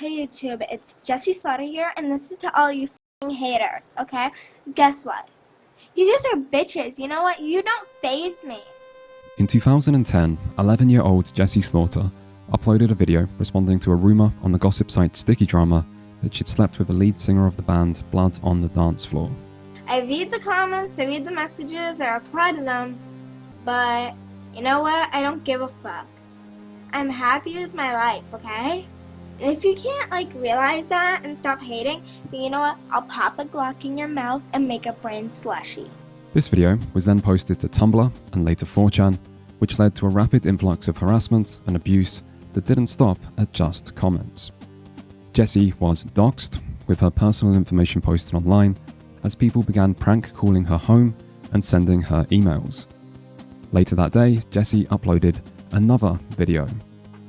Hey YouTube, it's Jessie Slaughter here, and this is to all you f***ing haters, okay? Guess what? You guys are bitches, you know what? You don't faze me. In 2010, 11-year-old Jessie Slaughter uploaded a video responding to a rumour on the gossip site Sticky Drama that she'd slept with the lead singer of the band Blood on the Dance Floor. I read the comments, I read the messages, I reply to them, but you know what? I don't give a fuck. I'm happy with my life, okay? And if you can't, realize that and stop hating, then you know what? I'll pop a Glock in your mouth and make a brain slushy. This video was then posted to Tumblr and later 4chan, which led to a rapid influx of harassment and abuse that didn't stop at just comments. Jessie was doxxed, with her personal information posted online, as people began prank calling her home and sending her emails. Later that day, Jessie uploaded another video.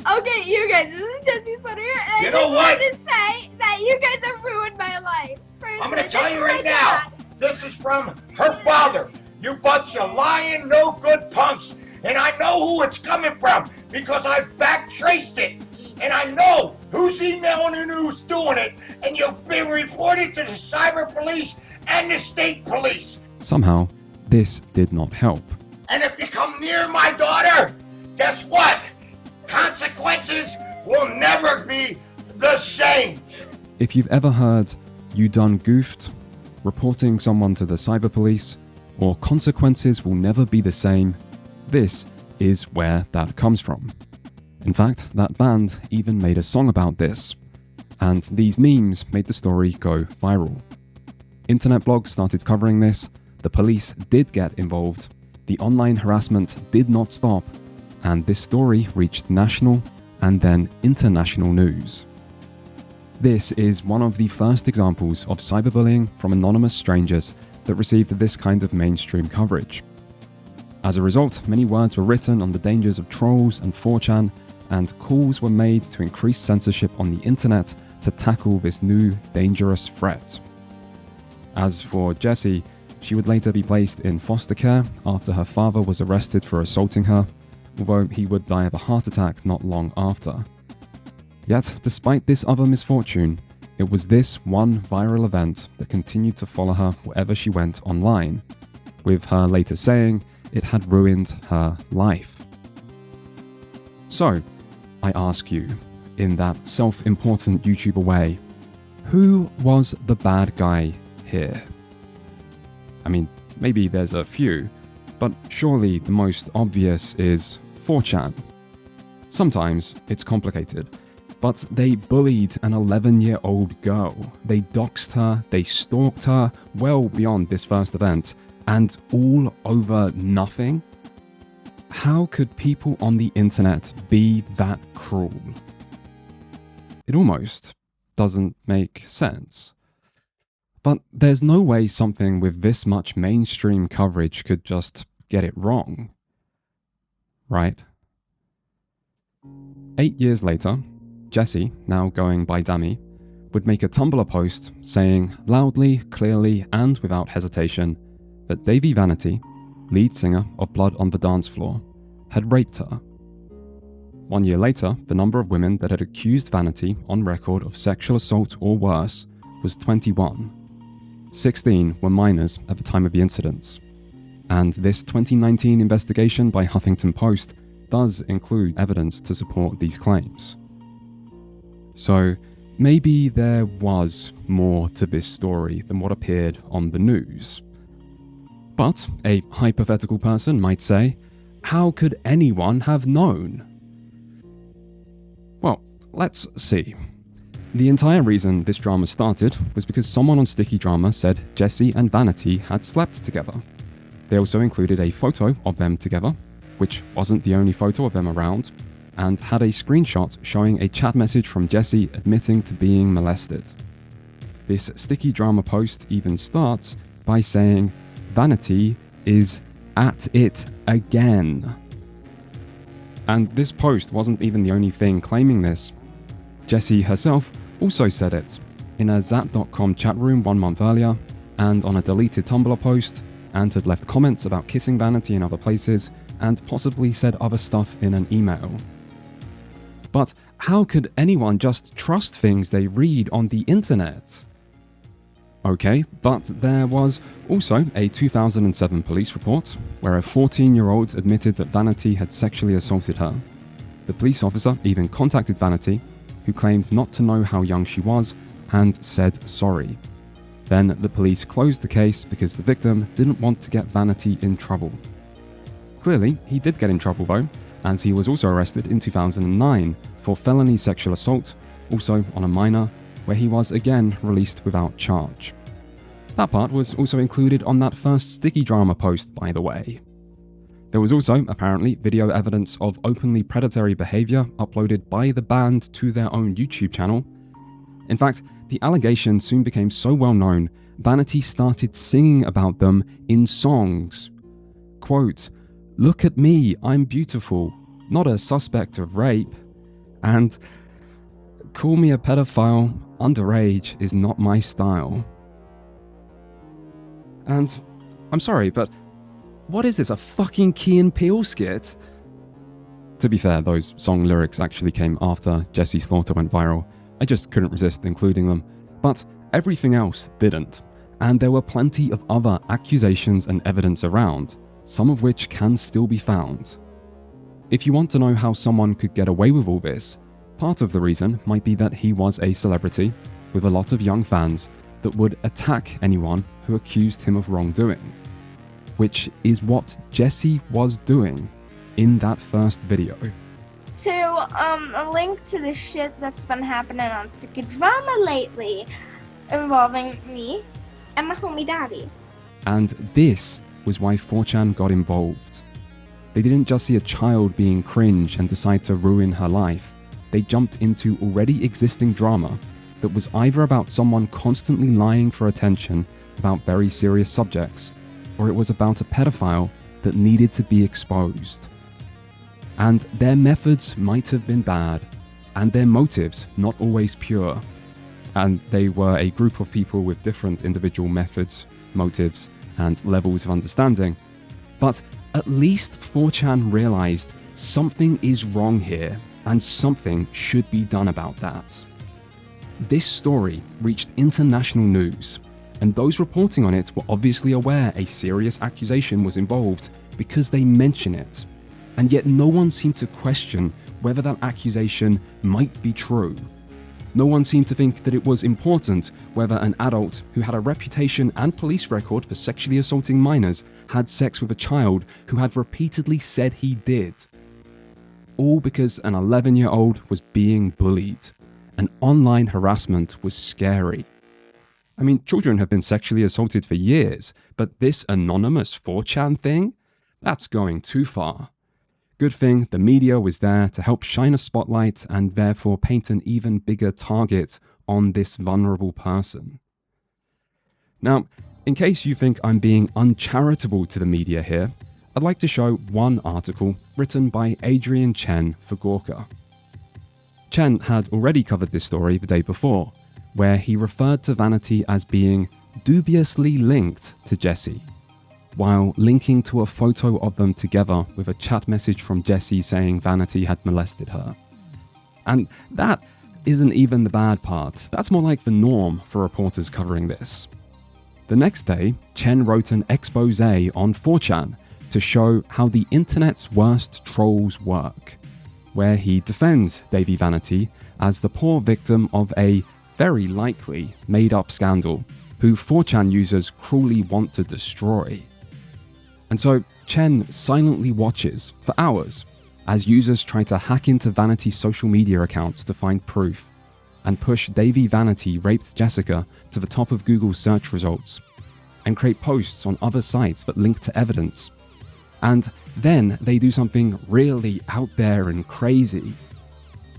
Okay, you guys, this is Jessie Slaughter here, and You I know just what? wanted to say that you guys have ruined my life. I'm gonna tell you right now, this is from her father. You bunch of lying, no good punks. And I know who it's coming from because I've back traced it. And I know who's emailing and who's doing it. And you've been reported to the cyber police and the state police. Somehow, this did not help. And if you come near my daughter, guess what? Consequences will never be the same. If you've ever heard "you done goofed," reporting someone to the cyber police, or consequences will never be the same, this is where that comes from. In fact, that band even made a song about this, and these memes made the story go viral. Internet blogs started covering this, the police did get involved, the online harassment did not stop, and this story reached national and then international news. This is one of the first examples of cyberbullying from anonymous strangers that received this kind of mainstream coverage. As a result, many words were written on the dangers of trolls and 4chan, and calls were made to increase censorship on the internet to tackle this new dangerous threat. As for Jessie, she would later be placed in foster care after her father was arrested for assaulting her, although he would die of a heart attack not long after. Yet, despite this other misfortune, it was this one viral event that continued to follow her wherever she went online, with her later saying it had ruined her life. So, I ask you, in that self-important YouTuber way, who was the bad guy here? I mean, maybe there's a few, but surely the most obvious is 4chan. Sometimes it's complicated, but they bullied an 11-year-old girl. They doxed her, they stalked her well beyond this first event, and all over nothing? How could people on the internet be that cruel? It almost doesn't make sense. But there's no way something with this much mainstream coverage could just get it wrong. Right? 8 years later, Jessie, now going by Dammy, would make a Tumblr post saying loudly, clearly, and without hesitation that Davey Vanity, lead singer of Blood on the Dance Floor, had raped her. 1 year later, the number of women that had accused Vanity on record of sexual assault or worse was 21. 16 were minors at the time of the incidents. And this 2019 investigation by Huffington Post does include evidence to support these claims. So, maybe there was more to this story than what appeared on the news. But a hypothetical person might say, how could anyone have known? Well, let's see. The entire reason this drama started was because someone on Sticky Drama said Jessie and Vanity had slept together. They also included a photo of them together, which wasn't the only photo of them around, and had a screenshot showing a chat message from Jessie admitting to being molested. This Sticky Drama post even starts by saying Vanity is at it again. And this post wasn't even the only thing claiming this. Jessie herself also said it in a Zap.com chat room 1 month earlier, and on a deleted Tumblr post, and had left comments about kissing Vanity in other places, and possibly said other stuff in an email. But how could anyone just trust things they read on the internet? Okay, but there was also a 2007 police report where a 14-year-old admitted that Vanity had sexually assaulted her. The police officer even contacted Vanity, who claimed not to know how young she was, and said sorry. Then the police closed the case because the victim didn't want to get Vanity in trouble. Clearly, he did get in trouble though, as he was also arrested in 2009 for felony sexual assault, also on a minor, where he was again released without charge. That part was also included on that first Sticky Drama post, by the way. There was also, apparently, video evidence of openly predatory behaviour uploaded by the band to their own YouTube channel. In fact, the allegation soon became so well known, Vanity started singing about them in songs. Quote, "Look at me, I'm beautiful, not a suspect of rape," and "Call me a pedophile, underage is not my style." And I'm sorry, but what is this, a fucking Key and Peele skit? To be fair, those song lyrics actually came after Jessie Slaughter went viral. I just couldn't resist including them. But everything else didn't. And there were plenty of other accusations and evidence around, some of which can still be found. If you want to know how someone could get away with all this, part of the reason might be that he was a celebrity with a lot of young fans that would attack anyone who accused him of wrongdoing. Which is what Jessie was doing in that first video. So, a link to the shit that's been happening on Sticky Drama lately, involving me and my homie Daddy. And this was why 4chan got involved. They didn't just see a child being cringe and decide to ruin her life. They jumped into already existing drama that was either about someone constantly lying for attention about very serious subjects, or it was about a pedophile that needed to be exposed. And their methods might have been bad, and their motives not always pure. And they were a group of people with different individual methods, motives, and levels of understanding. But at least 4chan realized something is wrong here, and something should be done about that. This story reached international news, and those reporting on it were obviously aware a serious accusation was involved because they mention it. And yet no one seemed to question whether that accusation might be true. No one seemed to think that it was important whether an adult who had a reputation and police record for sexually assaulting minors had sex with a child who had repeatedly said he did. All because an 11-year-old was being bullied, and online harassment was scary. I mean, children have been sexually assaulted for years, but this anonymous 4chan thing? That's going too far. Good thing the media was there to help shine a spotlight and therefore paint an even bigger target on this vulnerable person. Now, in case you think I'm being uncharitable to the media here, I'd like to show one article written by Adrian Chen for Gawker. Chen had already covered this story the day before, where he referred to Vanity as being dubiously linked to Jessie, while linking to a photo of them together with a chat message from Jessie saying Vanity had molested her. And that isn't even the bad part, that's more like the norm for reporters covering this. The next day, Chen wrote an expose on 4chan to show how the internet's worst trolls work, where he defends Davey Vanity as the poor victim of a very likely made-up scandal who 4chan users cruelly want to destroy. And so Chen silently watches for hours as users try to hack into Vanity's social media accounts to find proof and push Davey Vanity raped Jessica to the top of Google's search results and create posts on other sites that link to evidence. And then they do something really out there and crazy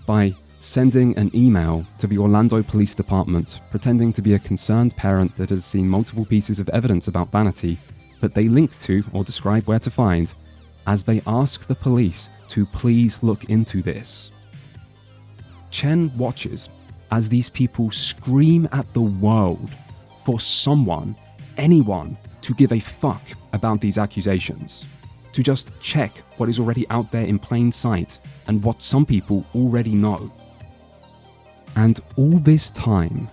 by sending an email to the Orlando Police Department pretending to be a concerned parent that has seen multiple pieces of evidence about Vanity that they link to or describe where to find, as they ask the police to please look into this. Chen watches as these people scream at the world for someone, anyone, to give a fuck about these accusations, to just check what is already out there in plain sight and what some people already know. And all this time,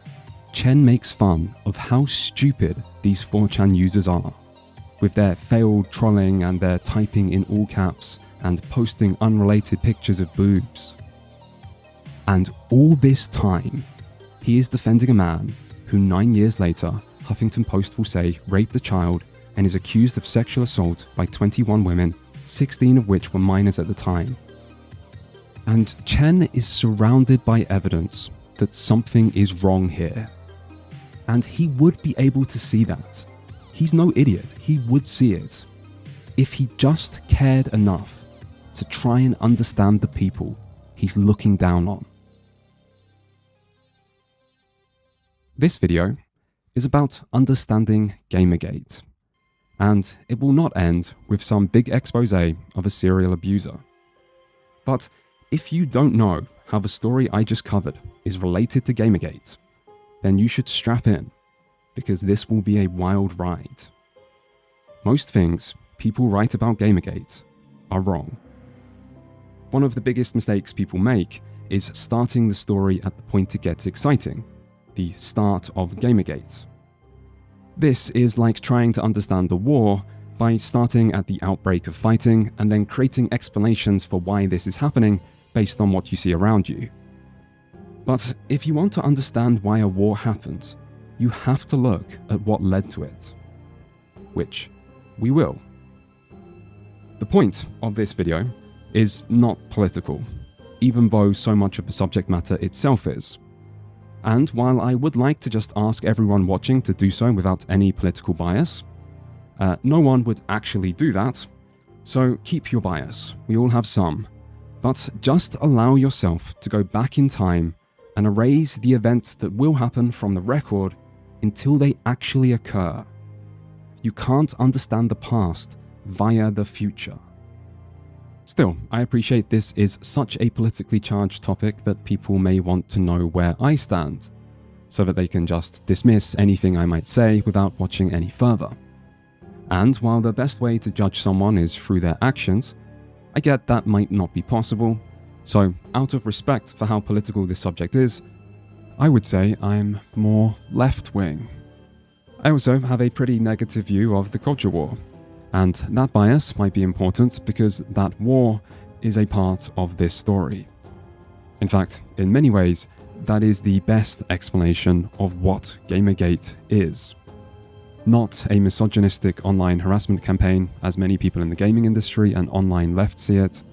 Chen makes fun of how stupid these 4chan users are, with their failed trolling and their typing in all caps and posting unrelated pictures of boobs. And all this time, he is defending a man who 9 years later, Huffington Post will say raped a child and is accused of sexual assault by 21 women, 16 of which were minors at the time. And Chen is surrounded by evidence that something is wrong here. And he would be able to see that. He's no idiot, he would see it. If he just cared enough to try and understand the people he's looking down on. This video is about understanding Gamergate. And it will not end with some big expose of a serial abuser. But if you don't know how the story I just covered is related to Gamergate, then you should strap in, because this will be a wild ride. Most things people write about Gamergate are wrong. One of the biggest mistakes people make is starting the story at the point it gets exciting, the start of Gamergate. This is like trying to understand the war by starting at the outbreak of fighting and then creating explanations for why this is happening based on what you see around you. But if you want to understand why a war happened, you have to look at what led to it. Which we will. The point of this video is not political, even though so much of the subject matter itself is. And while I would like to just ask everyone watching to do so without any political bias, no one would actually do that, so keep your bias, we all have some. But just allow yourself to go back in time and erase the events that will happen from the record until they actually occur. You can't understand the past via the future. Still, I appreciate this is such a politically charged topic that people may want to know where I stand, so that they can just dismiss anything I might say without watching any further. And while the best way to judge someone is through their actions, I get that might not be possible, so out of respect for how political this subject is, I would say I'm more left-wing. I also have a pretty negative view of the culture war, and that bias might be important because that war is a part of this story. In fact, in many ways, that is the best explanation of what Gamergate is. Not a misogynistic online harassment campaign, as many people in the gaming industry and online left see it,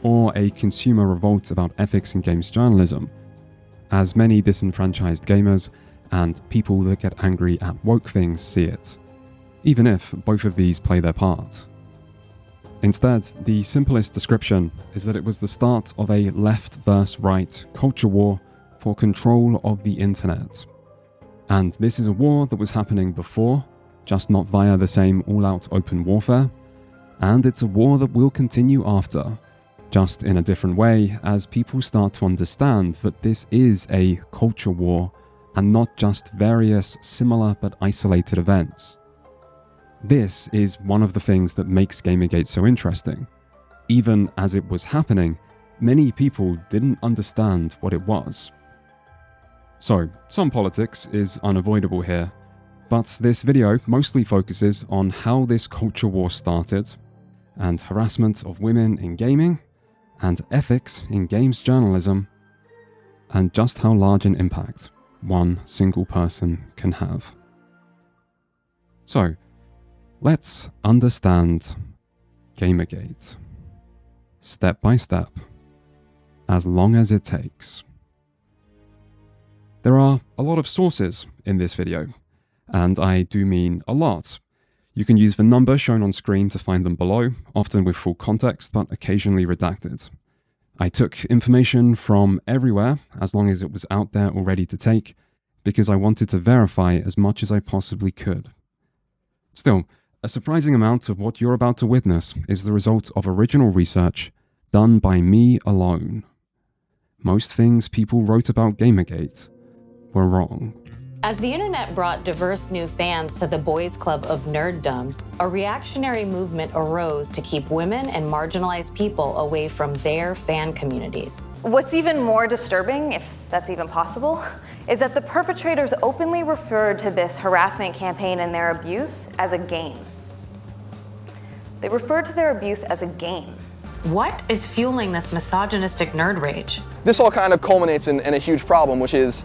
or a consumer revolt about ethics in games journalism, as many disenfranchised gamers and people that get angry at woke things see it, even if both of these play their part. Instead, the simplest description is that it was the start of a left versus right culture war for control of the internet. And this is a war that was happening before, just not via the same all-out open warfare, and it's a war that will continue after, just in a different way as people start to understand that this is a culture war and not just various similar but isolated events. This is one of the things that makes Gamergate so interesting. Even as it was happening, many people didn't understand what it was. So, some politics is unavoidable here, but this video mostly focuses on how this culture war started, and harassment of women in gaming, and ethics in games journalism, and just how large an impact one single person can have. So, let's understand Gamergate, step by step, as long as it takes. There are a lot of sources in this video, and I do mean a lot. You can use the number shown on screen to find them below, often with full context but occasionally redacted. I took information from everywhere as long as it was out there already to take, because I wanted to verify as much as I possibly could. Still, a surprising amount of what you're about to witness is the result of original research done by me alone. Most things people wrote about Gamergate were wrong. As the internet brought diverse new fans to the boys' club of nerddom, a reactionary movement arose to keep women and marginalized people away from their fan communities. What's even more disturbing, if that's even possible, is that the perpetrators openly referred to this harassment campaign and their abuse as a game. They referred to their abuse as a game. What is fueling this misogynistic nerd rage? This all kind of culminates in a huge problem, which is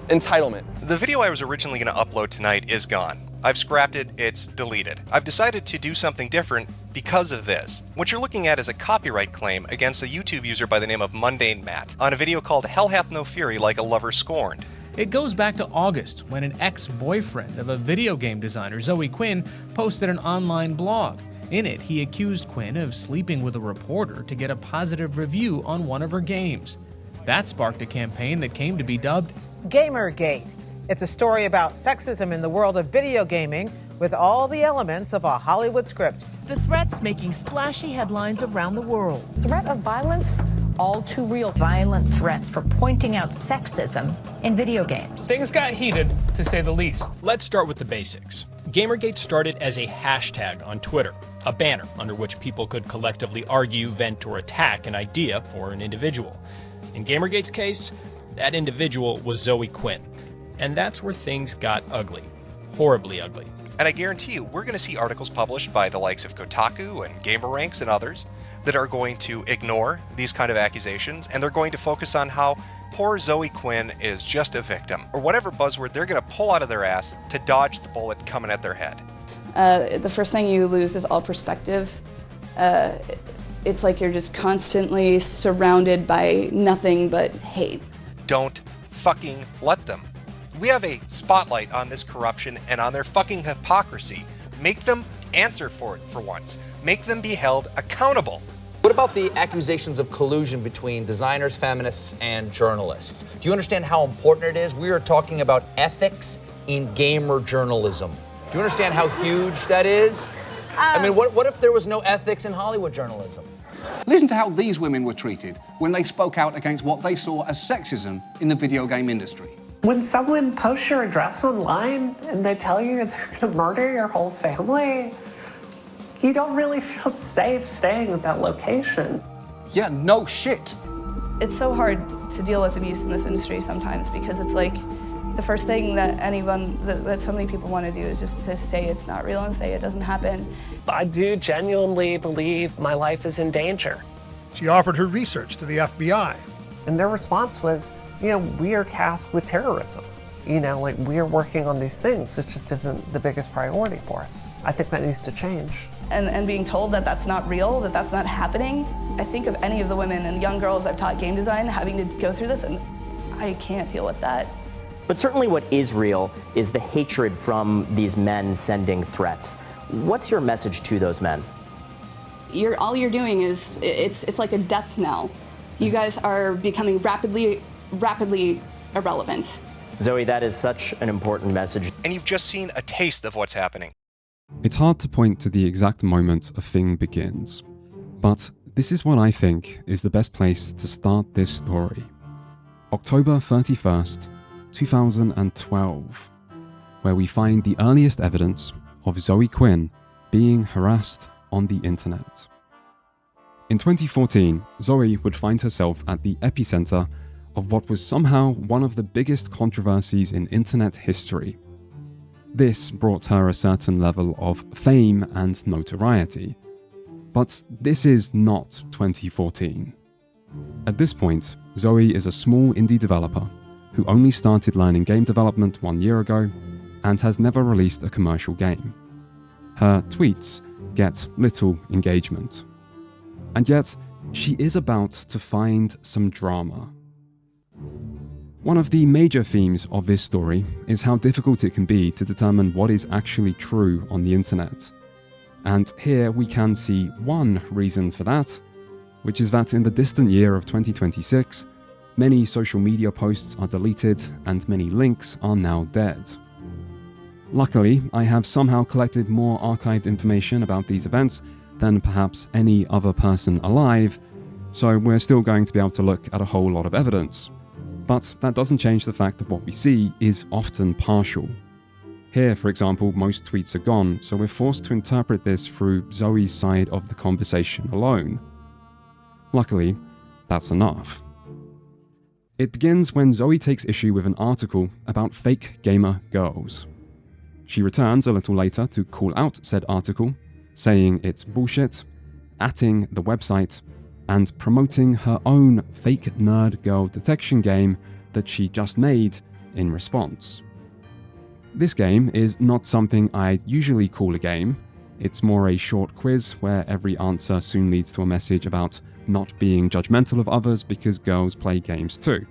entitlement. The video I was originally going to upload tonight is gone. I've scrapped it, it's deleted. I've decided to do something different because of this. What you're looking at is a copyright claim against a YouTube user by the name of Mundane Matt on a video called Hell Hath No Fury Like a Lover Scorned. It goes back to August when an ex-boyfriend of a video game designer, Zoe Quinn, posted an online blog. In it, he accused Quinn of sleeping with a reporter to get a positive review on one of her games. That sparked a campaign that came to be dubbed Gamergate. It's a story about sexism in the world of video gaming with all the elements of a Hollywood script. The threats making splashy headlines around the world. Threat of violence, all too real. Violent threats for pointing out sexism in video games. Things got heated, to say the least. Let's start with the basics. Gamergate started as a hashtag on Twitter, a banner under which people could collectively argue, vent, or attack an idea or an individual. In Gamergate's case, that individual was Zoe Quinn. And that's where things got ugly. Horribly ugly. And I guarantee you, we're going to see articles published by the likes of Kotaku and GamerRanks and others that are going to ignore these kind of accusations, and they're going to focus on how poor Zoe Quinn is just a victim, or whatever buzzword they're going to pull out of their ass to dodge the bullet coming at their head. The first thing you lose is all perspective. It's like you're just constantly surrounded by nothing but hate. Don't fucking let them. We have a spotlight on this corruption and on their fucking hypocrisy. Make them answer for it for once. Make them be held accountable. What about the accusations of collusion between designers, feminists, and journalists? Do you understand how important it is? We are talking about ethics in gamer journalism. Do you understand how huge that is? I mean, what if there was no ethics in Hollywood journalism? Listen to how these women were treated when they spoke out against what they saw as sexism in the video game industry. When someone posts your address online and they tell you they're going to murder your whole family, you don't really feel safe staying at that location. Yeah, no shit. It's so hard to deal with abuse in this industry sometimes because it's like the first thing that that so many people want to do is just to say it's not real and say it doesn't happen. I do genuinely believe my life is in danger. She offered her research to the FBI. And their response was, we are tasked with terrorism. We are working on these things. It just isn't the biggest priority for us. I think that needs to change. And being told that that's not real, that that's not happening. I think of any of the women and young girls I've taught game design having to go through this, and I can't deal with that. But certainly what is real is the hatred from these men sending threats. What's your message to those men? All you're doing is, it's like a death knell. You guys are becoming rapidly irrelevant. Zoe, that is such an important message. And you've just seen a taste of what's happening. It's hard to point to the exact moment a thing begins, but this is what I think is the best place to start this story. October 31st, 2012, where we find the earliest evidence of Zoe Quinn being harassed on the internet. In 2014, Zoe would find herself at the epicenter of what was somehow one of the biggest controversies in internet history. This brought her a certain level of fame and notoriety. But this is not 2014. At this point, Zoe is a small indie developer who only started learning game development 1 year ago and has never released a commercial game. Her tweets get little engagement. And yet, she is about to find some drama. One of the major themes of this story is how difficult it can be to determine what is actually true on the internet. And here we can see one reason for that, which is that in the distant year of 2026, many social media posts are deleted and many links are now dead. Luckily, I have somehow collected more archived information about these events than perhaps any other person alive, so we're still going to be able to look at a whole lot of evidence. But that doesn't change the fact that what we see is often partial. Here, for example, most tweets are gone, so we're forced to interpret this through Zoe's side of the conversation alone. Luckily, that's enough. It begins when Zoe takes issue with an article about fake gamer girls. She returns a little later to call out said article, saying it's bullshit, atting the website, and promoting her own fake nerd girl detection game that she just made in response. This game is not something I'd usually call a game. It's more a short quiz where every answer soon leads to a message about not being judgmental of others because girls play games too,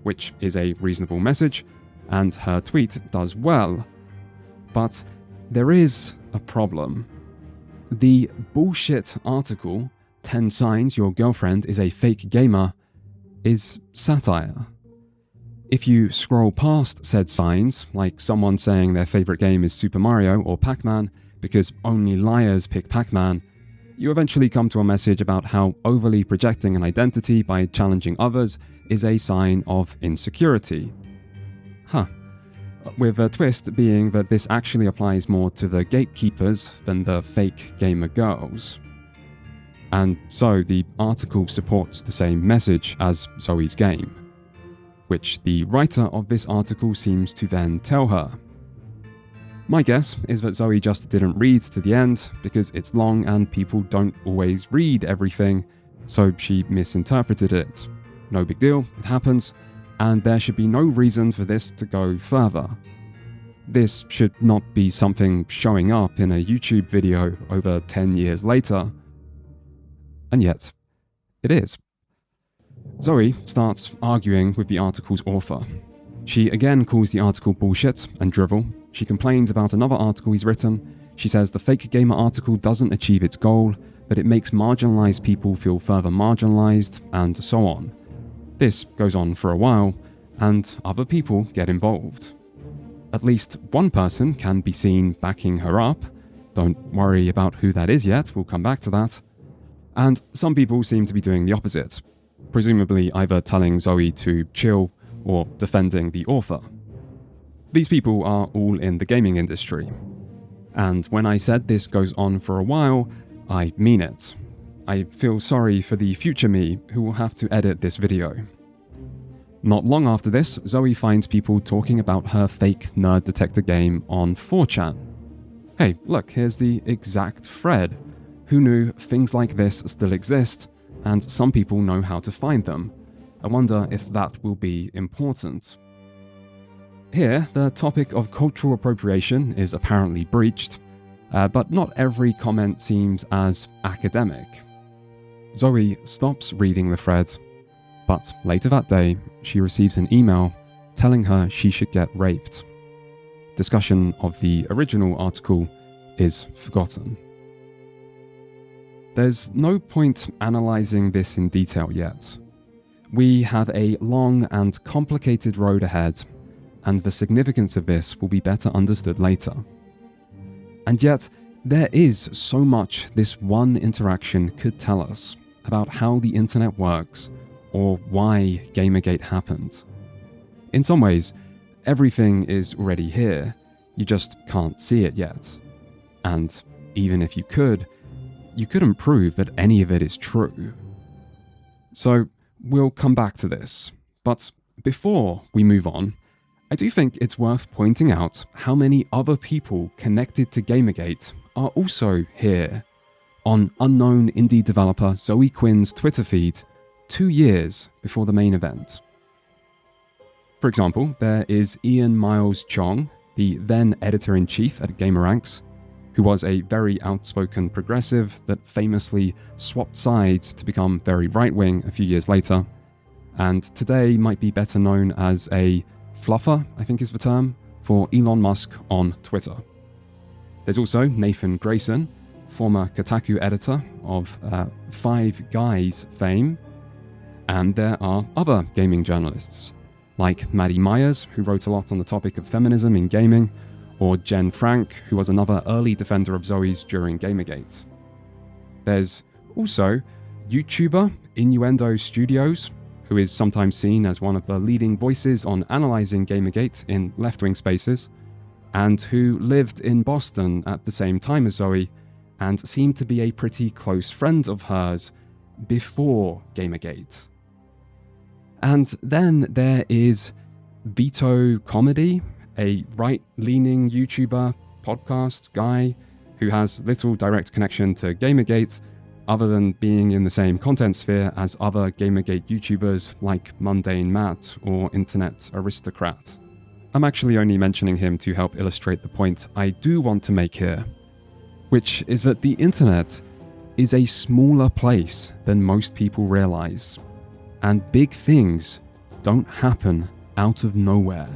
which is a reasonable message, and her tweet does well. But there is a problem. The bullshit article, 10 signs your girlfriend is a fake gamer, is satire. If you scroll past said signs, like someone saying their favorite game is Super Mario or Pac-Man because only liars pick Pac-Man, you eventually come to a message about how overly projecting an identity by challenging others is a sign of insecurity. With a twist being that this actually applies more to the gatekeepers than the fake gamer girls. And so the article supports the same message as Zoe's game, which the writer of this article seems to then tell her. My guess is that Zoe just didn't read to the end because it's long and people don't always read everything, so she misinterpreted it. No big deal, it happens, and there should be no reason for this to go further. This should not be something showing up in a YouTube video over 10 years later. And yet, it is. Zoe starts arguing with the article's author. She again calls the article bullshit and drivel. She complains about another article he's written. She says the fake gamer article doesn't achieve its goal, but it makes marginalized people feel further marginalized, and so on. This goes on for a while, and other people get involved. At least one person can be seen backing her up. Don't worry about who that is yet, we'll come back to that. And some people seem to be doing the opposite, presumably either telling Zoe to chill or defending the author. These people are all in the gaming industry. And when I said this goes on for a while, I mean it. I feel sorry for the future me who will have to edit this video. Not long after this, Zoe finds people talking about her fake nerd detector game on 4chan. Hey, look, here's the exact thread. Who knew things like this still exist, and some people know how to find them? I wonder if that will be important. Here, the topic of cultural appropriation is apparently breached, but not every comment seems as academic. Zoe stops reading the thread, but later that day, she receives an email telling her she should get raped. Discussion of the original article is forgotten. There's no point analysing this in detail yet. We have a long and complicated road ahead, and the significance of this will be better understood later. And yet, there is so much this one interaction could tell us about how the internet works, or why Gamergate happened. In some ways, everything is already here, you just can't see it yet. And even if you couldn't prove that any of it is true. So, we'll come back to this. But before we move on, I do think it's worth pointing out how many other people connected to Gamergate are also here, on unknown indie developer Zoe Quinn's Twitter feed 2 years before the main event. For example, there is Ian Miles Chong, the then editor-in-chief at Gameranx, who was a very outspoken progressive that famously swapped sides to become very right-wing a few years later, and today might be better known as a fluffer, I think is the term, for Elon Musk on Twitter. There's also Nathan Grayson, former Kotaku editor of Five Guys fame, and there are other gaming journalists, like Maddie Myers, who wrote a lot on the topic of feminism in gaming, or Jen Frank, who was another early defender of Zoe's during Gamergate. There's also YouTuber Innuendo Studios, who is sometimes seen as one of the leading voices on analysing Gamergate in left-wing spaces, and who lived in Boston at the same time as Zoe, and seemed to be a pretty close friend of hers before Gamergate. And then there is Veto Comedy, a right-leaning YouTuber, podcast guy, who has little direct connection to Gamergate, other than being in the same content sphere as other Gamergate YouTubers like Mundane Matt or Internet Aristocrat. I'm actually only mentioning him to help illustrate the point I do want to make here, which is that the internet is a smaller place than most people realize, and big things don't happen out of nowhere.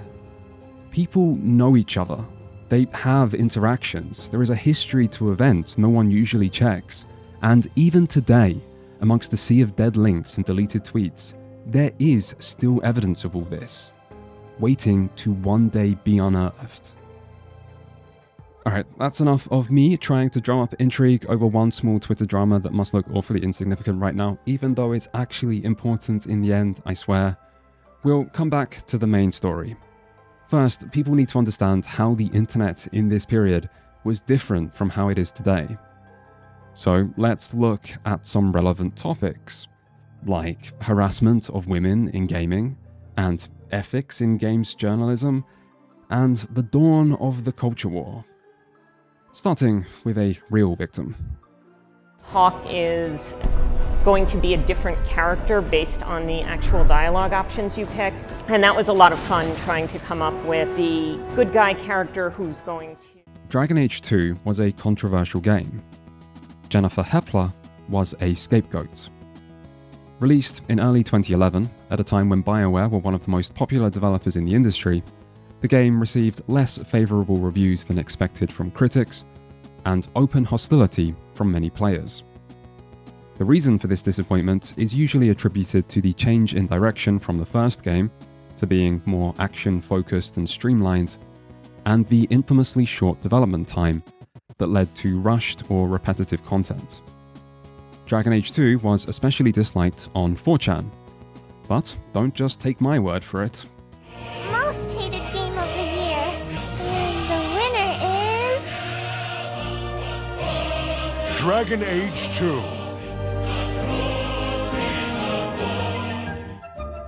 People know each other, they have interactions, there is a history to events no one usually checks, and even today, amongst the sea of dead links and deleted tweets, there is still evidence of all this, waiting to one day be unearthed. Alright, that's enough of me trying to drum up intrigue over one small Twitter drama that must look awfully insignificant right now, even though it's actually important in the end, I swear. We'll come back to the main story. First, people need to understand how the internet in this period was different from how it is today. So let's look at some relevant topics, like harassment of women in gaming, and ethics in games journalism, and the dawn of the culture war. Starting with a real victim. Hawk is going to be a different character based on the actual dialogue options you pick, and that was a lot of fun trying to come up with the good guy character who's going to... Dragon Age 2 was a controversial game. Jennifer Hepler was a scapegoat. Released in early 2011, at a time when BioWare were one of the most popular developers in the industry, the game received less favourable reviews than expected from critics, and open hostility from many players. The reason for this disappointment is usually attributed to the change in direction from the first game to being more action-focused and streamlined, and the infamously short development time that led to rushed or repetitive content. Dragon Age 2 was especially disliked on 4chan, but don't just take my word for it. Most hated game of the year. And the winner is... Dragon Age 2.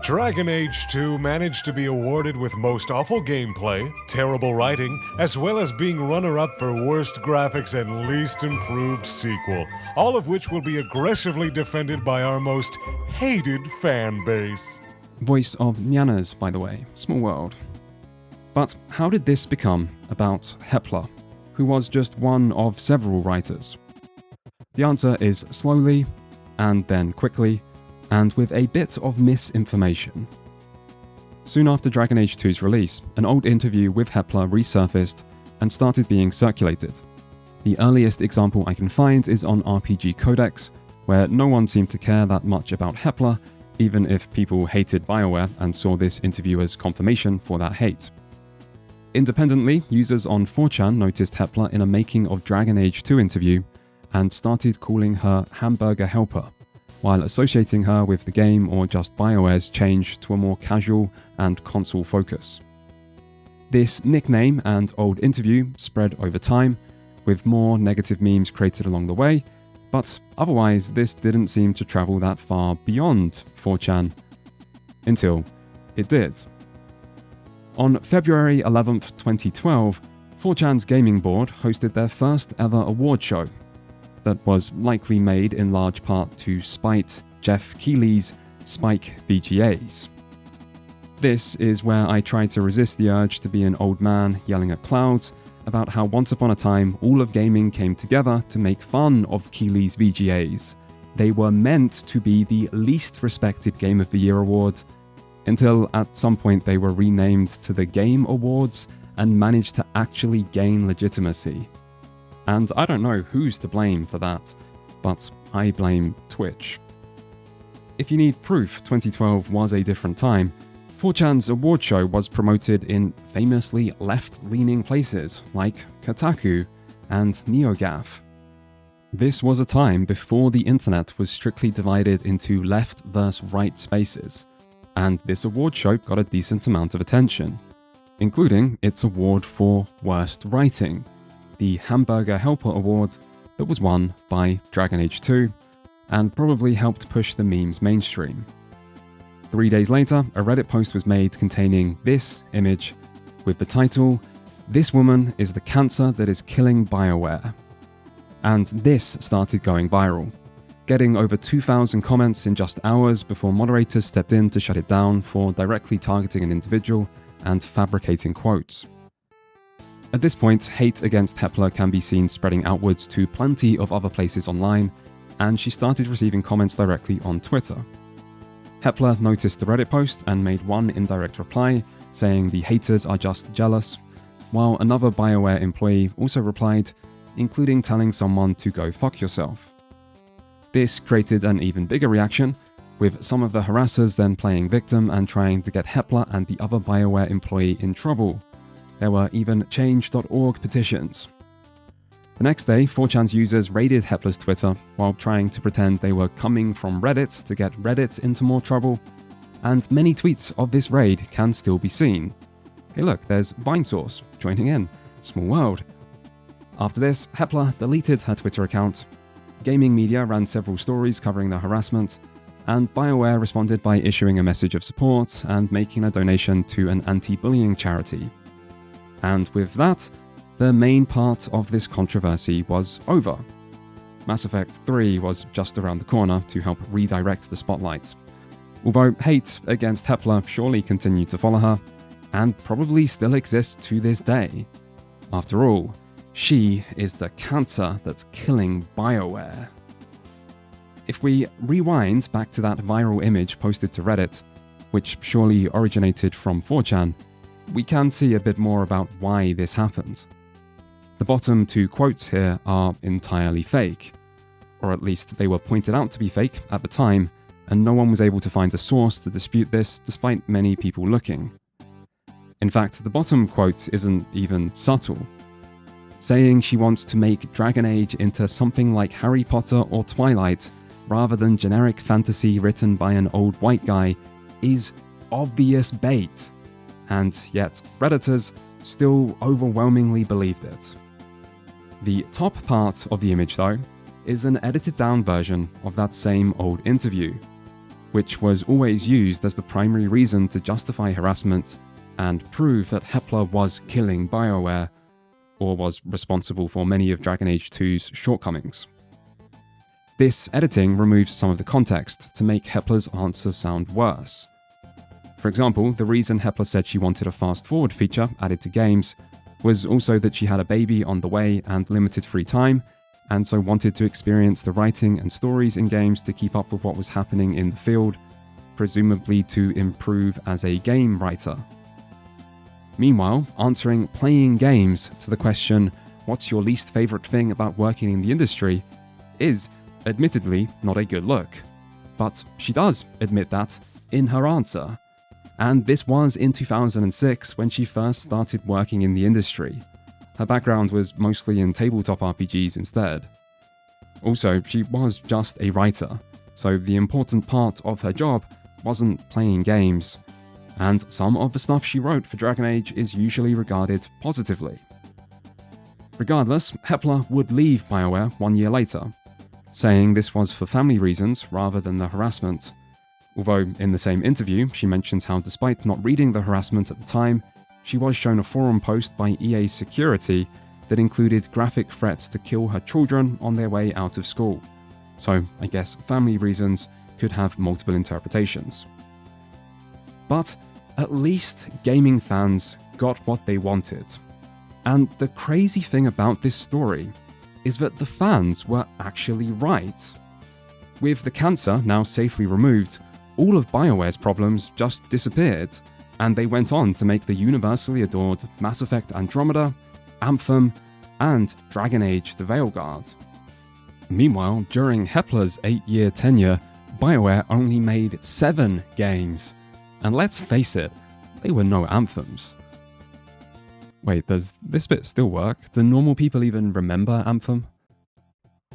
Dragon Age 2 managed to be awarded with Most Awful Gameplay, Terrible Writing, as well as being runner-up for Worst Graphics and Least Improved Sequel, all of which will be aggressively defended by our most hated fan base. Voice of Nyanas, by the way. Small world. But how did this become about Hepler, who was just one of several writers? The answer is slowly, and then quickly, and with a bit of misinformation. Soon after Dragon Age 2's release, an old interview with Hepler resurfaced and started being circulated. The earliest example I can find is on RPG Codex, where no one seemed to care that much about Hepler, even if people hated BioWare and saw this interview as confirmation for that hate. Independently, users on 4chan noticed Hepler in a Making of Dragon Age 2 interview and started calling her Hamburger Helper, while associating her with the game or just BioWare's change to a more casual and console focus. This nickname and old interview spread over time, with more negative memes created along the way, but otherwise this didn't seem to travel that far beyond 4chan, until it did. On February 11th, 2012, 4chan's gaming board hosted their first ever award show, that was likely made in large part to spite Jeff Keighley's Spike VGAs. This is where I tried to resist the urge to be an old man yelling at clouds about how once upon a time all of gaming came together to make fun of Keighley's VGAs. They were meant to be the least respected Game of the Year award, until at some point they were renamed to the Game Awards and managed to actually gain legitimacy. And I don't know who's to blame for that, but I blame Twitch. If you need proof 2012 was a different time, 4chan's award show was promoted in famously left-leaning places like Kotaku and NeoGAF. This was a time before the internet was strictly divided into left versus right spaces, and this award show got a decent amount of attention, including its award for Worst Writing, the Hamburger Helper Award that was won by Dragon Age 2, and probably helped push the memes mainstream. 3 days later, a Reddit post was made containing this image with the title, "This woman is the cancer that is killing BioWare." And this started going viral, getting over 2,000 comments in just hours before moderators stepped in to shut it down for directly targeting an individual and fabricating quotes. At this point, hate against Hepler can be seen spreading outwards to plenty of other places online, and she started receiving comments directly on Twitter. Hepler noticed the Reddit post and made one indirect reply saying the haters are just jealous, while another BioWare employee also replied, including telling someone to go fuck yourself. This created an even bigger reaction, with some of the harassers then playing victim and trying to get Hepler and the other BioWare employee in trouble. There were even change.org petitions. The next day, 4chan's users raided Hepler's Twitter while trying to pretend they were coming from Reddit to get Reddit into more trouble, and many tweets of this raid can still be seen. Hey look, there's Vinesource joining in. Small world. After this, Hepler deleted her Twitter account. Gaming media ran several stories covering the harassment, and BioWare responded by issuing a message of support and making a donation to an anti-bullying charity. And with that, the main part of this controversy was over. Mass Effect 3 was just around the corner to help redirect the spotlight. Although hate against Hepler surely continued to follow her, and probably still exists to this day. After all, she is the cancer that's killing BioWare. If we rewind back to that viral image posted to Reddit, which surely originated from 4chan, we can see a bit more about why this happened. The bottom two quotes here are entirely fake, or at least they were pointed out to be fake at the time, and no one was able to find a source to dispute this despite many people looking. In fact, the bottom quote isn't even subtle. Saying she wants to make Dragon Age into something like Harry Potter or Twilight, rather than generic fantasy written by an old white guy, is obvious bait. And yet, Redditors still overwhelmingly believed it. The top part of the image, though, is an edited down version of that same old interview, which was always used as the primary reason to justify harassment and prove that Hepler was killing BioWare, or was responsible for many of Dragon Age 2's shortcomings. This editing removes some of the context to make Hepler's answers sound worse. For example, the reason Hepler said she wanted a fast-forward feature added to games was also that she had a baby on the way and limited free time, and so wanted to experience the writing and stories in games to keep up with what was happening in the field, presumably to improve as a game writer. Meanwhile, answering playing games to the question, "What's your least favorite thing about working in the industry?" is, admittedly, not a good look. But she does admit that in her answer. And this was in 2006 when she first started working in the industry. Her background was mostly in tabletop RPGs instead. Also, she was just a writer, so the important part of her job wasn't playing games, and some of the stuff she wrote for Dragon Age is usually regarded positively. Regardless, Hepler would leave BioWare 1 year later, saying this was for family reasons rather than the harassment. Although in the same interview, she mentions how despite not reading the harassment at the time, she was shown a forum post by EA Security that included graphic threats to kill her children on their way out of school. So I guess family reasons could have multiple interpretations. But at least gaming fans got what they wanted. And the crazy thing about this story is that the fans were actually right. With the cancer now safely removed, all of BioWare's problems just disappeared, and they went on to make the universally adored Mass Effect Andromeda, Anthem, and Dragon Age: The Veilguard. Meanwhile, during Hepler's 8-year tenure, BioWare only made 7 games. And let's face it, they were no Anthems. Wait, does this bit still work? Do normal people even remember Anthem?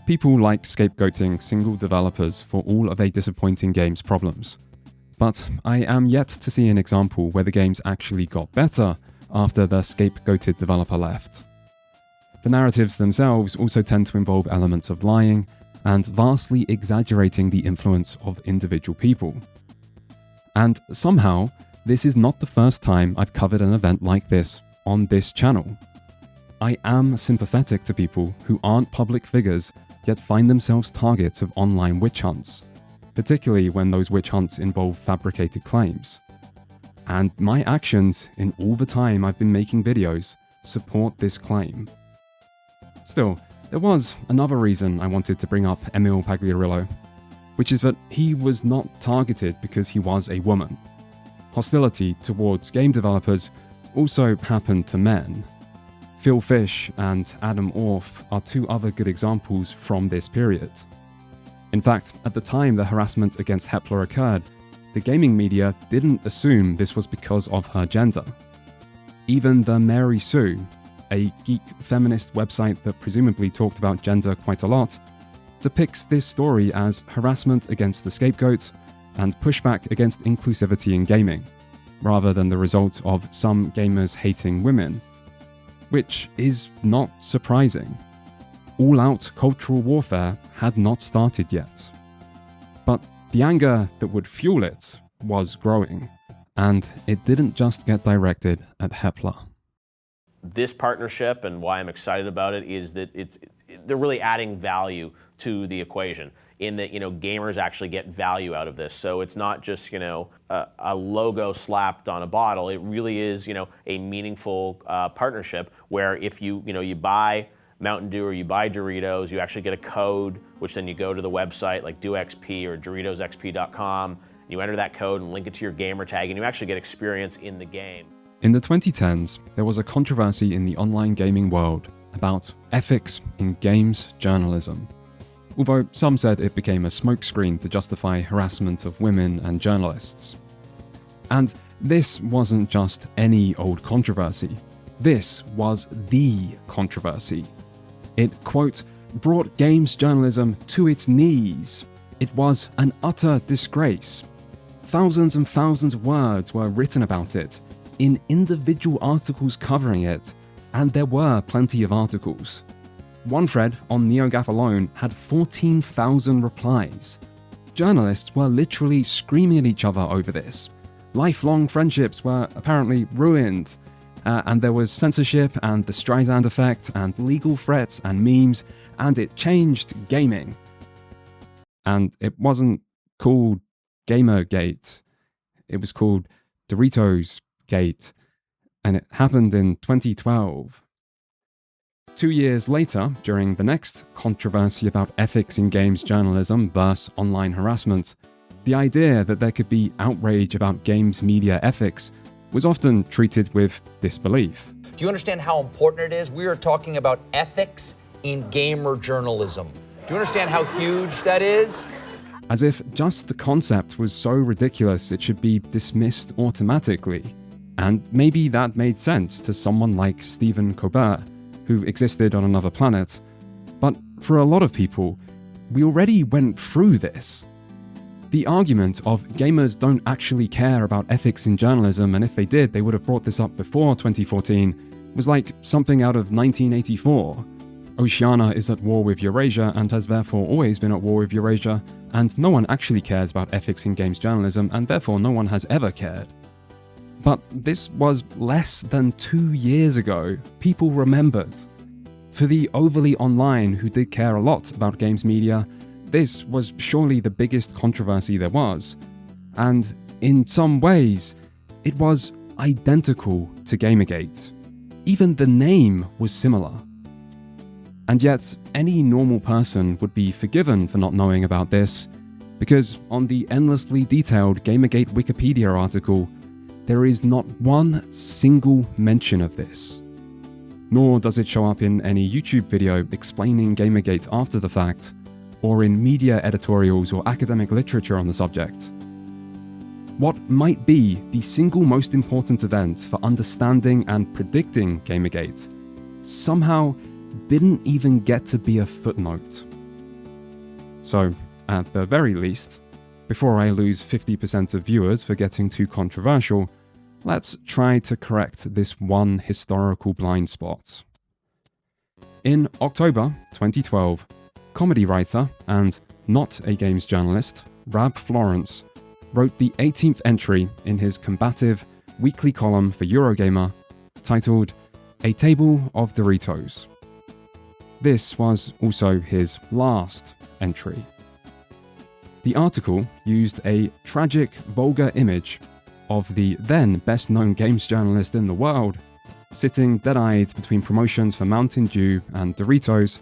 People like scapegoating single developers for all of a disappointing game's problems. but I am yet to see an example where the games actually got better after the scapegoated developer left. The narratives themselves also tend to involve elements of lying and vastly exaggerating the influence of individual people. And somehow, this is not the first time I've covered an event like this on this channel. I am sympathetic to people who aren't public figures yet find themselves targets of online witch hunts, particularly when those witch hunts involve fabricated claims. And my actions in all the time I've been making videos support this claim. Still, there was another reason I wanted to bring up Emil Pagliarillo, which is that he was not targeted because he was a woman. Hostility towards game developers also happened to men. Phil Fish and Adam Orff are two other good examples from this period. In fact, at the time the harassment against Hepler occurred, the gaming media didn't assume this was because of her gender. Even the Mary Sue, a geek feminist website that presumably talked about gender quite a lot, depicts this story as harassment against the scapegoat and pushback against inclusivity in gaming, rather than the result of some gamers hating women. Which is not surprising. All-out cultural warfare had not started yet. But the anger that would fuel it was growing, and it didn't just get directed at Hepler. This partnership, and why I'm excited about it, is that they're really adding value to the equation, in that, gamers actually get value out of this. So it's not just, a logo slapped on a bottle. It really is, a meaningful partnership where if you buy Mountain Dew or you buy Doritos, you actually get a code, which then you go to the website like DoXP or DoritosXP.com. You enter that code and link it to your gamer tag, and you actually get experience in the game. In the 2010s, there was a controversy in the online gaming world about ethics in games journalism. Although some said it became a smokescreen to justify harassment of women and journalists. And this wasn't just any old controversy. This was the controversy. It, quote, brought games journalism to its knees. It was an utter disgrace. Thousands and thousands of words were written about it, in individual articles covering it, and there were plenty of articles. One thread on NeoGAF alone had 14,000 replies. Journalists were literally screaming at each other over this. Lifelong friendships were apparently ruined, and there was censorship and the Streisand effect and legal threats and memes, and it changed gaming. And it wasn't called Gamergate. It was called Doritosgate, and it happened in 2012. 2 years later, during the next controversy about ethics in games journalism versus online harassment, the idea that there could be outrage about games media ethics was often treated with disbelief. Do you understand how important it is? We are talking about ethics in gamer journalism. Do you understand how huge that is? As if just the concept was so ridiculous it should be dismissed automatically. And maybe that made sense to someone like Stephen Colbert, who existed on another planet. But for a lot of people, we already went through this. The argument of gamers don't actually care about ethics in journalism, and if they did, they would have brought this up before 2014, was like something out of 1984. Oceania is at war with Eurasia and has therefore always been at war with Eurasia, and no one actually cares about ethics in games journalism, and therefore no one has ever cared. But this was less than 2 years ago. People remembered. For the overly online who did care a lot about games media, this was surely the biggest controversy there was. And in some ways, it was identical to Gamergate. Even the name was similar. And yet, any normal person would be forgiven for not knowing about this, because on the endlessly detailed Gamergate Wikipedia article, there is not one single mention of this. Nor does it show up in any YouTube video explaining Gamergate after the fact, or in media editorials or academic literature on the subject. What might be the single most important event for understanding and predicting Gamergate somehow didn't even get to be a footnote. So, at the very least, Before I lose 50% of viewers for getting too controversial, let's try to correct this one historical blind spot. In October 2012, comedy writer and not a games journalist, Rab Florence, wrote the 18th entry in his combative weekly column for Eurogamer titled A Table of Doritos. This was also his last entry. The article used a tragic, vulgar image of the then best-known games journalist in the world, sitting dead-eyed between promotions for Mountain Dew and Doritos,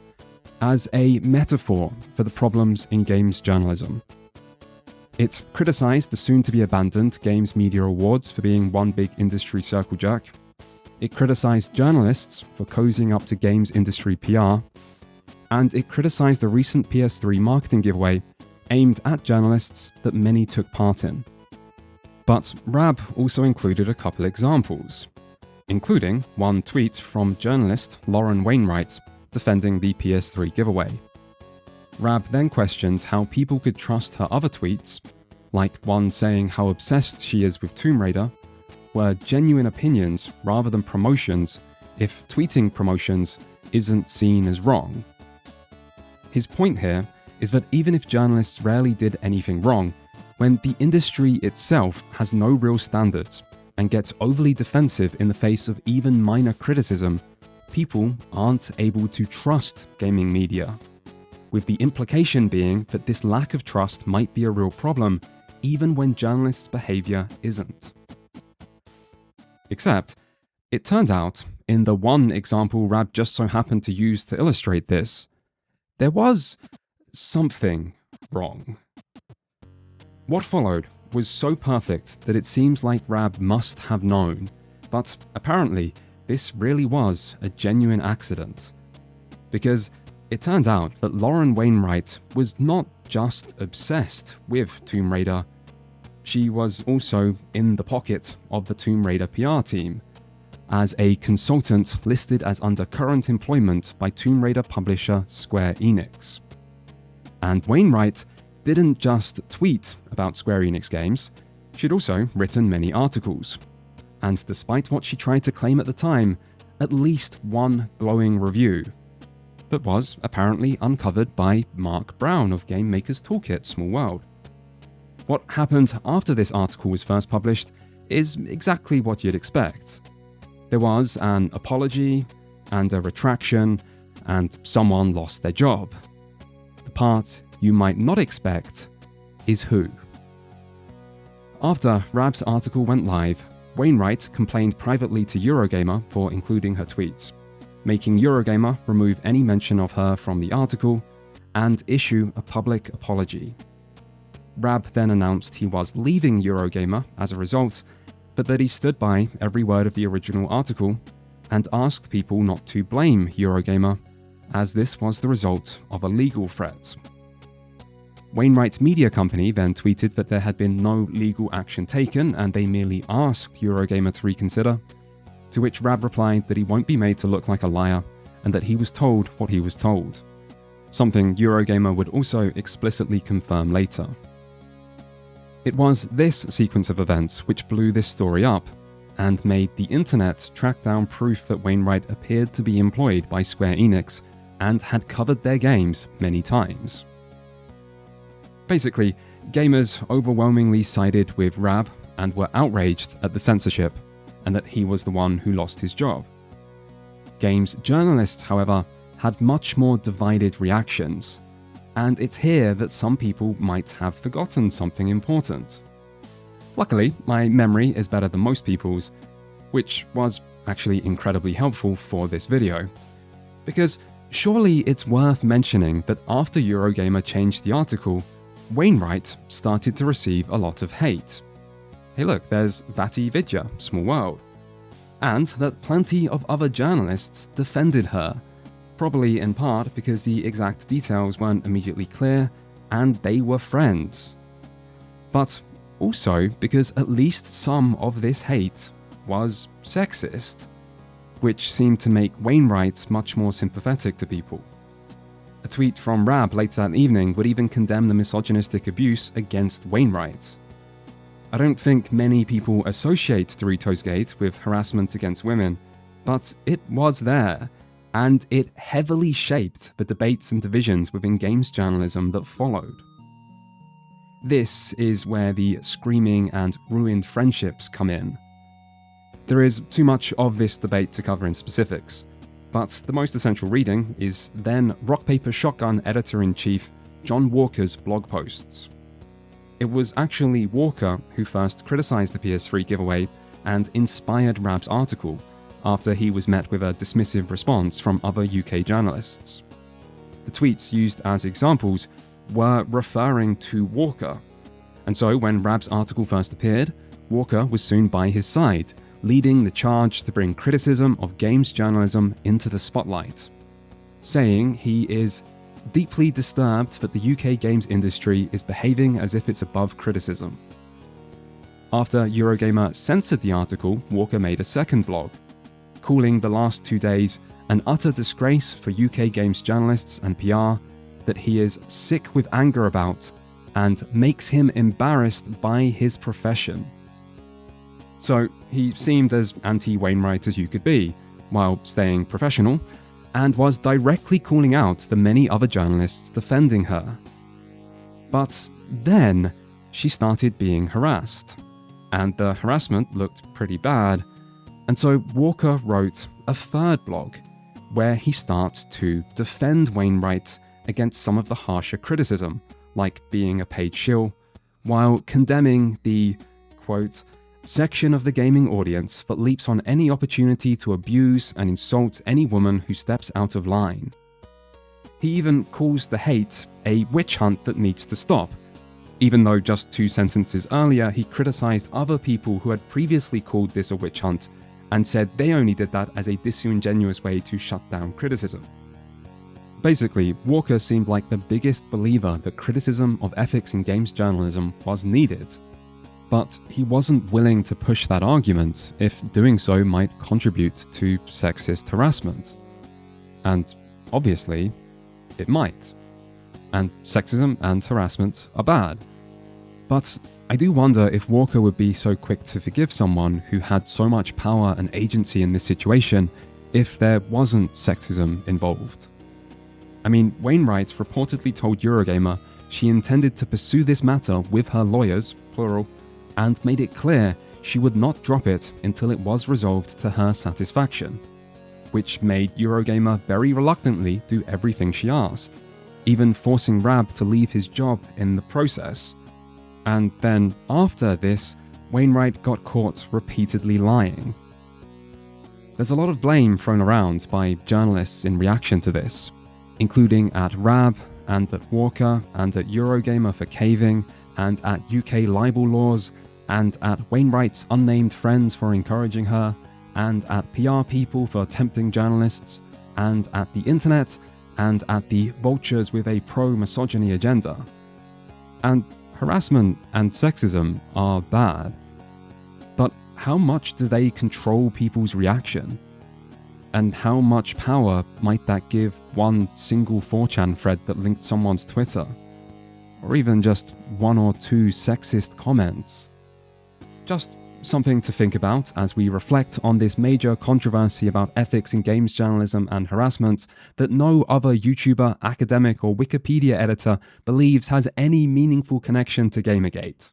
as a metaphor for the problems in games journalism. It criticised the soon-to-be-abandoned Games Media Awards for being one big industry circle jerk. It criticised journalists for cozying up to games industry PR. And it criticised the recent PS3 marketing giveaway aimed at journalists that many took part in. But Rab also included a couple examples, including one tweet from journalist Lauren Wainwright defending the PS3 giveaway. Rab then questioned how people could trust her other tweets, like one saying how obsessed she is with Tomb Raider, were genuine opinions rather than promotions if tweeting promotions isn't seen as wrong. His point here is that even if journalists rarely did anything wrong, when the industry itself has no real standards and gets overly defensive in the face of even minor criticism, people aren't able to trust gaming media. With the implication being that this lack of trust might be a real problem, even when journalists' behavior isn't. Except, it turned out, in the one example Rab just so happened to use to illustrate this, there was something wrong. What followed was so perfect that it seems like Rab must have known, but apparently this really was a genuine accident. Because it turned out that Lauren Wainwright was not just obsessed with Tomb Raider, she was also in the pocket of the Tomb Raider PR team, as a consultant listed as under current employment by Tomb Raider publisher Square Enix. And Wainwright didn't just tweet about Square Enix games, she'd also written many articles. And despite what she tried to claim at the time, at least one glowing review that was apparently uncovered by Mark Brown of Game Maker's Toolkit Small World. What happened after this article was first published is exactly what you'd expect. There was an apology and a retraction, and someone lost their job. The part you might not expect is who. After Rab's article went live, Wainwright complained privately to Eurogamer for including her tweets, making Eurogamer remove any mention of her from the article and issue a public apology. Rab then announced he was leaving Eurogamer as a result, but that he stood by every word of the original article and asked people not to blame Eurogamer, as this was the result of a legal threat. Wainwright's media company then tweeted that there had been no legal action taken and they merely asked Eurogamer to reconsider, to which Rab replied that he won't be made to look like a liar and that he was told what he was told, something Eurogamer would also explicitly confirm later. It was this sequence of events which blew this story up and made the internet track down proof that Wainwright appeared to be employed by Square Enix and had covered their games many times. Basically, gamers overwhelmingly sided with Rab and were outraged at the censorship and that he was the one who lost his job. Games journalists, however, had much more divided reactions, and it's here that some people might have forgotten something important. Luckily, my memory is better than most people's, which was actually incredibly helpful for this video. Because surely it's worth mentioning that after Eurogamer changed the article, Wainwright started to receive a lot of hate. Hey look, there's Vati Vidya, Small World. And that plenty of other journalists defended her, probably in part because the exact details weren't immediately clear and they were friends. But also because at least some of this hate was sexist, which seemed to make Wainwright much more sympathetic to people. A tweet from Rab later that evening would even condemn the misogynistic abuse against Wainwright. I don't think many people associate Doritosgate with harassment against women, but it was there, and it heavily shaped the debates and divisions within games journalism that followed. This is where the screaming and ruined friendships come in. There is too much of this debate to cover in specifics, but the most essential reading is then Rock Paper Shotgun editor-in-chief John Walker's blog posts. It was actually Walker who first criticised the PS3 giveaway and inspired Rab's article, after he was met with a dismissive response from other UK journalists. The tweets used as examples were referring to Walker, and so when Rab's article first appeared, Walker was soon by his side, leading the charge to bring criticism of games journalism into the spotlight, saying he is deeply disturbed that the UK games industry is behaving as if it's above criticism. After Eurogamer censored the article, Walker made a second blog, calling the last 2 days an utter disgrace for UK games journalists and PR that he is sick with anger about and makes him embarrassed by his profession. So he seemed as anti-Wainwright as you could be, while staying professional, and was directly calling out the many other journalists defending her. But then she started being harassed, and the harassment looked pretty bad. And so Walker wrote a third blog, where he starts to defend Wainwright against some of the harsher criticism, like being a paid shill, while condemning the, quote, section of the gaming audience that leaps on any opportunity to abuse and insult any woman who steps out of line. He even calls the hate a witch hunt that needs to stop, even though just 2 sentences earlier he criticised other people who had previously called this a witch hunt and said they only did that as a disingenuous way to shut down criticism. Basically, Walker seemed like the biggest believer that criticism of ethics in games journalism was needed, but he wasn't willing to push that argument if doing so might contribute to sexist harassment. And obviously, it might. And sexism and harassment are bad. But I do wonder if Walker would be so quick to forgive someone who had so much power and agency in this situation if there wasn't sexism involved. I mean, Wainwright reportedly told Eurogamer she intended to pursue this matter with her lawyers, plural, and made it clear she would not drop it until it was resolved to her satisfaction, which made Eurogamer very reluctantly do everything she asked, even forcing Rab to leave his job in the process. And then, after this, Wainwright got caught repeatedly lying. There's a lot of blame thrown around by journalists in reaction to this, including at Rab, and at Walker, and at Eurogamer for caving, and at UK libel laws, and at Wainwright's unnamed friends for encouraging her, and at PR people for tempting journalists, and at the internet, and at the vultures with a pro-misogyny agenda. And harassment and sexism are bad. But how much do they control people's reaction? And how much power might that give one single 4chan thread that linked someone's Twitter? Or even just 1 or 2 sexist comments? Just something to think about as we reflect on this major controversy about ethics in games journalism and harassment that no other YouTuber, academic, or Wikipedia editor believes has any meaningful connection to Gamergate.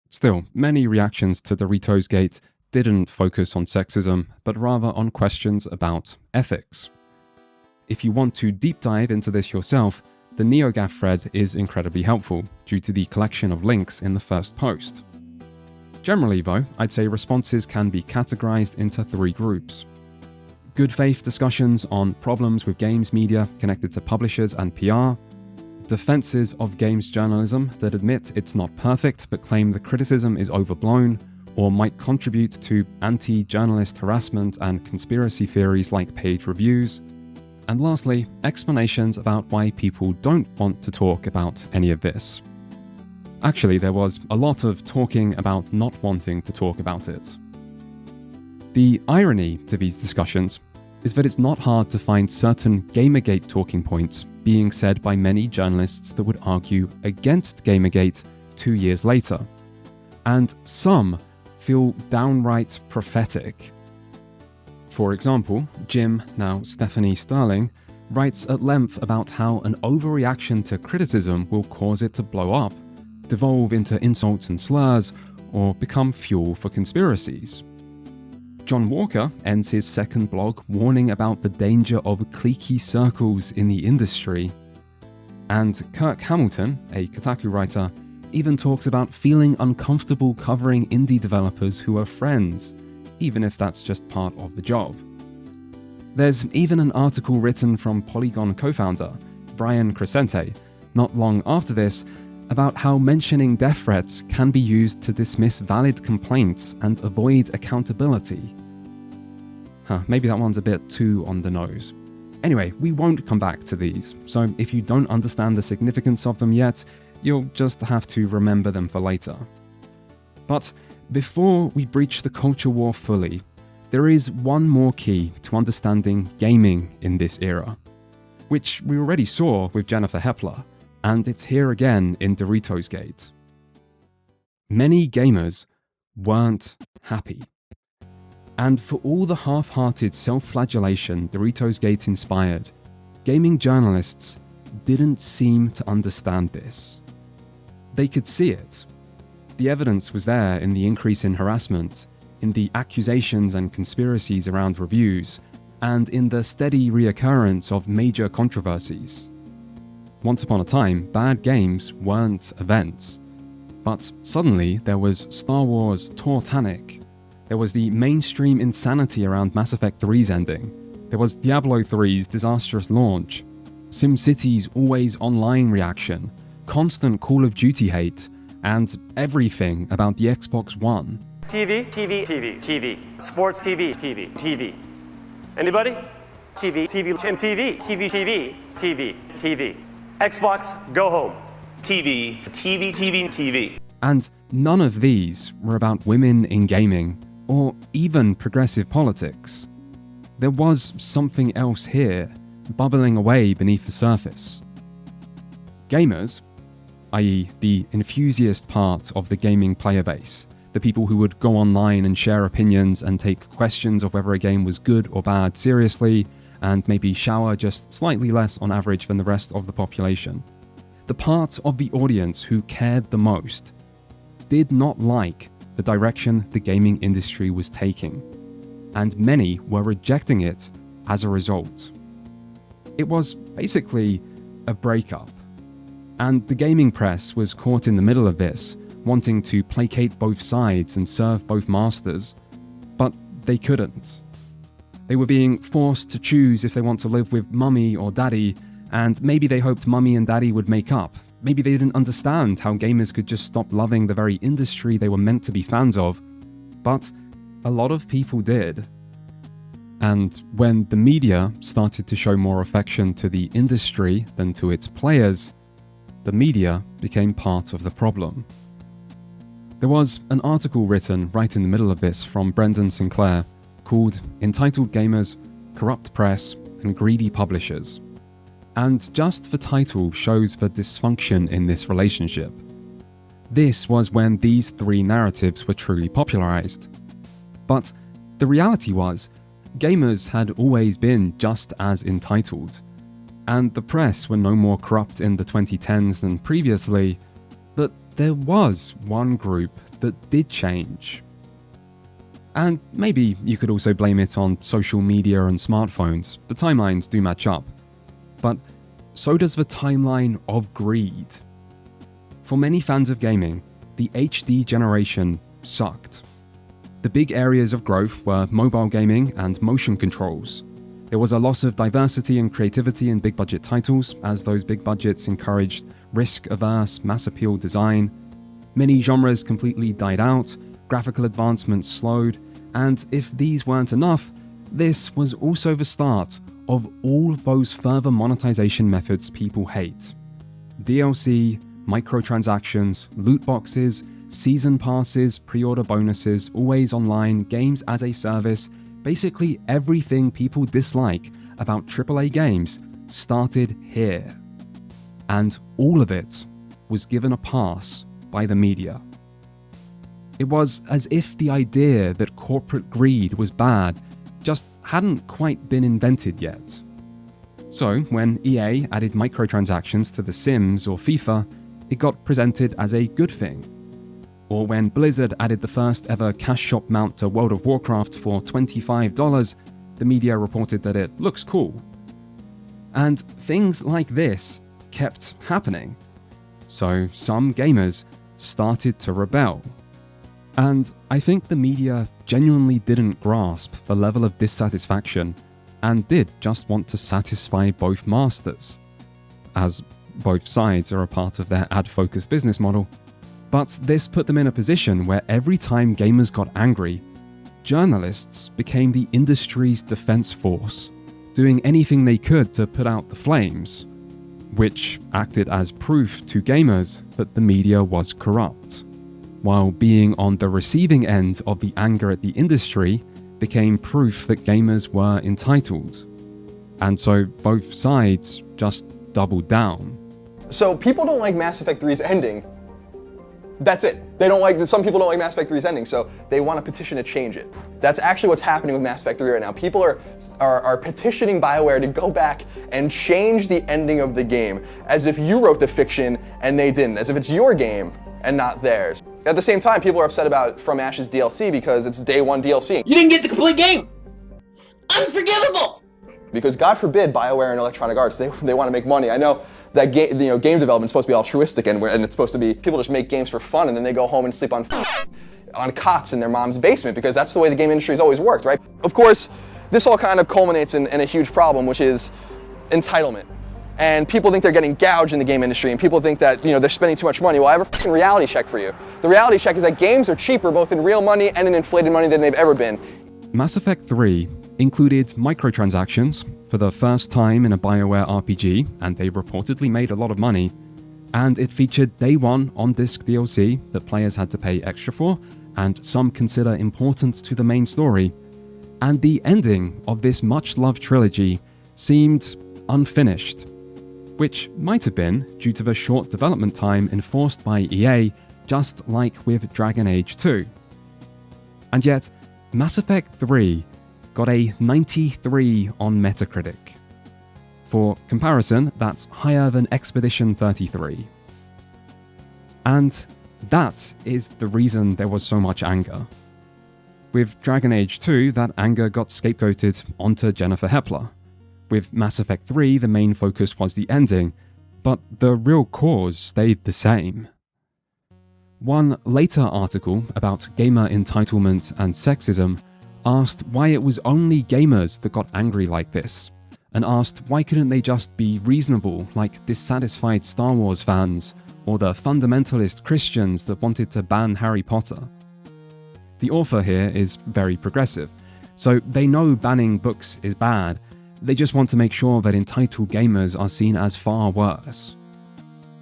Still, many reactions to Doritosgate didn't focus on sexism, but rather on questions about ethics. If you want to deep dive into this yourself, the NeoGAF thread is incredibly helpful due to the collection of links in the first post. Generally though, I'd say responses can be categorized into 3 groups. Good faith discussions on problems with games media connected to publishers and PR, defenses of games journalism that admit it's not perfect but claim the criticism is overblown or might contribute to anti-journalist harassment and conspiracy theories like paid reviews, and lastly, explanations about why people don't want to talk about any of this. Actually, there was a lot of talking about not wanting to talk about it. The irony to these discussions is that it's not hard to find certain Gamergate talking points being said by many journalists that would argue against Gamergate 2 years later. And some feel downright prophetic. For example, Jim, now Stephanie Sterling, writes at length about how an overreaction to criticism will cause it to blow up, devolve into insults and slurs, or become fuel for conspiracies. John Walker ends his second blog warning about the danger of cliquey circles in the industry. And Kirk Hamilton, a Kotaku writer, even talks about feeling uncomfortable covering indie developers who are friends, even if that's just part of the job. There's even an article written from Polygon co-founder Brian Crescente, not long after this, about how mentioning death threats can be used to dismiss valid complaints and avoid accountability. Maybe that one's a bit too on the nose. Anyway, we won't come back to these, so if you don't understand the significance of them yet, you'll just have to remember them for later. But before we breach the culture war fully, there is one more key to understanding gaming in this era, which we already saw with Jennifer Hepler, and it's here again in Doritosgate. Many gamers weren't happy. And for all the half-hearted self-flagellation Doritosgate inspired, gaming journalists didn't seem to understand this. They could see it. The evidence was there in the increase in harassment, in the accusations and conspiracies around reviews, and in the steady reoccurrence of major controversies. Once upon a time, bad games weren't events. But suddenly there was Star Wars Tortanic. There was the mainstream insanity around Mass Effect 3's ending. There was Diablo 3's disastrous launch. SimCity's always online reaction. Constant Call of Duty hate. And everything about the Xbox One. TV, TV, TV, TV. Sports TV, TV, TV. Anybody? TV, TV, MTV, TV, TV, TV, TV. Xbox, go home. TV, TV, TV, TV. And none of these were about women in gaming, or even progressive politics. There was something else here, bubbling away beneath the surface. Gamers, i.e. the enthusiast part of the gaming player base, the people who would go online and share opinions and take questions of whether a game was good or bad seriously, and maybe shower just slightly less on average than the rest of the population. The part of the audience who cared the most did not like the direction the gaming industry was taking, and many were rejecting it as a result. It was basically a breakup, and the gaming press was caught in the middle of this, wanting to placate both sides and serve both masters, but they couldn't. They were being forced to choose if they want to live with mummy or daddy, and maybe they hoped mummy and daddy would make up. Maybe they didn't understand how gamers could just stop loving the very industry they were meant to be fans of, but a lot of people did. And when the media started to show more affection to the industry than to its players, the media became part of the problem. There was an article written right in the middle of this from Brendan Sinclair called Entitled Gamers, Corrupt Press, and Greedy Publishers. And just the title shows the dysfunction in this relationship. This was when these three narratives were truly popularized. But the reality was, gamers had always been just as entitled, and the press were no more corrupt in the 2010s than previously, but there was one group that did change. And maybe you could also blame it on social media and smartphones. The timelines do match up. But so does the timeline of greed. For many fans of gaming, the HD generation sucked. The big areas of growth were mobile gaming and motion controls. There was a loss of diversity and creativity in big budget titles, as those big budgets encouraged risk-averse, mass-appeal design. Many genres completely died out, graphical advancements slowed, and if these weren't enough, this was also the start of all those further monetization methods people hate. DLC, microtransactions, loot boxes, season passes, pre-order bonuses, always online, games as a service, Basically everything people dislike about AAA games started here. And all of it was given a pass by the media. It was as if the idea that corporate greed was bad just hadn't quite been invented yet. So when EA added microtransactions to The Sims or FIFA, it got presented as a good thing. Or when Blizzard added the first ever cash shop mount to World of Warcraft for $25, the media reported that it looks cool. And things like this kept happening. So some gamers started to rebel. And I think the media genuinely didn't grasp the level of dissatisfaction and did just want to satisfy both masters, as both sides are a part of their ad-focused business model. But this put them in a position where every time gamers got angry, journalists became the industry's defense force, doing anything they could to put out the flames, which acted as proof to gamers that the media was corrupt, while being on the receiving end of the anger at the industry became proof that gamers were entitled. And so both sides just doubled down. So people don't like Mass Effect 3's ending. That's it. They don't like, some people don't like Mass Effect 3's ending, so they want to petition to change it. That's actually what's happening with Mass Effect 3 right now. People are petitioning BioWare to go back and change the ending of the game, as if you wrote the fiction and they didn't, as if it's your game and not theirs. At the same time, people are upset about From Ashes DLC because it's day one DLC. You didn't get the complete game! Unforgivable! Because God forbid BioWare and Electronic Arts, they want to make money. I know that game development's supposed to be altruistic and it's supposed to be people just make games for fun and then they go home and sleep on cots in their mom's basement because that's the way the game industry's always worked, right? Of course, this all kind of culminates in a huge problem, which is entitlement. And people think they're getting gouged in the game industry, and people think that they're spending too much money. Well, I have a fucking reality check for you. The reality check is that games are cheaper both in real money and in inflated money than they've ever been. Mass Effect 3 included microtransactions for the first time in a BioWare RPG, and they reportedly made a lot of money. And it featured day one on-disc DLC that players had to pay extra for, and some consider important to the main story. And the ending of this much-loved trilogy seemed unfinished, which might have been due to the short development time enforced by EA, just like with Dragon Age 2. And yet, Mass Effect 3 got a 93 on Metacritic. For comparison, that's higher than Expedition 33. And that is the reason there was so much anger. With Dragon Age 2, that anger got scapegoated onto Jennifer Hepler. With Mass Effect 3, the main focus was the ending, but the real cause stayed the same. One later article about gamer entitlement and sexism asked why it was only gamers that got angry like this, and asked why couldn't they just be reasonable like dissatisfied Star Wars fans or the fundamentalist Christians that wanted to ban Harry Potter. The author here is very progressive, so they know banning books is bad. They just want to make sure that entitled gamers are seen as far worse.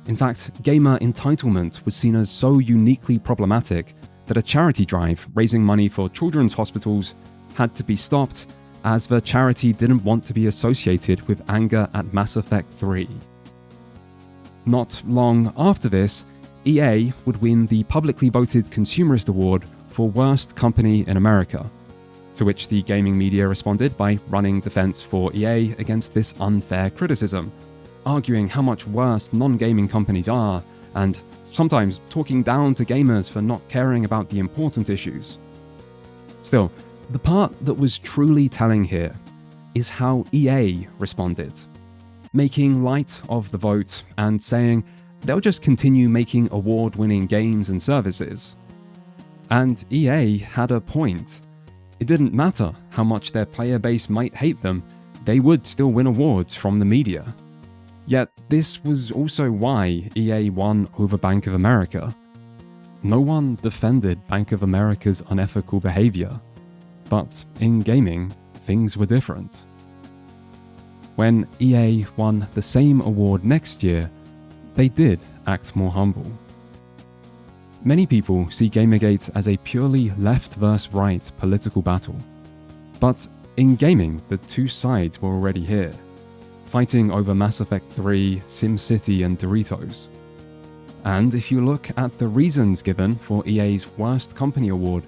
In fact, gamer entitlement was seen as so uniquely problematic that a charity drive raising money for children's hospitals had to be stopped, as the charity didn't want to be associated with anger at Mass Effect 3. Not long after this, EA would win the publicly voted Consumerist Award for Worst Company in America, to which the gaming media responded by running defense for EA against this unfair criticism, arguing how much worse non-gaming companies are, and sometimes talking down to gamers for not caring about the important issues. Still, the part that was truly telling here is how EA responded, making light of the vote and saying they'll just continue making award-winning games and services. And EA had a point. It didn't matter how much their player base might hate them, they would still win awards from the media. Yet this was also why EA won over Bank of America. No one defended Bank of America's unethical behavior, but in gaming, things were different. When EA won the same award next year, they did act more humble. Many people see Gamergate as a purely left versus right political battle. But in gaming, the two sides were already here, fighting over Mass Effect 3, SimCity, and Doritos. And if you look at the reasons given for EA's Worst Company Award,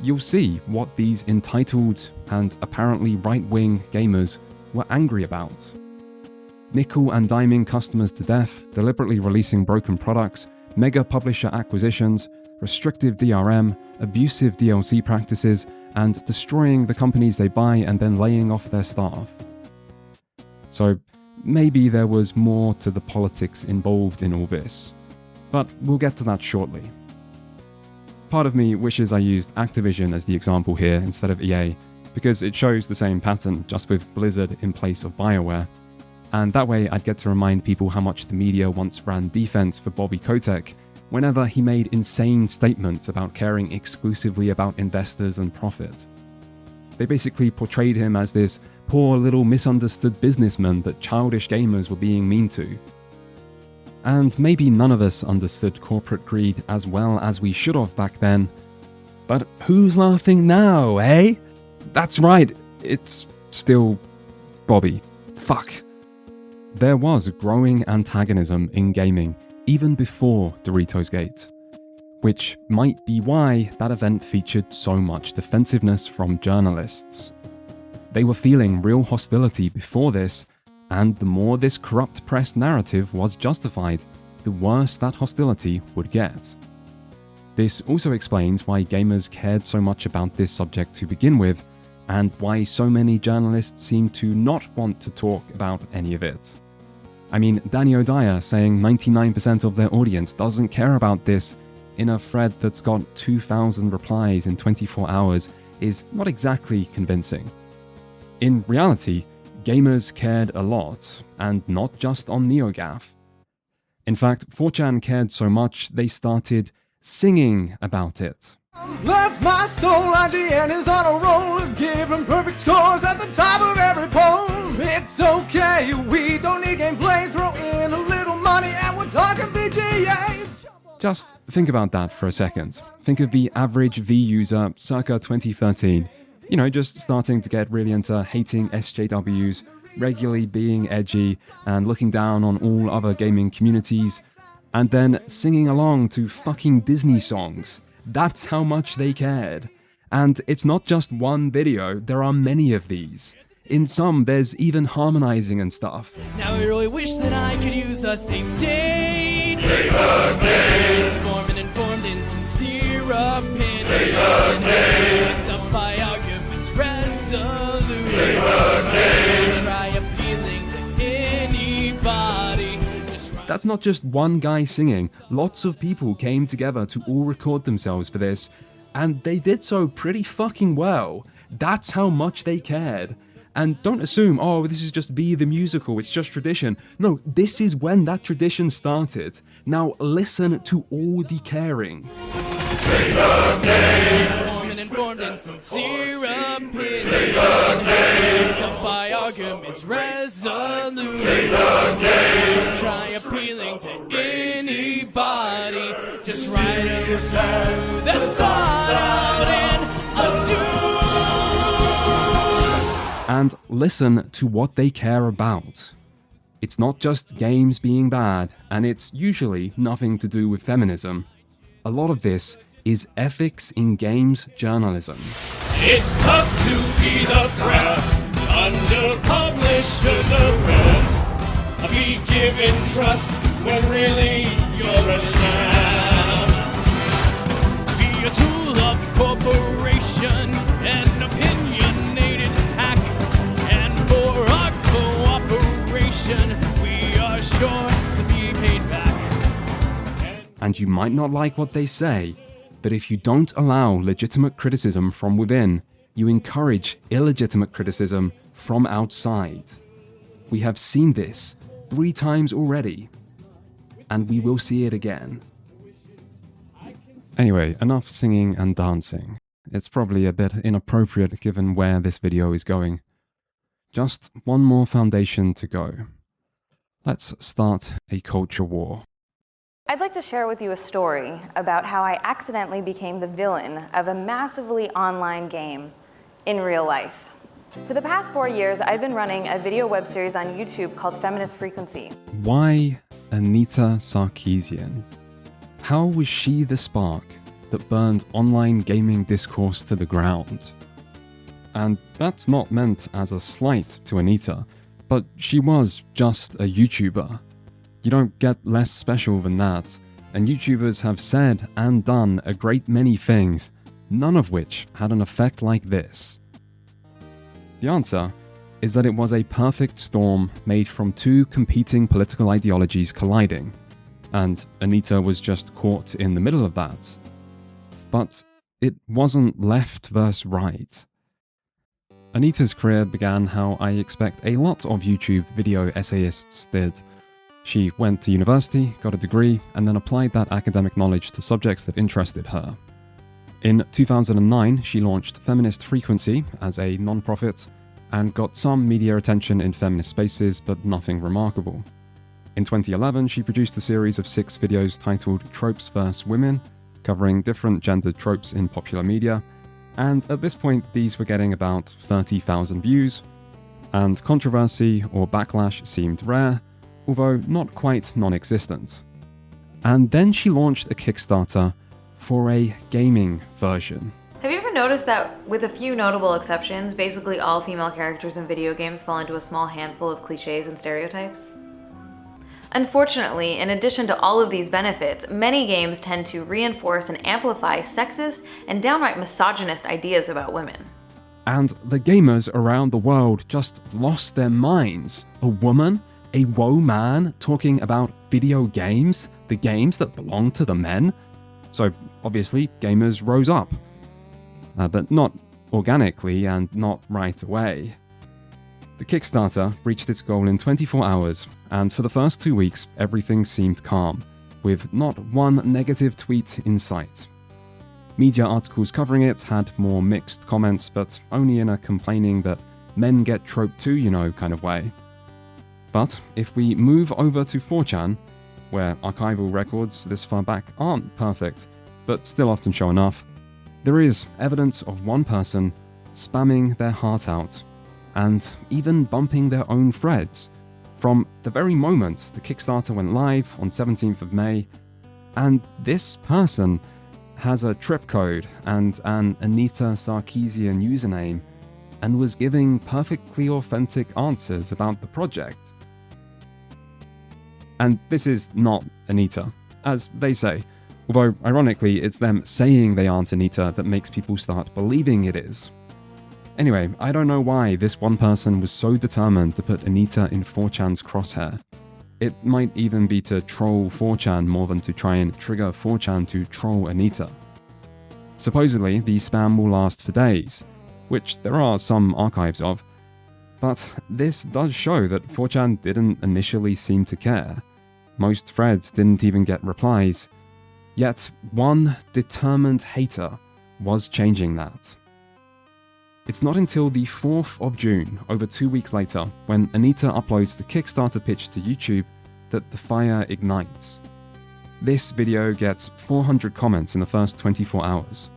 you'll see what these entitled and apparently right-wing gamers were angry about. Nickel and diming customers to death, deliberately releasing broken products, mega publisher acquisitions, restrictive DRM, abusive DLC practices, and destroying the companies they buy and then laying off their staff. So maybe there was more to the politics involved in all this, but we'll get to that shortly. Part of me wishes I used Activision as the example here instead of EA, because it shows the same pattern, just with Blizzard in place of BioWare. And that way I'd get to remind people how much the media once ran defense for Bobby Kotick whenever he made insane statements about caring exclusively about investors and profit. They basically portrayed him as this poor little misunderstood businessman that childish gamers were being mean to. And maybe none of us understood corporate greed as well as we should have back then. But who's laughing now, eh? That's right, it's still Bobby. Fuck. There was growing antagonism in gaming even before Doritosgate, which might be why that event featured so much defensiveness from journalists. They were feeling real hostility before this, and the more this corrupt press narrative was justified, the worse that hostility would get. This also explains why gamers cared so much about this subject to begin with, and why so many journalists seem to not want to talk about any of it. I mean, Danny O'Dyer saying 99% of their audience doesn't care about this in a thread that's got 2,000 replies in 24 hours is not exactly convincing. In reality, gamers cared a lot, and not just on NeoGAF. In fact, 4chan cared so much they started singing about it. Bless my soul, IGN is on a roll, giving perfect scores at the top of every poll. It's okay, we don't need gameplay, throw in a little money and we're talking VGAs. Just think about that for a second. Think of the average V user circa 2013. You know, just starting to get really into hating SJWs, regularly being edgy, and looking down on all other gaming communities, and then singing along to fucking Disney songs. That's how much they cared. And it's not just one video, there are many of these. In some, there's even harmonizing and stuff. Now I really wish that I could use a safe state. Informed and informed in sincere opinion. Backed up by arguments resolute. Try appealing to anybody. That's not just one guy singing. Lots of people came together to all record themselves for this, and they did so pretty fucking well. That's how much they cared. And don't assume, oh, this is just the musical, it's just tradition. No, this is when that tradition started. Now listen to all the caring. Informed and sincere opinion. Backed up by arguments resolute. Try appealing to anybody. Just write a review that's thought out and assume. And listen to what they care about. It's not just games being bad, and it's usually nothing to do with feminism. A lot of this is ethics in games journalism. It's tough to be the press, under publisher the rest. Be given trust when really you're a sham. Be a tool of the corporation, an opinionated hack, and for our cooperation, we are sure to be paid back. And you might not like what they say, but if you don't allow legitimate criticism from within, you encourage illegitimate criticism from outside. We have seen this 3 times already, and we will see it again. Anyway, enough singing and dancing. It's probably a bit inappropriate given where this video is going. Just one more foundation to go. Let's start a culture war. I'd like to share with you a story about how I accidentally became the villain of a massively online game in real life. For the past 4 years, I've been running a video web series on YouTube called Feminist Frequency. Why Anita Sarkeesian? How was she the spark that burned online gaming discourse to the ground? And that's not meant as a slight to Anita, but she was just a YouTuber. You don't get less special than that, and YouTubers have said and done a great many things, none of which had an effect like this. The answer is that it was a perfect storm made from two competing political ideologies colliding, and Anita was just caught in the middle of that. But it wasn't left versus right. Anita's career began how I expect a lot of YouTube video essayists did. She went to university, got a degree, and then applied that academic knowledge to subjects that interested her. In 2009, she launched Feminist Frequency as a non-profit and got some media attention in feminist spaces, but nothing remarkable. In 2011, she produced a series of 6 videos titled Tropes vs. Women, covering different gendered tropes in popular media, and at this point these were getting about 30,000 views, and controversy or backlash seemed rare, although not quite non-existent. And then she launched a Kickstarter for a gaming version. Have you ever noticed that, with a few notable exceptions, basically all female characters in video games fall into a small handful of cliches and stereotypes? Unfortunately, in addition to all of these benefits, many games tend to reinforce and amplify sexist and downright misogynist ideas about women. And the gamers around the world just lost their minds. A woman, a woe man, talking about video games, the games that belong to the men? So obviously, gamers rose up. But not organically and not right away. The Kickstarter reached its goal in 24 hours, and for the first 2 weeks, everything seemed calm, with not one negative tweet in sight. Media articles covering it had more mixed comments, but only in a complaining that men get troped too, you know, kind of way. But if we move over to 4chan, where archival records this far back aren't perfect, but still often show enough, there is evidence of one person spamming their heart out, and even bumping their own threads, from the very moment the Kickstarter went live on 17th of May, and this person has a trip code and an Anita Sarkeesian username, and was giving perfectly authentic answers about the project. And this is not Anita, as they say, although ironically it's them saying they aren't Anita that makes people start believing it is. Anyway, I don't know why this one person was so determined to put Anita in 4chan's crosshair. It might even be to troll 4chan more than to try and trigger 4chan to troll Anita. Supposedly, the spam will last for days, which there are some archives of, but this does show that 4chan didn't initially seem to care. Most threads didn't even get replies, yet one determined hater was changing that. It's not until the 4th of June, over 2 weeks later, when Anita uploads the Kickstarter pitch to YouTube, that the fire ignites. This video gets 400 comments in the first 24 hours.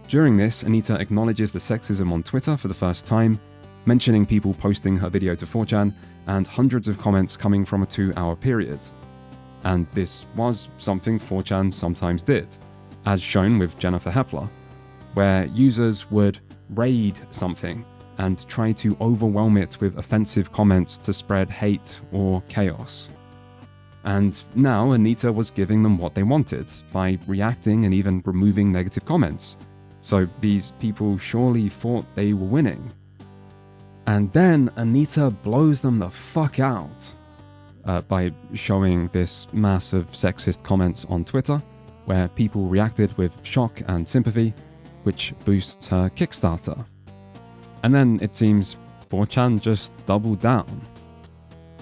During this, Anita acknowledges the sexism on Twitter for the first time, mentioning people posting her video to 4chan, and hundreds of comments coming from a 2-hour period. And this was something 4chan sometimes did, as shown with Jennifer Hepler, where users would raid something and try to overwhelm it with offensive comments to spread hate or chaos. And now Anita was giving them what they wanted by reacting and even removing negative comments. So these people surely thought they were winning. And then Anita blows them the fuck out by showing this mass of sexist comments on Twitter, where people reacted with shock and sympathy, which boosts her Kickstarter. And then it seems 4chan just doubled down.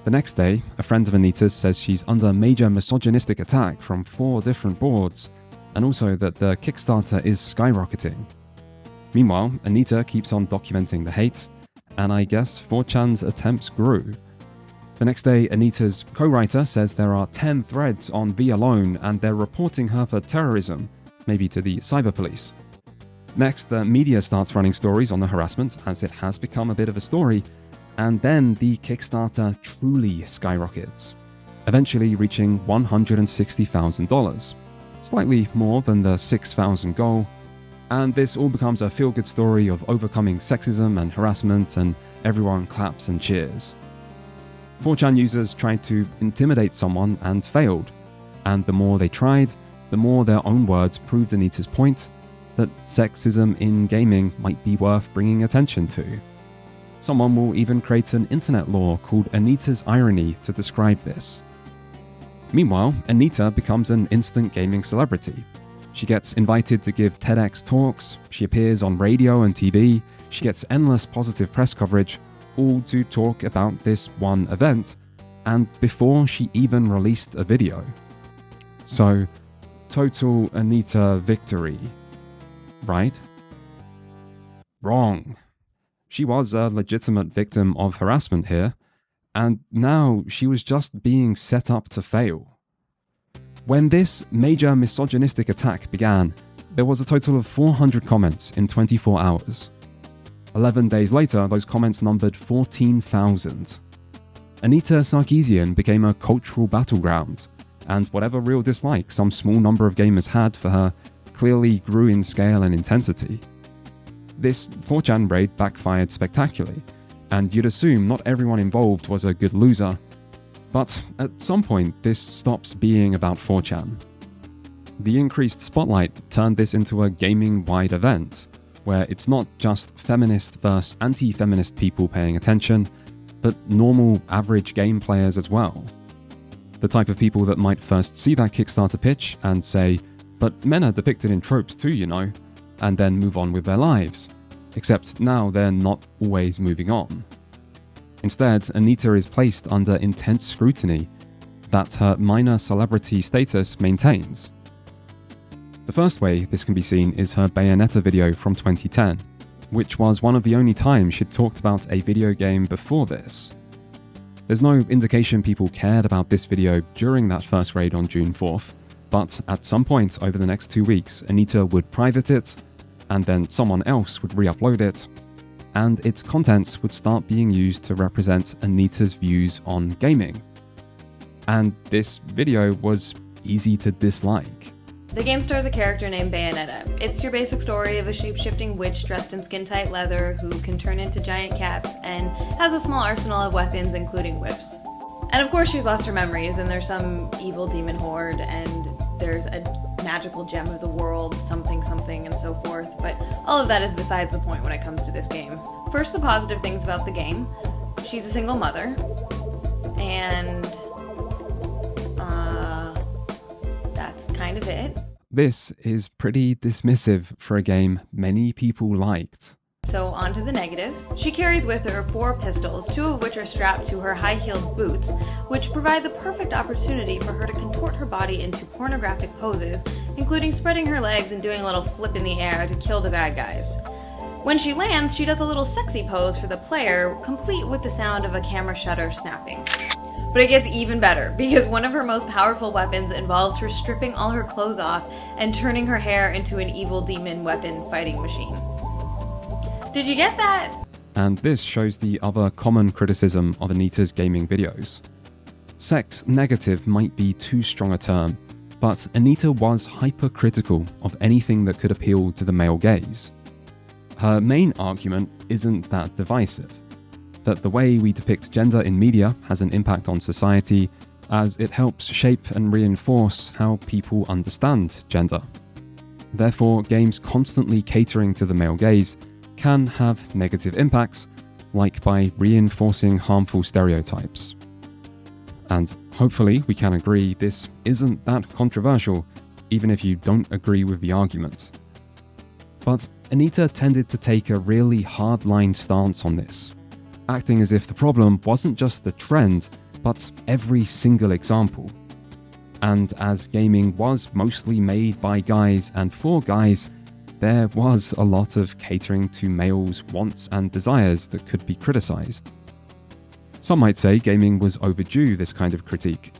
The next day, a friend of Anita's says she's under major misogynistic attack from 4 different boards, and also that the Kickstarter is skyrocketing. Meanwhile, Anita keeps on documenting the hate, and I guess 4chan's attempts grew. The next day, Anita's co-writer says there are 10 threads on V alone, and they're reporting her for terrorism, maybe to the cyber police. Next, the media starts running stories on the harassment as it has become a bit of a story, and then the Kickstarter truly skyrockets, eventually reaching $160,000, slightly more than the $6,000 goal, and this all becomes a feel-good story of overcoming sexism and harassment, and everyone claps and cheers. 4chan users tried to intimidate someone and failed, and the more they tried, the more their own words proved Anita's point that sexism in gaming might be worth bringing attention to. Someone will even create an internet law called Anita's Irony to describe this. Meanwhile, Anita becomes an instant gaming celebrity. She gets invited to give TEDx talks, she appears on radio and TV, she gets endless positive press coverage, all to talk about this one event, and before she even released a video. So, total Anita victory, right? Wrong. She was a legitimate victim of harassment here, and now she was just being set up to fail. When this major misogynistic attack began, there was a total of 400 comments in 24 hours. 11 days later, those comments numbered 14,000. Anita Sarkeesian became a cultural battleground, and whatever real dislike some small number of gamers had for her clearly grew in scale and intensity. This 4chan raid backfired spectacularly, and you'd assume not everyone involved was a good loser. But at some point, this stops being about 4chan. The increased spotlight turned this into a gaming-wide event, where it's not just feminist versus anti-feminist people paying attention, but normal, average game players as well. The type of people that might first see that Kickstarter pitch and say, "But men are depicted in tropes too, you know," and then move on with their lives. Except now they're not always moving on. Instead, Anita is placed under intense scrutiny that her minor celebrity status maintains. The first way this can be seen is her Bayonetta video from 2010, which was one of the only times she'd talked about a video game before this. There's no indication people cared about this video during that first raid on June 4th, but at some point over the next 2 weeks, Anita would private it, and then someone else would re-upload it, and its contents would start being used to represent Anita's views on gaming. And this video was easy to dislike. The game stars a character named Bayonetta. It's your basic story of a shape-shifting witch dressed in skin-tight leather who can turn into giant cats and has a small arsenal of weapons, including whips. And of course she's lost her memories, and there's some evil demon horde, and there's a magical gem of the world, something something, and so forth, but all of that is besides the point when it comes to this game. First, the positive things about the game. She's a single mother, and that's kind of it. This is pretty dismissive for a game many people liked. So on to the negatives. She carries with her 4 pistols, 2 of which are strapped to her high-heeled boots, which provide the perfect opportunity for her to contort her body into pornographic poses, including spreading her legs and doing a little flip in the air to kill the bad guys. When she lands, she does a little sexy pose for the player, complete with the sound of a camera shutter snapping. But it gets even better, because one of her most powerful weapons involves her stripping all her clothes off and turning her hair into an evil demon weapon fighting machine. Did you get that? And this shows the other common criticism of Anita's gaming videos. Sex negative might be too strong a term, but Anita was hypercritical of anything that could appeal to the male gaze. Her main argument isn't that divisive, that the way we depict gender in media has an impact on society, as it helps shape and reinforce how people understand gender. Therefore, games constantly catering to the male gaze can have negative impacts, like by reinforcing harmful stereotypes. And hopefully we can agree this isn't that controversial, even if you don't agree with the argument. But Anita tended to take a really hardline stance on this, acting as if the problem wasn't just the trend, but every single example. And as gaming was mostly made by guys and for guys, there was a lot of catering to males' wants and desires that could be criticized. Some might say gaming was overdue this kind of critique,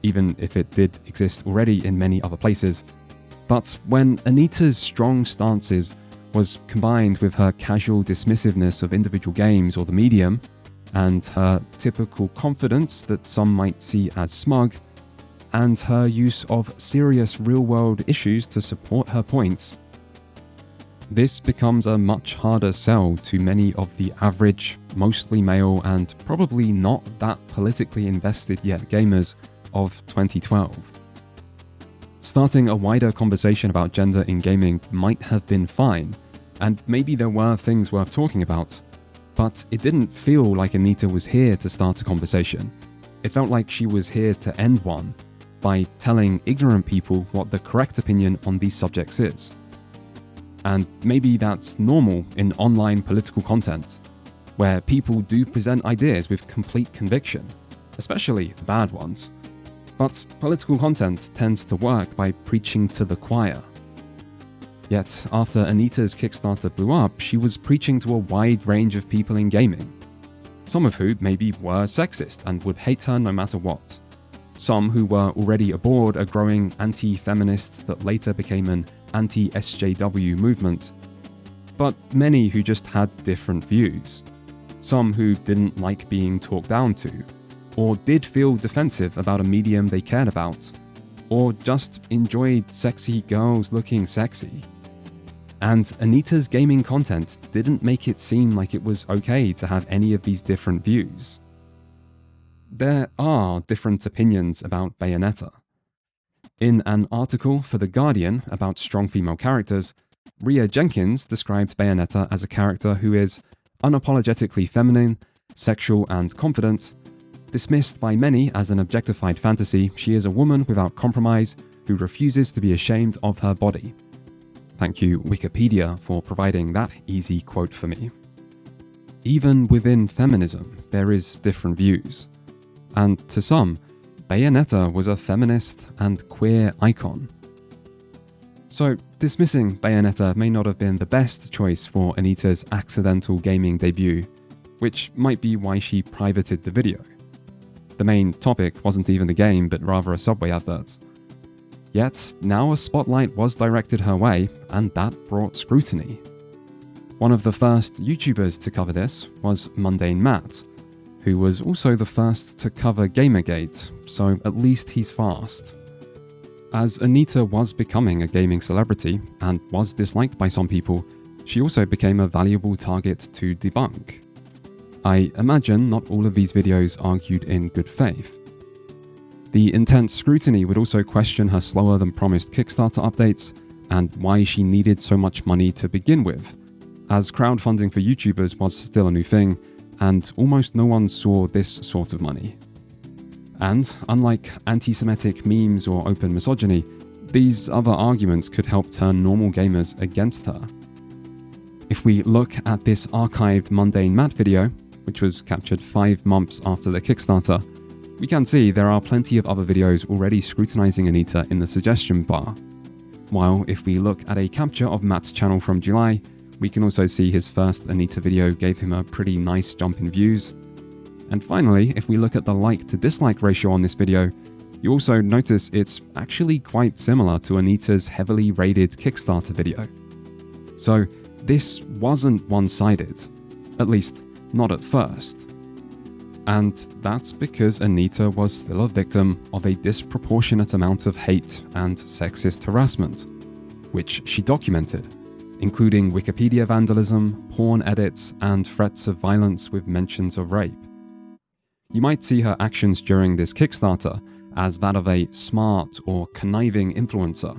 even if it did exist already in many other places. But when Anita's strong stances was combined with her casual dismissiveness of individual games or the medium, and her typical confidence that some might see as smug, and her use of serious real-world issues to support her points. This becomes a much harder sell to many of the average, mostly male and probably not that politically invested yet gamers of 2012. Starting a wider conversation about gender in gaming might have been fine, and maybe there were things worth talking about, but it didn't feel like Anita was here to start a conversation. It felt like she was here to end one, by telling ignorant people what the correct opinion on these subjects is. And maybe that's normal in online political content, where people do present ideas with complete conviction, especially the bad ones. But political content tends to work by preaching to the choir. Yet, after Anita's Kickstarter blew up, she was preaching to a wide range of people in gaming. Some of whom maybe were sexist and would hate her no matter what. Some who were already aboard a growing anti-feminist that later became an anti-SJW movement. But many who just had different views. Some who didn't like being talked down to, or did feel defensive about a medium they cared about, or just enjoyed sexy girls looking sexy. And Anita's gaming content didn't make it seem like it was okay to have any of these different views. There are different opinions about Bayonetta. In an article for The Guardian about strong female characters, Rhea Jenkins described Bayonetta as a character who is unapologetically feminine, sexual and confident. Dismissed by many as an objectified fantasy, she is a woman without compromise who refuses to be ashamed of her body. Thank you, Wikipedia, for providing that easy quote for me. Even within feminism, there is different views. And to some, Bayonetta was a feminist and queer icon. So, dismissing Bayonetta may not have been the best choice for Anita's accidental gaming debut, which might be why she privated the video. The main topic wasn't even the game, but rather a Subway advert. Yet, now a spotlight was directed her way, and that brought scrutiny. One of the first YouTubers to cover this was Mundane Matt, who was also the first to cover Gamergate, so at least he's fast. As Anita was becoming a gaming celebrity, and was disliked by some people, she also became a valuable target to debunk. I imagine not all of these videos argued in good faith. The intense scrutiny would also question her slower than promised Kickstarter updates, and why she needed so much money to begin with, as crowdfunding for YouTubers was still a new thing, and almost no one saw this sort of money. And, unlike anti-Semitic memes or open misogyny, these other arguments could help turn normal gamers against her. If we look at this archived Mundane Matt video, which was captured 5 months after the Kickstarter, we can see there are plenty of other videos already scrutinizing Anita in the suggestion bar. While if we look at a capture of Matt's channel from July, we can also see his first Anita video gave him a pretty nice jump in views. And finally, if we look at the like to dislike ratio on this video, you also notice it's actually quite similar to Anita's heavily rated Kickstarter video. So this wasn't one-sided, at least not at first. And that's because Anita was still a victim of a disproportionate amount of hate and sexist harassment, which she documented, including Wikipedia vandalism, porn edits, and threats of violence with mentions of rape. You might see her actions during this Kickstarter as that of a smart or conniving influencer,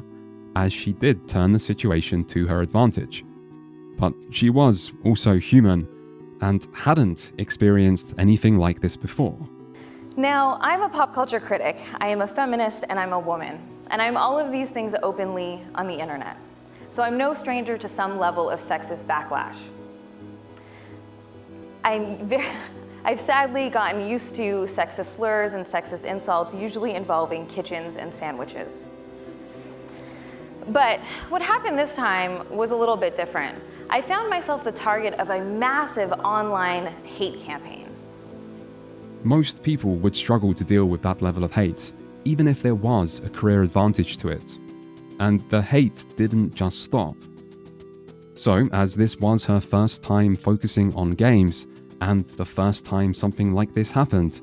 as she did turn the situation to her advantage. But she was also human, and hadn't experienced anything like this before. Now, I'm a pop culture critic, I am a feminist, and I'm a woman. And I'm all of these things openly on the internet. So I'm no stranger to some level of sexist backlash. I've sadly gotten used to sexist slurs and sexist insults, usually involving kitchens and sandwiches. But what happened this time was a little bit different. I found myself the target of a massive online hate campaign. Most people would struggle to deal with that level of hate, even if there was a career advantage to it. And the hate didn't just stop. So, as this was her first time focusing on games, and the first time something like this happened,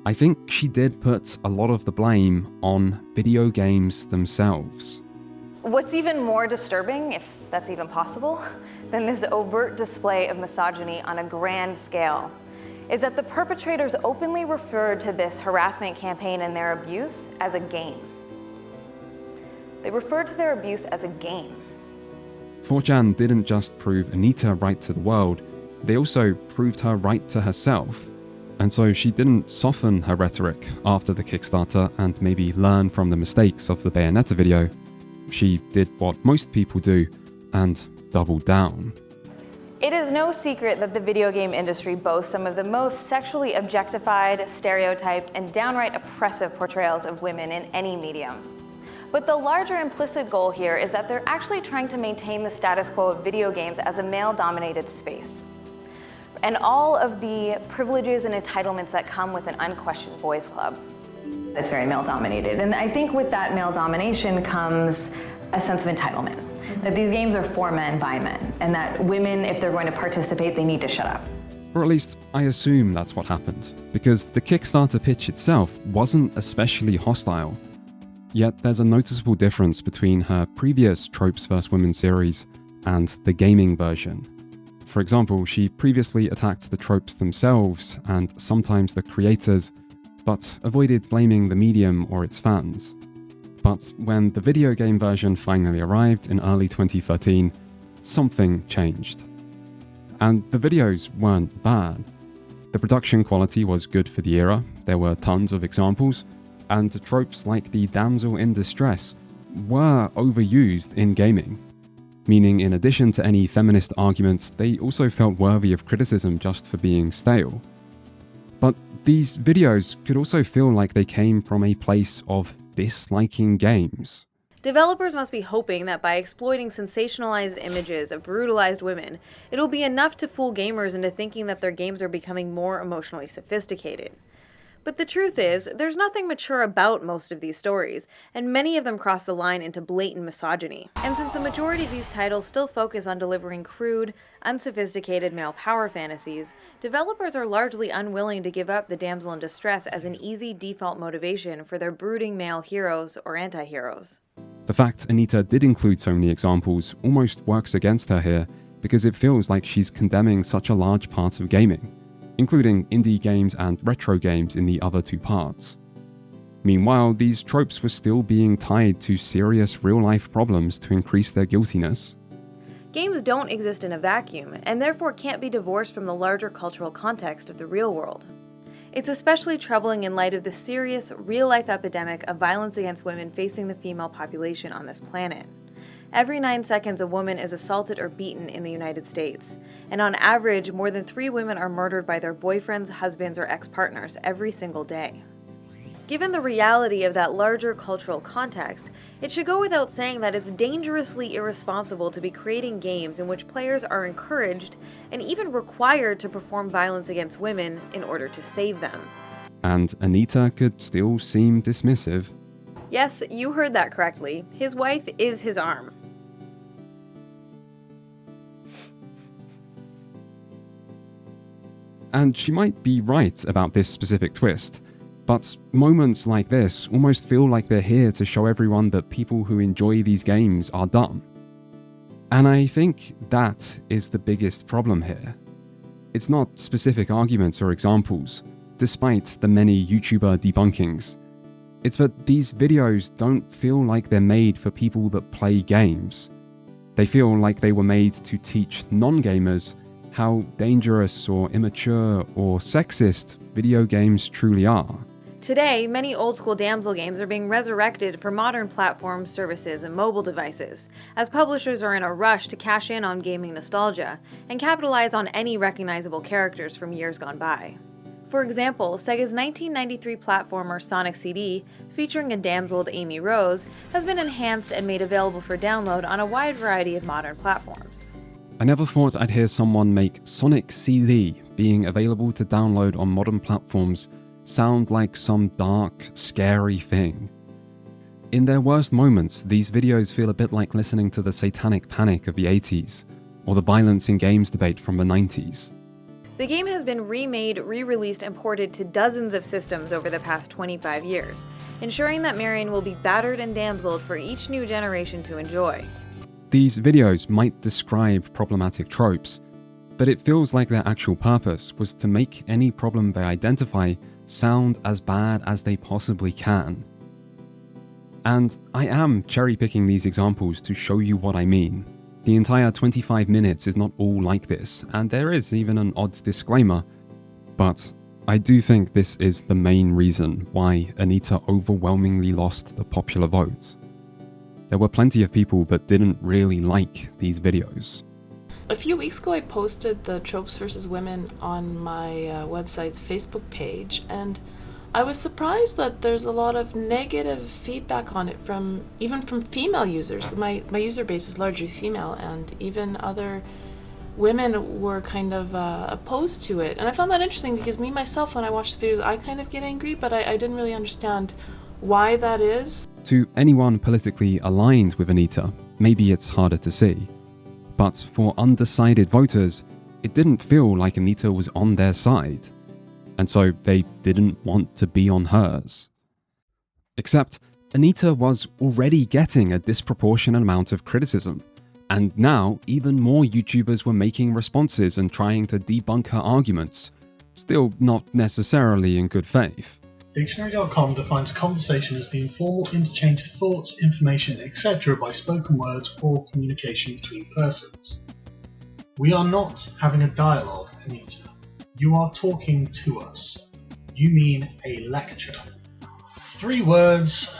I think she did put a lot of the blame on video games themselves. What's even more disturbing, if that's even possible, than this overt display of misogyny on a grand scale, is that the perpetrators openly referred to this harassment campaign and their abuse as a game. They referred to their abuse as a game. 4chan didn't just prove Anita right to the world, they also proved her right to herself. And so she didn't soften her rhetoric after the Kickstarter and maybe learn from the mistakes of the Bayonetta video. She did what most people do and doubled down. It is no secret that the video game industry boasts some of the most sexually objectified, stereotyped, and downright oppressive portrayals of women in any medium. But the larger implicit goal here is that they're actually trying to maintain the status quo of video games as a male-dominated space, and all of the privileges and entitlements that come with an unquestioned boys club. It's very male-dominated, and I think with that male domination comes a sense of entitlement, that these games are for men by men, and that women, if they're going to participate, they need to shut up. Or at least, I assume that's what happened, because the Kickstarter pitch itself wasn't especially hostile. Yet there's a noticeable difference between her previous Tropes vs. Women series and the gaming version. For example, she previously attacked the tropes themselves and sometimes the creators, but avoided blaming the medium or its fans. But when the video game version finally arrived in early 2013, something changed. And the videos weren't bad. The production quality was good for the era, there were tons of examples, and tropes like the damsel in distress were overused in gaming. Meaning, in addition to any feminist arguments, they also felt worthy of criticism just for being stale. But these videos could also feel like they came from a place of disliking games. Developers must be hoping that by exploiting sensationalized images of brutalized women, it'll be enough to fool gamers into thinking that their games are becoming more emotionally sophisticated. But the truth is, there's nothing mature about most of these stories, and many of them cross the line into blatant misogyny. And since the majority of these titles still focus on delivering crude, unsophisticated male power fantasies, developers are largely unwilling to give up the damsel in distress as an easy default motivation for their brooding male heroes or anti-heroes. The fact Anita did include so many examples almost works against her here, because it feels like she's condemning such a large part of gaming, including indie games and retro games in the other two parts. Meanwhile, these tropes were still being tied to serious real-life problems to increase their guiltiness. Games don't exist in a vacuum, and therefore can't be divorced from the larger cultural context of the real world. It's especially troubling in light of the serious, real-life epidemic of violence against women facing the female population on this planet. Every 9 seconds, a woman is assaulted or beaten in the United States, and on average, more than 3 women are murdered by their boyfriends, husbands, or ex-partners every single day. Given the reality of that larger cultural context, it should go without saying that it's dangerously irresponsible to be creating games in which players are encouraged and even required to perform violence against women in order to save them. And Anita could still seem dismissive. Yes, you heard that correctly. His wife is his arm. And she might be right about this specific twist, but moments like this almost feel like they're here to show everyone that people who enjoy these games are dumb. And I think that is the biggest problem here. It's not specific arguments or examples, despite the many YouTuber debunkings. It's that these videos don't feel like they're made for people that play games. They feel like they were made to teach non-gamers how dangerous or immature or sexist video games truly are. Today, many old-school damsel games are being resurrected for modern platforms, services, and mobile devices, as publishers are in a rush to cash in on gaming nostalgia and capitalize on any recognizable characters from years gone by. For example, Sega's 1993 platformer Sonic CD, featuring a damseled Amy Rose, has been enhanced and made available for download on a wide variety of modern platforms. I never thought I'd hear someone make Sonic CD being available to download on modern platforms sound like some dark, scary thing. In their worst moments, these videos feel a bit like listening to the satanic panic of the 80s, or the violence in games debate from the 90s. The game has been remade, re-released, and ported to dozens of systems over the past 25 years, ensuring that Marion will be battered and damseled for each new generation to enjoy. These videos might describe problematic tropes, but it feels like their actual purpose was to make any problem they identify sound as bad as they possibly can. And I am cherry-picking these examples to show you what I mean. The entire 25 minutes is not all like this, and there is even an odd disclaimer, but I do think this is the main reason why Anita overwhelmingly lost the popular vote. There were plenty of people that didn't really like these videos. A few weeks ago I posted the Tropes vs. Women on my website's Facebook page, and I was surprised that there's a lot of negative feedback on it even from female users. My user base is largely female, and even other women were kind of opposed to it. And I found that interesting because me myself, when I watch the videos, I kind of get angry, but I didn't really understand why that is. To anyone politically aligned with Anita, maybe it's harder to see. But for undecided voters, it didn't feel like Anita was on their side. And so they didn't want to be on hers. Except Anita was already getting a disproportionate amount of criticism, and now even more YouTubers were making responses and trying to debunk her arguments, still not necessarily in good faith. Dictionary.com defines conversation as the informal interchange of thoughts, information, etc. by spoken words or communication between persons. We are not having a dialogue, Anita. You are talking to us. You mean a lecture. 3 words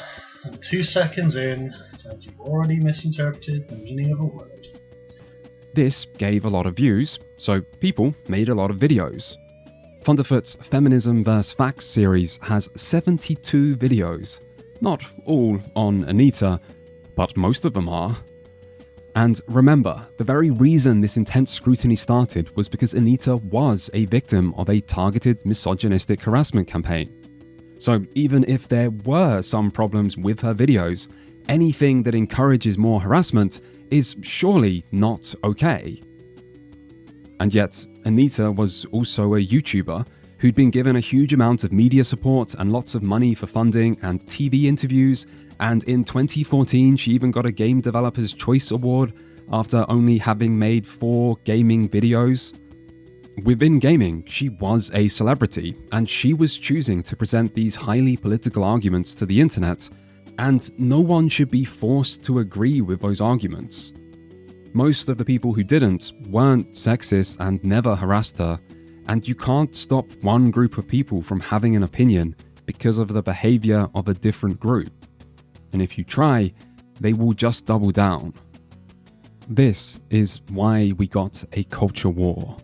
and 2 seconds in, and you've already misinterpreted the meaning of a word. This gave a lot of views, so people made a lot of videos. Thunderfoot's Feminism vs. Facts series has 72 videos. Not all on Anita, but most of them are. And remember, the very reason this intense scrutiny started was because Anita was a victim of a targeted misogynistic harassment campaign. So even if there were some problems with her videos, anything that encourages more harassment is surely not okay. And yet, Anita was also a YouTuber who'd been given a huge amount of media support and lots of money for funding and TV interviews, and in 2014 she even got a Game Developer's Choice Award after only having made 4 gaming videos. Within gaming, she was a celebrity, and she was choosing to present these highly political arguments to the internet, and no one should be forced to agree with those arguments. Most of the people who didn't weren't sexist and never harassed her, and you can't stop one group of people from having an opinion because of the behavior of a different group. And if you try, they will just double down. This is why we got a culture war.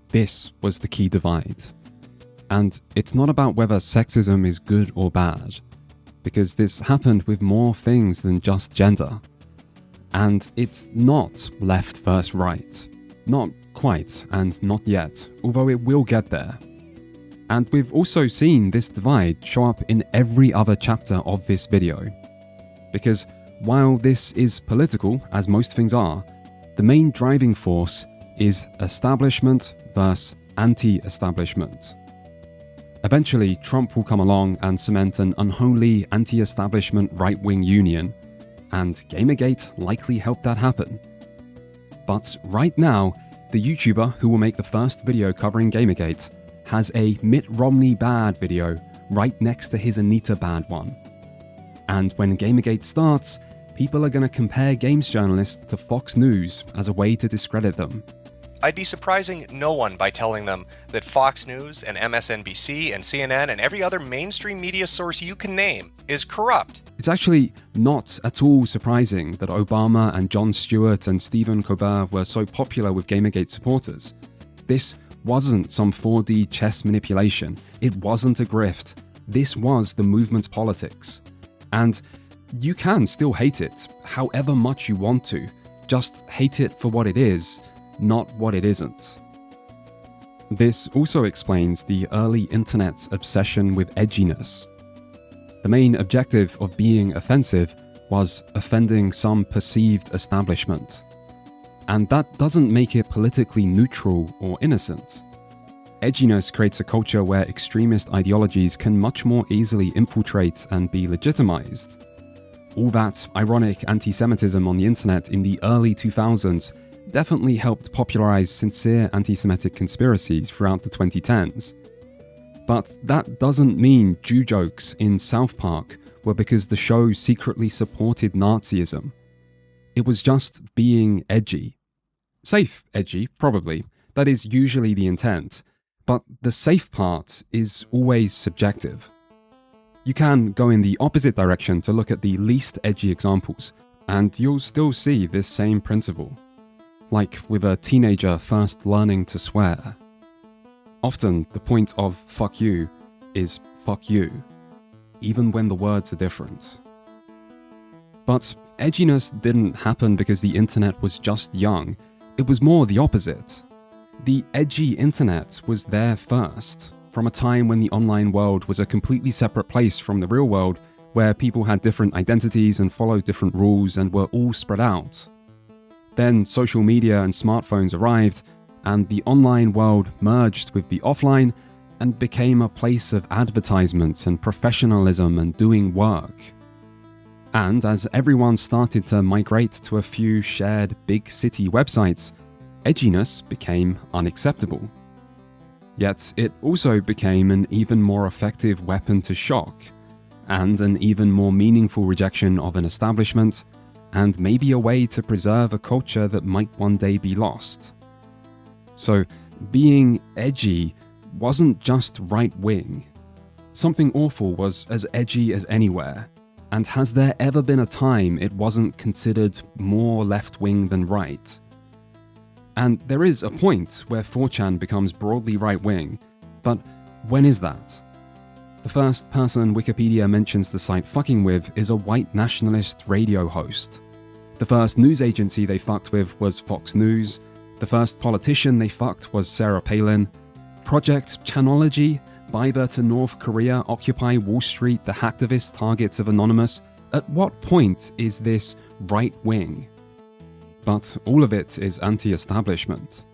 This was the key divide. And it's not about whether sexism is good or bad, because this happened with more things than just gender. And it's not left versus right. Not quite, and not yet, although it will get there. And we've also seen this divide show up in every other chapter of this video. Because while this is political, as most things are, the main driving force is establishment versus anti-establishment. Eventually, Trump will come along and cement an unholy anti-establishment right-wing union, and Gamergate likely helped that happen. But right now, the YouTuber who will make the first video covering Gamergate has a Mitt Romney bad video right next to his Anita bad one. And when Gamergate starts, people are going to compare games journalists to Fox News as a way to discredit them. I'd be surprising no one by telling them that Fox News and MSNBC and CNN and every other mainstream media source you can name is corrupt. It's actually not at all surprising that Obama and Jon Stewart and Stephen Colbert were so popular with Gamergate supporters. This wasn't some 4D chess manipulation. It wasn't a grift. This was the movement's politics. And you can still hate it, however much you want to. Just hate it for what it is, not what it isn't. This also explains the early internet's obsession with edginess. The main objective of being offensive was offending some perceived establishment. And that doesn't make it politically neutral or innocent. Edginess creates a culture where extremist ideologies can much more easily infiltrate and be legitimized. All that ironic anti-Semitism on the internet in the early 2000s definitely helped popularize sincere anti-Semitic conspiracies throughout the 2010s. But that doesn't mean Jew jokes in South Park were because the show secretly supported Nazism. It was just being edgy. Safe edgy, probably. That is usually the intent. But the safe part is always subjective. You can go in the opposite direction to look at the least edgy examples, and you'll still see this same principle. Like with a teenager first learning to swear. Often, the point of fuck you is fuck you, even when the words are different. But edginess didn't happen because the internet was just young. It was more the opposite. The edgy internet was there first, from a time when the online world was a completely separate place from the real world, where people had different identities and followed different rules and were all spread out. Then social media and smartphones arrived, and the online world merged with the offline and became a place of advertisements and professionalism and doing work. And as everyone started to migrate to a few shared big city websites, edginess became unacceptable. Yet it also became an even more effective weapon to shock, and an even more meaningful rejection of an establishment, and maybe a way to preserve a culture that might one day be lost. So, being edgy wasn't just right-wing. Something awful was as edgy as anywhere, and has there ever been a time it wasn't considered more left-wing than right? And there is a point where 4chan becomes broadly right-wing, but when is that? The first person Wikipedia mentions the site fucking with is a white nationalist radio host. The first news agency they fucked with was Fox News. The first politician they fucked was Sarah Palin. Project Chanology, Bieber to North Korea, Occupy Wall Street, the hacktivist targets of Anonymous. At what point is this right-wing? But all of it is anti-establishment.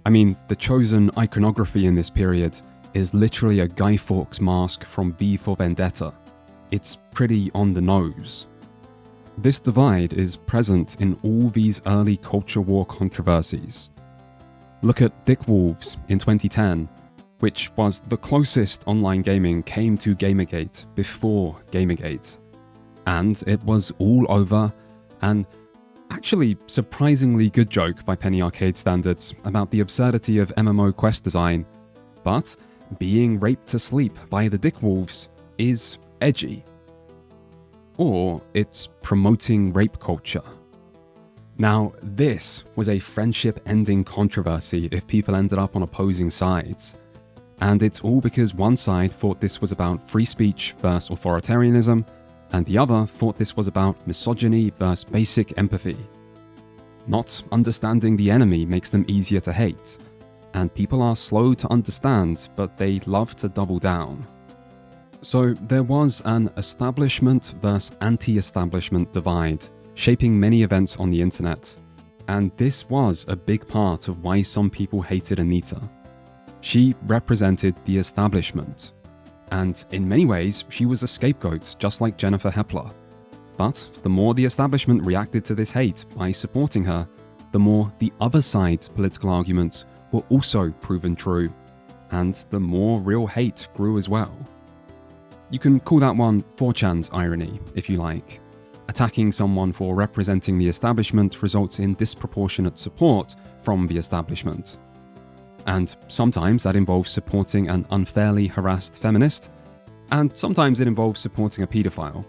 I mean, the chosen iconography in this period is literally a Guy Fawkes mask from V for Vendetta. It's pretty on the nose. This divide is present in all these early culture war controversies. Look at Dick Wolves in 2010, which was the closest online gaming came to Gamergate before Gamergate. And it was all over an actually surprisingly good joke by Penny Arcade standards about the absurdity of MMO quest design. But being raped to sleep by the Dick Wolves is edgy. Or it's promoting rape culture. Now, this was a friendship-ending controversy if people ended up on opposing sides. And it's all because one side thought this was about free speech versus authoritarianism, and the other thought this was about misogyny versus basic empathy. Not understanding the enemy makes them easier to hate, and people are slow to understand, but they love to double down. So there was an establishment versus anti-establishment divide, shaping many events on the internet, and this was a big part of why some people hated Anita. She represented the establishment, and in many ways she was a scapegoat just like Jennifer Hepler. But the more the establishment reacted to this hate by supporting her, the more the other side's political arguments were also proven true, and the more real hate grew as well. You can call that one 4chan's irony, if you like. Attacking someone for representing the establishment results in disproportionate support from the establishment. And sometimes that involves supporting an unfairly harassed feminist, and sometimes it involves supporting a paedophile.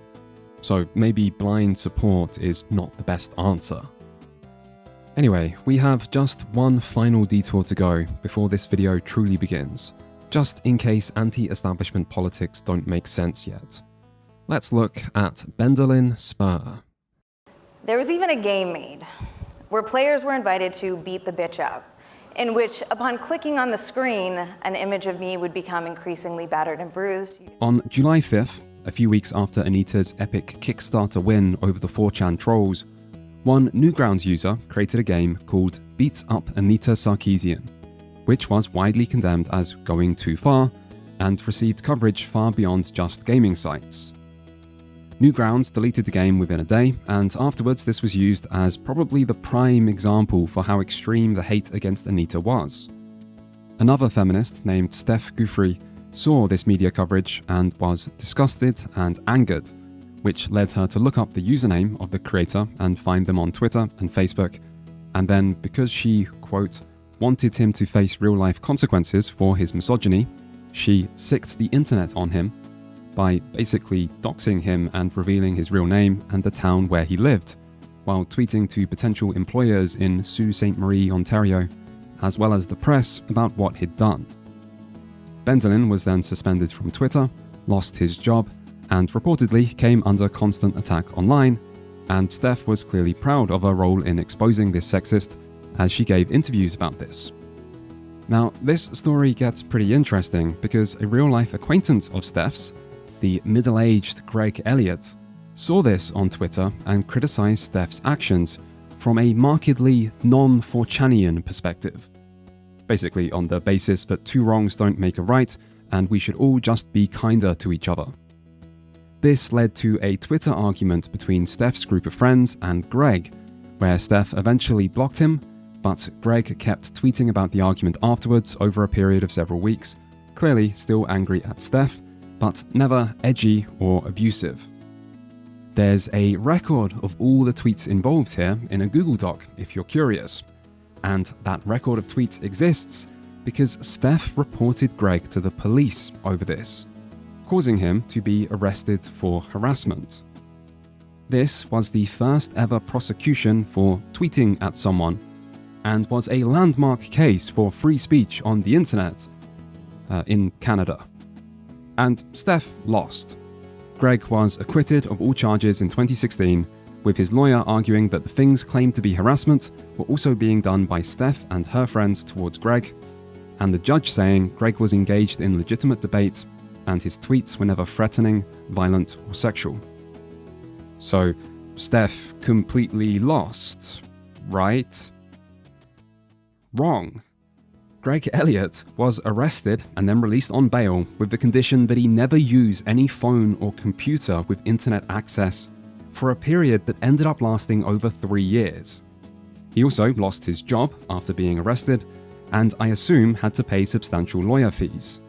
So maybe blind support is not the best answer. Anyway, we have just one final detour to go before this video truly begins, just in case anti-establishment politics don't make sense yet. Let's look at Benderlin Spur. There was even a game made where players were invited to beat the bitch up, in which, upon clicking on the screen, an image of me would become increasingly battered and bruised. On July 5th, a few weeks after Anita's epic Kickstarter win over the 4chan trolls, one Newgrounds user created a game called Beat Up Anita Sarkeesian, which was widely condemned as going too far and received coverage far beyond just gaming sites. Newgrounds deleted the game within a day, and afterwards this was used as probably the prime example for how extreme the hate against Anita was. Another feminist named Steph Guthrie saw this media coverage and was disgusted and angered, which led her to look up the username of the creator and find them on Twitter and Facebook, and then because she, quote, wanted him to face real-life consequences for his misogyny, she sicked the internet on him by basically doxing him and revealing his real name and the town where he lived, while tweeting to potential employers in Sault Ste. Marie, Ontario, as well as the press about what he'd done. Bendelin was then suspended from Twitter, lost his job, and reportedly came under constant attack online, and Steph was clearly proud of her role in exposing this sexist as she gave interviews about this. Now, this story gets pretty interesting because a real-life acquaintance of Steph's, the middle-aged Greg Elliott, saw this on Twitter and criticized Steph's actions from a markedly non-4chanian perspective. Basically on the basis that two wrongs don't make a right and we should all just be kinder to each other. This led to a Twitter argument between Steph's group of friends and Greg, where Steph eventually blocked him, but Greg kept tweeting about the argument afterwards over a period of several weeks, clearly still angry at Steph, but never edgy or abusive. There's a record of all the tweets involved here in a Google Doc if you're curious, and that record of tweets exists because Steph reported Greg to the police over this, causing him to be arrested for harassment. This was the first ever prosecution for tweeting at someone, and was a landmark case for free speech on the internet in Canada. And Steph lost. Greg was acquitted of all charges in 2016, with his lawyer arguing that the things claimed to be harassment were also being done by Steph and her friends towards Greg, and the judge saying Greg was engaged in legitimate debate and his tweets were never threatening, violent, or sexual. So, Steph completely lost, right? Wrong. Greg Elliott was arrested and then released on bail with the condition that he never use any phone or computer with internet access for a period that ended up lasting over 3 years. He also lost his job after being arrested, and I assume had to pay substantial lawyer fees.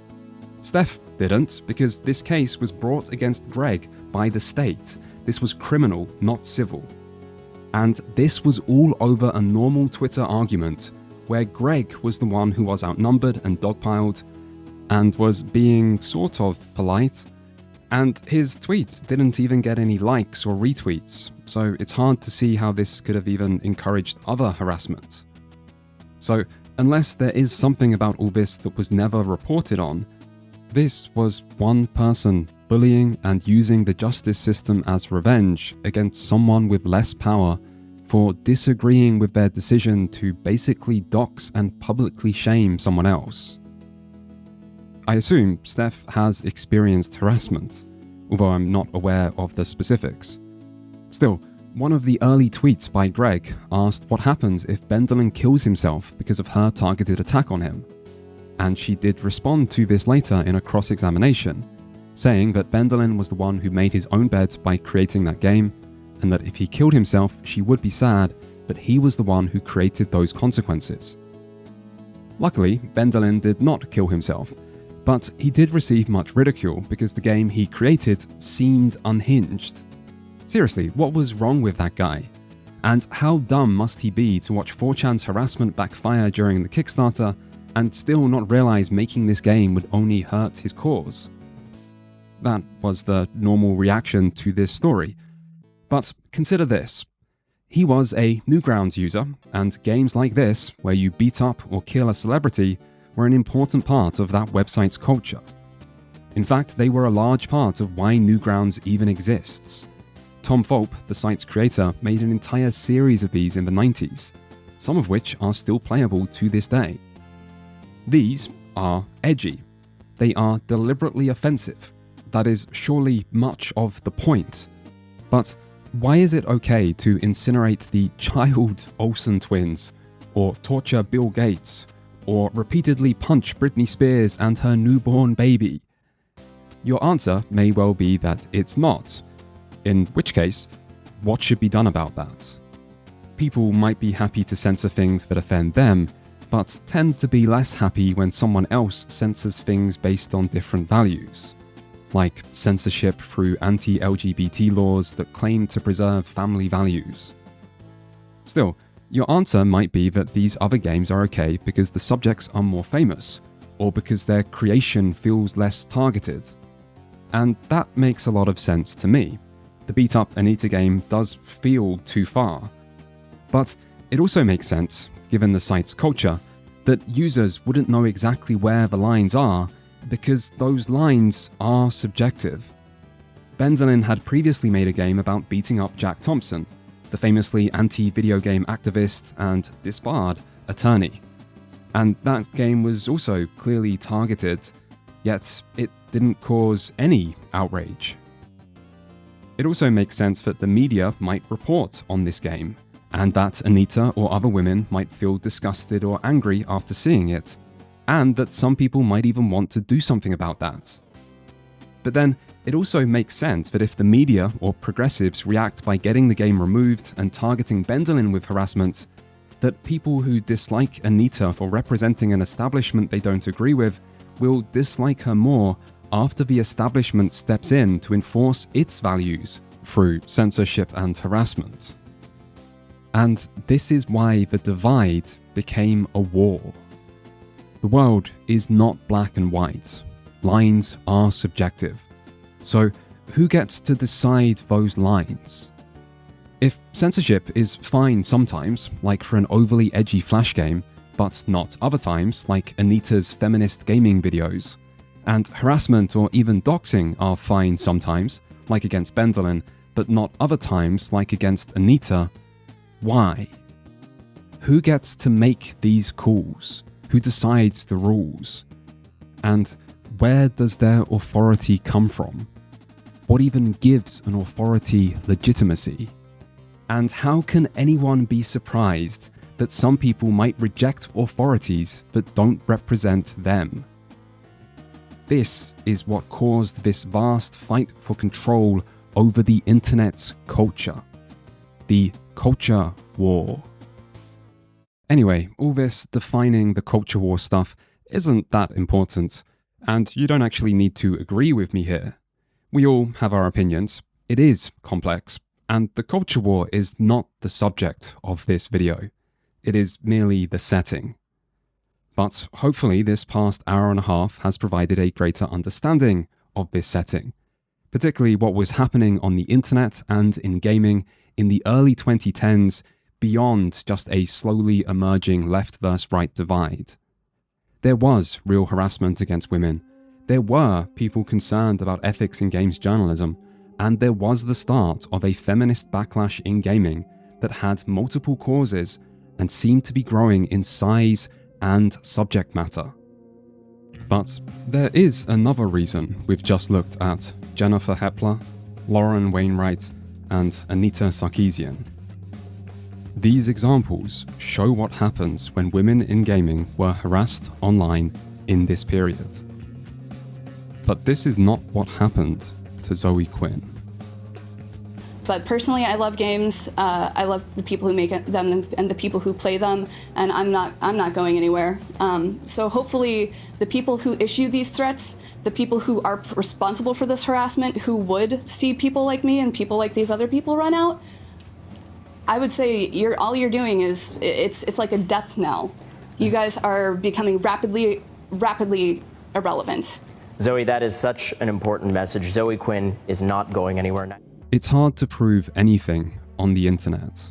Steph didn't, because this case was brought against Greg by the state. This was criminal, not civil. And this was all over a normal Twitter argument where Greg was the one who was outnumbered and dogpiled and was being sort of polite, and his tweets didn't even get any likes or retweets, so it's hard to see how this could have even encouraged other harassment. So, unless there is something about all this that was never reported on, this was one person bullying and using the justice system as revenge against someone with less power for disagreeing with their decision to basically dox and publicly shame someone else. I assume Steph has experienced harassment, although I'm not aware of the specifics. Still, one of the early tweets by Greg asked what happens if Bendelin kills himself because of her targeted attack on him, and she did respond to this later in a cross-examination, saying that Bendelin was the one who made his own bed by creating that game, and that if he killed himself, she would be sad, but he was the one who created those consequences. Luckily, Bendelin did not kill himself, but he did receive much ridicule because the game he created seemed unhinged. Seriously, what was wrong with that guy? And how dumb must he be to watch 4chan's harassment backfire during the Kickstarter and still not realize making this game would only hurt his cause? That was the normal reaction to this story. But consider this. He was a Newgrounds user, and games like this, where you beat up or kill a celebrity, were an important part of that website's culture. In fact, they were a large part of why Newgrounds even exists. Tom Fulp, the site's creator, made an entire series of these in the 90s, some of which are still playable to this day. These are edgy. They are deliberately offensive. That is surely much of the point. But why is it okay to incinerate the child Olsen twins, or torture Bill Gates, or repeatedly punch Britney Spears and her newborn baby? Your answer may well be that it's not, in which case, what should be done about that? People might be happy to censor things that offend them, but tend to be less happy when someone else censors things based on different values, like censorship through anti-LGBT laws that claim to preserve family values. Still, your answer might be that these other games are okay because the subjects are more famous, or because their creation feels less targeted. And that makes a lot of sense to me. The beat-up Anita game does feel too far. But it also makes sense, given the site's culture, that users wouldn't know exactly where the lines are because those lines are subjective. Bendolin had previously made a game about beating up Jack Thompson, the famously anti-video game activist and disbarred attorney. And that game was also clearly targeted, yet it didn't cause any outrage. It also makes sense that the media might report on this game, and that Anita or other women might feel disgusted or angry after seeing it, and that some people might even want to do something about that. But then, it also makes sense that if the media or progressives react by getting the game removed and targeting Bendolin with harassment, that people who dislike Anita for representing an establishment they don't agree with will dislike her more after the establishment steps in to enforce its values through censorship and harassment. And this is why the divide became a war. The world is not black and white. Lines are subjective. So who gets to decide those lines? If censorship is fine sometimes, like for an overly edgy Flash game, but not other times, like Anita's feminist gaming videos, and harassment or even doxing are fine sometimes, like against Bendolin, but not other times, like against Anita, why? Who gets to make these calls? Who decides the rules? And where does their authority come from? What even gives an authority legitimacy? And how can anyone be surprised that some people might reject authorities that don't represent them? This is what caused this vast fight for control over the internet's culture. The culture war. Anyway, all this defining the culture war stuff isn't that important, and you don't actually need to agree with me here. We all have our opinions. It is complex, and the culture war is not the subject of this video. It is merely the setting. But hopefully this past hour and a half has provided a greater understanding of this setting, particularly what was happening on the internet and in gaming in the early 2010s beyond just a slowly emerging left versus right divide. There was real harassment against women, there were people concerned about ethics in games journalism, and there was the start of a feminist backlash in gaming that had multiple causes and seemed to be growing in size and subject matter. But there is another reason we've just looked at Jennifer Hepler, Lauren Wainwright, and Anita Sarkeesian. These examples show what happens when women in gaming were harassed online in this period. But this is not what happened to Zoe Quinn. But personally, I love games. I love the people who make them and the people who play them, and I'm not going anywhere. So hopefully, the people who issue these threats, the people who are responsible for this harassment, who would see people like me and people like these other people run out, I would say all you're doing is it's like a death knell. You guys are becoming rapidly irrelevant. Zoe, that is such an important message. Zoe Quinn is not going anywhere now. It's hard to prove anything on the internet.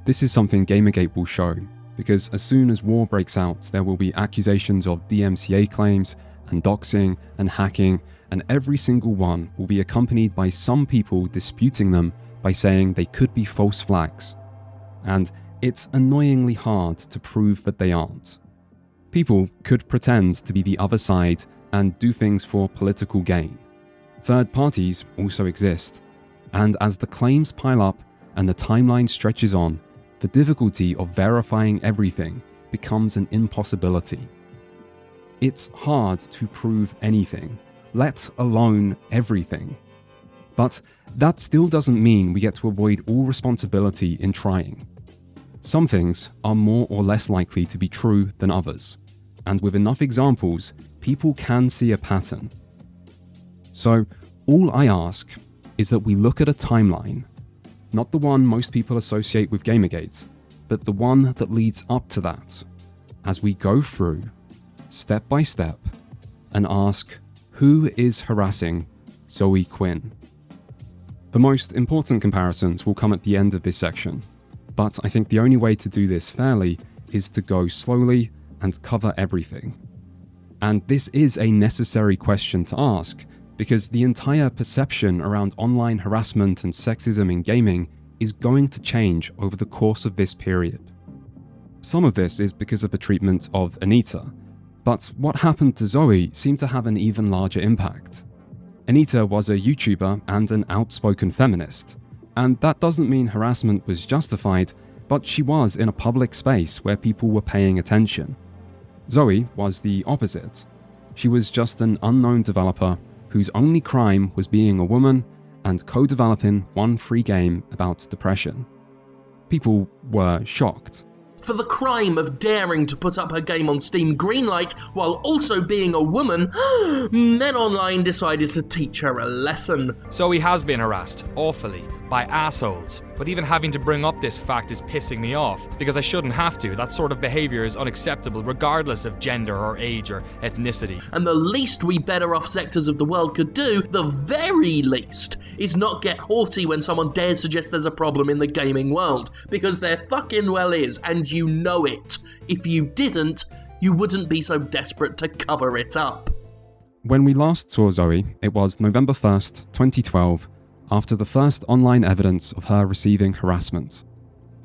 This is something Gamergate will show, because as soon as war breaks out, there will be accusations of DMCA claims and doxing and hacking, and every single one will be accompanied by some people disputing them by saying they could be false flags. And it's annoyingly hard to prove that they aren't. People could pretend to be the other side and do things for political gain. Third parties also exist. And as the claims pile up and the timeline stretches on, the difficulty of verifying everything becomes an impossibility. It's hard to prove anything, let alone everything. But that still doesn't mean we get to avoid all responsibility in trying. Some things are more or less likely to be true than others, and with enough examples, people can see a pattern. So, all I ask is that we look at a timeline, not the one most people associate with Gamergate, but the one that leads up to that, as we go through, step by step, and ask, who is harassing Zoe Quinn? The most important comparisons will come at the end of this section, but I think the only way to do this fairly is to go slowly and cover everything. And this is a necessary question to ask, because the entire perception around online harassment and sexism in gaming is going to change over the course of this period. Some of this is because of the treatment of Anita, but what happened to Zoe seemed to have an even larger impact. Anita was a YouTuber and an outspoken feminist, and that doesn't mean harassment was justified, but she was in a public space where people were paying attention. Zoe was the opposite. She was just an unknown developer whose only crime was being a woman and co-developing one free game about depression. People were shocked. For the crime of daring to put up her game on Steam Greenlight while also being a woman, Men Online decided to teach her a lesson. Zoe has been harassed, awfully, by assholes. But even having to bring up this fact is pissing me off, because I shouldn't have to. That sort of behaviour is unacceptable regardless of gender or age or ethnicity. And the least we better off sectors of the world could do, the very least, is not get haughty when someone dares suggest there's a problem in the gaming world. Because there fucking well is, and you know it. If you didn't, you wouldn't be so desperate to cover it up. When we last saw Zoe, it was November 1st, 2012, after the first online evidence of her receiving harassment.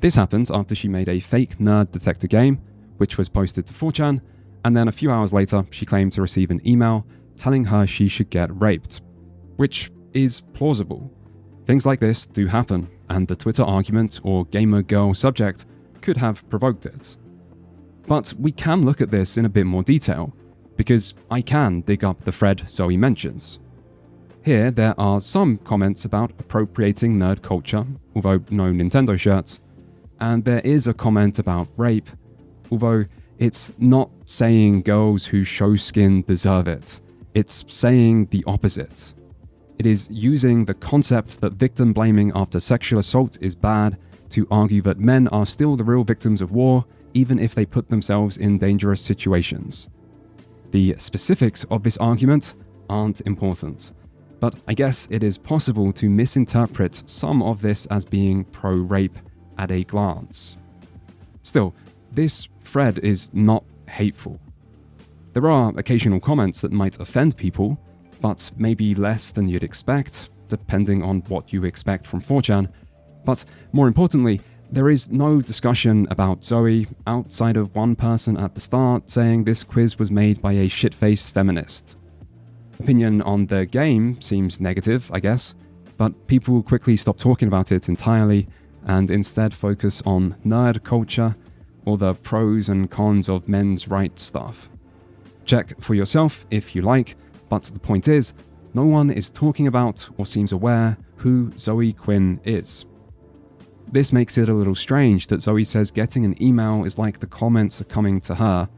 This happened after she made a fake nerd detector game, which was posted to 4chan, and then a few hours later she claimed to receive an email telling her she should get raped, which is plausible. Things like this do happen, and the Twitter argument or gamer girl subject could have provoked it. But we can look at this in a bit more detail, because I can dig up the thread Zoe mentions. Here, there are some comments about appropriating nerd culture, although no Nintendo shirts, and there is a comment about rape, although it's not saying girls who show skin deserve it. It's saying the opposite. It is using the concept that victim blaming after sexual assault is bad to argue that men are still the real victims of war, even if they put themselves in dangerous situations. The specifics of this argument aren't important, but I guess it is possible to misinterpret some of this as being pro-rape at a glance. Still, this thread is not hateful. There are occasional comments that might offend people, but maybe less than you'd expect, depending on what you expect from 4chan. But more importantly, there is no discussion about Zoe outside of one person at the start saying this quiz was made by a shit-faced feminist. Opinion on the game seems negative, I guess, but people quickly stop talking about it entirely and instead focus on nerd culture or the pros and cons of men's rights stuff. Check for yourself if you like, but the point is, no one is talking about or seems aware who Zoe Quinn is. This makes it a little strange that Zoe says getting an email is like the comments are coming to her,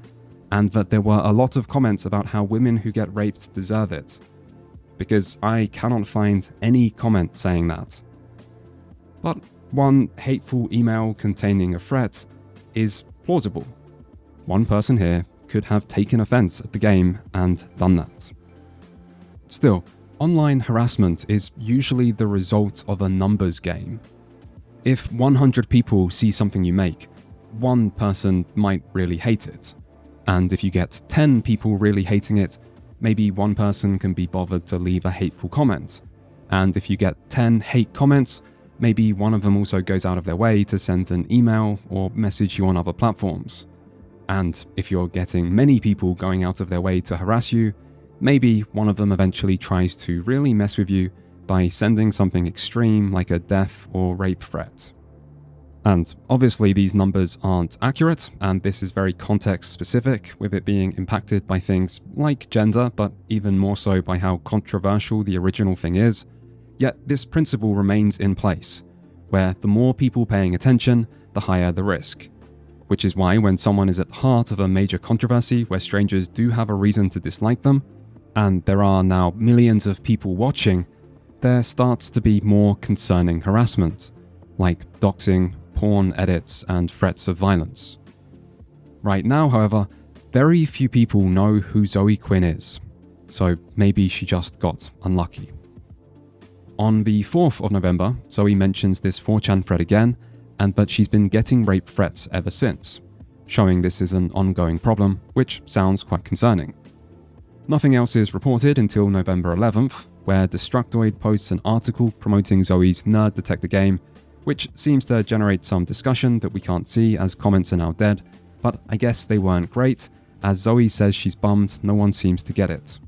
and that there were a lot of comments about how women who get raped deserve it. Because I cannot find any comment saying that. But one hateful email containing a threat is plausible. One person here could have taken offense at the game and done that. Still, online harassment is usually the result of a numbers game. If 100 people see something you make, one person might really hate it. And if you get 10 people really hating it, maybe one person can be bothered to leave a hateful comment. And if you get 10 hate comments, maybe one of them also goes out of their way to send an email or message you on other platforms. And if you're getting many people going out of their way to harass you, maybe one of them eventually tries to really mess with you by sending something extreme like a death or rape threat. And obviously these numbers aren't accurate, and this is very context specific, with it being impacted by things like gender, but even more so by how controversial the original thing is. Yet this principle remains in place, where the more people paying attention, the higher the risk. Which is why when someone is at the heart of a major controversy where strangers do have a reason to dislike them, and there are now millions of people watching, there starts to be more concerning harassment, like doxing, porn edits, and threats of violence. Right now, however, very few people know who Zoe Quinn is, so maybe she just got unlucky. On the 4th of November, Zoe mentions this 4chan thread again, and that she's been getting rape threats ever since, showing this is an ongoing problem, which sounds quite concerning. Nothing else is reported until November 11th, where Destructoid posts an article promoting Zoe's Nerd Detector game, which seems to generate some discussion that we can't see as comments are now dead, but I guess they weren't great, as Zoe says she's bummed no one seems to get it.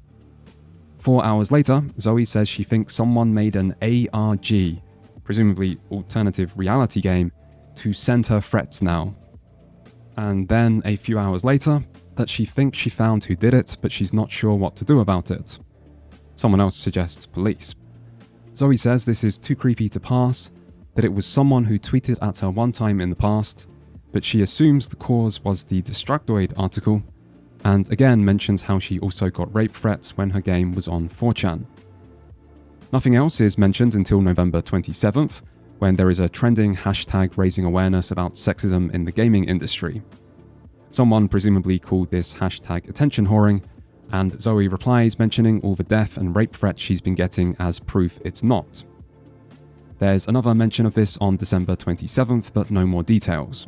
4 hours later, Zoe says she thinks someone made an ARG, presumably alternative reality game, to send her threats now. And then a few hours later, that she thinks she found who did it, but she's not sure what to do about it. Someone else suggests police. Zoe says this is too creepy to pass, that it was someone who tweeted at her one time in the past, but she assumes the cause was the Destructoid article, and again mentions how she also got rape threats when her game was on 4chan. Nothing else is mentioned until November 27th, when there is a trending hashtag raising awareness about sexism in the gaming industry. Someone presumably called this hashtag attention whoring, and Zoe replies mentioning all the death and rape threats she's been getting as proof it's not. There's another mention of this on December 27th, but no more details.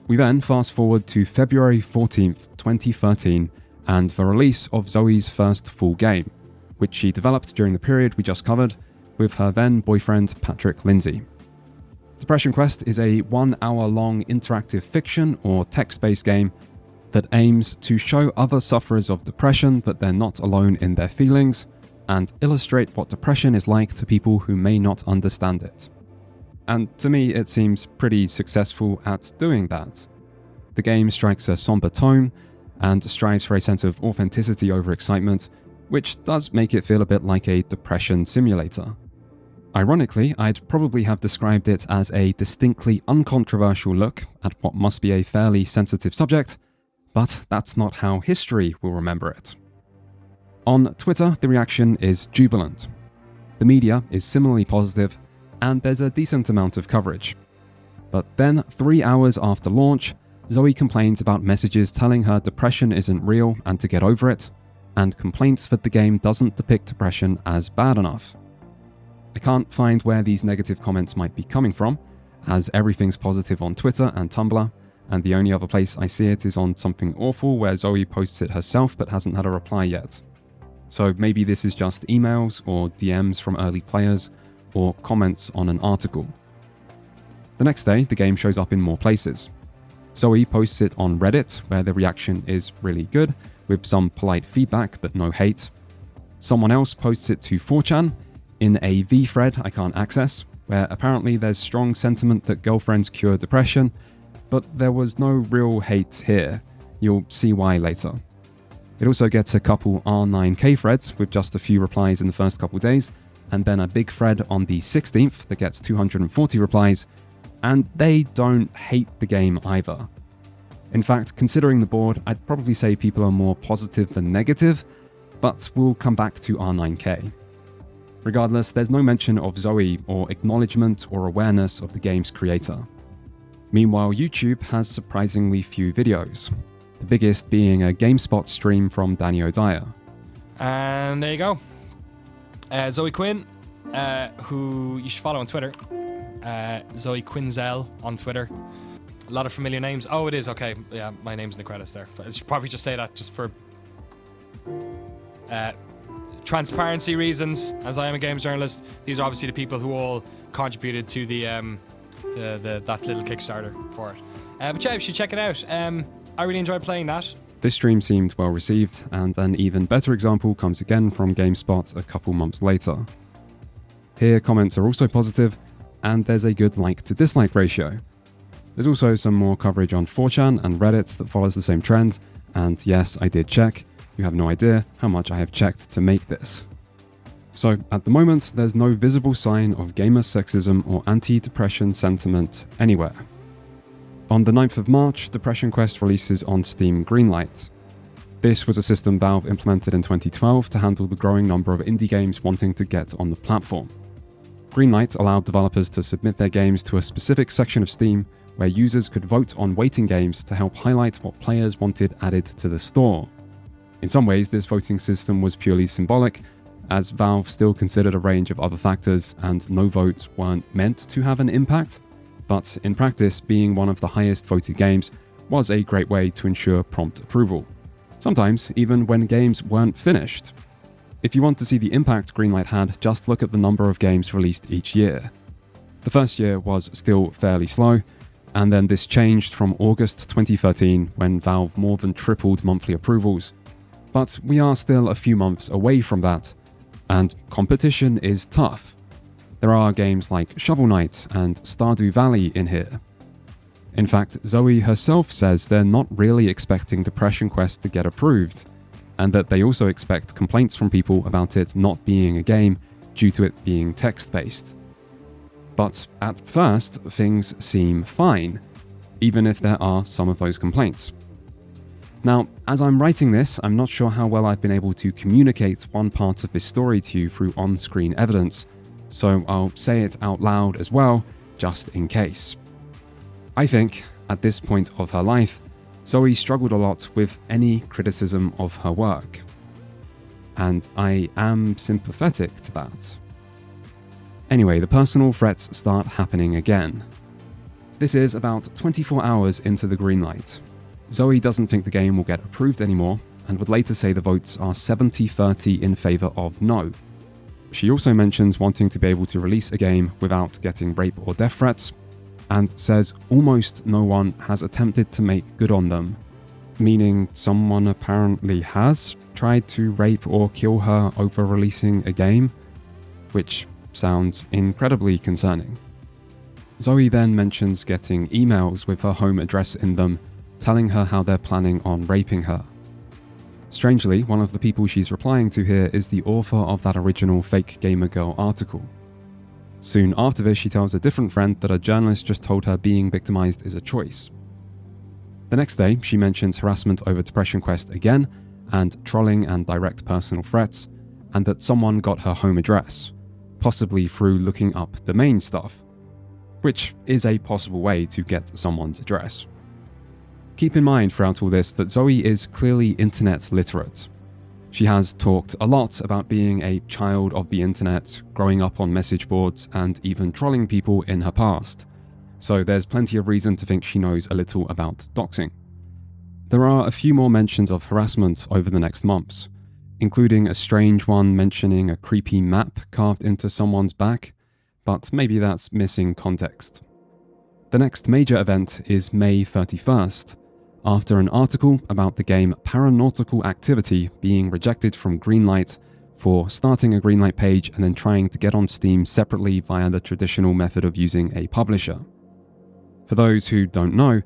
We then fast forward to February 14th, 2013, and the release of Zoe's first full game, which she developed during the period we just covered with her then boyfriend Patrick Lindsay. Depression Quest is a 1 hour long interactive fiction or text-based game that aims to show other sufferers of depression that they're not alone in their feelings, and illustrate what depression is like to people who may not understand it. And to me, it seems pretty successful at doing that. The game strikes a somber tone and strives for a sense of authenticity over excitement, which does make it feel a bit like a depression simulator. Ironically, I'd probably have described it as a distinctly uncontroversial look at what must be a fairly sensitive subject, but that's not how history will remember it. On Twitter, the reaction is jubilant. The media is similarly positive, and there's a decent amount of coverage. But then, 3 hours after launch, Zoe complains about messages telling her depression isn't real and to get over it, and complaints that the game doesn't depict depression as bad enough. I can't find where these negative comments might be coming from, as everything's positive on Twitter and Tumblr, and the only other place I see it is on Something Awful, where Zoe posts it herself but hasn't had a reply yet. So maybe this is just emails or DMs from early players, or comments on an article. The next day, the game shows up in more places. Zoe posts it on Reddit, where the reaction is really good, with some polite feedback but no hate. Someone else posts it to 4chan, in a V-thread I can't access, where apparently there's strong sentiment that girlfriends cure depression, but there was no real hate here. You'll see why later. It also gets a couple R9K threads with just a few replies in the first couple days, and then a big thread on the 16th that gets 240 replies, and they don't hate the game either. In fact, considering the board, I'd probably say people are more positive than negative, but we'll come back to R9K. Regardless, there's no mention of Zoe or acknowledgement or awareness of the game's creator. Meanwhile, YouTube has surprisingly few videos, the biggest being a GameSpot stream from Danny O'Dyer. And there you go. Zoe Quinn, who you should follow on Twitter. Zoe Quinzel on Twitter. A lot of familiar names. Oh, it is, okay. Yeah, my name's in the credits there. I should probably just say that just for transparency reasons, as I am a games journalist. These are obviously the people who all contributed to that little Kickstarter for it. But yeah, you should check it out. I really enjoyed playing that. This stream seemed well received, and an even better example comes again from GameSpot a couple months later. Here, comments are also positive, and there's a good like to dislike ratio. There's also some more coverage on 4chan and Reddit that follows the same trend, and yes, I did check. You have no idea how much I have checked to make this. So, at the moment, there's no visible sign of gamer sexism or anti-depression sentiment anywhere. On the 9th of March, Depression Quest releases on Steam Greenlight. This was a system Valve implemented in 2012 to handle the growing number of indie games wanting to get on the platform. Greenlight allowed developers to submit their games to a specific section of Steam where users could vote on waiting games to help highlight what players wanted added to the store. In some ways, this voting system was purely symbolic, as Valve still considered a range of other factors and no votes weren't meant to have an impact, but in practice, being one of the highest voted games was a great way to ensure prompt approval, sometimes even when games weren't finished. If you want to see the impact Greenlight had, just look at the number of games released each year. The first year was still fairly slow, and then this changed from August 2013 when Valve more than tripled monthly approvals. But we are still a few months away from that, and competition is tough. There are games like Shovel Knight and Stardew Valley in here. In fact, Zoe herself says they're not really expecting Depression Quest to get approved, and that they also expect complaints from people about it not being a game due to it being text-based. But at first, things seem fine, even if there are some of those complaints. Now, as I'm writing this, I'm not sure how well I've been able to communicate one part of this story to you through on-screen evidence, so I'll say it out loud as well, just in case. I think, at this point of her life, Zoe struggled a lot with any criticism of her work. And I am sympathetic to that. Anyway, the personal threats start happening again. This is about 24 hours into the Greenlight. Zoe doesn't think the game will get approved anymore, and would later say the votes are 70-30 in favour of no. She also mentions wanting to be able to release a game without getting rape or death threats, and says almost no one has attempted to make good on them, meaning someone apparently has tried to rape or kill her over releasing a game, which sounds incredibly concerning. Zoe then mentions getting emails with her home address in them, telling her how they're planning on raping her. Strangely, one of the people she's replying to here is the author of that original Fake Gamer Girl article. Soon after this, she tells a different friend that a journalist just told her being victimized is a choice. The next day, she mentions harassment over Depression Quest again, and trolling and direct personal threats, and that someone got her home address, possibly through looking up domain stuff, which is a possible way to get someone's address. Keep in mind throughout all this that Zoe is clearly internet literate. She has talked a lot about being a child of the internet, growing up on message boards, and even trolling people in her past, so there's plenty of reason to think she knows a little about doxing. There are a few more mentions of harassment over the next months, including a strange one mentioning a creepy map carved into someone's back, but maybe that's missing context. The next major event is May 31st, after an article about the game Paranautical Activity being rejected from Greenlight for starting a Greenlight page and then trying to get on Steam separately via the traditional method of using a publisher. For those who don't know,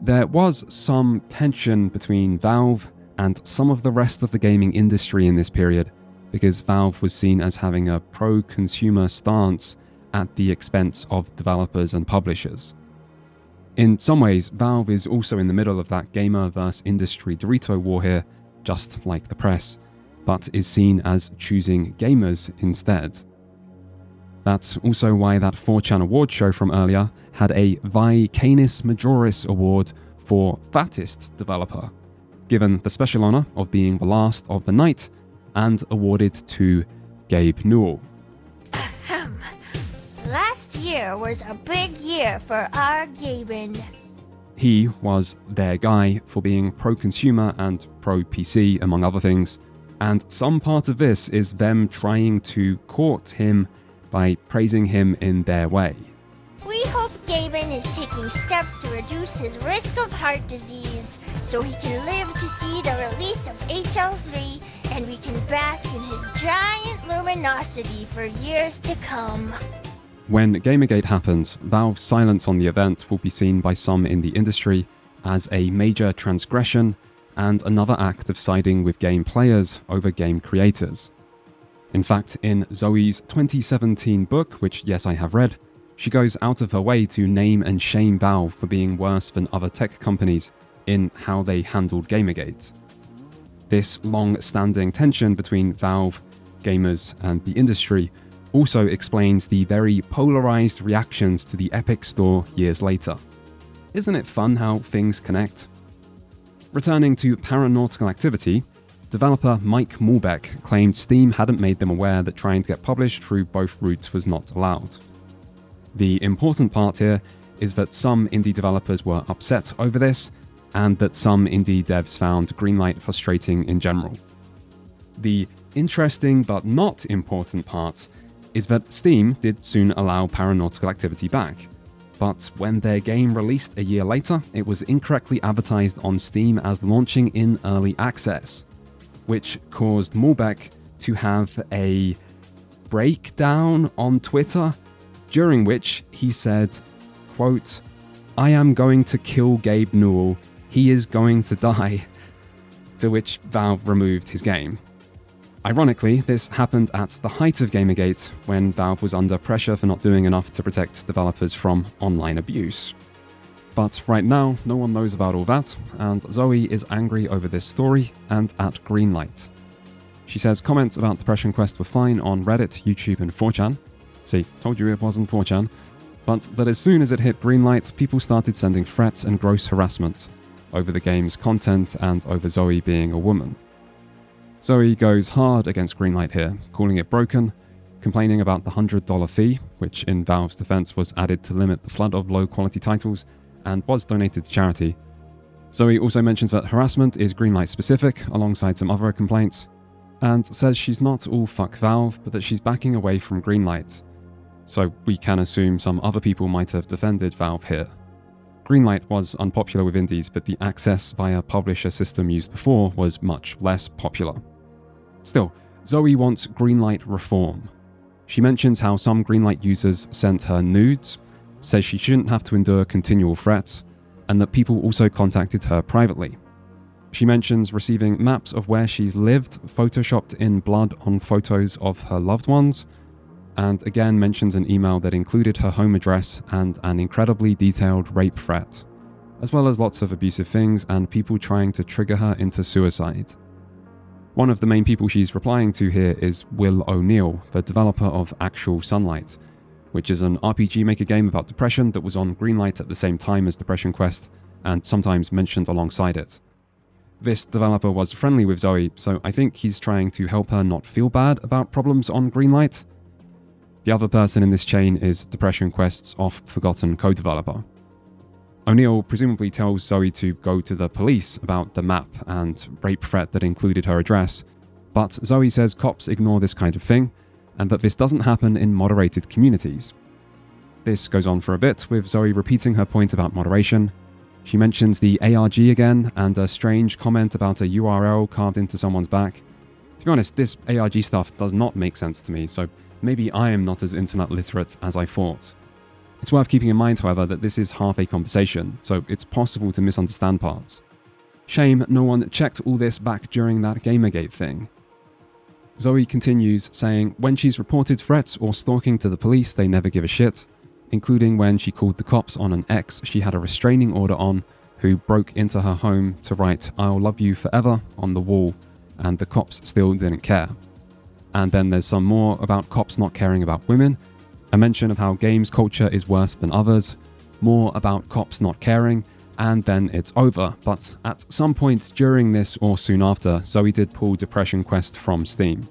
there was some tension between Valve and some of the rest of the gaming industry in this period, because Valve was seen as having a pro-consumer stance at the expense of developers and publishers. In some ways, Valve is also in the middle of that gamer versus industry Dorito war here, just like the press, but is seen as choosing gamers instead. That's also why that 4chan award show from earlier had a Vi Canis Majoris award for fattest developer, given the special honour of being the last of the night, and awarded to Gabe Newell. Last year was a big year for our gaming. He was their guy for being pro-consumer and pro-PC, among other things, and some part of this is them trying to court him by praising him in their way. We hope Gaben is taking steps to reduce his risk of heart disease so he can live to see the release of HL3 and we can bask in his giant luminous luminosity for years to come. When Gamergate happens, Valve's silence on the event will be seen by some in the industry as a major transgression and another act of siding with game players over game creators. In fact, in Zoe's 2017 book, which yes I have read, she goes out of her way to name and shame Valve for being worse than other tech companies in how they handled Gamergate. This long-standing tension between Valve, gamers, and the industry also explains the very polarized reactions to the Epic Store years later. Isn't it fun how things connect? Returning to Paranormal Activity, developer Mike Mulbeck claimed Steam hadn't made them aware that trying to get published through both routes was not allowed. The important part here is that some indie developers were upset over this, and that some indie devs found Greenlight frustrating in general. The interesting but not important part is that Steam did soon allow Paranormal Activity back, but when their game released a year later, it was incorrectly advertised on Steam as launching in early access, which caused Mulbeck to have a breakdown on Twitter, during which he said, quote, "I am going to kill Gabe Newell, he is going to die," to which Valve removed his game. Ironically, this happened at the height of Gamergate, when Valve was under pressure for not doing enough to protect developers from online abuse. But right now, no one knows about all that, and Zoe is angry over this story and at Greenlight. She says comments about Depression Quest were fine on Reddit, YouTube, and 4chan. See, told you it wasn't 4chan. But that as soon as it hit Greenlight, people started sending threats and gross harassment over the game's content and over Zoe being a woman. Zoe goes hard against Greenlight here, calling it broken, complaining about the $100 fee, which in Valve's defense was added to limit the flood of low-quality titles and was donated to charity. Zoe also mentions that harassment is Greenlight specific, alongside some other complaints, and says she's not all fuck Valve, but that she's backing away from Greenlight. So we can assume some other people might have defended Valve here. Greenlight was unpopular with indies, but the access via publisher system used before was much less popular. Still, Zoe wants Greenlight reform. She mentions how some Greenlight users sent her nudes, says she shouldn't have to endure continual threats, and that people also contacted her privately. She mentions receiving maps of where she's lived, photoshopped in blood on photos of her loved ones, and again mentions an email that included her home address and an incredibly detailed rape threat, as well as lots of abusive things and people trying to trigger her into suicide. One of the main people she's replying to here is Will O'Neill, the developer of Actual Sunlight, which is an RPG Maker game about depression that was on Greenlight at the same time as Depression Quest, and sometimes mentioned alongside it. This developer was friendly with Zoe, so I think he's trying to help her not feel bad about problems on Greenlight. The other person in this chain is Depression Quest's oft-forgotten co-developer. O'Neill presumably tells Zoe to go to the police about the map and rape threat that included her address, but Zoe says cops ignore this kind of thing, and that this doesn't happen in moderated communities. This goes on for a bit, with Zoe repeating her point about moderation. She mentions the ARG again, and a strange comment about a URL carved into someone's back. To be honest, this ARG stuff does not make sense to me, so maybe I am not as internet literate as I thought. It's worth keeping in mind, however, that this is half a conversation, so it's possible to misunderstand parts. Shame no one checked all this back during that Gamergate thing. Zoe continues, saying when she's reported threats or stalking to the police, they never give a shit, including when she called the cops on an ex she had a restraining order on, who broke into her home to write "I'll love you forever" on the wall, and the cops still didn't care. And then there's some more about cops not caring about women, a mention of how games culture is worse than others, more about cops not caring, and then it's over. But at some point during this or soon after, Zoe did pull Depression Quest from Steam.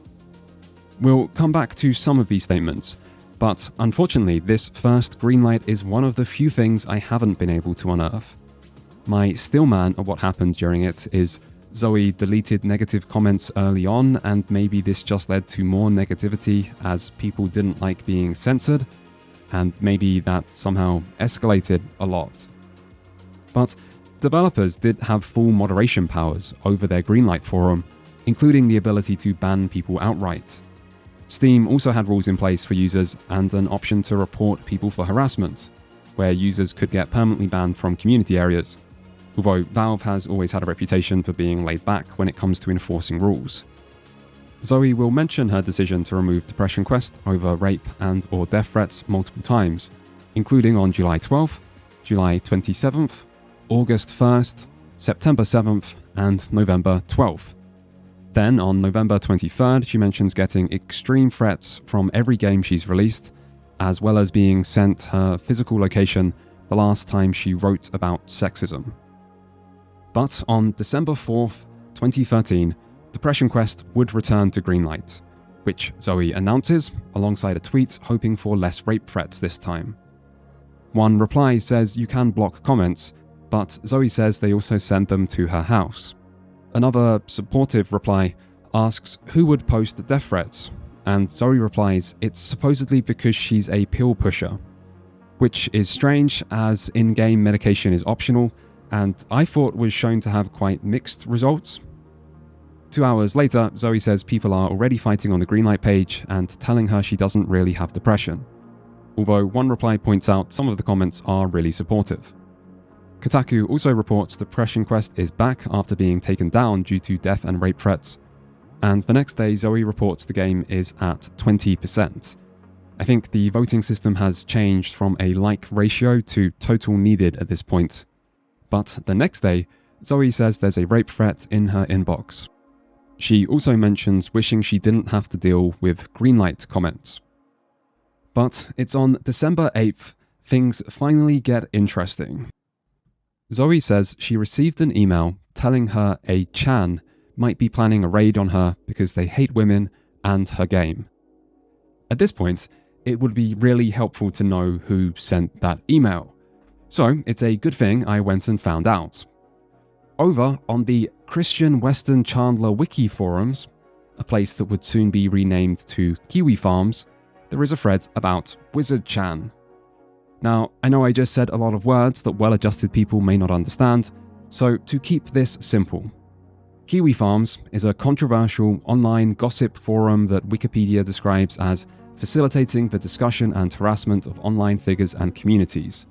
We'll come back to some of these statements, but unfortunately this first Greenlight is one of the few things I haven't been able to unearth. My stillman of what happened during it is Zoe deleted negative comments early on, and maybe this just led to more negativity as people didn't like being censored, and maybe that somehow escalated a lot. But developers did have full moderation powers over their Greenlight forum, including the ability to ban people outright. Steam also had rules in place for users and an option to report people for harassment, where users could get permanently banned from community areas, although Valve has always had a reputation for being laid back when it comes to enforcing rules. Zoe will mention her decision to remove Depression Quest over rape and/or death threats multiple times, including on July 12th, July 27th, August 1st, September 7th, and November 12th. Then, on November 23rd, she mentions getting extreme threats from every game she's released, as well as being sent her physical location the last time she wrote about sexism. But on December 4th, 2013, Depression Quest would return to Greenlight, which Zoe announces alongside a tweet hoping for less rape threats this time. One reply says you can block comments, but Zoe says they also send them to her house. Another supportive reply asks who would post death threats, and Zoe replies it's supposedly because she's a pill pusher, which is strange as in-game medication is optional, and I thought was shown to have quite mixed results. 2 hours later, Zoe says people are already fighting on the Greenlight page and telling her she doesn't really have depression, although one reply points out some of the comments are really supportive. Kotaku also reports Depression Quest is back after being taken down due to death and rape threats, and the next day Zoe reports the game is at 20%. I think the voting system has changed from a like ratio to total needed at this point. But the next day, Zoe says there's a rape threat in her inbox. She also mentions wishing she didn't have to deal with Greenlight comments. But it's on December 8th, things finally get interesting. Zoe says she received an email telling her a Chan might be planning a raid on her because they hate women and her game. At this point, it would be really helpful to know who sent that email. So it's a good thing I went and found out. Over on the Christian Western Chandler Wiki forums, a place that would soon be renamed to Kiwi Farms, there is a thread about Wizard Chan. Now, I know I just said a lot of words that well-adjusted people may not understand, so to keep this simple. Kiwi Farms is a controversial online gossip forum that Wikipedia describes as facilitating the discussion and harassment of online figures and communities,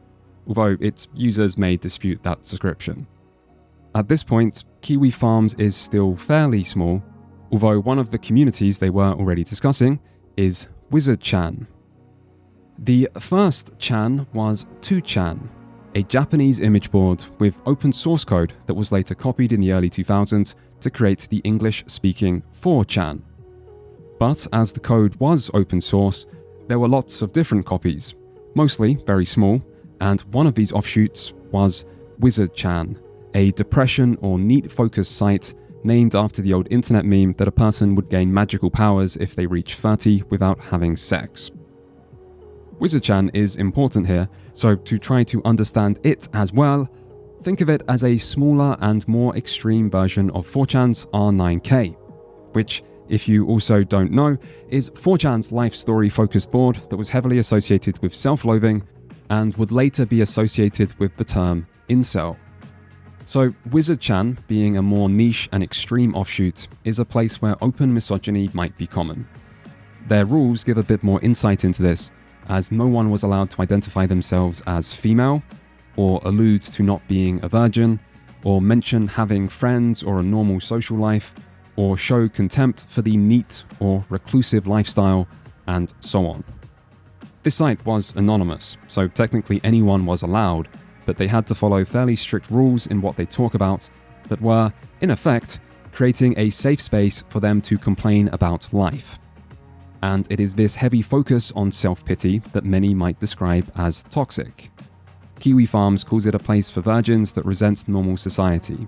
although its users may dispute that description. At this point, Kiwi Farms is still fairly small, although one of the communities they were already discussing is Wizard Chan. The first Chan was 2chan, a Japanese image board with open source code that was later copied in the early 2000s to create the English-speaking 4chan. But as the code was open source, there were lots of different copies, mostly very small, and one of these offshoots was Wizard Chan, a depression or neat focus site named after the old internet meme that a person would gain magical powers if they reach 30 without having sex. Wizard Chan is important here, so to try to understand it as well, think of it as a smaller and more extreme version of 4chan's R9K, which, if you also don't know, is 4chan's life story focused board that was heavily associated with self-loathing and would later be associated with the term incel. So Wizard Chan, being a more niche and extreme offshoot, is a place where open misogyny might be common. Their rules give a bit more insight into this, as no one was allowed to identify themselves as female, or allude to not being a virgin, or mention having friends or a normal social life, or show contempt for the neat or reclusive lifestyle, and so on. This site was anonymous, so technically anyone was allowed, but they had to follow fairly strict rules in what they talk about that were, in effect, creating a safe space for them to complain about life. And it is this heavy focus on self-pity that many might describe as toxic. Kiwi Farms calls it a place for virgins that resent normal society.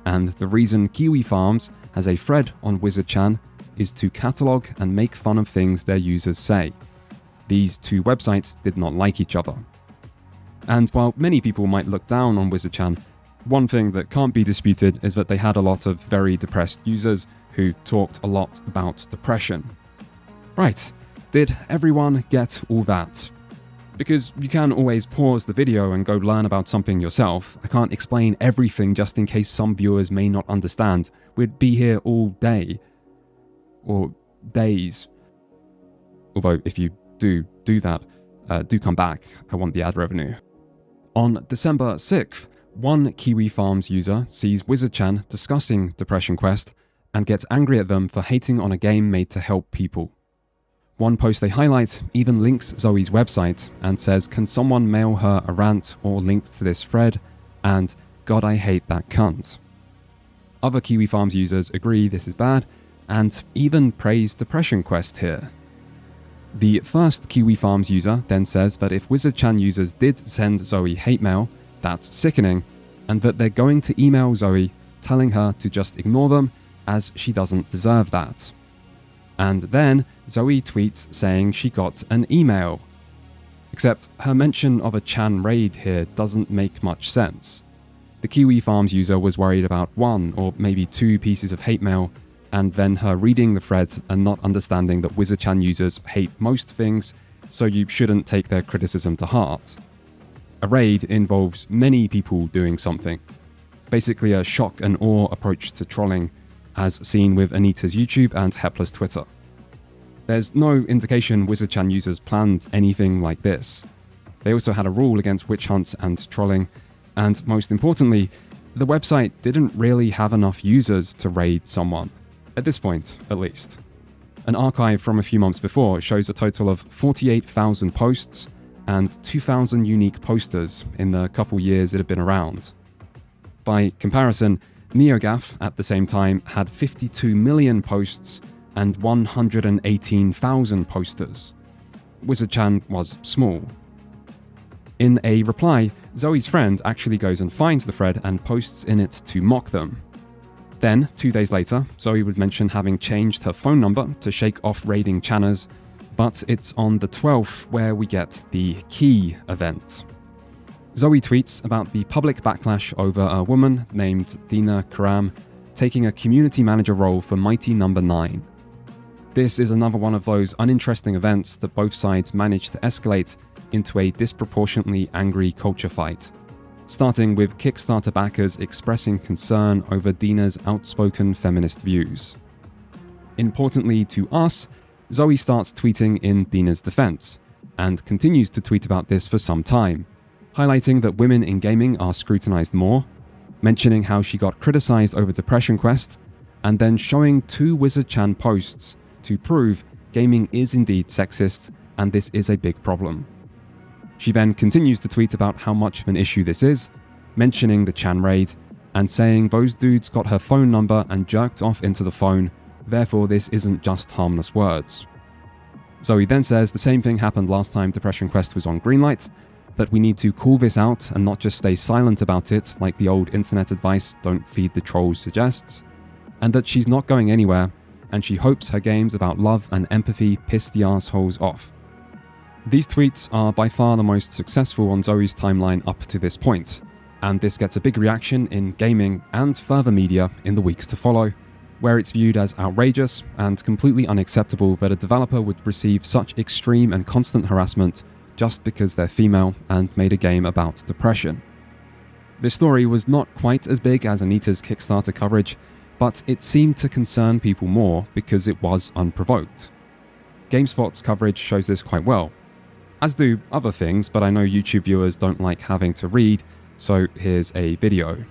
And the reason Kiwi Farms has a thread on Wizard Chan is to catalogue and make fun of things their users say. These two websites did not like each other. And while many people might look down on Wizard Chan, one thing that can't be disputed is that they had a lot of very depressed users who talked a lot about depression. Right, did everyone get all that? Because you can always pause the video and go learn about something yourself. I can't explain everything just in case some viewers may not understand. We'd be here all day. Or days. Although if you do that, do come back. I want the ad revenue. On December 6th, one Kiwi Farms user sees Wizard-chan discussing Depression Quest and gets angry at them for hating on a game made to help people. One post they highlight even links Zoe's website and says, can someone mail her a rant or link to this thread? And God, I hate that cunt. Other Kiwi Farms users agree this is bad and even praise Depression Quest here. The first Kiwi Farms user then says that if Wizard-chan users did send Zoe hate mail, that's sickening, and that they're going to email Zoe telling her to just ignore them as she doesn't deserve that. And then Zoe tweets saying she got an email. Except her mention of a Chan raid here doesn't make much sense. The Kiwi Farms user was worried about 1 or maybe 2 pieces of hate mail, and then her reading the thread and not understanding that Wizard-chan users hate most things, so you shouldn't take their criticism to heart. A raid involves many people doing something. Basically a shock and awe approach to trolling, as seen with Anita's YouTube and Hepler's Twitter. There's no indication Wizard-chan users planned anything like this. They also had a rule against witch hunts and trolling, and most importantly, the website didn't really have enough users to raid someone. At this point, at least. An archive from a few months before shows a total of 48,000 posts and 2,000 unique posters in the couple years it had been around. By comparison, NeoGAF at the same time had 52 million posts and 118,000 posters. Wizard-chan was small. In a reply, Zoe's friend actually goes and finds the thread and posts in it to mock them. Then, 2 days later, Zoe would mention having changed her phone number to shake off raiding channers, but it's on the 12th where we get the key event. Zoe tweets about the public backlash over a woman named Dina Karam taking a community manager role for Mighty No. 9. This is another one of those uninteresting events that both sides managed to escalate into a disproportionately angry culture fight, starting with Kickstarter backers expressing concern over Dina's outspoken feminist views. Importantly to us, Zoe starts tweeting in Dina's defense, and continues to tweet about this for some time, highlighting that women in gaming are scrutinized more, mentioning how she got criticized over Depression Quest, and then showing 2 Wizard-chan posts to prove gaming is indeed sexist and this is a big problem. She then continues to tweet about how much of an issue this is, mentioning the Chan raid, and saying those dudes got her phone number and jerked off into the phone, therefore this isn't just harmless words. Zoe then says the same thing happened last time Depression Quest was on Greenlight, that we need to call this out and not just stay silent about it like the old internet advice "don't feed the trolls" suggests, and that she's not going anywhere, and she hopes her games about love and empathy piss the assholes off. These tweets are by far the most successful on Zoe's timeline up to this point, and this gets a big reaction in gaming and further media in the weeks to follow, where it's viewed as outrageous and completely unacceptable that a developer would receive such extreme and constant harassment just because they're female and made a game about depression. This story was not quite as big as Anita's Kickstarter coverage, but it seemed to concern people more because it was unprovoked. GameSpot's coverage shows this quite well, as do other things, but I know YouTube viewers don't like having to read, so here's a video.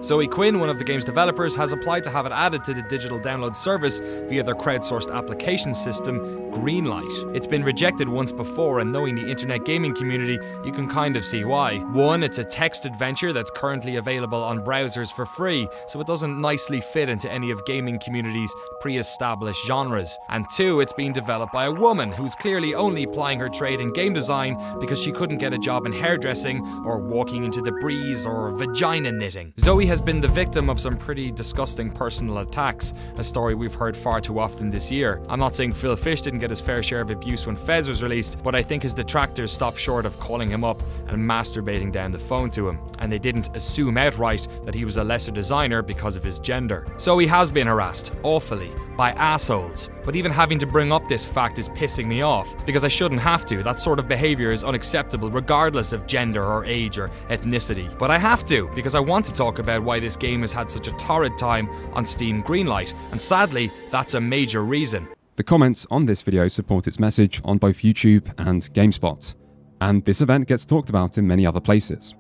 Zoe Quinn, one of the game's developers, has applied to have it added to the digital download service via their crowdsourced application system, Greenlight. It's been rejected once before, and knowing the internet gaming community, you can kind of see why. 1, it's a text adventure that's currently available on browsers for free, so it doesn't nicely fit into any of gaming community's pre-established genres. And 2, it's being developed by a woman who's clearly only plying her trade in game design because she couldn't get a job in hairdressing or walking into the breeze or vagina knitting. Zoe has been the victim of some pretty disgusting personal attacks, a story we've heard far too often this year. I'm not saying Phil Fish didn't get his fair share of abuse when Fez was released, but I think his detractors stopped short of calling him up and masturbating down the phone to him, and they didn't assume outright that he was a lesser designer because of his gender. Zoe has been harassed, awfully, by assholes, but even having to bring up this fact is pissing me off, because I shouldn't have to. That sort of behaviour is unacceptable regardless of gender or age or ethnicity. But I have to, because I want to talk about why this game has had such a torrid time on Steam Greenlight, and sadly, that's a major reason. The comments on this video support its message on both YouTube and GameSpot, and this event gets talked about in many other places.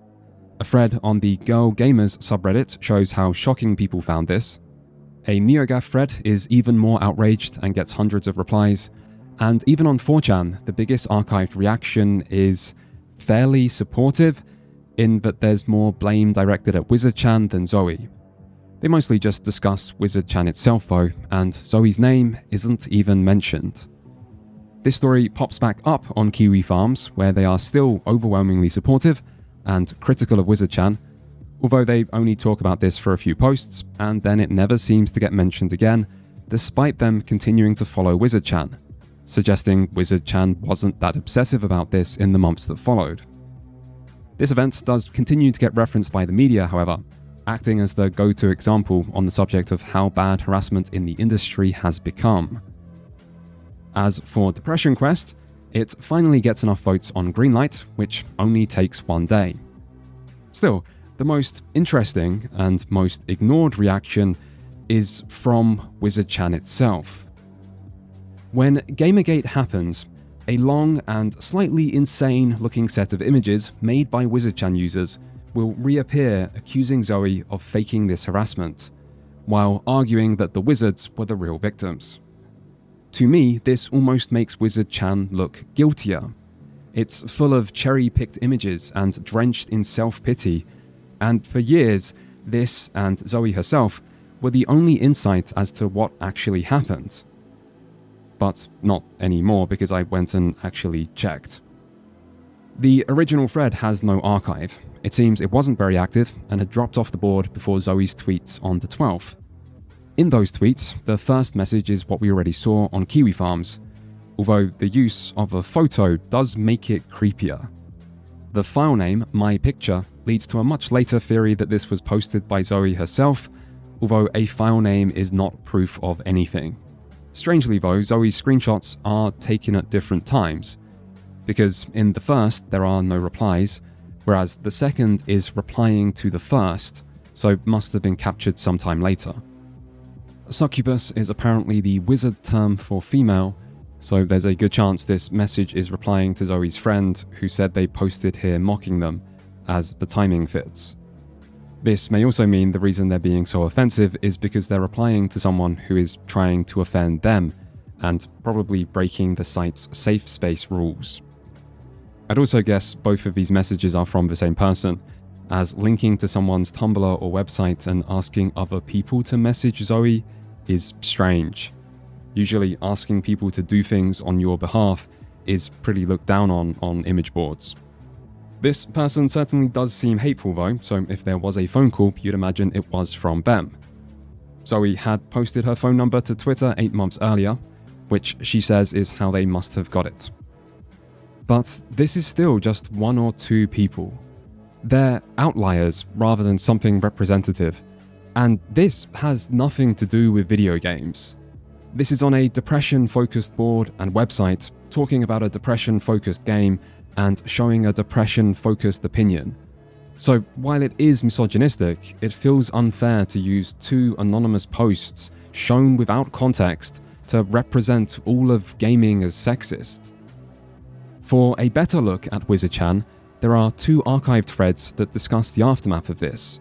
A thread on the Girl Gamers subreddit shows how shocking people found this. A NeoGAF thread is even more outraged and gets hundreds of replies, and even on 4chan, the biggest archived reaction is fairly supportive, in that there's more blame directed at WizardChan than Zoe. They mostly just discuss WizardChan itself though, and Zoe's name isn't even mentioned. This story pops back up on Kiwi Farms, where they are still overwhelmingly supportive and critical of WizardChan, although they only talk about this for a few posts, and then it never seems to get mentioned again, despite them continuing to follow WizardChan, suggesting WizardChan wasn't that obsessive about this in the months that followed. This event does continue to get referenced by the media, however, acting as the go-to example on the subject of how bad harassment in the industry has become. As for Depression Quest, it finally gets enough votes on Greenlight, which only takes one day. Still, the most interesting and most ignored reaction is from WizardChan itself. When Gamergate happens, a long and slightly insane looking set of images made by WizardChan users will reappear accusing Zoe of faking this harassment, while arguing that the wizards were the real victims. To me, this almost makes WizardChan look guiltier. It's full of cherry-picked images and drenched in self-pity, and for years, this and Zoe herself were the only insight as to what actually happened. But not anymore, because I went and actually checked. The original thread has no archive. It seems it wasn't very active and had dropped off the board before Zoe's tweets on the 12th. In those tweets, the first message is what we already saw on Kiwi Farms, although the use of a photo does make it creepier. The file name, My Picture, leads to a much later theory that this was posted by Zoe herself, although a file name is not proof of anything. Strangely though, Zoe's screenshots are taken at different times, because in the first there are no replies, whereas the second is replying to the first, so must have been captured sometime later. Succubus is apparently the wizard term for female, so there's a good chance this message is replying to Zoe's friend who said they posted here mocking them, as the timing fits. This may also mean the reason they're being so offensive is because they're replying to someone who is trying to offend them, and probably breaking the site's safe space rules. I'd also guess both of these messages are from the same person, as linking to someone's Tumblr or website and asking other people to message Zoe is strange. Usually asking people to do things on your behalf is pretty looked down on image boards. This person certainly does seem hateful though, so if there was a phone call, you'd imagine it was from them. Zoe had posted her phone number to Twitter 8 months earlier, which she says is how they must have got it. But this is still just 1 or 2 people. They're outliers rather than something representative, and this has nothing to do with video games. This is on a depression-focused board and website talking about a depression-focused game and showing a depression-focused opinion. So while it is misogynistic, it feels unfair to use 2 anonymous posts shown without context to represent all of gaming as sexist. For a better look at WizardChan, there are 2 archived threads that discuss the aftermath of this.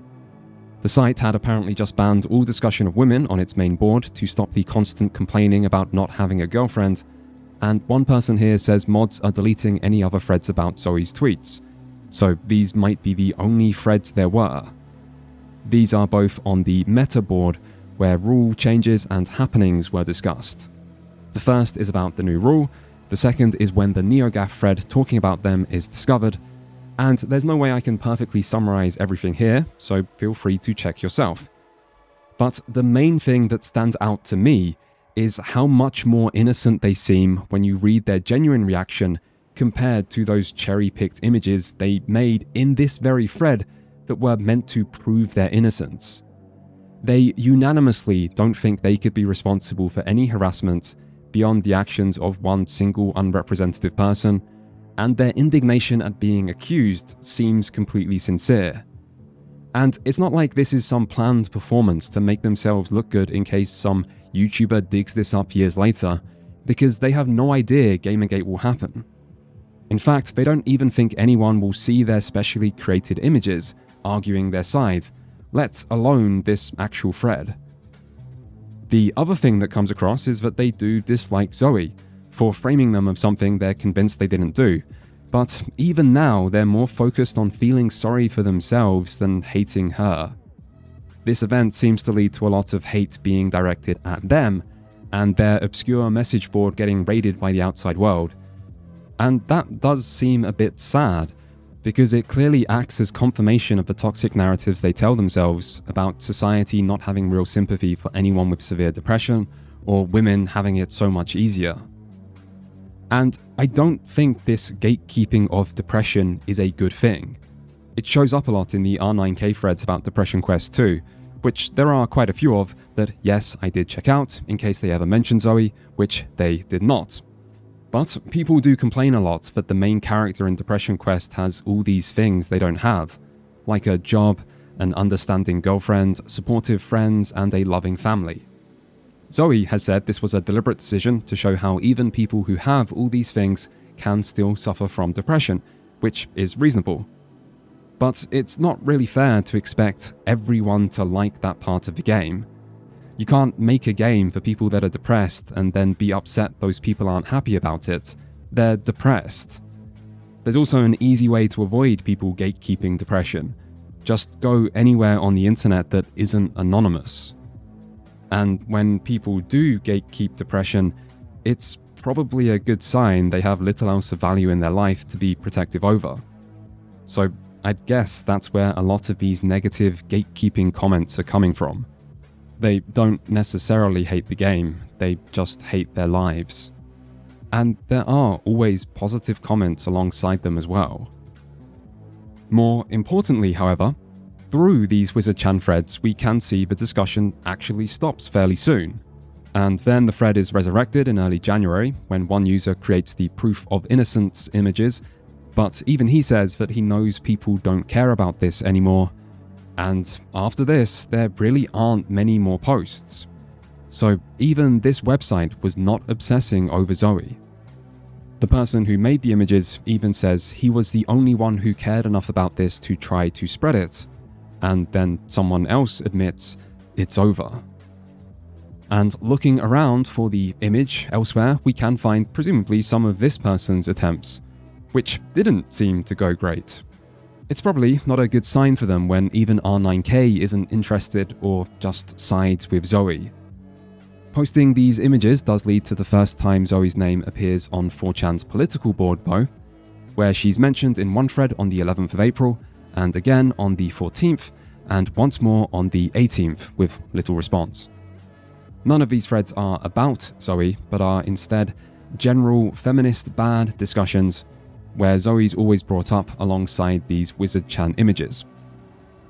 The site had apparently just banned all discussion of women on its main board to stop the constant complaining about not having a girlfriend, and one person here says mods are deleting any other threads about Zoe's tweets, so these might be the only threads there were. These are both on the meta board, where rule changes and happenings were discussed. The first is about the new rule, the second is when the NeoGAF thread talking about them is discovered, and there's no way I can perfectly summarize everything here, so feel free to check yourself. But the main thing that stands out to me is how much more innocent they seem when you read their genuine reaction compared to those cherry-picked images they made in this very thread that were meant to prove their innocence. They unanimously don't think they could be responsible for any harassment beyond the actions of one single unrepresentative person, and their indignation at being accused seems completely sincere. And it's not like this is some planned performance to make themselves look good in case some YouTuber digs this up years later, because they have no idea Gamergate will happen. In fact, they don't even think anyone will see their specially created images arguing their side, let alone this actual thread. The other thing that comes across is that they do dislike Zoe for framing them of something they're convinced they didn't do, but even now they're more focused on feeling sorry for themselves than hating her. This event seems to lead to a lot of hate being directed at them, and their obscure message board getting raided by the outside world. And that does seem a bit sad, because it clearly acts as confirmation of the toxic narratives they tell themselves about society not having real sympathy for anyone with severe depression, or women having it so much easier. And I don't think this gatekeeping of depression is a good thing. It shows up a lot in the R9K threads about Depression Quest 2, which there are quite a few of that, yes, I did check out in case they ever mentioned Zoe, which they did not. But people do complain a lot that the main character in Depression Quest has all these things they don't have, like a job, an understanding girlfriend, supportive friends, and a loving family. Zoe has said this was a deliberate decision to show how even people who have all these things can still suffer from depression, which is reasonable. But it's not really fair to expect everyone to like that part of the game. You can't make a game for people that are depressed and then be upset those people aren't happy about it. They're depressed. There's also an easy way to avoid people gatekeeping depression. Just go anywhere on the internet that isn't anonymous. And when people do gatekeep depression, it's probably a good sign they have little else of value in their life to be protective over. So I'd guess that's where a lot of these negative gatekeeping comments are coming from. They don't necessarily hate the game, they just hate their lives. And there are always positive comments alongside them as well. More importantly, however, through these Wizard Chan threads, we can see the discussion actually stops fairly soon. And then the thread is resurrected in early January when one user creates the proof of innocence images, but even he says that he knows people don't care about this anymore. And after this, there really aren't many more posts. So even this website was not obsessing over Zoe. The person who made the images even says he was the only one who cared enough about this to try to spread it. And then someone else admits it's over. And looking around for the image elsewhere, we can find presumably some of this person's attempts, which didn't seem to go great. It's probably not a good sign for them when even R9K isn't interested or just sides with Zoe. Posting these images does lead to the first time Zoe's name appears on 4chan's political board though, where she's mentioned in one thread on the 11th of April, and again on the 14th, and once more on the 18th with little response. None of these threads are about Zoe, but are instead general feminist bad discussions where Zoe's always brought up alongside these Wizard Chan images.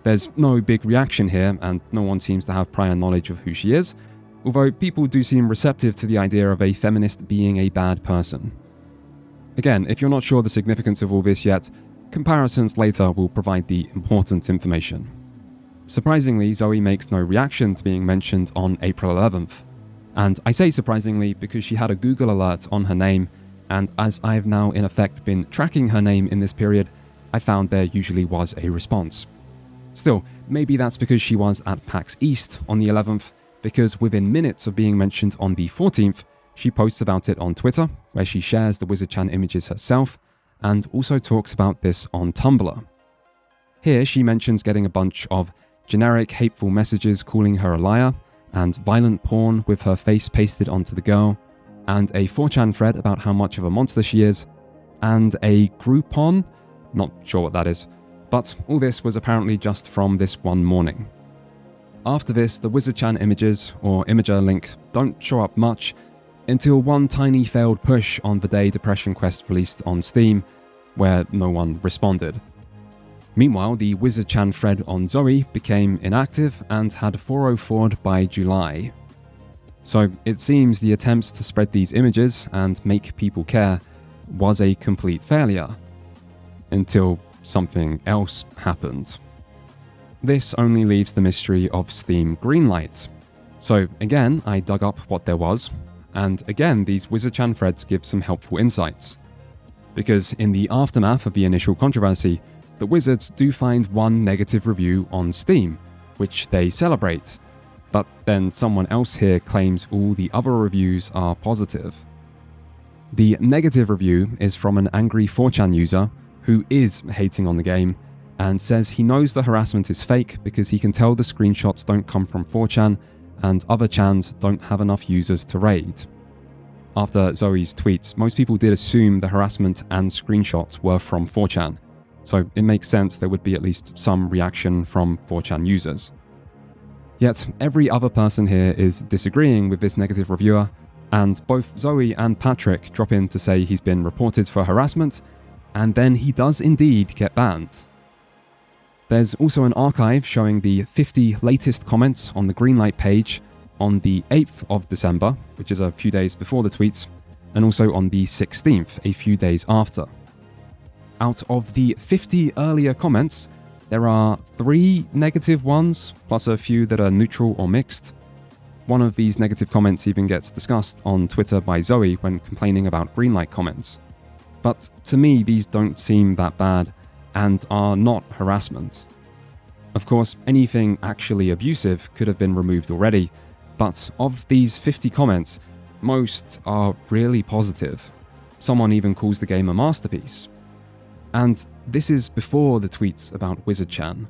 There's no big reaction here, and no one seems to have prior knowledge of who she is, although people do seem receptive to the idea of a feminist being a bad person. Again, if you're not sure the significance of all this yet, comparisons later will provide the important information. Surprisingly, Zoe makes no reaction to being mentioned on April 11th. And I say surprisingly because she had a Google alert on her name, and as I've now in effect been tracking her name in this period, I found there usually was a response. Still, maybe that's because she was at PAX East on the 11th, because within minutes of being mentioned on the 14th, she posts about it on Twitter, where she shares the Wizard Chan images herself, and also talks about this on Tumblr. Here she mentions getting a bunch of generic hateful messages calling her a liar, and violent porn with her face pasted onto the girl, and a 4chan thread about how much of a monster she is, and a Groupon? Not sure what that is, but all this was apparently just from this one morning. After this, the Wizard Chan images, or Imager link, don't show up much, until one tiny failed push on the day Depression Quest released on Steam, where no one responded. Meanwhile, the Wizard Chan thread on Zoe became inactive and had 404'd by July. So it seems the attempts to spread these images and make people care was a complete failure. Until something else happened. This only leaves the mystery of Steam Greenlight. So again, I dug up what there was, and again, these Wizard-chan threads give some helpful insights. Because in the aftermath of the initial controversy, the Wizards do find one negative review on Steam, which they celebrate, but then someone else here claims all the other reviews are positive. The negative review is from an angry 4chan user who is hating on the game and says he knows the harassment is fake because he can tell the screenshots don't come from 4chan and other chans don't have enough users to raid. After Zoe's tweets, most people did assume the harassment and screenshots were from 4chan, so it makes sense there would be at least some reaction from 4chan users. Yet, every other person here is disagreeing with this negative reviewer, and both Zoe and Patrick drop in to say he's been reported for harassment, and then he does indeed get banned. There's also an archive showing the 50 latest comments on the Greenlight page on the 8th of December, which is a few days before the tweets, and also on the 16th, a few days after. Out of the 50 earlier comments, there are 3 negative ones, plus a few that are neutral or mixed. One of these negative comments even gets discussed on Twitter by Zoe when complaining about Greenlight comments. But to me, these don't seem that bad, and are not harassment. Of course, anything actually abusive could have been removed already, but of these 50 comments, most are really positive. Someone even calls the game a masterpiece. And this is before the tweets about Wizard-chan.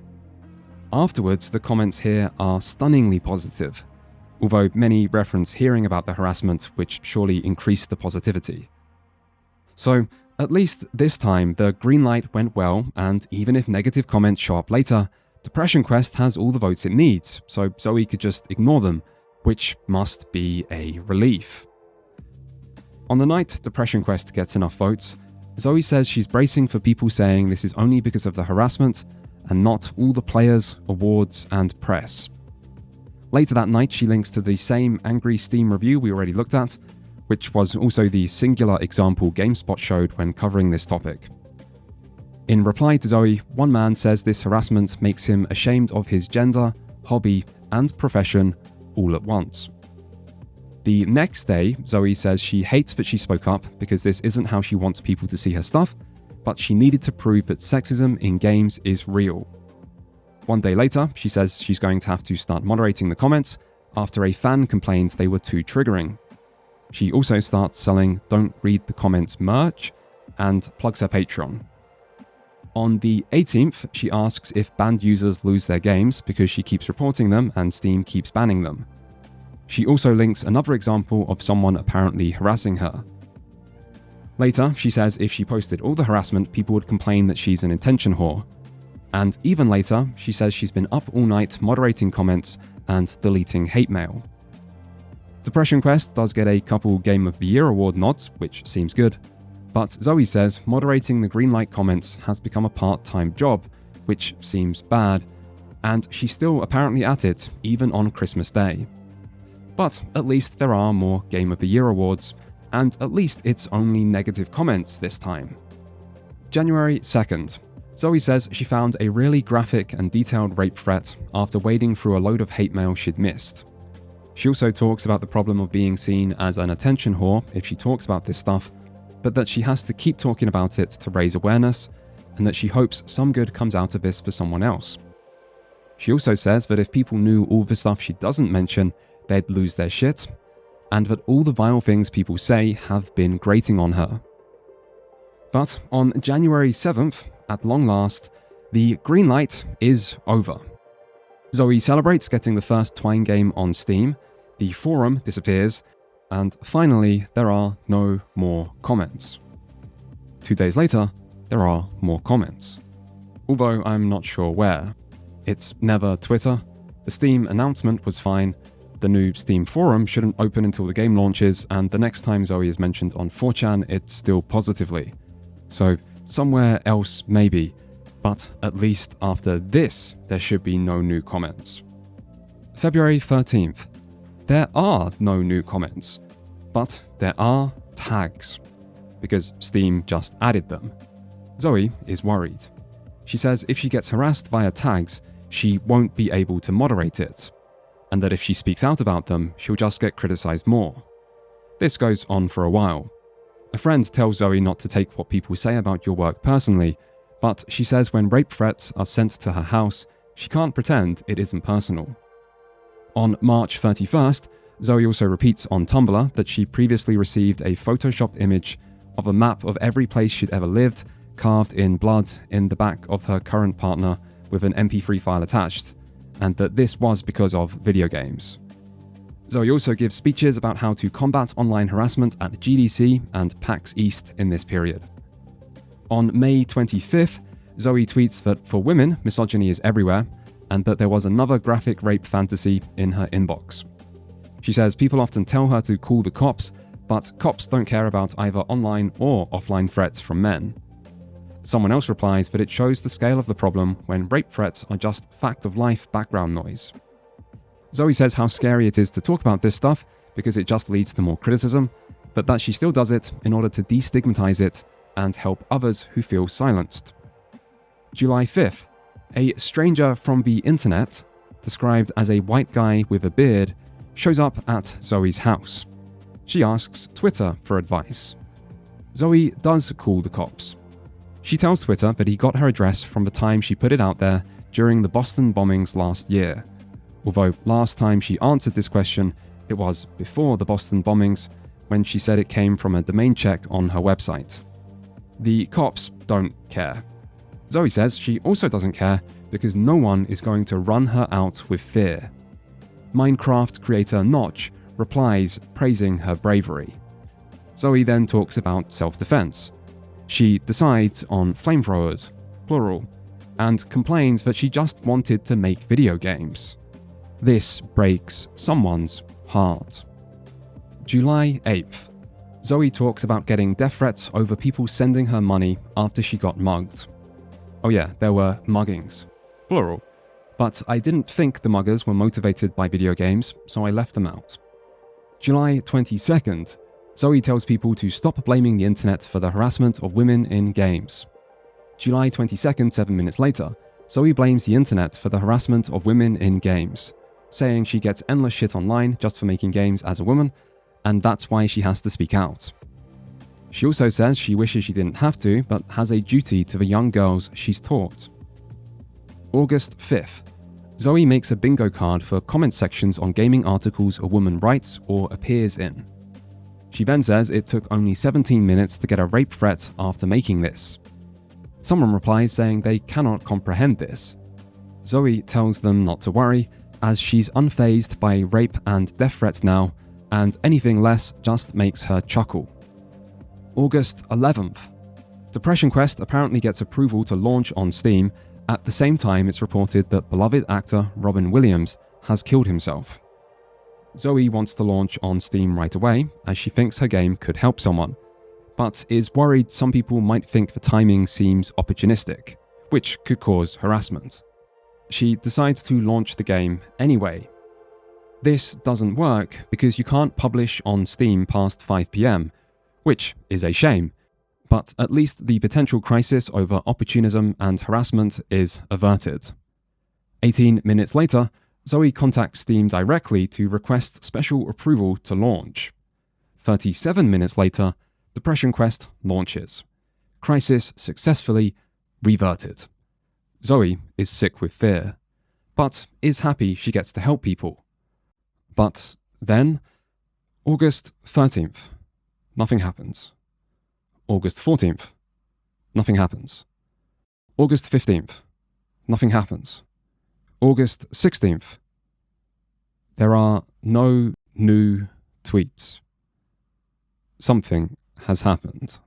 Afterwards, the comments here are stunningly positive, although many reference hearing about the harassment, which surely increased the positivity. So, at least this time, the Greenlight went well, and even if negative comments show up later, Depression Quest has all the votes it needs, so Zoe could just ignore them, which must be a relief. On the night Depression Quest gets enough votes, Zoe says she's bracing for people saying this is only because of the harassment, and not all the players, awards, and press. Later that night, she links to the same angry Steam review we already looked at, which was also the singular example GameSpot showed when covering this topic. In reply to Zoe, one man says this harassment makes him ashamed of his gender, hobby, and profession all at once. The next day, Zoe says she hates that she spoke up because this isn't how she wants people to see her stuff, but she needed to prove that sexism in games is real. One day later, she says she's going to have to start moderating the comments after a fan complained they were too triggering. She also starts selling Don't Read the Comments merch and plugs her Patreon. On the 18th, she asks if banned users lose their games because she keeps reporting them and Steam keeps banning them. She also links another example of someone apparently harassing her. Later, she says if she posted all the harassment, people would complain that she's an attention whore. And even later, she says she's been up all night moderating comments and deleting hate mail. Depression Quest does get a couple Game of the Year award nods, which seems good, but Zoe says moderating the Greenlight comments has become a part-time job, which seems bad, and she's still apparently at it, even on Christmas Day. But at least there are more Game of the Year awards, and at least it's only negative comments this time. January 2nd. Zoe says she found a really graphic and detailed rape threat after wading through a load of hate mail she'd missed. She also talks about the problem of being seen as an attention whore if she talks about this stuff, but that she has to keep talking about it to raise awareness, and that she hopes some good comes out of this for someone else. She also says that if people knew all the stuff she doesn't mention, they'd lose their shit, and that all the vile things people say have been grating on her. But on January 7th, at long last, the Greenlight is over. Zoe celebrates getting the first Twine game on Steam, the forum disappears, and finally there are no more comments. 2 days later, there are more comments. Although I'm not sure where. It's never Twitter, the Steam announcement was fine, the new Steam forum shouldn't open until the game launches, and the next time Zoe is mentioned on 4chan, it's still positively. So somewhere else maybe, but at least after this, there should be no new comments. February 13th. There are no new comments, but there are tags, because Steam just added them. Zoe is worried. She says if she gets harassed via tags, she won't be able to moderate it, and that if she speaks out about them, she'll just get criticized more. This goes on for a while. A friend tells Zoe not to take what people say about your work personally, but she says when rape threats are sent to her house, she can't pretend it isn't personal. On March 31st, Zoe also repeats on Tumblr that she previously received a photoshopped image of a map of every place she'd ever lived, carved in blood in the back of her current partner with an MP3 file attached, and that this was because of video games. Zoe also gives speeches about how to combat online harassment at GDC and PAX East in this period. On May 25th, Zoe tweets that for women, misogyny is everywhere, and that there was another graphic rape fantasy in her inbox. She says people often tell her to call the cops, but cops don't care about either online or offline threats from men. Someone else replies that it shows the scale of the problem when rape threats are just fact-of-life background noise. Zoe says how scary it is to talk about this stuff because it just leads to more criticism, but that she still does it in order to destigmatize it and help others who feel silenced. July 5th, a stranger from the internet, described as a white guy with a beard, shows up at Zoe's house. She asks Twitter for advice. Zoe does call the cops. She tells Twitter that he got her address from the time she put it out there during the Boston bombings last year. Although last time she answered this question, it was before the Boston bombings, when she said it came from a domain check on her website. The cops don't care. Zoe says she also doesn't care because no one is going to run her out with fear. Minecraft creator Notch replies praising her bravery. Zoe then talks about self-defense. She decides on flamethrowers, plural, and complains that she just wanted to make video games. This breaks someone's heart. July 8th. Zoe talks about getting death threats over people sending her money after she got mugged. Oh yeah, there were muggings, plural, but I didn't think the muggers were motivated by video games, so I left them out. July 22nd. Zoe tells people to stop blaming the internet for the harassment of women in games. July 22nd, 7 minutes later, Zoe blames the internet for the harassment of women in games, saying she gets endless shit online just for making games as a woman, and that's why she has to speak out. She also says she wishes she didn't have to, but has a duty to the young girls she's taught. August 5th. Zoe makes a bingo card for comment sections on gaming articles a woman writes or appears in. She then says it took only 17 minutes to get a rape threat after making this. Someone replies saying they cannot comprehend this. Zoe tells them not to worry, as she's unfazed by rape and death threats now, and anything less just makes her chuckle. August 11th. Depression Quest apparently gets approval to launch on Steam. At the same time, it's reported that beloved actor Robin Williams has killed himself. Zoe wants to launch on Steam right away, as she thinks her game could help someone, but is worried some people might think the timing seems opportunistic, which could cause harassment. She decides to launch the game anyway. This doesn't work because you can't publish on Steam past 5 PM, which is a shame, but at least the potential crisis over opportunism and harassment is averted. 18 minutes later, Zoe contacts Steam directly to request special approval to launch. 37 minutes later, Depression Quest launches. Crisis successfully reverted. Zoe is sick with fear, but is happy she gets to help people. But then, August 13th, nothing happens. August 14th, nothing happens. August 15th, nothing happens. August 16th, there are no new tweets. Something has happened.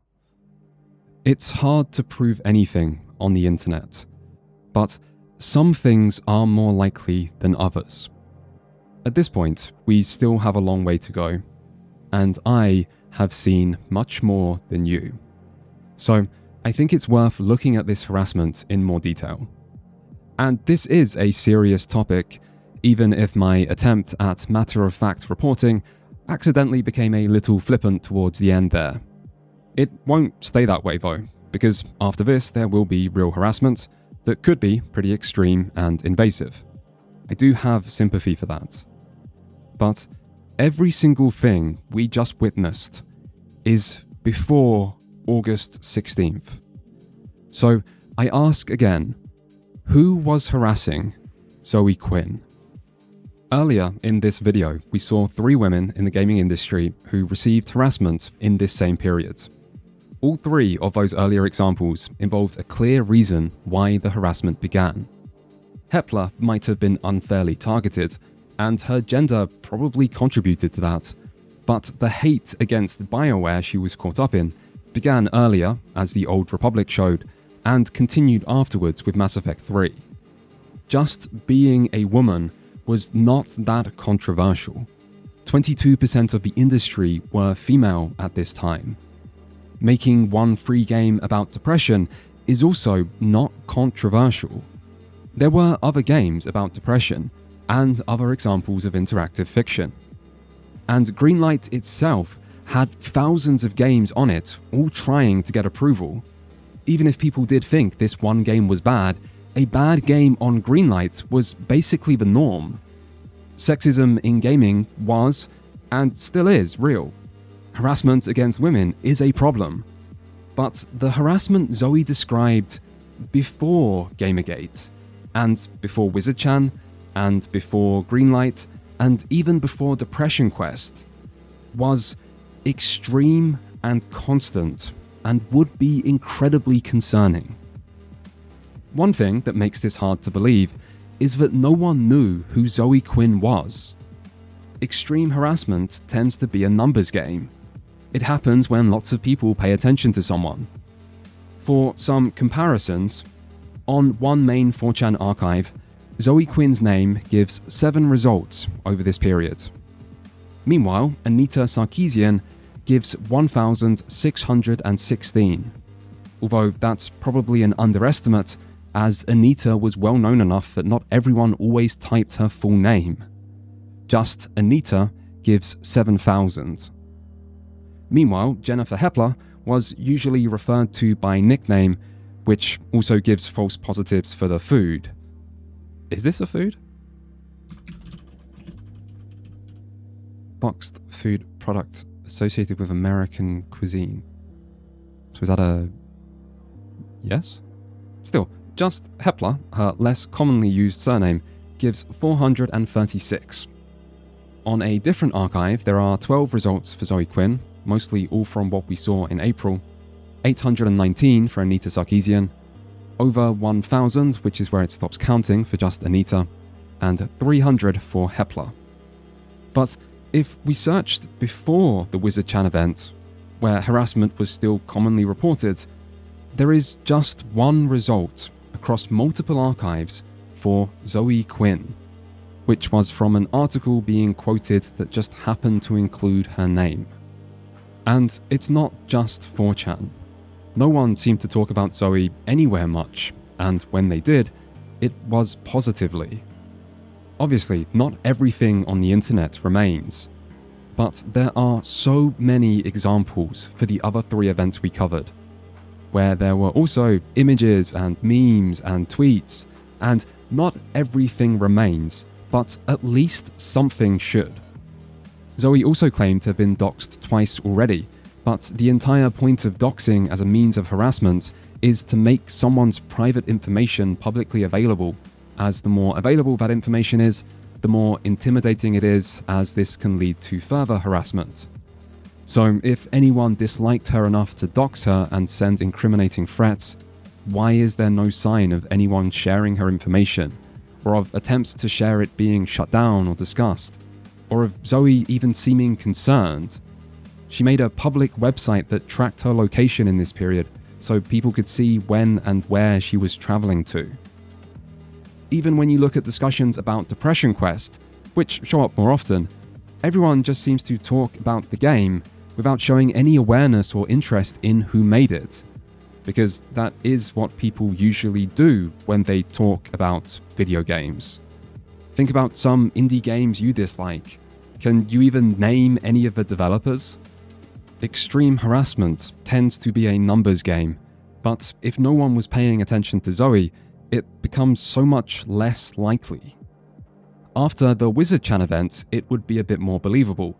It's hard to prove anything on the internet, but some things are more likely than others. At this point, we still have a long way to go, and I have seen much more than you. So I think it's worth looking at this harassment in more detail. And this is a serious topic, even if my attempt at matter-of-fact reporting accidentally became a little flippant towards the end there. It won't stay that way though, because after this there will be real harassment that could be pretty extreme and invasive. I do have sympathy for that. But every single thing we just witnessed is before August 16th. So I ask again, who was harassing Zoe Quinn? Earlier in this video, we saw 3 women in the gaming industry who received harassment in this same period. All 3 of those earlier examples involved a clear reason why the harassment began. Hepler might have been unfairly targeted, and her gender probably contributed to that, but the hate against BioWare she was caught up in began earlier, as the Old Republic showed, and continued afterwards with Mass Effect 3. Just being a woman was not that controversial. 22% of the industry were female at this time. Making one free game about depression is also not controversial. There were other games about depression, and other examples of interactive fiction. And Greenlight itself had thousands of games on it, all trying to get approval. Even if people did think this one game was bad, a bad game on Greenlight was basically the norm. Sexism in gaming was, and still is, real. Harassment against women is a problem. But the harassment Zoe described before Gamergate, and before Wizard-chan, and before Greenlight, and even before Depression Quest, was extreme and constant, and would be incredibly concerning. One thing that makes this hard to believe is that no one knew who Zoe Quinn was. Extreme harassment tends to be a numbers game. It happens when lots of people pay attention to someone. For some comparisons, on one main 4chan archive, Zoe Quinn's name gives 7 results over this period. Meanwhile, Anita Sarkeesian gives 1,616, although that's probably an underestimate, as Anita was well known enough that not everyone always typed her full name. Just Anita gives 7,000. Meanwhile, Jennifer Hepler was usually referred to by nickname, which also gives false positives for the food. Is this a food? Boxed food product associated with American cuisine. So is that a... yes? Still, just Hepler, her less commonly used surname, gives 436. On a different archive, there are 12 results for Zoe Quinn, mostly all from what we saw in April, 819 for Anita Sarkeesian, over 1,000, which is where it stops counting for just Anita, and 300 for Hepler. But if we searched before the Wizard-chan event, where harassment was still commonly reported, there is just one result across multiple archives for Zoe Quinn, which was from an article being quoted that just happened to include her name. And it's not just 4chan. No one seemed to talk about Zoe anywhere much, and when they did, it was positively. Obviously, not everything on the internet remains, but there are so many examples for the other 3 events we covered, where there were also images and memes and tweets, and not everything remains, but at least something should. Zoe also claimed to have been doxed twice already, but the entire point of doxing as a means of harassment is to make someone's private information publicly available, as the more available that information is, the more intimidating it is, as this can lead to further harassment. So if anyone disliked her enough to dox her and send incriminating threats, why is there no sign of anyone sharing her information, or of attempts to share it being shut down or discussed, or of Zoe even seeming concerned? She made a public website that tracked her location in this period, so people could see when and where she was traveling to. Even when you look at discussions about Depression Quest, which show up more often, everyone just seems to talk about the game without showing any awareness or interest in who made it, because that is what people usually do when they talk about video games. Think about some indie games you dislike. Can you even name any of the developers? Extreme harassment tends to be a numbers game, but if no one was paying attention to Zoe, it becomes so much less likely. after the Wizard Chan event, it would be a bit more believable,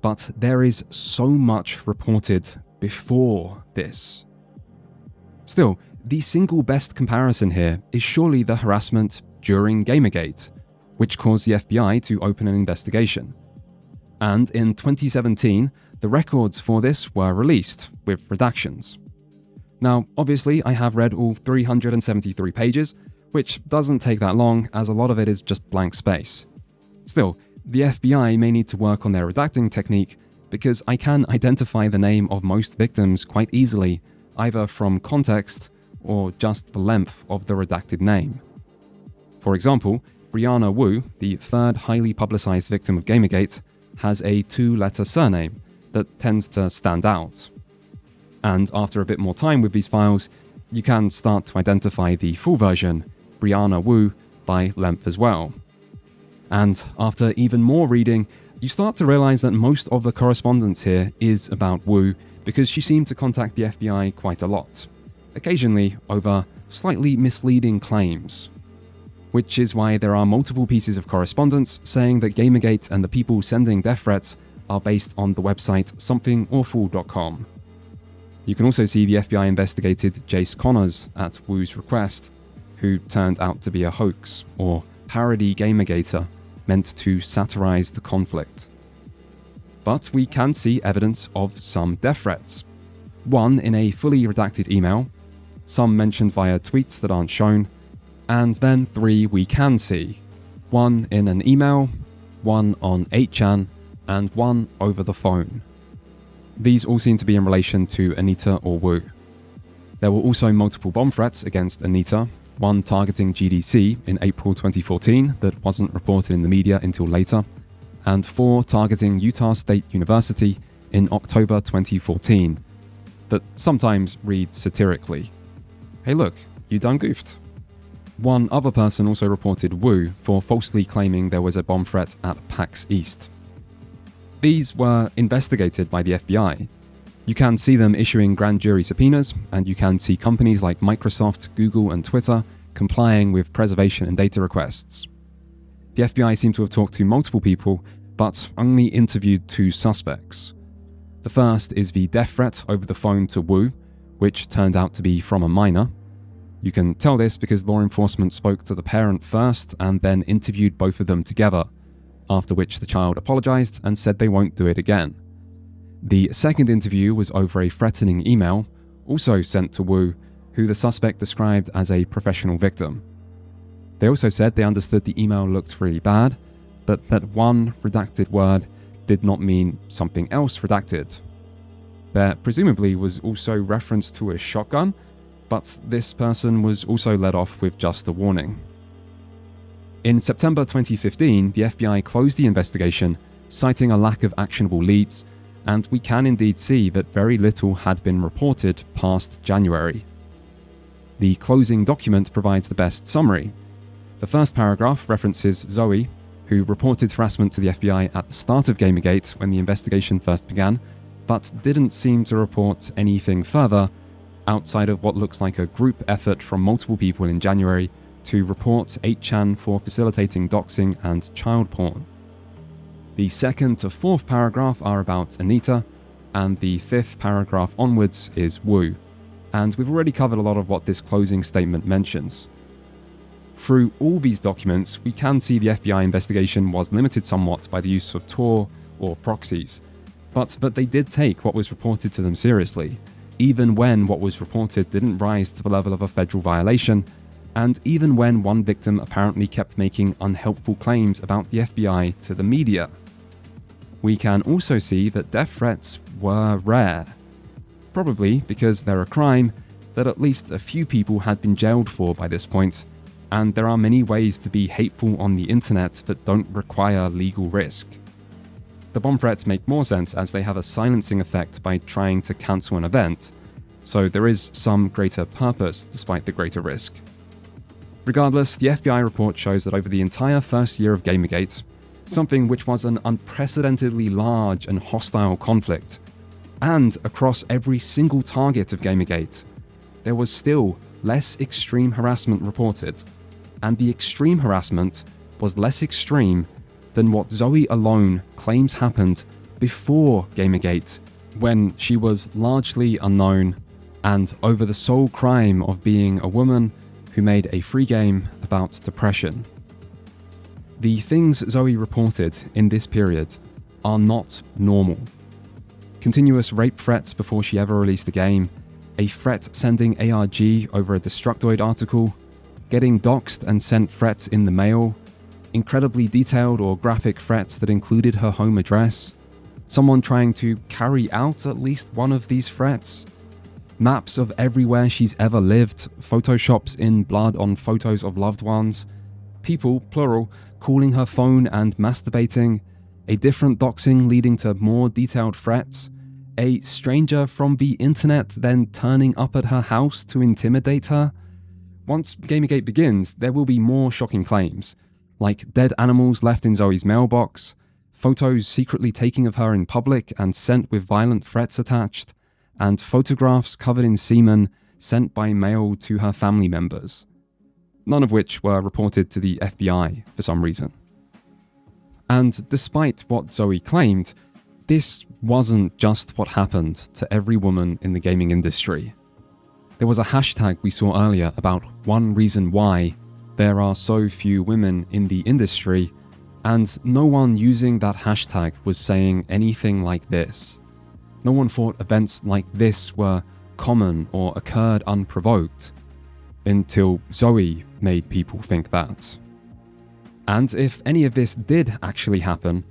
but there is so much reported before this. Still, the single best comparison here is surely the harassment during Gamergate, which caused the FBI to open an investigation. And in 2017, the records for this were released, with redactions. Now, obviously, I have read all 373 pages, which doesn't take that long, as a lot of it is just blank space. Still, the FBI may need to work on their redacting technique, because I can identify the name of most victims quite easily, either from context or just the length of the redacted name. For example, Brianna Wu, the third highly publicized victim of Gamergate, has a 2-letter surname that tends to stand out. And after a bit more time with these files, you can start to identify the full version, Brianna Wu, by length as well. And after even more reading, you start to realize that most of the correspondence here is about Wu, because she seemed to contact the FBI quite a lot, occasionally over slightly misleading claims. Which is why there are multiple pieces of correspondence saying that Gamergate and the people sending death threats are based on the website somethingawful.com. You can also see the FBI investigated Jace Connors at Wu's request, who turned out to be a hoax, or parody Gamergater, meant to satirize the conflict. But we can see evidence of some death threats. One in a fully redacted email, some mentioned via tweets that aren't shown, and then 3 we can see. One in an email, one on 8chan, and one over the phone. These all seem to be in relation to Anita or Wu. There were also multiple bomb threats against Anita, one targeting GDC in April 2014 that wasn't reported in the media until later, and 4 targeting Utah State University in October 2014 that sometimes read satirically. Hey look, you done goofed. One other person also reported Wu for falsely claiming there was a bomb threat at PAX East. These were investigated by the FBI. You can see them issuing grand jury subpoenas, and you can see companies like Microsoft, Google, and Twitter complying with preservation and data requests. The FBI seemed to have talked to multiple people, but only interviewed 2 suspects. The first is the death threat over the phone to Wu, which turned out to be from a minor. You can tell this because law enforcement spoke to the parent first and then interviewed both of them together, after which the child apologized and said they won't do it again. The second interview was over a threatening email, also sent to Wu, who the suspect described as a professional victim. They also said they understood the email looked really bad, but that one redacted word did not mean something else redacted. There presumably was also reference to a shotgun, but this person was also let off with just a warning. In September 2015, the FBI closed the investigation, citing a lack of actionable leads, and we can indeed see that very little had been reported past January. The closing document provides the best summary. The first paragraph references Zoe, who reported harassment to the FBI at the start of Gamergate when the investigation first began, but didn't seem to report anything further outside of what looks like a group effort from multiple people in January to report 8chan for facilitating doxing and child porn. The second to fourth paragraph are about Anita, and the fifth paragraph onwards is Wu, and we've already covered a lot of what this closing statement mentions. Through all these documents, we can see the FBI investigation was limited somewhat by the use of Tor or proxies, but that they did take what was reported to them seriously, even when what was reported didn't rise to the level of a federal violation, and even when one victim apparently kept making unhelpful claims about the FBI to the media. We can also see that death threats were rare, probably because they're a crime that at least a few people had been jailed for by this point, and there are many ways to be hateful on the internet that don't require legal risk. The bomb threats make more sense as they have a silencing effect by trying to cancel an event, so there is some greater purpose despite the greater risk. Regardless, the FBI report shows that over the entire first year of Gamergate, something which was an unprecedentedly large and hostile conflict, and across every single target of Gamergate, there was still less extreme harassment reported, and the extreme harassment was less extreme than what Zoe alone claims happened before Gamergate, when she was largely unknown and over the sole crime of being a woman who made a free game about depression. The things Zoe reported in this period are not normal. Continuous rape threats before she ever released the game, a threat sending ARG over a Destructoid article, getting doxxed and sent threats in the mail, incredibly detailed or graphic threats that included her home address, someone trying to carry out at least one of these threats, maps of everywhere she's ever lived, photoshops in blood on photos of loved ones, people, plural, calling her phone and masturbating, a different doxing leading to more detailed threats, a stranger from the internet then turning up at her house to intimidate her. Once Gamergate begins, there will be more shocking claims, like dead animals left in Zoe's mailbox, photos secretly taken of her in public and sent with violent threats attached, and photographs covered in semen sent by mail to her family members, none of which were reported to the FBI for some reason. And despite what Zoe claimed, this wasn't just what happened to every woman in the gaming industry. There was a hashtag we saw earlier about one reason why there are so few women in the industry, and no one using that hashtag was saying anything like this. No one thought events like this were common or occurred unprovoked, until Zoe made people think that. And if any of this did actually happen,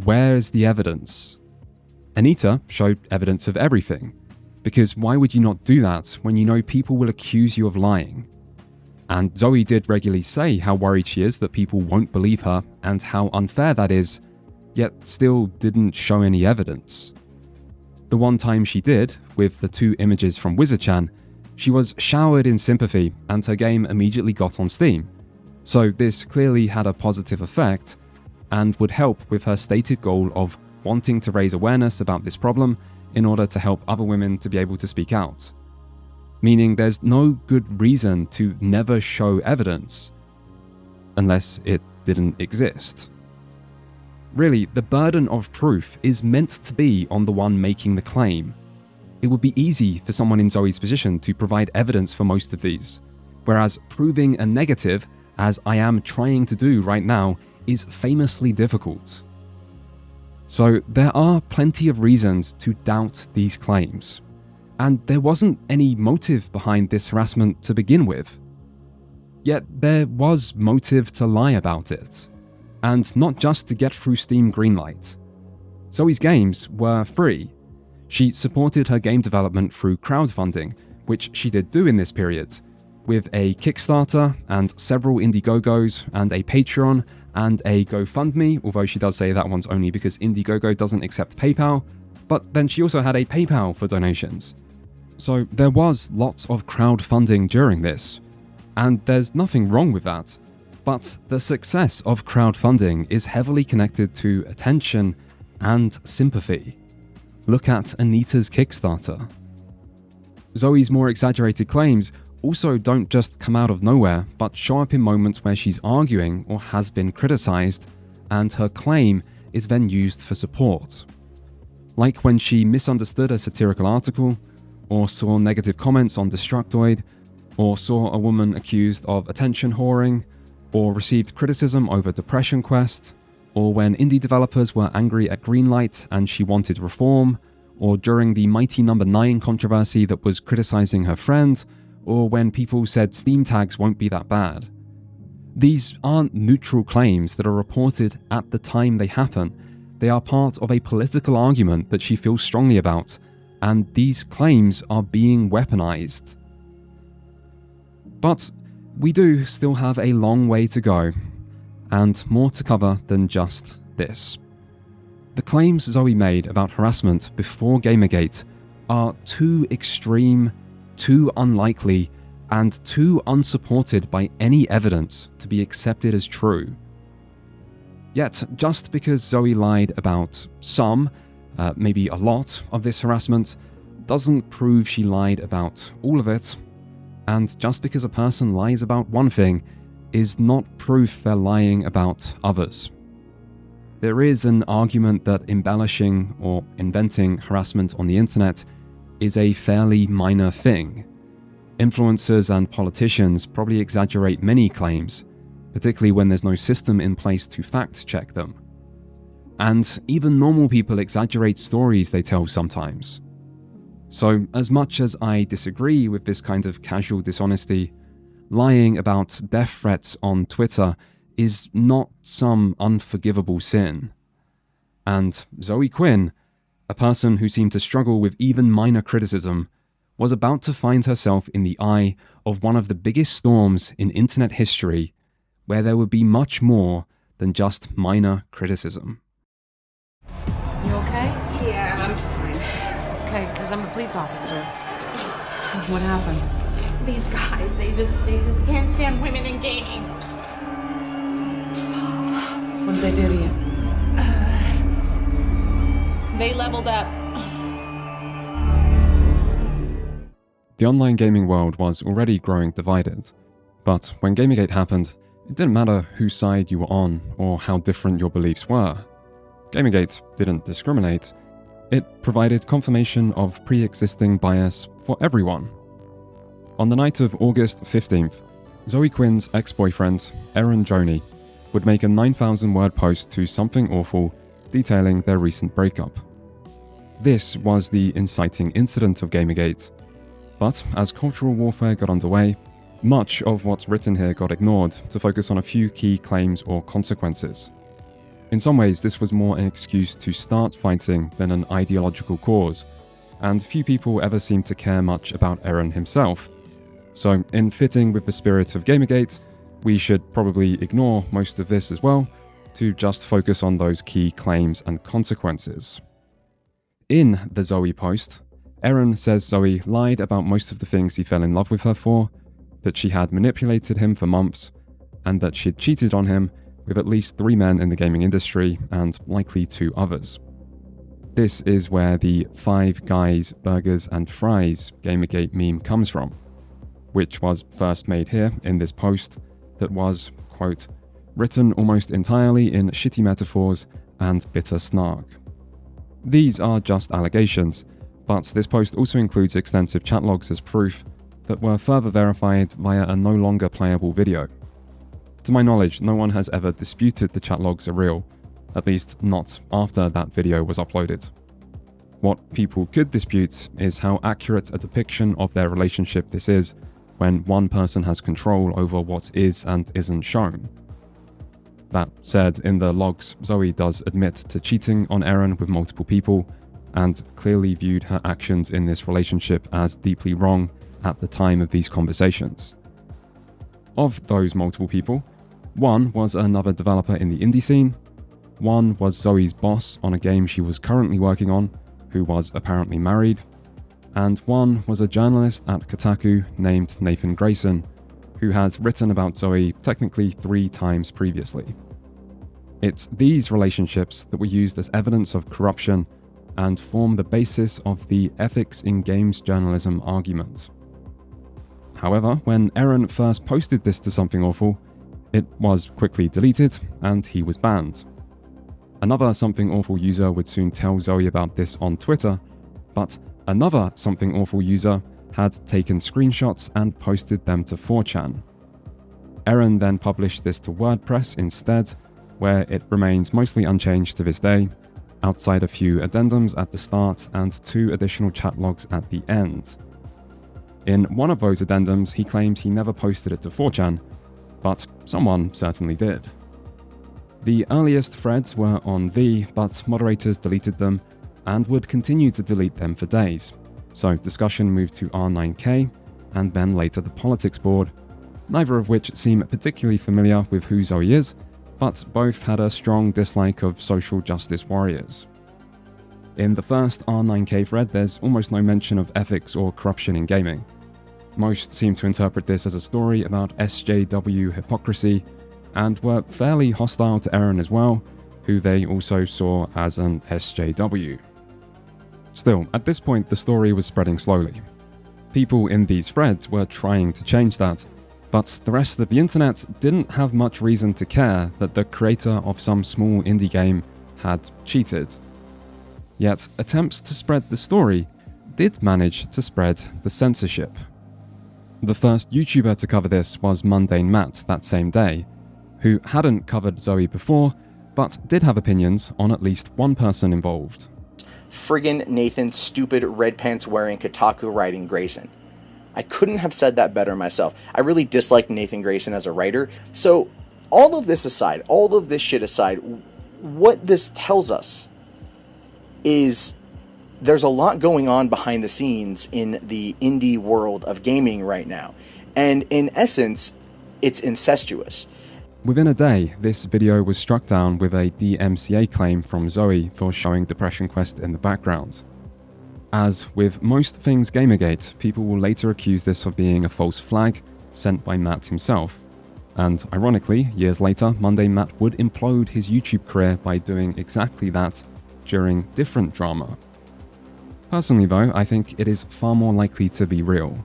where's the evidence? Anita showed evidence of everything, because why would you not do that when you know people will accuse you of lying? And Zoe did regularly say how worried she is that people won't believe her and how unfair that is, yet still didn't show any evidence. The one time she did, with the 2 images from Wizardchan, she was showered in sympathy and her game immediately got on Steam. So this clearly had a positive effect and would help with her stated goal of wanting to raise awareness about this problem in order to help other women to be able to speak out. Meaning there's no good reason to never show evidence, unless it didn't exist. Really, the burden of proof is meant to be on the one making the claim. It would be easy for someone in Zoe's position to provide evidence for most of these, whereas proving a negative, as I am trying to do right now, is famously difficult. So there are plenty of reasons to doubt these claims. And there wasn't any motive behind this harassment to begin with. Yet there was motive to lie about it. And not just to get through Steam Greenlight. Zoe's games were free. She supported her game development through crowdfunding, which she did do in this period, with a Kickstarter and several Indiegogos and a Patreon and a GoFundMe, although she does say that one's only because Indiegogo doesn't accept PayPal, but then she also had a PayPal for donations. So there was lots of crowdfunding during this, and there's nothing wrong with that, but the success of crowdfunding is heavily connected to attention and sympathy. Look at Anita's Kickstarter. Zoe's more exaggerated claims also don't just come out of nowhere, but show up in moments where she's arguing or has been criticized, and her claim is then used for support. Like when she misunderstood a satirical article, or saw negative comments on Destructoid, or saw a woman accused of attention whoring, or received criticism over Depression Quest, or when indie developers were angry at Greenlight and she wanted reform, or during the Mighty No. 9 controversy that was criticizing her friend, or when people said Steam tags won't be that bad. These aren't neutral claims that are reported at the time they happen. They are part of a political argument that she feels strongly about, and these claims are being weaponized. But we do still have a long way to go, and more to cover than just this. The claims Zoe made about harassment before Gamergate are too extreme, too unlikely, and too unsupported by any evidence to be accepted as true. Yet, just because Zoe lied about some, maybe a lot, of this harassment, doesn't prove she lied about all of it. And just because a person lies about one thing, is not proof they're lying about others. There is an argument that embellishing or inventing harassment on the internet is a fairly minor thing. Influencers and politicians probably exaggerate many claims, particularly when there's no system in place to fact-check them. And even normal people exaggerate stories they tell sometimes. So, as much as I disagree with this kind of casual dishonesty, lying about death threats on Twitter is not some unforgivable sin. And Zoe Quinn, a person who seemed to struggle with even minor criticism, was about to find herself in the eye of one of the biggest storms in internet history, where there would be much more than just minor criticism. You okay? Yeah, I'm fine. Okay, because I'm a police officer. What happened? These guys, they just can't stand women in gaming. What did they do to you? They leveled up. The online gaming world was already growing divided, but when Gamergate happened, it didn't matter whose side you were on or how different your beliefs were. Gamergate didn't discriminate. It provided confirmation of pre-existing bias for everyone. On the night of August 15th, Zoe Quinn's ex-boyfriend, Eron Gjoni, would make a 9,000-word post to Something Awful detailing their recent breakup. This was the inciting incident of Gamergate, but as cultural warfare got underway, much of what's written here got ignored to focus on a few key claims or consequences. In some ways, this was more an excuse to start fighting than an ideological cause, and few people ever seemed to care much about Eron himself. So, in fitting with the spirit of Gamergate, we should probably ignore most of this as well, to just focus on those key claims and consequences. In the Zoe post, Eron says Zoe lied about most of the things he fell in love with her for, that she had manipulated him for months, and that she had cheated on him with at least 3 men in the gaming industry and likely 2 others. This is where the 5 guys, burgers and fries Gamergate meme comes from, which was first made here in this post that was, quote, written almost entirely in shitty metaphors and bitter snark. These are just allegations, but this post also includes extensive chat logs as proof that were further verified via a no longer playable video. To my knowledge, no one has ever disputed the chat logs are real, at least not after that video was uploaded. What people could dispute is how accurate a depiction of their relationship this is when one person has control over what is and isn't shown. That said, in the logs, Zoe does admit to cheating on Eron with multiple people, and clearly viewed her actions in this relationship as deeply wrong at the time of these conversations. Of those multiple people, one was another developer in the indie scene, one was Zoe's boss on a game she was currently working on, who was apparently married, and one was a journalist at Kotaku named Nathan Grayson, who had written about Zoe technically 3 times previously. It's these relationships that were used as evidence of corruption and form the basis of the ethics in games journalism argument. However, when Eron first posted this to Something Awful, it was quickly deleted and he was banned. Another Something Awful user would soon tell Zoe about this on Twitter, but another Something Awful user had taken screenshots and posted them to 4chan. Eron then published this to WordPress instead, where it remains mostly unchanged to this day, outside a few addendums at the start and 2 additional chat logs at the end. In one of those addendums, he claimed he never posted it to 4chan, but someone certainly did. The earliest threads were on V, but moderators deleted them and would continue to delete them for days, so discussion moved to R9K and then later the politics board, neither of which seem particularly familiar with who Zoe is, but both had a strong dislike of social justice warriors. In the first R9K thread, there's almost no mention of ethics or corruption in gaming. Most seem to interpret this as a story about SJW hypocrisy, and were fairly hostile to Eron as well, who they also saw as an SJW. Still, at this point the story was spreading slowly. People in these threads were trying to change that, But the rest of the internet didn't have much reason to care that the creator of some small indie game had cheated. Yet attempts to spread the story did manage to spread the censorship. The first YouTuber to cover this was Mundane Matt that same day, who hadn't covered Zoe before, but did have opinions on at least one person involved. Friggin' Nathan stupid red pants wearing Kotaku writing Grayson. I couldn't have said that better myself. I really dislike Nathan Grayson as a writer. So all of this aside, all of this shit aside, what this tells us is there's a lot going on behind the scenes in the indie world of gaming right now. And in essence, it's incestuous. Within a day, this video was struck down with a DMCA claim from Zoe for showing Depression Quest in the background. As with most things Gamergate, people will later accuse this of being a false flag sent by Matt himself. And ironically, years later, Mundane Matt would implode his YouTube career by doing exactly that during different drama. Personally though, I think it is far more likely to be real.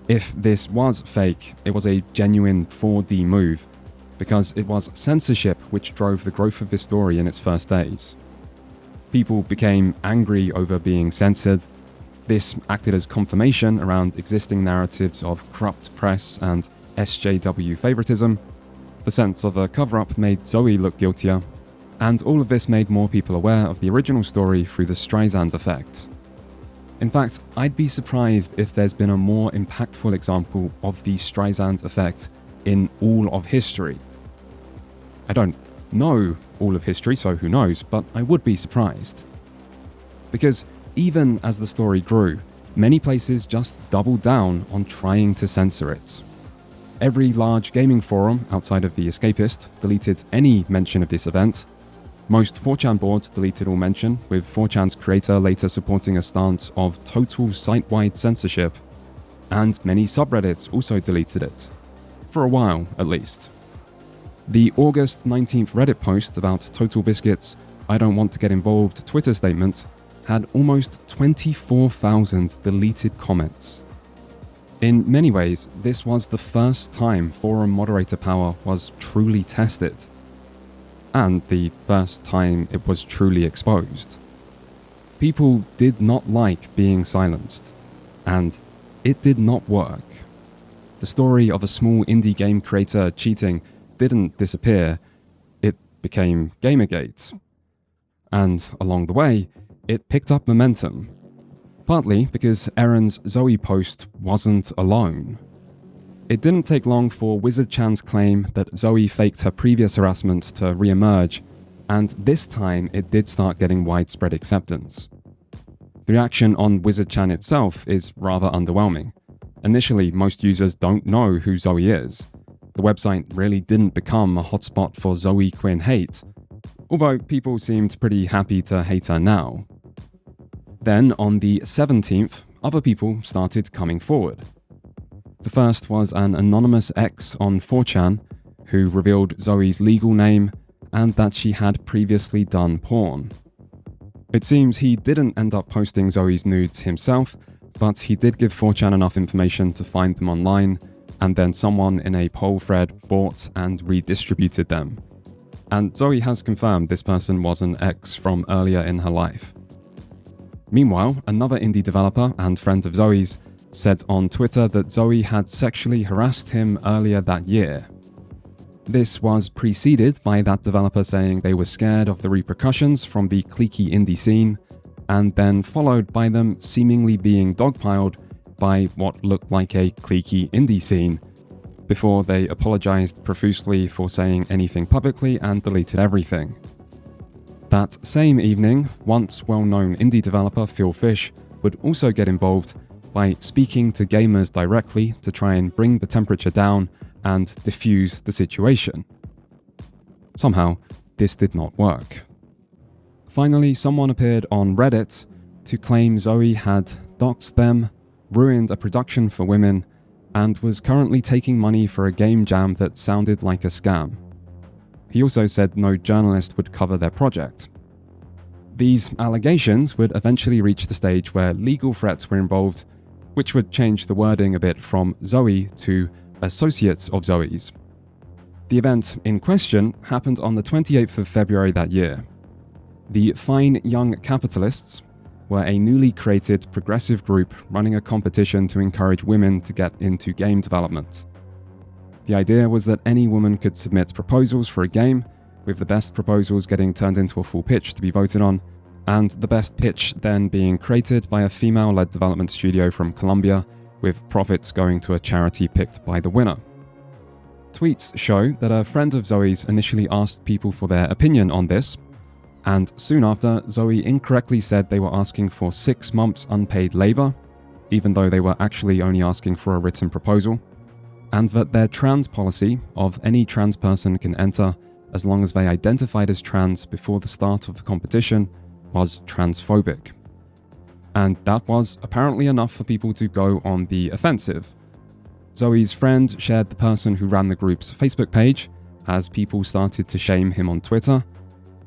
If this was fake, it was a genuine 4D move, because it was censorship which drove the growth of this story in its first days. People became angry over being censored. This acted as confirmation around existing narratives of corrupt press and SJW favoritism. The sense of a cover-up made Zoe look guiltier, and all of this made more people aware of the original story through the Streisand effect. In fact, I'd be surprised if there's been a more impactful example of the Streisand effect in all of history. I don't know all of history, so who knows, but I would be surprised. Because even as the story grew, many places just doubled down on trying to censor it. Every large gaming forum outside of The Escapist deleted any mention of this event. Most 4chan boards deleted all mention, with 4chan's creator later supporting a stance of total site-wide censorship, and many subreddits also deleted it. For a while, at least. The August 19th Reddit post about Total Biscuit's "I don't want to get involved" Twitter statement had almost 24,000 deleted comments. In many ways, this was the first time forum moderator power was truly tested, and the first time it was truly exposed. People did not like being silenced, and it did not work. The story of a small indie game creator cheating didn't disappear, it became Gamergate. And along the way, it picked up momentum. Partly because Eron's Zoe post wasn't alone. It didn't take long for Wizard Chan's claim that Zoe faked her previous harassment to re-emerge, and this time it did start getting widespread acceptance. The reaction on Wizard Chan itself is rather underwhelming. Initially, most users don't know who Zoe is. The website really didn't become a hotspot for Zoe Quinn hate, although people seemed pretty happy to hate her now. Then, on the 17th, other people started coming forward. The first was an anonymous ex on 4chan who revealed Zoe's legal name and that she had previously done porn. It seems he didn't end up posting Zoe's nudes himself, but he did give 4chan enough information to find them online, and then someone in a poll thread bought and redistributed them. And Zoe has confirmed this person was an ex from earlier in her life. Meanwhile, another indie developer and friend of Zoe's said on Twitter that Zoe had sexually harassed him earlier that year. This was preceded by that developer saying they were scared of the repercussions from the cliquey indie scene, and then followed by them seemingly being dogpiled by what looked like a cliquey indie scene, before they apologized profusely for saying anything publicly and deleted everything. That same evening, once well-known indie developer Phil Fish would also get involved by speaking to gamers directly to try and bring the temperature down and diffuse the situation. Somehow, this did not work. Finally, someone appeared on Reddit to claim Zoe had doxed them, ruined a production for women, and was currently taking money for a game jam that sounded like a scam. He also said no journalist would cover their project. These allegations would eventually reach the stage where legal threats were involved, which would change the wording a bit from Zoe to associate of Zoe's. The event in question happened on the 28th of February that year. The Fine Young Capitalists were a newly created progressive group running a competition to encourage women to get into game development. The idea was that any woman could submit proposals for a game, with the best proposals getting turned into a full pitch to be voted on, and the best pitch then being created by a female-led development studio from Colombia, with profits going to a charity picked by the winner. Tweets show that a friend of Zoe's initially asked people for their opinion on this, and soon after, Zoe incorrectly said they were asking for 6 months unpaid labor, even though they were actually only asking for a written proposal, and that their trans policy of any trans person can enter as long as they identified as trans before the start of the competition was transphobic. And that was apparently enough for people to go on the offensive. Zoe's friend shared the person who ran the group's Facebook page as people started to shame him on Twitter.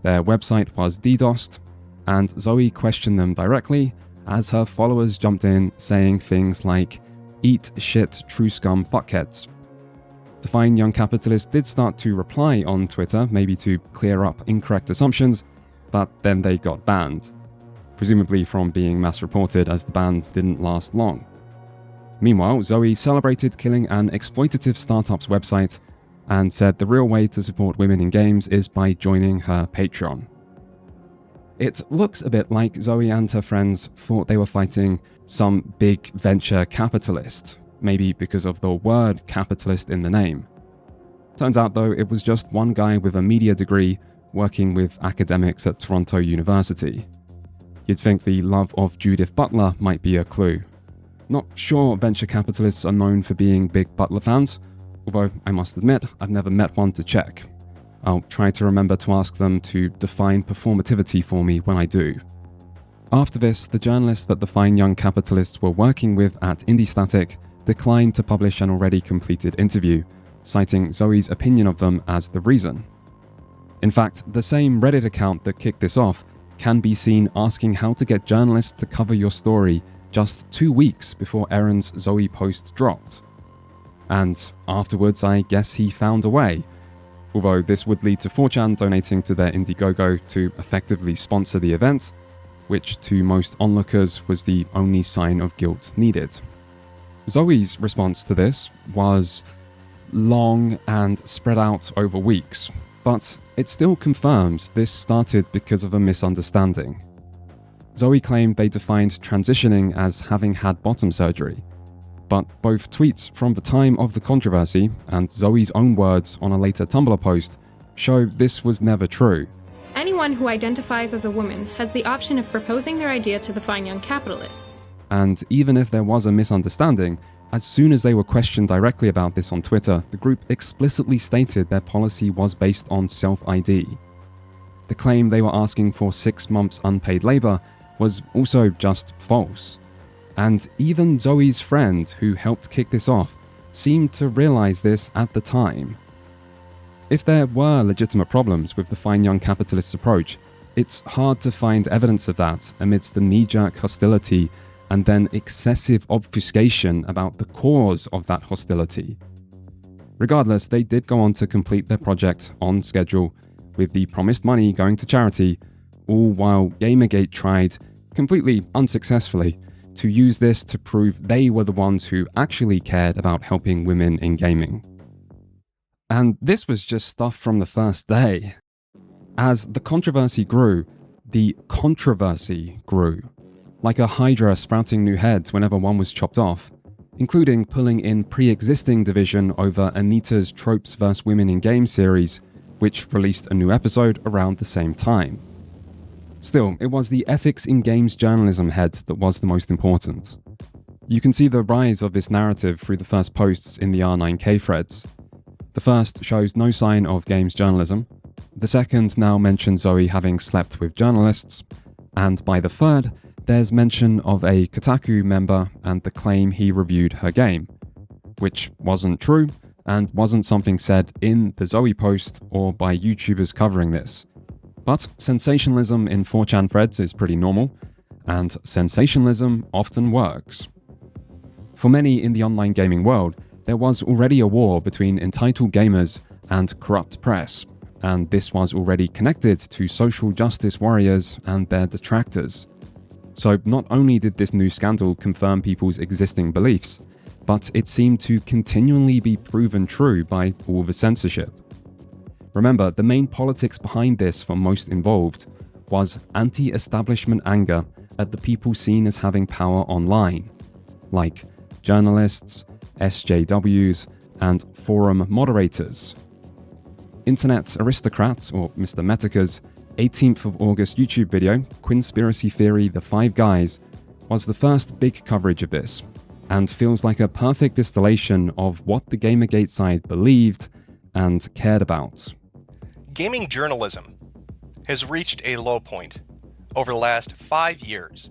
Their website was DDoSed, and Zoe questioned them directly as her followers jumped in saying things like, "Eat shit, true scum fuckheads." The Fine Young Capitalist did start to reply on Twitter, maybe to clear up incorrect assumptions, but then they got banned, presumably from being mass reported as the ban didn't last long. Meanwhile, Zoe celebrated killing an exploitative startup's website and said the real way to support women in games is by joining her Patreon. It looks a bit like Zoe and her friends thought they were fighting some big venture capitalist, maybe because of the word capitalist in the name. Turns out though, it was just one guy with a media degree working with academics at Toronto University. You'd think the love of Judith Butler might be a clue. Not sure venture capitalists are known for being big Butler fans, although I must admit I've never met one to check. I'll try to remember to ask them to define performativity for me when I do. After this, the journalist that the Fine Young Capitalists were working with at IndieStatic declined to publish an already completed interview, citing Zoe's opinion of them as the reason. In fact, the same Reddit account that kicked this off can be seen asking how to get journalists to cover your story just 2 weeks before Eron's Zoe post dropped. And afterwards, I guess he found a way, although this would lead to 4chan donating to their Indiegogo to effectively sponsor the event, which to most onlookers was the only sign of guilt needed. Zoe's response to this was long and spread out over weeks, but it still confirms this started because of a misunderstanding. Zoe claimed they defined transitioning as having had bottom surgery, but both tweets from the time of the controversy and Zoe's own words on a later Tumblr post show this was never true. Anyone who identifies as a woman has the option of proposing their idea to the Fine Young Capitalists. And even if there was a misunderstanding, as soon as they were questioned directly about this on Twitter, the group explicitly stated their policy was based on self-ID. The claim they were asking for 6 months unpaid labor was also just false. And even Zoe's friend, who helped kick this off, seemed to realize this at the time. If there were legitimate problems with the Fine Young Capitalists' approach, it's hard to find evidence of that amidst the knee-jerk hostility and then excessive obfuscation about the cause of that hostility. Regardless, they did go on to complete their project on schedule, with the promised money going to charity, all while Gamergate tried, completely unsuccessfully, to use this to prove they were the ones who actually cared about helping women in gaming. And this was just stuff from the first day. As the controversy grew, the controversy grew, like a hydra sprouting new heads whenever one was chopped off, including pulling in pre-existing division over Anita's Tropes vs. Women in Games series, which released a new episode around the same time. Still, it was the ethics in games journalism head that was the most important. You can see the rise of this narrative through the first posts in the R9K threads. The first shows no sign of games journalism, the second now mentions Zoe having slept with journalists, and by the third, there's mention of a Kotaku member and the claim he reviewed her game, which wasn't true and wasn't something said in the Zoe post or by YouTubers covering this. But sensationalism in 4chan threads is pretty normal, and sensationalism often works. For many in the online gaming world, There was already a war between entitled gamers and corrupt press, and this was already connected to social justice warriors and their detractors. So not only did this new scandal confirm people's existing beliefs, but it seemed to continually be proven true by all the censorship. Remember, the main politics behind this for most involved was anti-establishment anger at the people seen as having power online, like journalists, SJWs, and forum moderators. Internet aristocrat, or Mr. Metaca's 18th of August YouTube video, Quinspiracy Theory The Five Guys, was the first big coverage of this, and feels like a perfect distillation of what the Gamergate side believed and cared about. Gaming journalism has reached a low point over the last 5 years.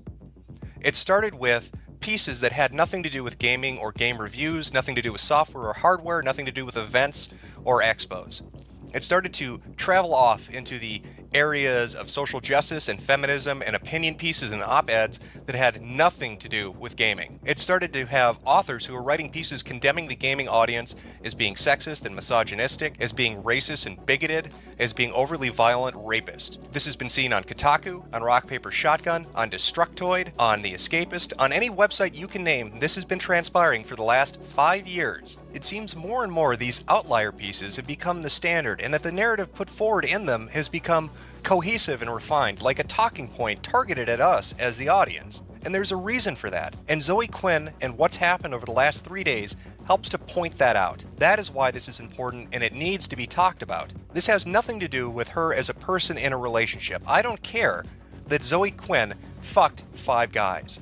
It started with pieces that had nothing to do with gaming or game reviews, nothing to do with software or hardware, nothing to do with events or expos. It started to travel off into the areas of social justice and feminism and opinion pieces and op-eds that had nothing to do with gaming. It started to have authors who were writing pieces condemning the gaming audience as being sexist and misogynistic, as being racist and bigoted, as being overly violent rapist. This has been seen on Kotaku, on Rock Paper Shotgun, on Destructoid, on The Escapist, on any website you can name. This has been transpiring for the last 5 years. It seems more and more these outlier pieces have become the standard, and that the narrative put forward in them has become cohesive and refined, like a talking point targeted at us as the audience. And there's a reason for that. And Zoe Quinn and what's happened over the last 3 days helps to point that out. That is why this is important, and it needs to be talked about. This has nothing to do with her as a person in a relationship. I don't care that Zoe Quinn fucked 5 guys.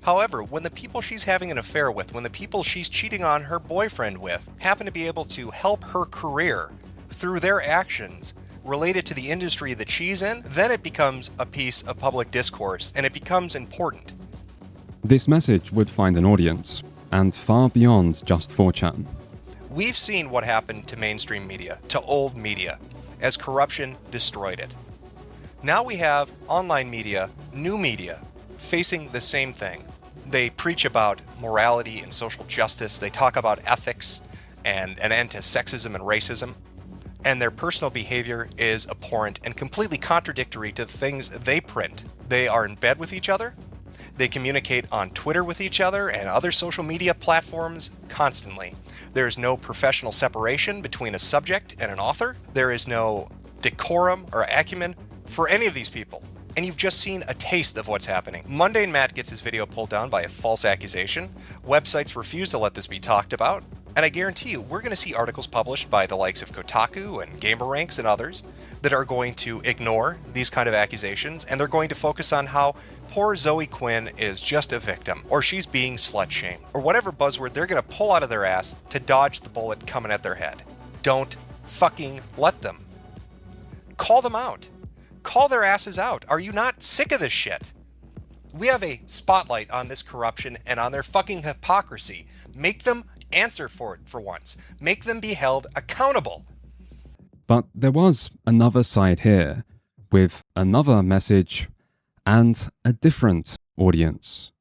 However, when the people she's having an affair with, when the people she's cheating on her boyfriend with, happen to be able to help her career through their actions related to the industry that she's in, then it becomes a piece of public discourse, and it becomes important. This message would find an audience, and far beyond just 4chan. We've seen what happened to mainstream media, to old media, as corruption destroyed it. Now we have online media, new media, facing the same thing. They preach about morality and social justice, they talk about ethics and an end to sexism and racism, and their personal behavior is abhorrent and completely contradictory to the things they print. They are in bed with each other, they communicate on Twitter with each other and other social media platforms constantly. There is no professional separation between a subject and an author. There is no decorum or acumen for any of these people. And you've just seen a taste of what's happening. Mundane Matt gets his video pulled down by a false accusation. Websites refuse to let this be talked about. And I guarantee you, we're going to see articles published by the likes of Kotaku and Gamergate and others that are going to ignore these kind of accusations, and they're going to focus on how poor Zoe Quinn is just a victim, or she's being slut-shamed, or whatever buzzword they're going to pull out of their ass to dodge the bullet coming at their head. Don't fucking let them. Call them out. Call their asses out. Are you not sick of this shit? We have a spotlight on this corruption and on their fucking hypocrisy. Make them answer for it for once. Make them be held accountable. But there was another side here, with another message and a different audience.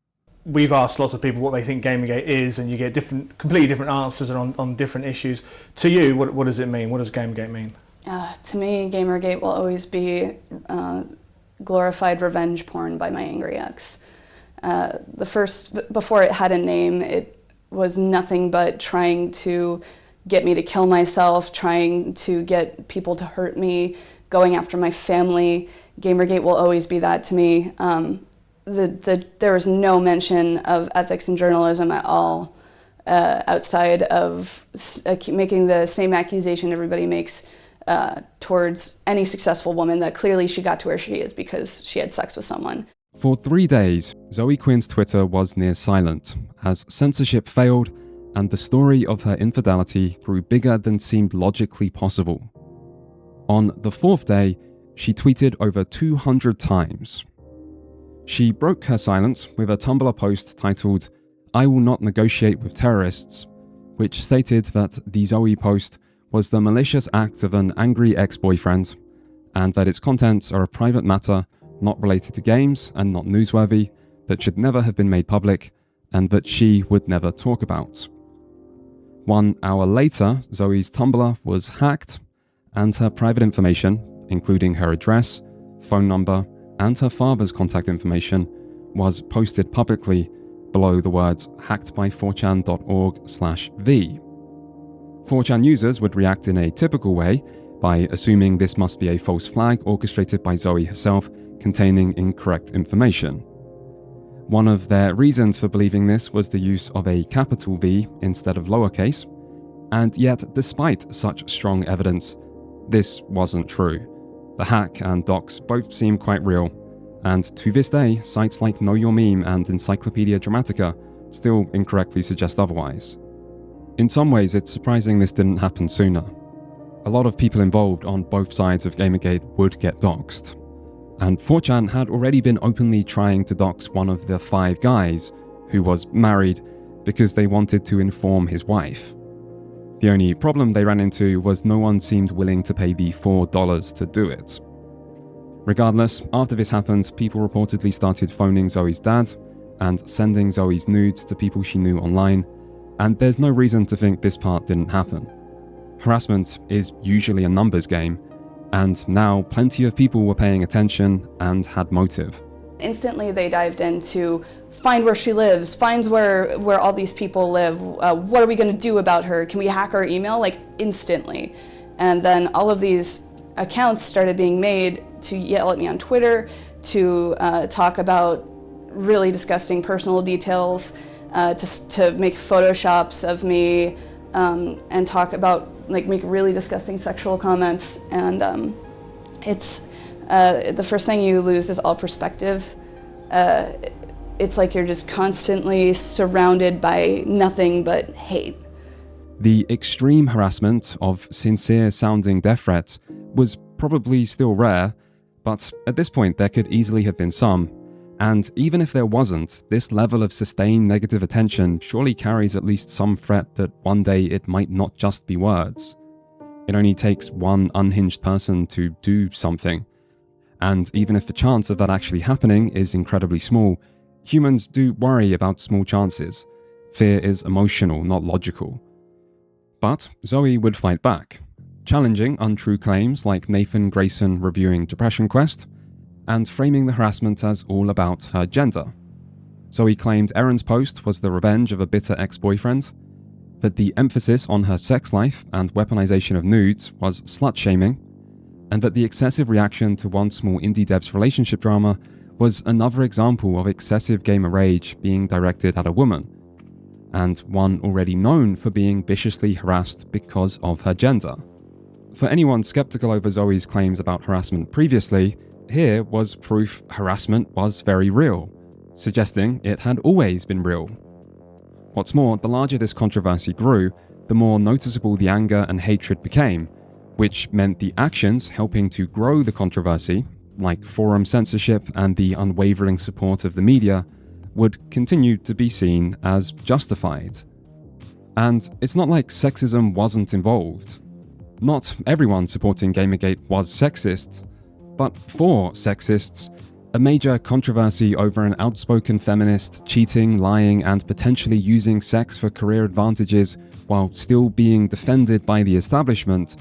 We've asked lots of people what they think Gamergate is, and you get completely different answers on different issues. To you, what does it mean? What does Gamergate mean? To me, Gamergate will always be glorified revenge porn by my angry ex. Before it had a name, it was nothing but trying to get me to kill myself, trying to get people to hurt me, going after my family. Gamergate will always be that to me. There was no mention of ethics in journalism at all, outside of making the same accusation everybody makes towards any successful woman, that clearly she got to where she is because she had sex with someone. For 3 days, Zoe Quinn's Twitter was near silent, as censorship failed and the story of her infidelity grew bigger than seemed logically possible. On the 4th day, she tweeted over 200 times. She broke her silence with a Tumblr post titled, "I will not negotiate with terrorists," which stated that the Zoe post was the malicious act of an angry ex-boyfriend, and that its contents are a private matter not related to games and not newsworthy, that should never have been made public, and that she would never talk about. 1 hour later, Zoe's Tumblr was hacked, and her private information, including her address, phone number, and her father's contact information, was posted publicly below the words hackedby4chan.org/v. 4chan users would react in a typical way by assuming this must be a false flag orchestrated by Zoe herself containing incorrect information. One of their reasons for believing this was the use of a capital V instead of lowercase, and yet despite such strong evidence, this wasn't true. The hack and docs both seem quite real, and to this day, sites like Know Your Meme and Encyclopedia Dramatica still incorrectly suggest otherwise. In some ways, it's surprising this didn't happen sooner. A lot of people involved on both sides of Gamergate would get doxed, and 4chan had already been openly trying to dox one of the 5 guys, who was married, because they wanted to inform his wife. The only problem they ran into was no one seemed willing to pay the $4 to do it. Regardless, after this happened, people reportedly started phoning Zoe's dad and sending Zoe's nudes to people she knew online, and there's no reason to think this part didn't happen. Harassment is usually a numbers game, and now plenty of people were paying attention and had motive. Instantly they dived in to find where she lives, find where all these people live, what are we going to do about her, can we hack her email, like instantly. And then all of these accounts started being made to yell at me on Twitter, to talk about really disgusting personal details, to make photoshops of me, and talk about, like, make really disgusting sexual comments. And it's the first thing you lose is all perspective. It's like you're just constantly surrounded by nothing but hate. The extreme harassment of sincere-sounding death threats was probably still rare, but at this point there could easily have been some. And even if there wasn't, this level of sustained negative attention surely carries at least some threat that one day it might not just be words. It only takes one unhinged person to do something. And even if the chance of that actually happening is incredibly small, humans do worry about small chances. Fear is emotional, not logical. But Zoe would fight back, challenging untrue claims like Nathan Grayson reviewing Depression Quest, and framing the harassment as all about her gender. Zoe claimed Eron's post was the revenge of a bitter ex-boyfriend, that the emphasis on her sex life and weaponization of nudes was slut-shaming, and that the excessive reaction to one small indie dev's relationship drama was another example of excessive gamer rage being directed at a woman, and one already known for being viciously harassed because of her gender. For anyone skeptical over Zoe's claims about harassment previously, here was proof harassment was very real, suggesting it had always been real. What's more, the larger this controversy grew, the more noticeable the anger and hatred became, which meant the actions helping to grow the controversy, like forum censorship and the unwavering support of the media, would continue to be seen as justified. And it's not like sexism wasn't involved. Not everyone supporting Gamergate was sexist, but for sexists, a major controversy over an outspoken feminist cheating, lying, and potentially using sex for career advantages while still being defended by the establishment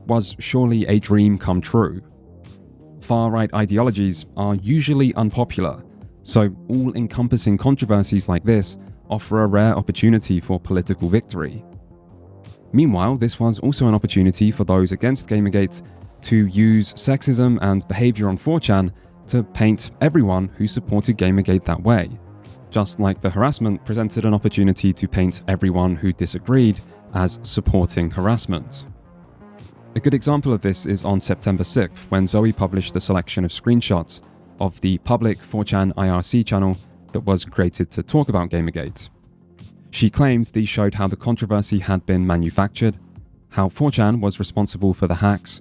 was surely a dream come true. Far-right ideologies are usually unpopular, so all-encompassing controversies like this offer a rare opportunity for political victory. Meanwhile, this was also an opportunity for those against Gamergate to use sexism and behavior on 4chan to paint everyone who supported Gamergate that way, just like the harassment presented an opportunity to paint everyone who disagreed as supporting harassment. A good example of this is on September 6th, when Zoe published a selection of screenshots of the public 4chan IRC channel that was created to talk about Gamergate. She claimed these showed how the controversy had been manufactured, how 4chan was responsible for the hacks,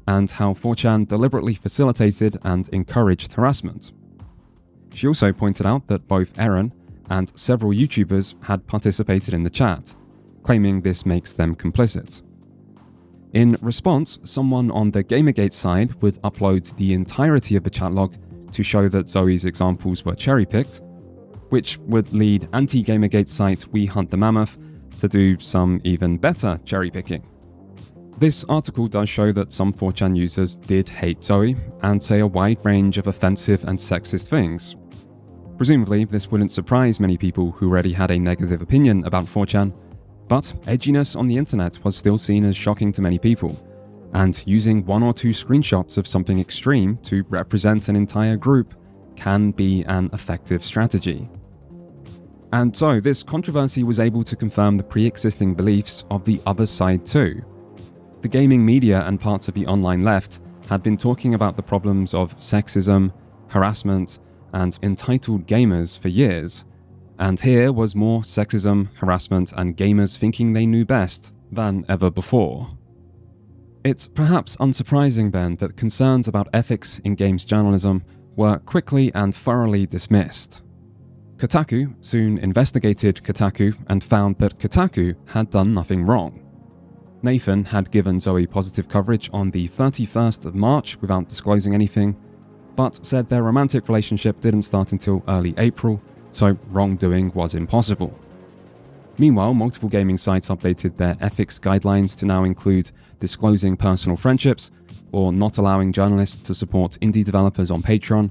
and how 4chan deliberately facilitated and encouraged harassment. She also pointed out that both Eron and several YouTubers had participated in the chat, claiming this makes them complicit. In response, someone on the Gamergate side would upload the entirety of the chat log to show that Zoe's examples were cherry-picked, which would lead anti-Gamergate site We Hunt the Mammoth to do some even better cherry picking. This article does show that some 4chan users did hate Zoe and say a wide range of offensive and sexist things. Presumably, this wouldn't surprise many people who already had a negative opinion about 4chan, but edginess on the internet was still seen as shocking to many people, and using one or two screenshots of something extreme to represent an entire group can be an effective strategy. And so, this controversy was able to confirm the pre-existing beliefs of the other side too. The gaming media and parts of the online left had been talking about the problems of sexism, harassment, and entitled gamers for years, and here was more sexism, harassment, and gamers thinking they knew best than ever before. It's perhaps unsurprising then that concerns about ethics in games journalism were quickly and thoroughly dismissed. Kotaku soon investigated Kotaku and found that Kotaku had done nothing wrong. Nathan had given Zoe positive coverage on the 31st of March without disclosing anything, but said their romantic relationship didn't start until early April, so wrongdoing was impossible. Meanwhile, multiple gaming sites updated their ethics guidelines to now include disclosing personal friendships or not allowing journalists to support indie developers on Patreon,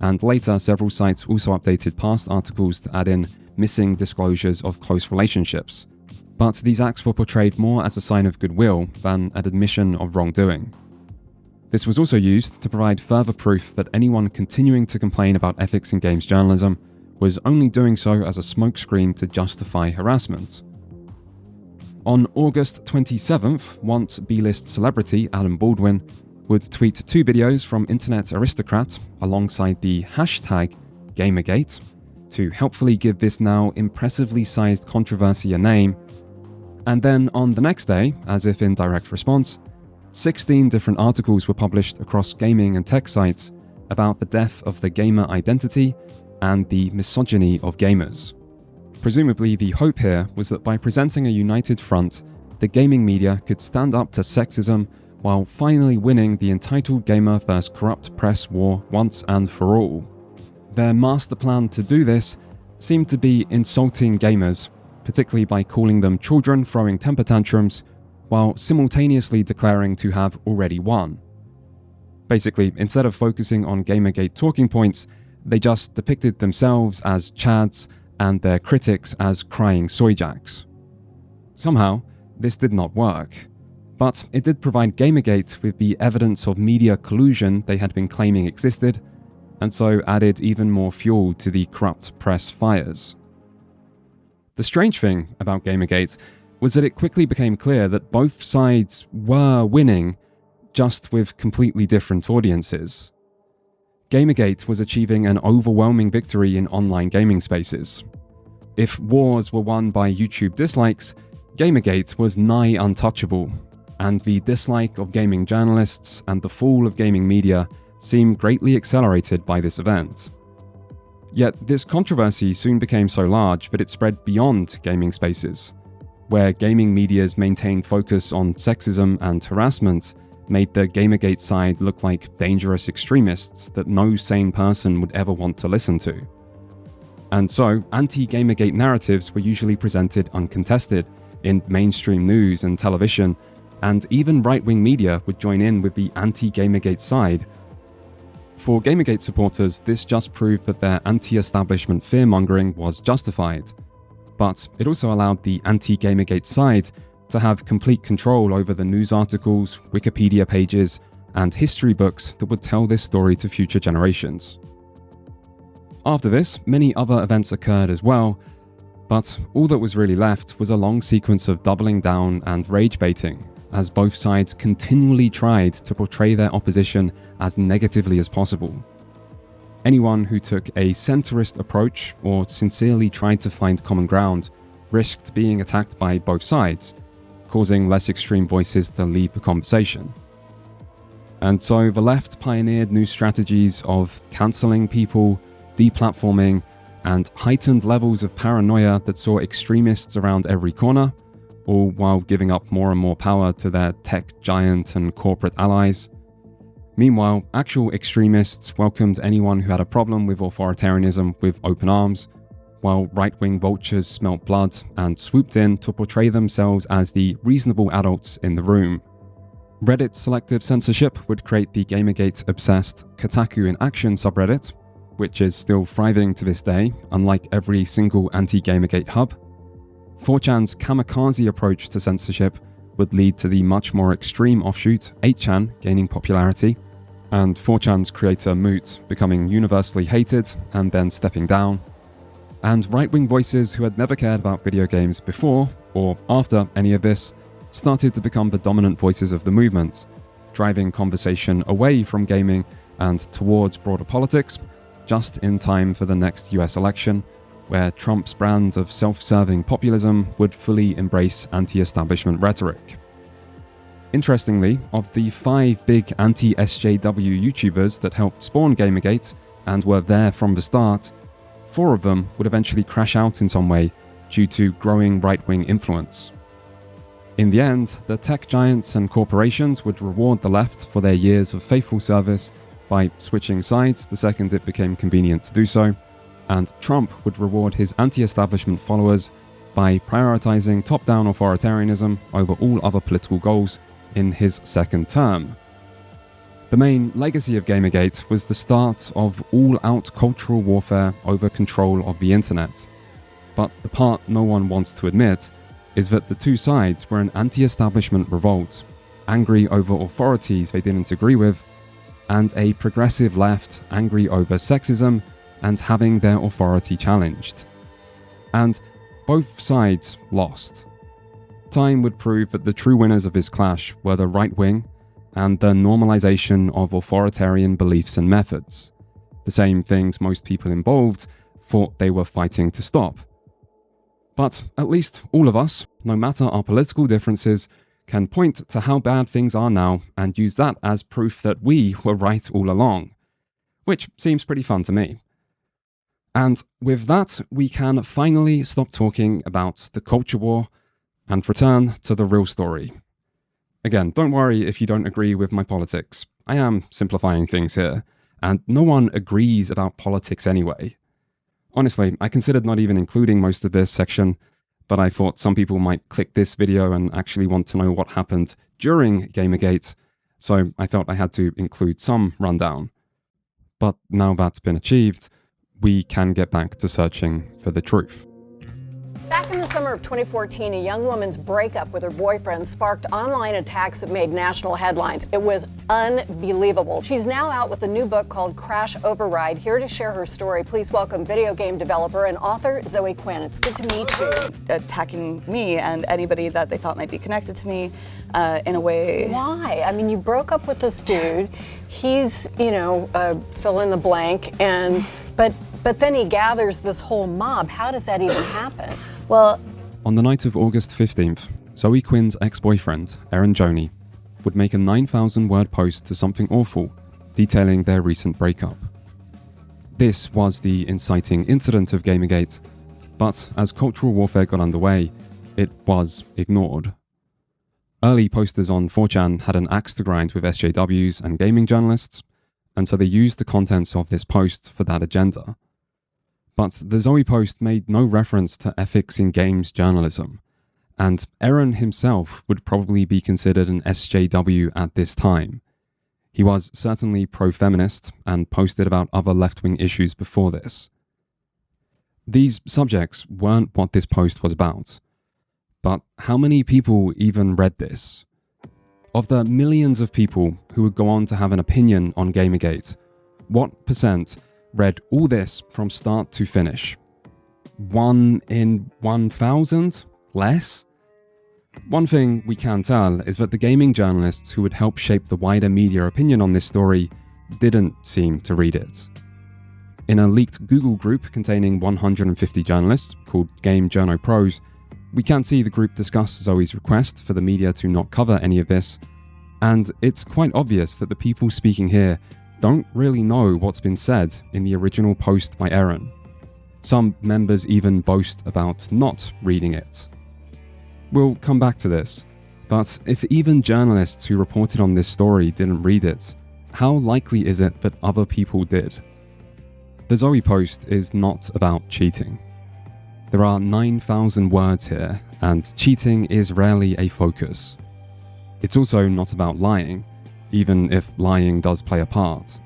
and later several sites also updated past articles to add in missing disclosures of close relationships. But these acts were portrayed more as a sign of goodwill than an admission of wrongdoing. This was also used to provide further proof that anyone continuing to complain about ethics in games journalism was only doing so as a smokescreen to justify harassment. On August 27th, once B-list celebrity Adam Baldwin would tweet two videos from internet aristocrat alongside the hashtag Gamergate to helpfully give this now impressively sized controversy a name. And then on the next day, as if in direct response, 16 different articles were published across gaming and tech sites about the death of the gamer identity and the misogyny of gamers. Presumably, the hope here was that by presenting a united front, the gaming media could stand up to sexism while finally winning the entitled gamer vs corrupt press war once and for all. Their master plan to do this seemed to be insulting gamers, particularly by calling them children throwing temper tantrums, while simultaneously declaring to have already won. Basically, instead of focusing on Gamergate talking points, they just depicted themselves as chads and their critics as crying soyjacks. Somehow, this did not work, but it did provide Gamergate with the evidence of media collusion they had been claiming existed, and so added even more fuel to the corrupt press fires. The strange thing about Gamergate was that it quickly became clear that both sides were winning, just with completely different audiences. Gamergate was achieving an overwhelming victory in online gaming spaces. If wars were won by YouTube dislikes, Gamergate was nigh untouchable, and the dislike of gaming journalists and the fall of gaming media seemed greatly accelerated by this event. Yet this controversy soon became so large that it spread beyond gaming spaces, where gaming media's maintained focus on sexism and harassment made the Gamergate side look like dangerous extremists that no sane person would ever want to listen to. And so, anti-Gamergate narratives were usually presented uncontested in mainstream news and television, and even right-wing media would join in with the anti-Gamergate side. For Gamergate supporters, this just proved that their anti-establishment fear-mongering was justified, but it also allowed the anti-Gamergate side to have complete control over the news articles, Wikipedia pages, and history books that would tell this story to future generations. After this, many other events occurred as well, but all that was really left was a long sequence of doubling down and rage baiting, as both sides continually tried to portray their opposition as negatively as possible. Anyone who took a centrist approach or sincerely tried to find common ground risked being attacked by both sides, causing less extreme voices to leave the conversation. And so the left pioneered new strategies of cancelling people, deplatforming, and heightened levels of paranoia that saw extremists around every corner, all while giving up more and more power to their tech giant and corporate allies. Meanwhile, actual extremists welcomed anyone who had a problem with authoritarianism with open arms, while right-wing vultures smelt blood and swooped in to portray themselves as the reasonable adults in the room. Reddit's selective censorship would create the Gamergate-obsessed Kotaku in Action subreddit, which is still thriving to this day, unlike every single anti-Gamergate hub. 4chan's kamikaze approach to censorship would lead to the much more extreme offshoot 8chan gaining popularity, and 4chan's creator Moot becoming universally hated and then stepping down. And right-wing voices who had never cared about video games before or after any of this started to become the dominant voices of the movement, driving conversation away from gaming and towards broader politics, just in time for the next US election, where Trump's brand of self-serving populism would fully embrace anti-establishment rhetoric. Interestingly, of the 5 big anti-SJW YouTubers that helped spawn Gamergate and were there from the start, 4 of them would eventually crash out in some way due to growing right-wing influence. In the end, the tech giants and corporations would reward the left for their years of faithful service by switching sides the second it became convenient to do so, and Trump would reward his anti-establishment followers by prioritizing top-down authoritarianism over all other political goals in his second term. The main legacy of Gamergate was the start of all-out cultural warfare over control of the internet. But the part no one wants to admit is that the two sides were an anti-establishment revolt, angry over authorities they didn't agree with, and a progressive left angry over sexism and having their authority challenged. And both sides lost. Time would prove that the true winners of this clash were the right wing and the normalization of authoritarian beliefs and methods, the same things most people involved thought they were fighting to stop. But at least all of us, no matter our political differences, can point to how bad things are now and use that as proof that we were right all along, which seems pretty fun to me. And with that, we can finally stop talking about the culture war and return to the real story. Again, don't worry if you don't agree with my politics. I am simplifying things here, and no one agrees about politics anyway. Honestly, I considered not even including most of this section, but I thought some people might click this video and actually want to know what happened during Gamergate, so I felt I had to include some rundown. But now that's been achieved, we can get back to searching for the truth. Back in the summer of 2014, a young woman's breakup with her boyfriend sparked online attacks that made national headlines. It was unbelievable. She's now out with a new book called Crash Override. Here to share her story, please welcome video game developer and author Zoe Quinn. It's good to meet you. Attacking me and anybody that they thought might be connected to me in a way. Why? I mean, you broke up with this dude. He's, fill in the blank, but then he gathers this whole mob. How does that even happen? Well, on the night of August 15th, Zoe Quinn's ex-boyfriend, Eron Gjoni, would make a 9,000-word post to Something Awful, detailing their recent breakup. This was the inciting incident of Gamergate, but as cultural warfare got underway, it was ignored. Early posters on 4chan had an axe to grind with SJWs and gaming journalists, and so they used the contents of this post for that agenda. But the Zoe post made no reference to ethics in games journalism, and Eron himself would probably be considered an SJW at this time. He was certainly pro-feminist and posted about other left-wing issues before this. These subjects weren't what this post was about. But how many people even read this? Of the millions of people who would go on to have an opinion on Gamergate, what percent read all this from start to finish? 1 in 1,000? Less? One thing we can tell is that the gaming journalists who would help shape the wider media opinion on this story didn't seem to read it. In a leaked Google group containing 150 journalists called Game Journo Pros, we can see the group discuss Zoe's request for the media to not cover any of this, and it's quite obvious that the people speaking here don't really know what's been said in the original post by Eron. Some members even boast about not reading it. We'll come back to this, but if even journalists who reported on this story didn't read it, how likely is it that other people did? The Zoe post is not about cheating. There are 9,000 words here, and cheating is rarely a focus. It's also not about lying, even if lying does play a part.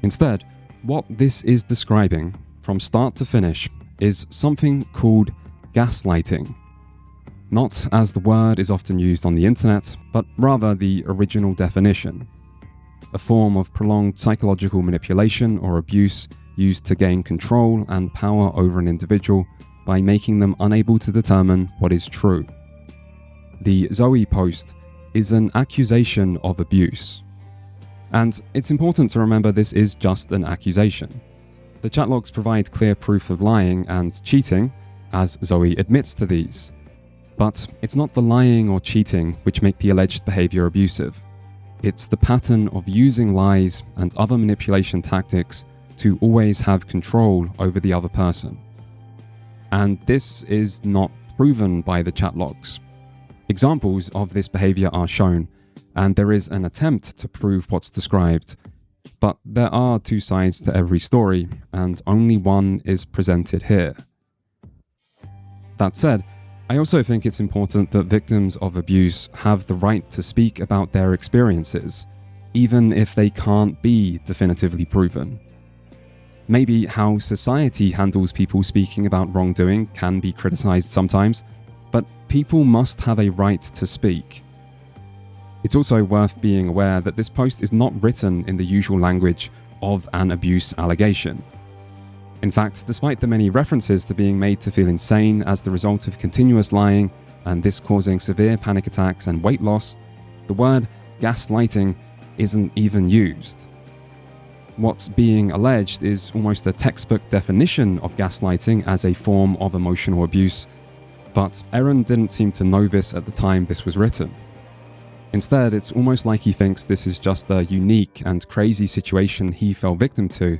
Instead, what this is describing, from start to finish, is something called gaslighting. Not as the word is often used on the internet, but rather the original definition. A form of prolonged psychological manipulation or abuse used to gain control and power over an individual by making them unable to determine what is true. The Zoe post is an accusation of abuse. And it's important to remember this is just an accusation. The chat logs provide clear proof of lying and cheating, as Zoe admits to these. But it's not the lying or cheating which make the alleged behavior abusive. It's the pattern of using lies and other manipulation tactics to always have control over the other person. And this is not proven by the chat logs. Examples of this behavior are shown, and there is an attempt to prove what's described. But there are two sides to every story, and only one is presented here. That said, I also think it's important that victims of abuse have the right to speak about their experiences, even if they can't be definitively proven. Maybe how society handles people speaking about wrongdoing can be criticized sometimes, but people must have a right to speak. It's also worth being aware that this post is not written in the usual language of an abuse allegation. In fact, despite the many references to being made to feel insane as the result of continuous lying and this causing severe panic attacks and weight loss, the word gaslighting isn't even used. What's being alleged is almost a textbook definition of gaslighting as a form of emotional abuse, but Eron didn't seem to know this at the time this was written. Instead, it's almost like he thinks this is just a unique and crazy situation he fell victim to,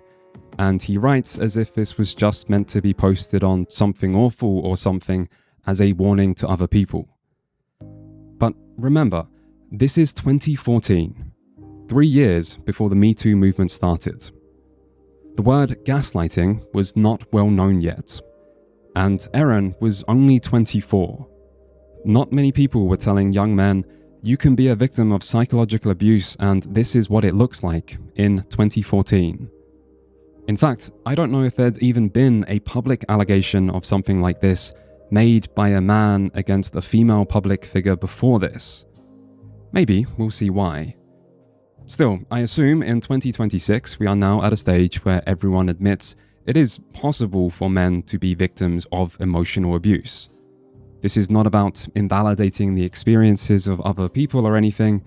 and he writes as if this was just meant to be posted on Something Awful or something as a warning to other people. But remember, this is 2014, 3 years before the Me Too movement started. The word gaslighting was not well known yet, and Eron was only 24. Not many people were telling young men, you can be a victim of psychological abuse and this is what it looks like in 2014. In fact, I don't know if there'd even been a public allegation of something like this made by a man against a female public figure before this. Maybe we'll see why. Still, I assume in 2026 we are now at a stage where everyone admits it is possible for men to be victims of emotional abuse. This is not about invalidating the experiences of other people or anything,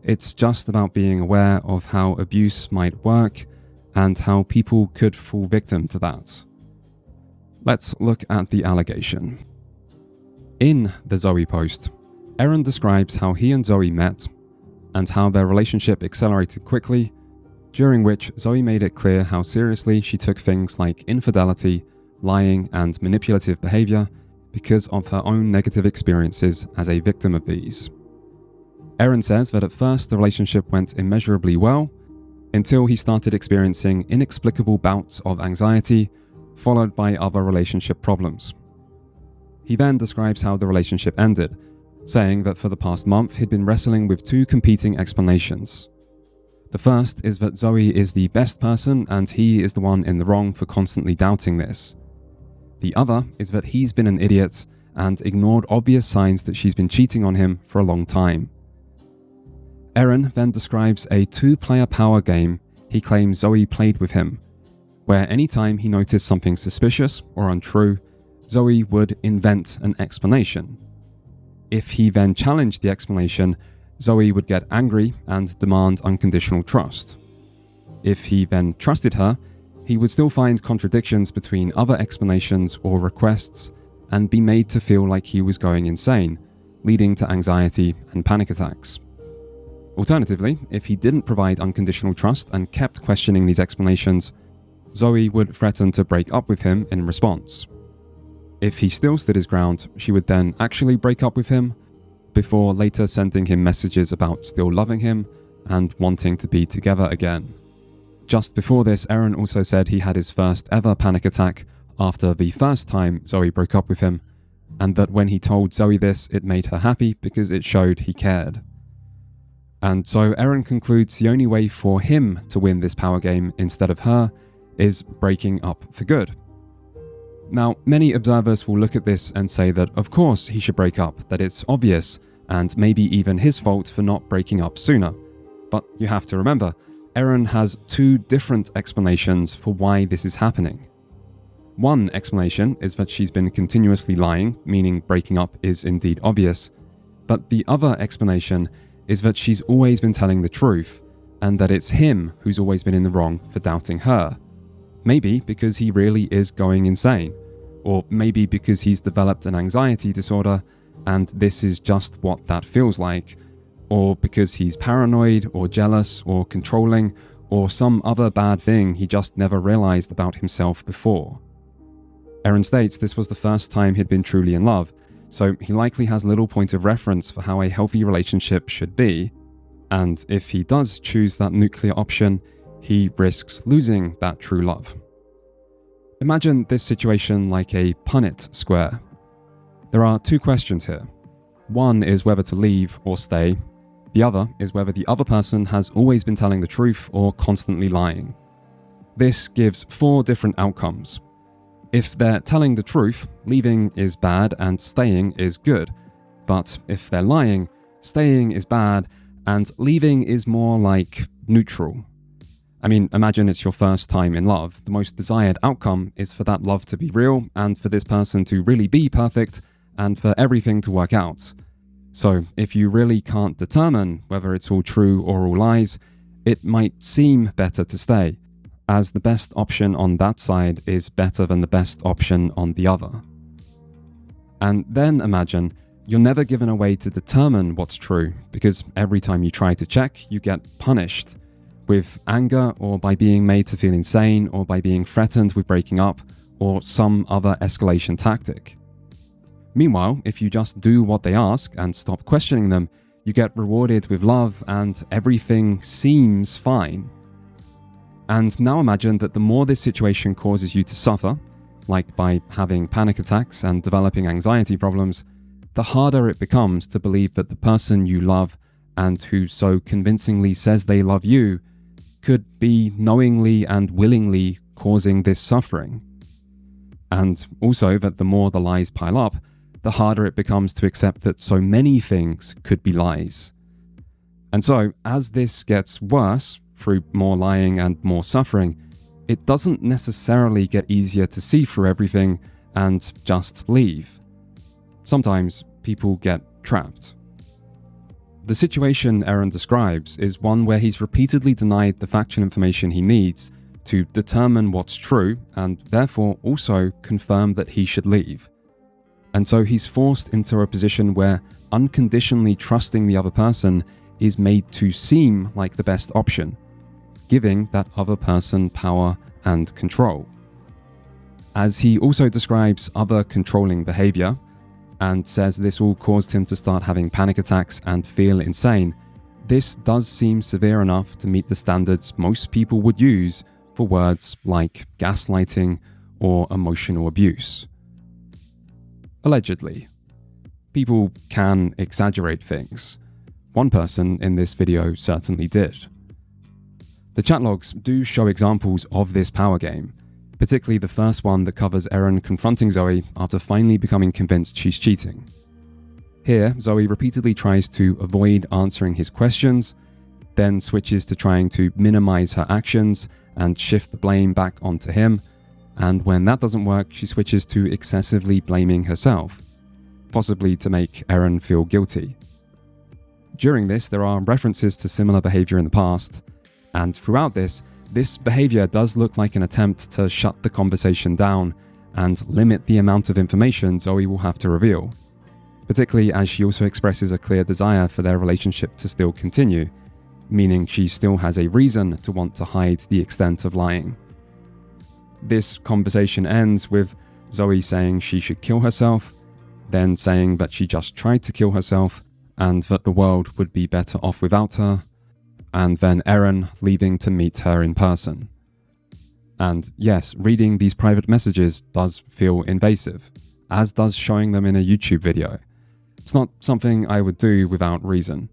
it's just about being aware of how abuse might work and how people could fall victim to that. Let's look at the allegation. In the Zoe post, Eron describes how he and Zoe met and how their relationship accelerated quickly, during which Zoe made it clear how seriously she took things like infidelity, lying, and manipulative behavior because of her own negative experiences as a victim of these. Eron says that at first the relationship went immeasurably well, until he started experiencing inexplicable bouts of anxiety, followed by other relationship problems. He then describes how the relationship ended, saying that for the past month he'd been wrestling with two competing explanations. The first is that Zoe is the best person and he is the one in the wrong for constantly doubting this. The other is that he's been an idiot and ignored obvious signs that she's been cheating on him for a long time. Eron then describes a 2-player power game he claims Zoe played with him, where anytime he noticed something suspicious or untrue, Zoe would invent an explanation. If he then challenged the explanation, Zoe would get angry and demand unconditional trust. If he then trusted her, he would still find contradictions between other explanations or requests and be made to feel like he was going insane, leading to anxiety and panic attacks. Alternatively, if he didn't provide unconditional trust and kept questioning these explanations, Zoe would threaten to break up with him in response. If he still stood his ground, she would then actually break up with him, before later sending him messages about still loving him and wanting to be together again. Just before this, Eron also said he had his first ever panic attack after the first time Zoe broke up with him, and that when he told Zoe this, it made her happy because it showed he cared. And so Eron concludes the only way for him to win this power game instead of her is breaking up for good. Now, many observers will look at this and say that of course he should break up, that it's obvious, and maybe even his fault for not breaking up sooner. But you have to remember, Eron has two different explanations for why this is happening. One explanation is that she's been continuously lying, meaning breaking up is indeed obvious. But the other explanation is that she's always been telling the truth, and that it's him who's always been in the wrong for doubting her. Maybe because he really is going insane, or maybe because he's developed an anxiety disorder, and this is just what that feels like, or because he's paranoid, or jealous, or controlling, or some other bad thing he just never realized about himself before. Eron states this was the first time he'd been truly in love, so he likely has little point of reference for how a healthy relationship should be, and if he does choose that nuclear option, he risks losing that true love. Imagine this situation like a Punnett square. There are two questions here. One is whether to leave or stay. The other is whether the other person has always been telling the truth or constantly lying. This gives 4 different outcomes. If they're telling the truth, leaving is bad and staying is good. But if they're lying, staying is bad and leaving is more like neutral. I mean, imagine it's your first time in love. The most desired outcome is for that love to be real and for this person to really be perfect and for everything to work out. So if you really can't determine whether it's all true or all lies, it might seem better to stay, as the best option on that side is better than the best option on the other. And then imagine you're never given a way to determine what's true, because every time you try to check, you get punished with anger, or by being made to feel insane, or by being threatened with breaking up, or some other escalation tactic. Meanwhile, if you just do what they ask and stop questioning them, you get rewarded with love and everything seems fine. And now imagine that the more this situation causes you to suffer, like by having panic attacks and developing anxiety problems, the harder it becomes to believe that the person you love and who so convincingly says they love you could be knowingly and willingly causing this suffering. And also that the more the lies pile up, the harder it becomes to accept that so many things could be lies. And so, as this gets worse, through more lying and more suffering, it doesn't necessarily get easier to see through everything and just leave. Sometimes people get trapped. The situation Eron describes is one where he's repeatedly denied the factual information he needs to determine what's true and therefore also confirm that he should leave. And so he's forced into a position where unconditionally trusting the other person is made to seem like the best option, giving that other person power and control. As he also describes other controlling behavior, and says this all caused him to start having panic attacks and feel insane, this does seem severe enough to meet the standards most people would use for words like gaslighting or emotional abuse. Allegedly. People can exaggerate things. One person in this video certainly did. The chat logs do show examples of this power game, particularly the first one that covers Eron confronting Zoe after finally becoming convinced she's cheating. Here, Zoe repeatedly tries to avoid answering his questions, then switches to trying to minimize her actions and shift the blame back onto him, and when that doesn't work, she switches to excessively blaming herself, possibly to make Eron feel guilty. During this, there are references to similar behavior in the past, and throughout this behavior does look like an attempt to shut the conversation down and limit the amount of information Zoe will have to reveal, particularly as she also expresses a clear desire for their relationship to still continue, meaning she still has a reason to want to hide the extent of lying. This conversation ends with Zoe saying she should kill herself, then saying that she just tried to kill herself and that the world would be better off without her, and then Eron leaving to meet her in person. And yes, reading these private messages does feel invasive, as does showing them in a YouTube video. It's not something I would do without reason.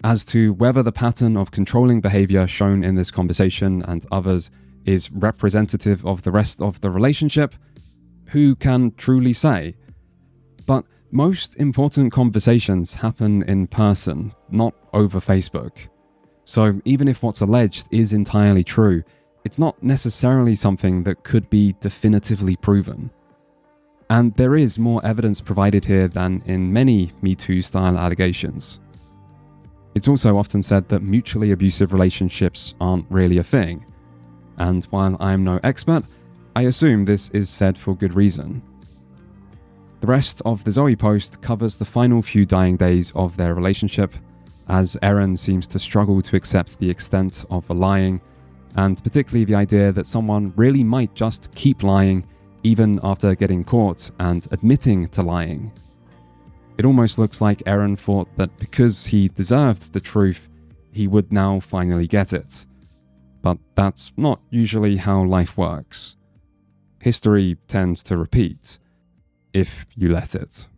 As to whether the pattern of controlling behavior shown in this conversation and others is representative of the rest of the relationship, who can truly say? But most important conversations happen in person, not over Facebook. So even if what's alleged is entirely true, it's not necessarily something that could be definitively proven. And there is more evidence provided here than in many Me Too style allegations. It's also often said that mutually abusive relationships aren't really a thing. And while I'm no expert, I assume this is said for good reason. The rest of the Zoe post covers the final few dying days of their relationship, as Eron seems to struggle to accept the extent of the lying, and particularly the idea that someone really might just keep lying even after getting caught and admitting to lying. It almost looks like Eron thought that because he deserved the truth, he would now finally get it. But that's not usually how life works. History tends to repeat, if you let it.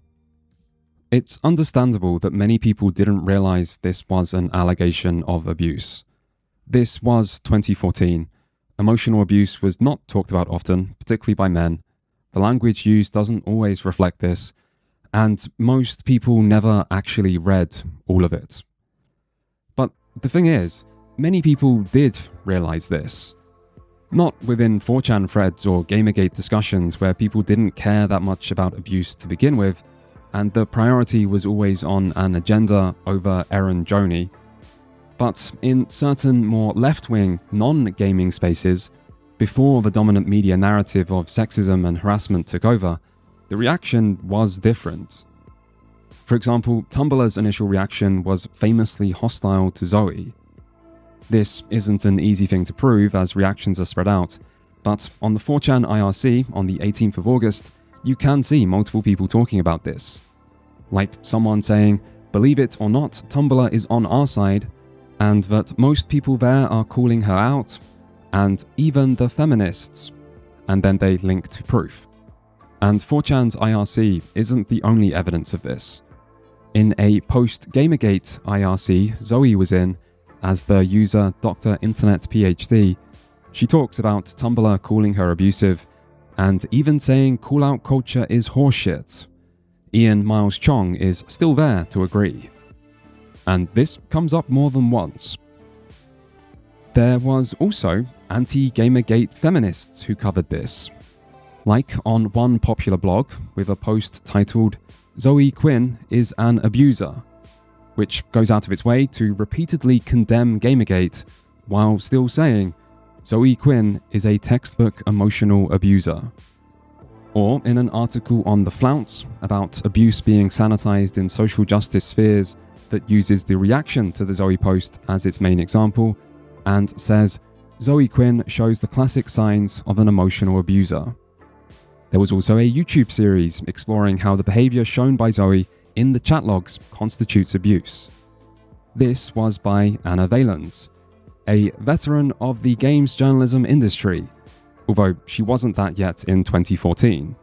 It's understandable that many people didn't realize this was an allegation of abuse. This was 2014. Emotional abuse was not talked about often, particularly by men. The language used doesn't always reflect this, and most people never actually read all of it. But the thing is, many people did realize this. Not within 4chan threads or Gamergate discussions where people didn't care that much about abuse to begin with, and the priority was always on an agenda over Eron Gjoni. But in certain more left-wing, non-gaming spaces, before the dominant media narrative of sexism and harassment took over, the reaction was different. For example, Tumblr's initial reaction was famously hostile to Zoe. This isn't an easy thing to prove as reactions are spread out, but on the 4chan IRC on the 18th of August, you can see multiple people talking about this. Like someone saying, "Believe it or not, Tumblr is on our side," and that most people there are calling her out, and even the feminists, and then they link to proof. And 4chan's IRC isn't the only evidence of this. In a post-Gamergate IRC Zoe was in, as the user Dr. Internet PhD, she talks about Tumblr calling her abusive, and even saying call-out culture is horseshit. Ian Miles Chong is still there to agree. And this comes up more than once. There was also anti-Gamergate feminists who covered this. Like on one popular blog with a post titled, "Zoe Quinn is an abuser," which goes out of its way to repeatedly condemn Gamergate while still saying, "Zoe Quinn is a textbook emotional abuser." Or in an article on The Flounce about abuse being sanitized in social justice spheres that uses the reaction to the Zoe post as its main example, and says, "Zoe Quinn shows the classic signs of an emotional abuser." There was also a YouTube series exploring how the behavior shown by Zoe in the chat logs constitutes abuse. This was by Anna Valens, a veteran of the games journalism industry, although she wasn't that yet in 2014.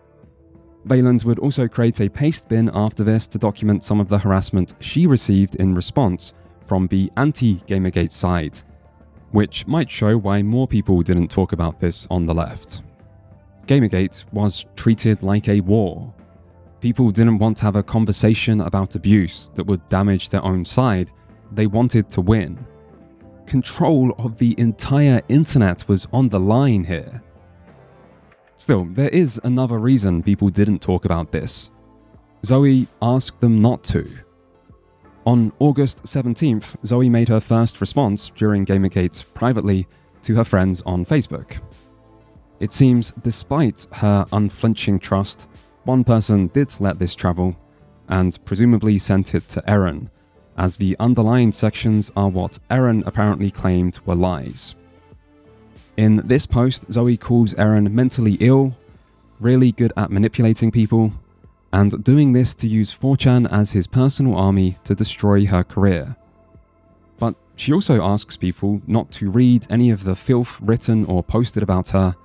Valens would also create a paste bin after this to document some of the harassment she received in response from the anti-Gamergate side, which might show why more people didn't talk about this on the left. Gamergate was treated like a war. People didn't want to have a conversation about abuse that would damage their own side. They wanted to win. Control of the entire internet was on the line here. Still, there is another reason people didn't talk about this. Zoe asked them not to. On August 17th, Zoe made her first response during Gamergate privately to her friends on Facebook. It seems, despite her unflinching trust, one person did let this travel, and presumably sent it to Eron, as the underlined sections are what Eron apparently claimed were lies. In this post, Zoe calls Eron mentally ill, really good at manipulating people, and doing this to use 4chan as his personal army to destroy her career. But She also asks people not to read any of the filth written or posted about her,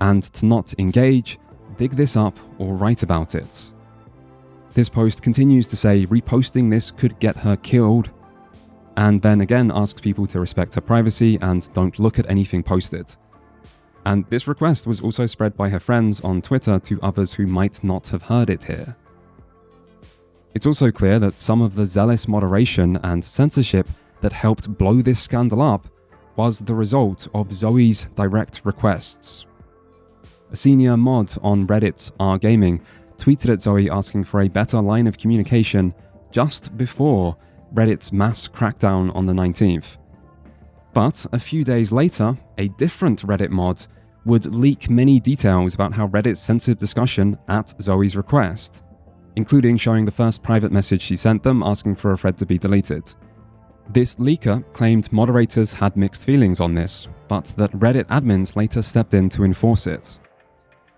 and to not engage, dig this up, or write about it. This post continues to say reposting this could get her killed, and then again asks people to respect her privacy and don't look at anything posted. And this request was also spread by her friends on Twitter to others who might not have heard it here. It's also clear that some of the zealous moderation and censorship that helped blow this scandal up was the result of Zoe's direct requests. A senior mod on Reddit rgaming tweeted at Zoe asking for a better line of communication just before Reddit's mass crackdown on the 19th. But a few days later, a different Reddit mod would leak many details about how Reddit censored discussion at Zoe's request, including showing the first private message she sent them asking for a thread to be deleted. This leaker claimed moderators had mixed feelings on this, but that Reddit admins later stepped in to enforce it.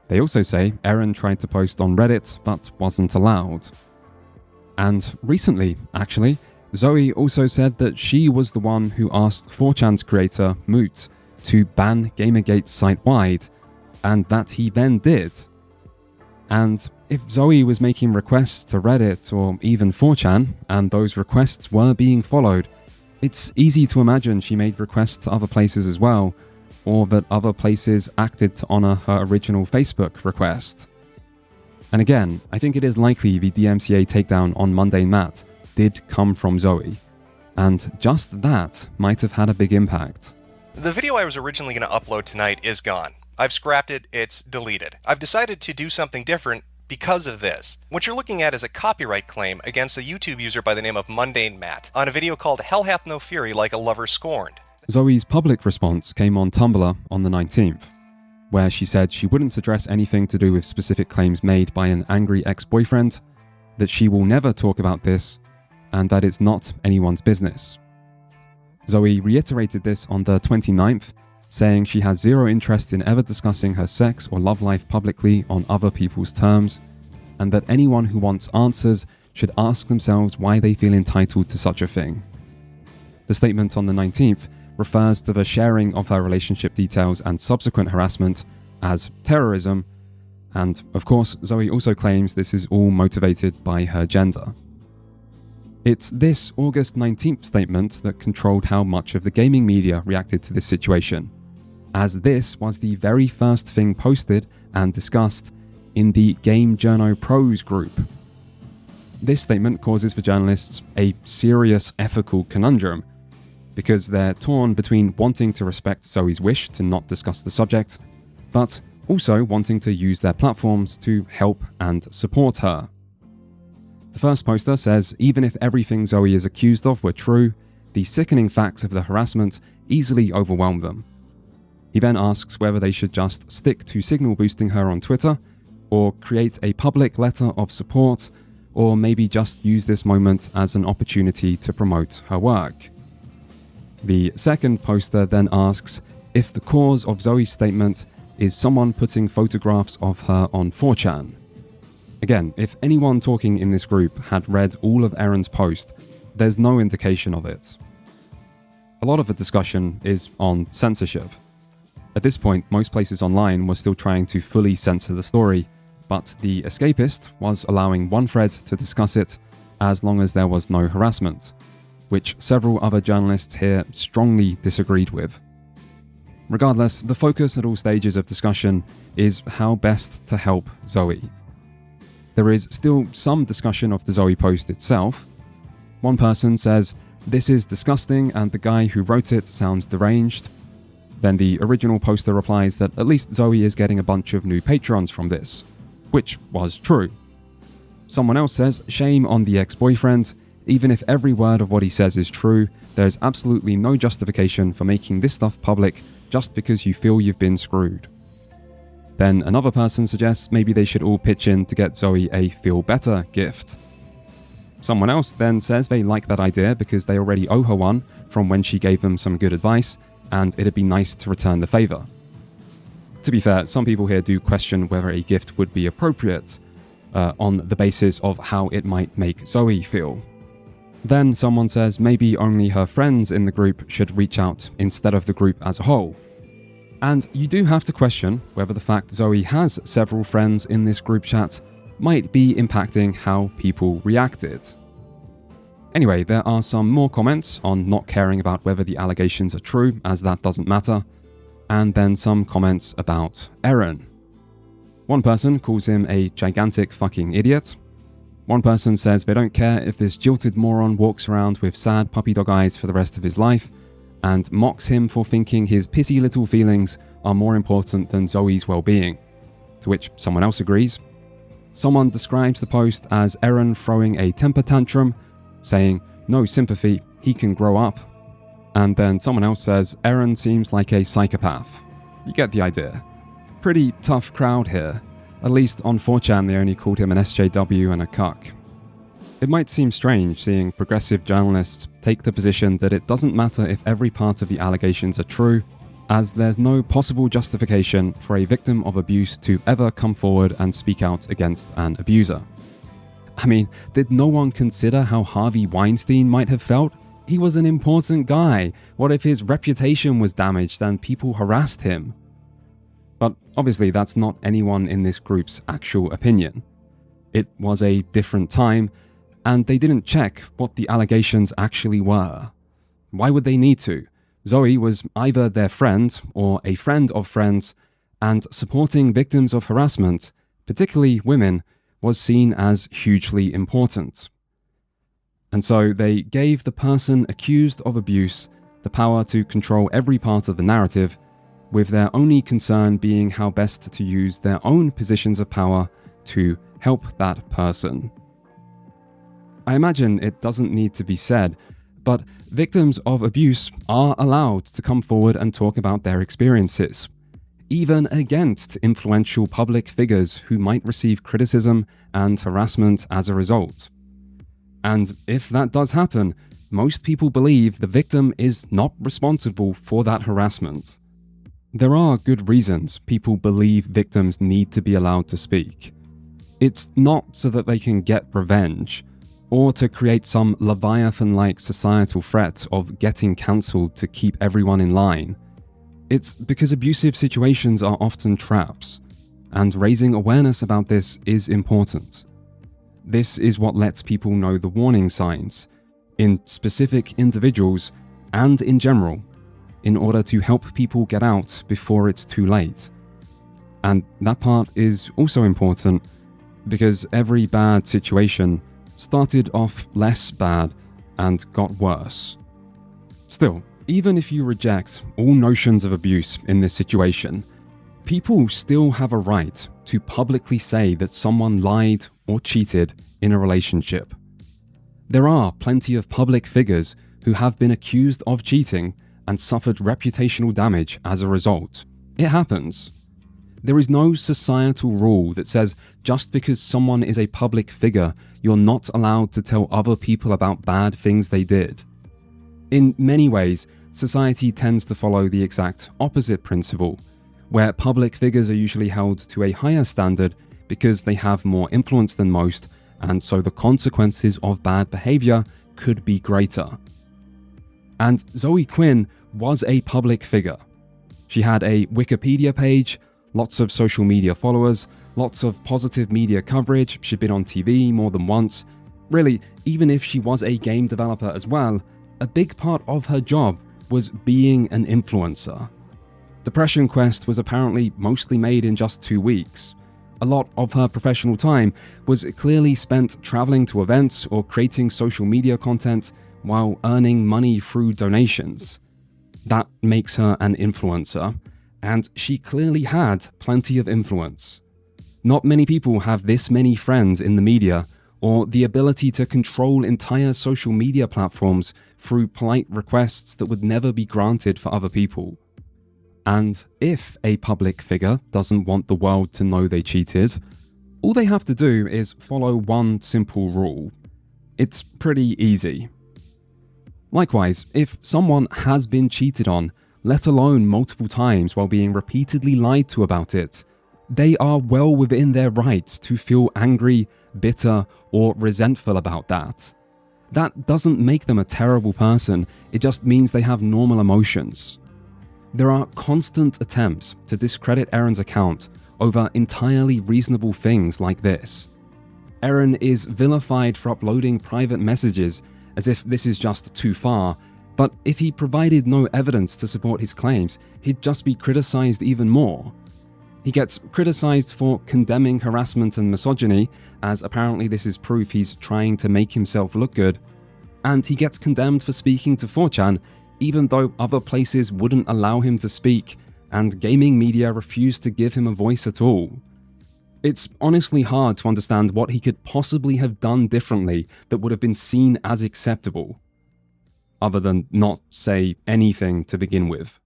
They also say Eron tried to post on Reddit, but wasn't allowed. And recently, actually, Zoe also said that she was the one who asked 4chan's creator, Moot, to ban Gamergate site-wide, and that he then did. And if Zoe was making requests to Reddit or even 4chan, and those requests were being followed, it's easy to imagine she made requests to other places as well, or that other places acted to honor her original Facebook request. And again, I think it is likely the DMCA takedown on Mundane Matt did come from Zoe, and just that might have had a big impact. The video I was originally going to upload tonight is gone. I've scrapped it, it's deleted. I've decided to do something different because of this. What you're looking at is a copyright claim against a YouTube user by the name of Mundane Matt on a video called Hell Hath No Fury Like a Lover Scorned. Zoe's public response came on Tumblr on the 19th, where she said she wouldn't address anything to do with specific claims made by an angry ex-boyfriend, that she will never talk about this, and that it's not anyone's business. Zoe reiterated this on the 29th, saying she has zero interest in ever discussing her sex or love life publicly on other people's terms, and that anyone who wants answers should ask themselves why they feel entitled to such a thing. The statement on the 19th refers to the sharing of her relationship details and subsequent harassment as terrorism, and of course, Zoe also claims this is all motivated by her gender. It's this August 19th statement that controlled how much of the gaming media reacted to this situation, as this was the very first thing posted and discussed in the Game Journo Pros group. This statement causes for journalists a serious ethical conundrum, because they're torn between wanting to respect Zoe's wish to not discuss the subject, but also wanting to use their platforms to help and support her. The first poster says even if everything Zoe is accused of were true, the sickening facts of the harassment easily overwhelm them. He then asks whether they should just stick to signal boosting her on Twitter, or create a public letter of support, or maybe just use this moment as an opportunity to promote her work. The second poster then asks if the cause of Zoe's statement is someone putting photographs of her on 4chan. Again, if anyone talking in this group had read all of Eron's post, there's no indication of it. A lot of the discussion is on censorship. At this point, most places online were still trying to fully censor the story, but The Escapist was allowing one thread to discuss it as long as there was no harassment, which several other journalists here strongly disagreed with. Regardless, the focus at all stages of discussion is how best to help Zoe. There is still some discussion of the Zoe post itself. One person says, "This is disgusting and the guy who wrote it sounds deranged." Then the original poster replies that at least Zoe is getting a bunch of new patrons from this, which was true. Someone else says, "Shame on the ex-boyfriend. Even if every word of what he says is true, there's absolutely no justification for making this stuff public just because you feel you've been screwed." Then another person suggests maybe they should all pitch in to get Zoe a feel better gift. Someone else then says they like that idea because they already owe her one from when she gave them some good advice, and it'd be nice to return the favor. To be fair, some people here do question whether a gift would be appropriate on the basis of how it might make Zoe feel. Then someone says maybe only her friends in the group should reach out instead of the group as a whole. And you do have to question whether the fact Zoe has several friends in this group chat might be impacting how people reacted. Anyway, there are some more comments on not caring about whether the allegations are true, as that doesn't matter, and then some comments about Eron. One person calls him a gigantic fucking idiot. One person says they don't care if this jilted moron walks around with sad puppy dog eyes for the rest of his life, and mocks him for thinking his pity little feelings are more important than Zoe's well-being, to which someone else agrees. Someone describes the post as Eron throwing a temper tantrum, saying, "No sympathy, he can grow up." And then someone else says, "Eron seems like a psychopath." You get the idea. Pretty tough crowd here. At least on 4chan they only called him an SJW and a cuck. It might seem strange seeing progressive journalists take the position that it doesn't matter if every part of the allegations are true, as there's no possible justification for a victim of abuse to ever come forward and speak out against an abuser. I mean, did no one consider how Harvey Weinstein might have felt? He was an important guy. What if his reputation was damaged and people harassed him? But obviously that's not anyone in this group's actual opinion. It was a different time, and they didn't check what the allegations actually were. Why would they need to? Zoe was either their friend or a friend of friends, and supporting victims of harassment, particularly women, was seen as hugely important. And so they gave the person accused of abuse the power to control every part of the narrative, with their only concern being how best to use their own positions of power to help that person. I imagine it doesn't need to be said, but victims of abuse are allowed to come forward and talk about their experiences, even against influential public figures who might receive criticism and harassment as a result. And if that does happen, most people believe the victim is not responsible for that harassment. There are good reasons people believe victims need to be allowed to speak. It's not so that they can get revenge, or to create some Leviathan-like societal threat of getting cancelled to keep everyone in line. It's because abusive situations are often traps, and raising awareness about this is important. This is what lets people know the warning signs, in specific individuals and in general, in order to help people get out before it's too late. And that part is also important because every bad situation started off less bad and got worse. Still, even if you reject all notions of abuse in this situation, people still have a right to publicly say that someone lied or cheated in a relationship. There are plenty of public figures who have been accused of cheating and suffered reputational damage as a result. It happens. There is no societal rule that says just because someone is a public figure, you're not allowed to tell other people about bad things they did. In many ways, society tends to follow the exact opposite principle, where public figures are usually held to a higher standard because they have more influence than most, and so the consequences of bad behavior could be greater. And Zoe Quinn was a public figure. She had a Wikipedia page, lots of social media followers, lots of positive media coverage, she'd been on TV more than once. Really, even if she was a game developer as well, a big part of her job was being an influencer. Depression Quest was apparently mostly made in just 2 weeks. A lot of her professional time was clearly spent traveling to events or creating social media content while earning money through donations. That makes her an influencer, and she clearly had plenty of influence. Not many people have this many friends in the media, or the ability to control entire social media platforms through polite requests that would never be granted for other people. And if a public figure doesn't want the world to know they cheated, all they have to do is follow one simple rule. It's pretty easy. Likewise, if someone has been cheated on, let alone multiple times while being repeatedly lied to about it, they are well within their rights to feel angry, bitter, or resentful about that. that doesn't make them a terrible person, it just means they have normal emotions. There are constant attempts to discredit Eron's account over entirely reasonable things like this. Eron is vilified for uploading private messages as if this is just too far, but if he provided no evidence to support his claims, he'd just be criticized even more. He gets criticized for condemning harassment and misogyny, as apparently this is proof he's trying to make himself look good, and he gets condemned for speaking to 4chan, even though other places wouldn't allow him to speak, and gaming media refused to give him a voice at all. It's honestly hard to understand what he could possibly have done differently that would have been seen as acceptable, other than not say anything to begin with.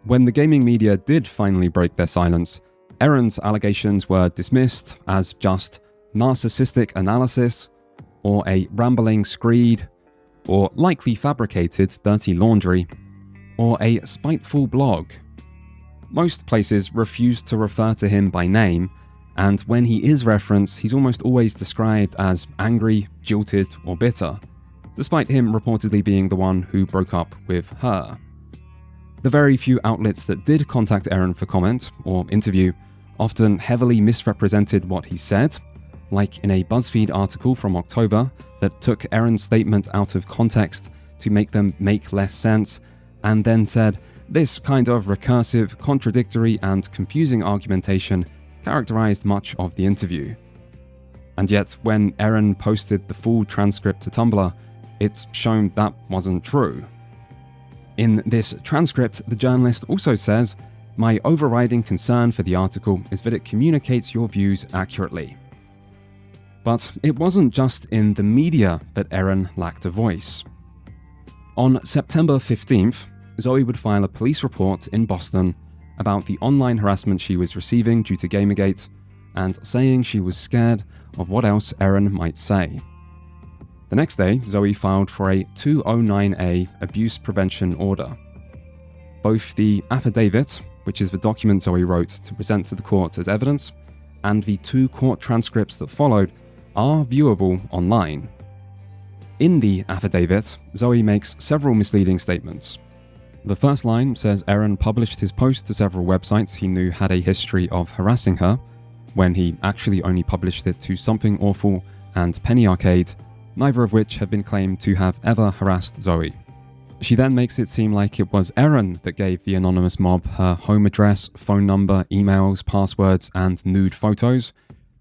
When the gaming media did finally break their silence, Eron's allegations were dismissed as just narcissistic analysis, or a rambling screed, or likely fabricated dirty laundry, or a spiteful blog. Most places refuse to refer to him by name, and when he is referenced, he's almost always described as angry, jilted, or bitter, despite him reportedly being the one who broke up with her. The very few outlets that did contact Eron for comment or interview often heavily misrepresented what he said, like in a BuzzFeed article from October that took Eron's statement out of context to make them make less sense, and then said, "This kind of recursive, contradictory, and confusing argumentation characterized much of the interview." And yet, when Eron posted the full transcript to Tumblr, it's shown that wasn't true. In this transcript, the journalist also says, "My overriding concern for the article is that it communicates your views accurately." But it wasn't just in the media that Eron lacked a voice. On September 15th, Zoe would file a police report in Boston about the online harassment she was receiving due to Gamergate, and saying she was scared of what else Eron might say. The next day, Zoe filed for a 209A abuse prevention order. Both the affidavit, which is the document Zoe wrote to present to the court as evidence, and the 2 court transcripts that followed are viewable online. In the affidavit, Zoe makes several misleading statements. The first line says Eron published his post to several websites he knew had a history of harassing her, when he actually only published it to Something Awful and Penny Arcade, neither of which have been claimed to have ever harassed Zoe. She then makes it seem like it was Eron that gave the anonymous mob her home address, phone number, emails, passwords, and nude photos,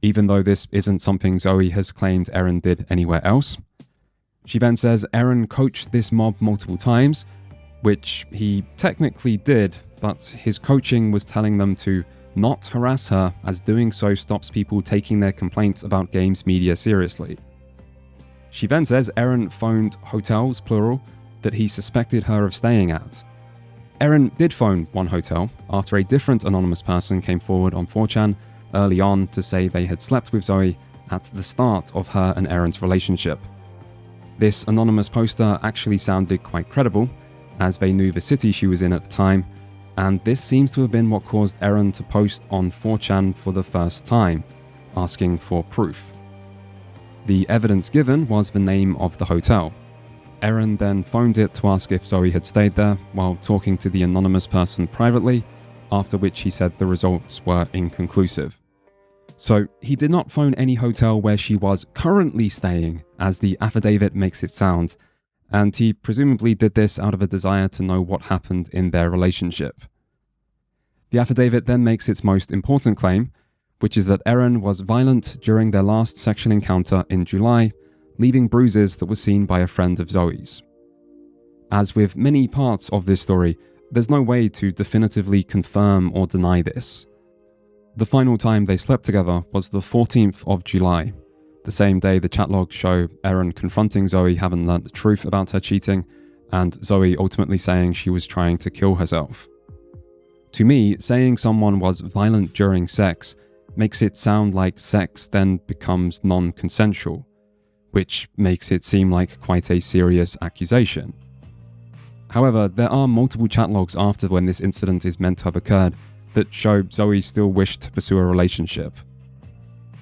even though this isn't something Zoe has claimed Eron did anywhere else. She then says Eron coached this mob multiple times, which he technically did, but his coaching was telling them to not harass her, as doing so stops people taking their complaints about games media seriously. She then says Eron phoned hotels, plural, that he suspected her of staying at. Eron did phone one hotel after a different anonymous person came forward on 4chan early on to say they had slept with Zoe at the start of her and Eron's relationship. This anonymous poster actually sounded quite credible, as they knew the city she was in at the time, and this seems to have been what caused Eron to post on 4chan for the first time, asking for proof. The evidence given was the name of the hotel. Eron then phoned it to ask if Zoe had stayed there while talking to the anonymous person privately, after which he said the results were inconclusive. So he did not phone any hotel where she was currently staying, as the affidavit makes it sound, and he presumably did this out of a desire to know what happened in their relationship. The affidavit then makes its most important claim, which is that Eron was violent during their last sexual encounter in July, leaving bruises that were seen by a friend of Zoe's. As with many parts of this story, there's no way to definitively confirm or deny this. The final time they slept together was the 14th of July, the same day the chat logs show Eron confronting Zoe having learnt the truth about her cheating, and Zoe ultimately saying she was trying to kill herself. To me, saying someone was violent during sex makes it sound like sex then becomes non-consensual, which makes it seem like quite a serious accusation. However, there are multiple chat logs after when this incident is meant to have occurred that show Zoe still wished to pursue a relationship.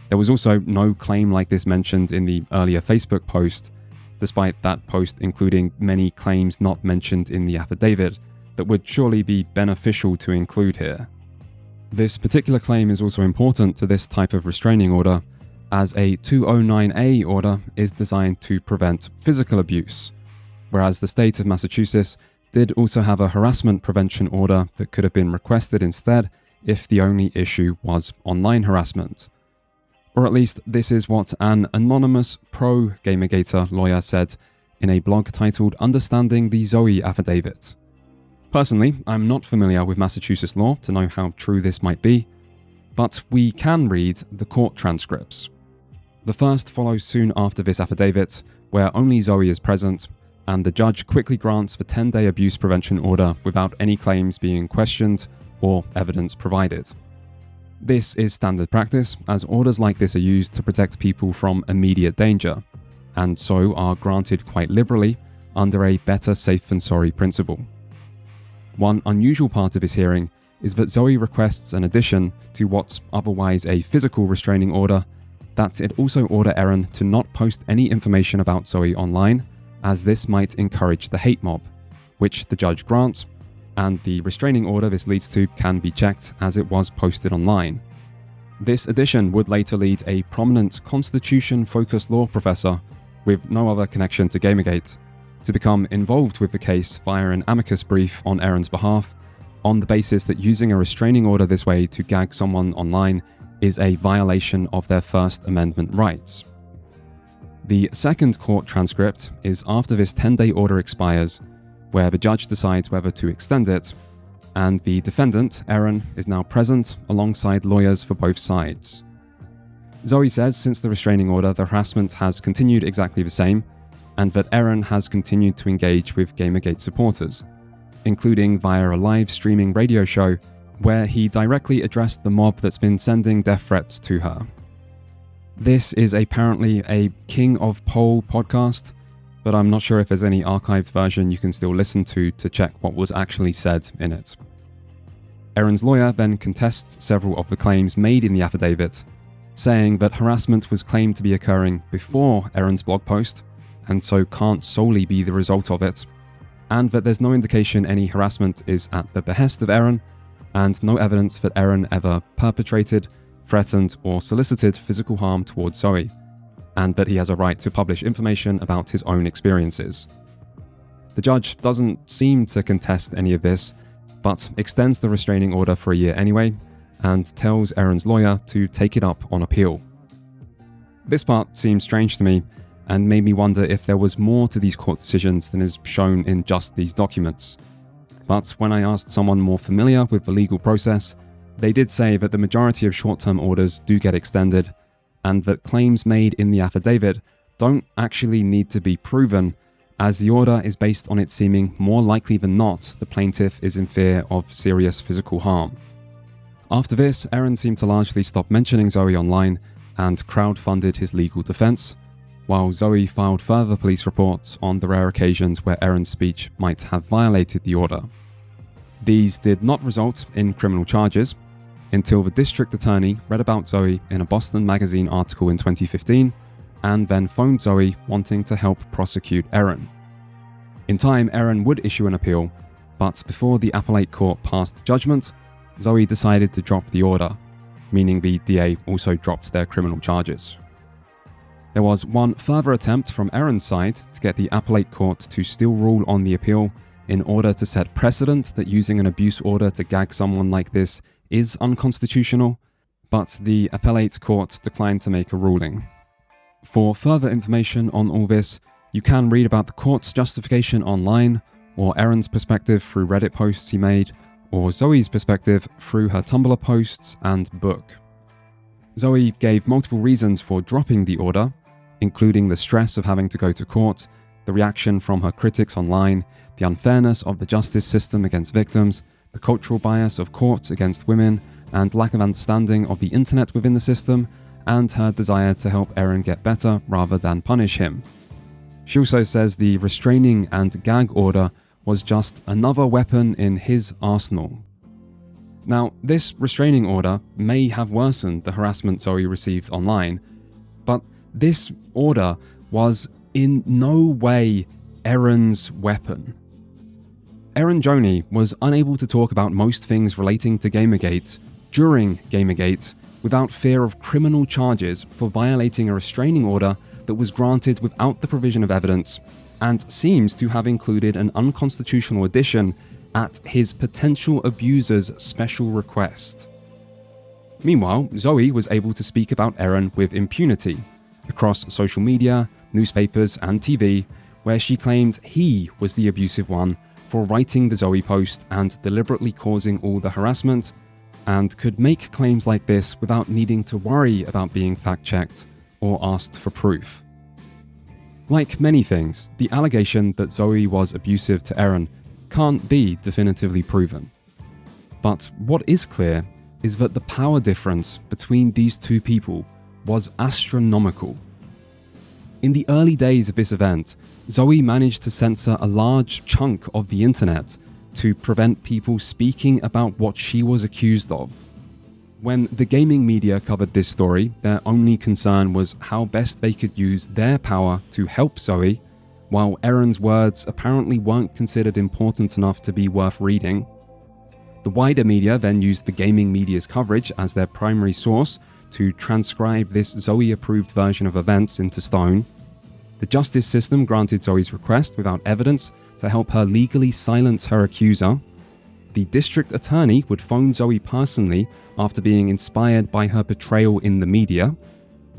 There was also no claim like this mentioned in the earlier Facebook post, despite that post including many claims not mentioned in the affidavit that would surely be beneficial to include here. This particular claim is also important to this type of restraining order, as a 209A order is designed to prevent physical abuse, whereas the state of Massachusetts did also have a harassment prevention order that could have been requested instead if the only issue was online harassment. Or at least this is what an anonymous pro-Gamergate lawyer said in a blog titled Understanding the Zoe Affidavit. Personally, I'm not familiar with Massachusetts law to know how true this might be, but we can read the court transcripts. The first follows soon after this affidavit, where only Zoe is present, and the judge quickly grants the 10-day abuse prevention order without any claims being questioned or evidence provided. This is standard practice, as orders like this are used to protect people from immediate danger, and so are granted quite liberally under a better safe than sorry principle. One unusual part of this hearing is that Zoe requests an addition to what's otherwise a physical restraining order, that it also order Eron to not post any information about Zoe online, as this might encourage the hate mob, which the judge grants, and the restraining order this leads to can be checked as it was posted online. This addition would later lead a prominent Constitution-focused law professor with no other connection to Gamergate to become involved with the case via an amicus brief on Eron's behalf, on the basis that using a restraining order this way to gag someone online is a violation of their First Amendment rights. The second court transcript is after this 10-day order expires, where the judge decides whether to extend it, and the defendant, Eron, is now present alongside lawyers for both sides. Zoe says since the restraining order, the harassment has continued exactly the same, and that Eron has continued to engage with Gamergate supporters, including via a live streaming radio show where he directly addressed the mob that's been sending death threats to her. This is apparently a King of Pole podcast, but I'm not sure if there's any archived version you can still listen to check what was actually said in it. Eron's lawyer then contests several of the claims made in the affidavit, saying that harassment was claimed to be occurring before Eron's blog post, and so can't solely be the result of it, and that there's no indication any harassment is at the behest of Eron, and no evidence that Eron ever perpetrated, threatened, or solicited physical harm towards Zoe, and that he has a right to publish information about his own experiences. The judge doesn't seem to contest any of this, but extends the restraining order for a year anyway, and tells Eron's lawyer to take it up on appeal. This part seems strange to me, and made me wonder if there was more to these court decisions than is shown in just these documents. But when I asked someone more familiar with the legal process, they did say that the majority of short-term orders do get extended, and that claims made in the affidavit don't actually need to be proven, as the order is based on it seeming more likely than not the plaintiff is in fear of serious physical harm. After this, Eron seemed to largely stop mentioning Zoe online and crowdfunded his legal defense, while Zoe filed further police reports on the rare occasions where Eron's speech might have violated the order. These did not result in criminal charges until the district attorney read about Zoe in a Boston Magazine article in 2015 and then phoned Zoe wanting to help prosecute Eron. In time, Eron would issue an appeal, but before the appellate court passed judgment, Zoe decided to drop the order, meaning the DA also dropped their criminal charges. There was one further attempt from Eron's side to get the appellate court to still rule on the appeal in order to set precedent that using an abuse order to gag someone like this is unconstitutional, but the appellate court declined to make a ruling. For further information on all this, you can read about the court's justification online, or Eron's perspective through Reddit posts he made, or Zoe's perspective through her Tumblr posts and book. Zoe gave multiple reasons for dropping the order, including the stress of having to go to court, the reaction from her critics online, the unfairness of the justice system against victims, the cultural bias of courts against women, and lack of understanding of the internet within the system, and her desire to help Eron get better rather than punish him. She also says the restraining and gag order was just another weapon in his arsenal. Now, this restraining order may have worsened the harassment Zoe received online, but this order was in no way Eron's weapon. Eron Gjoni was unable to talk about most things relating to Gamergate during Gamergate without fear of criminal charges for violating a restraining order that was granted without the provision of evidence, and seems to have included an unconstitutional addition at his potential abuser's special request. Meanwhile, Zoe was able to speak about Eron with impunity across social media, newspapers, and TV, where she claimed he was the abusive one for writing the Zoe post and deliberately causing all the harassment, and could make claims like this without needing to worry about being fact-checked or asked for proof. Like many things, the allegation that Zoe was abusive to Eron can't be definitively proven. But what is clear is that the power difference between these two people was astronomical. In the early days of this event, Zoe managed to censor a large chunk of the internet to prevent people speaking about what she was accused of. When the gaming media covered this story, their only concern was how best they could use their power to help Zoe, while Eron's words apparently weren't considered important enough to be worth reading. The wider media then used the gaming media's coverage as their primary source to transcribe this Zoe-approved version of events into stone. The justice system granted Zoe's request without evidence to help her legally silence her accuser. The district attorney would phone Zoe personally after being inspired by her betrayal in the media.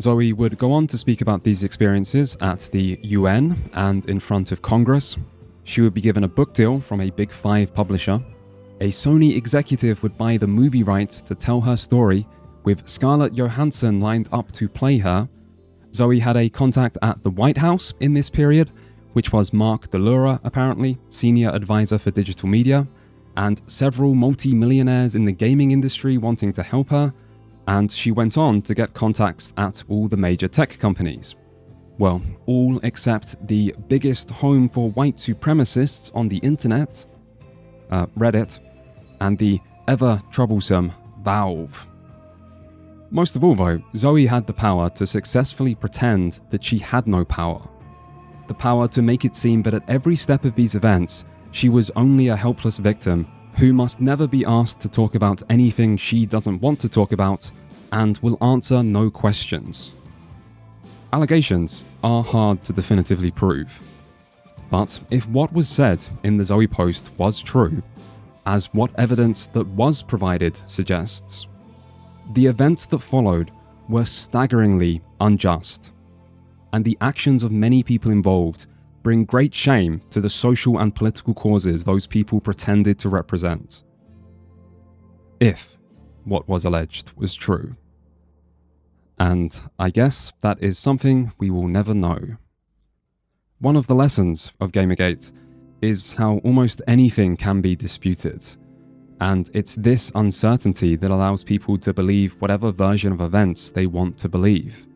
Zoe would go on to speak about these experiences at the UN and in front of Congress. She would be given a book deal from a Big Five publisher. A Sony executive would buy the movie rights to tell her story, with Scarlett Johansson lined up to play her. Zoe had a contact at the White House in this period, which was Mark DeLura, apparently, senior advisor for digital media, and several multi-millionaires in the gaming industry wanting to help her, and she went on to get contacts at all the major tech companies. Well, all except the biggest home for white supremacists on the internet, Reddit, and the ever-troublesome Valve. Most of all though, Zoe had the power to successfully pretend that she had no power. The power to make it seem that at every step of these events, she was only a helpless victim who must never be asked to talk about anything she doesn't want to talk about and will answer no questions. Allegations are hard to definitively prove. But if what was said in the Zoe post was true, as what evidence that was provided suggests, the events that followed were staggeringly unjust, and the actions of many people involved bring great shame to the social and political causes those people pretended to represent. If what was alleged was true. And I guess that is something we will never know. One of the lessons of Gamergate is how almost anything can be disputed, and it's this uncertainty that allows people to believe whatever version of events they want to believe.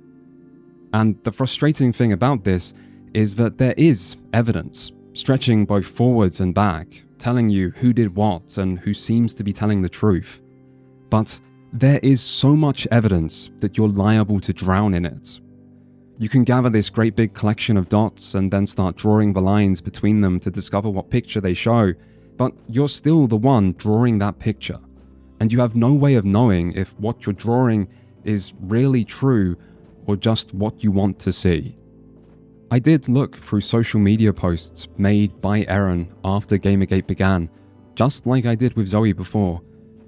And the frustrating thing about this is that there is evidence, stretching both forwards and back, telling you who did what and who seems to be telling the truth. But there is so much evidence that you're liable to drown in it. You can gather this great big collection of dots and then start drawing the lines between them to discover what picture they show, but you're still the one drawing that picture, and you have no way of knowing if what you're drawing is really true or just what you want to see. I did look through social media posts made by Eron after Gamergate began, just like I did with Zoe before,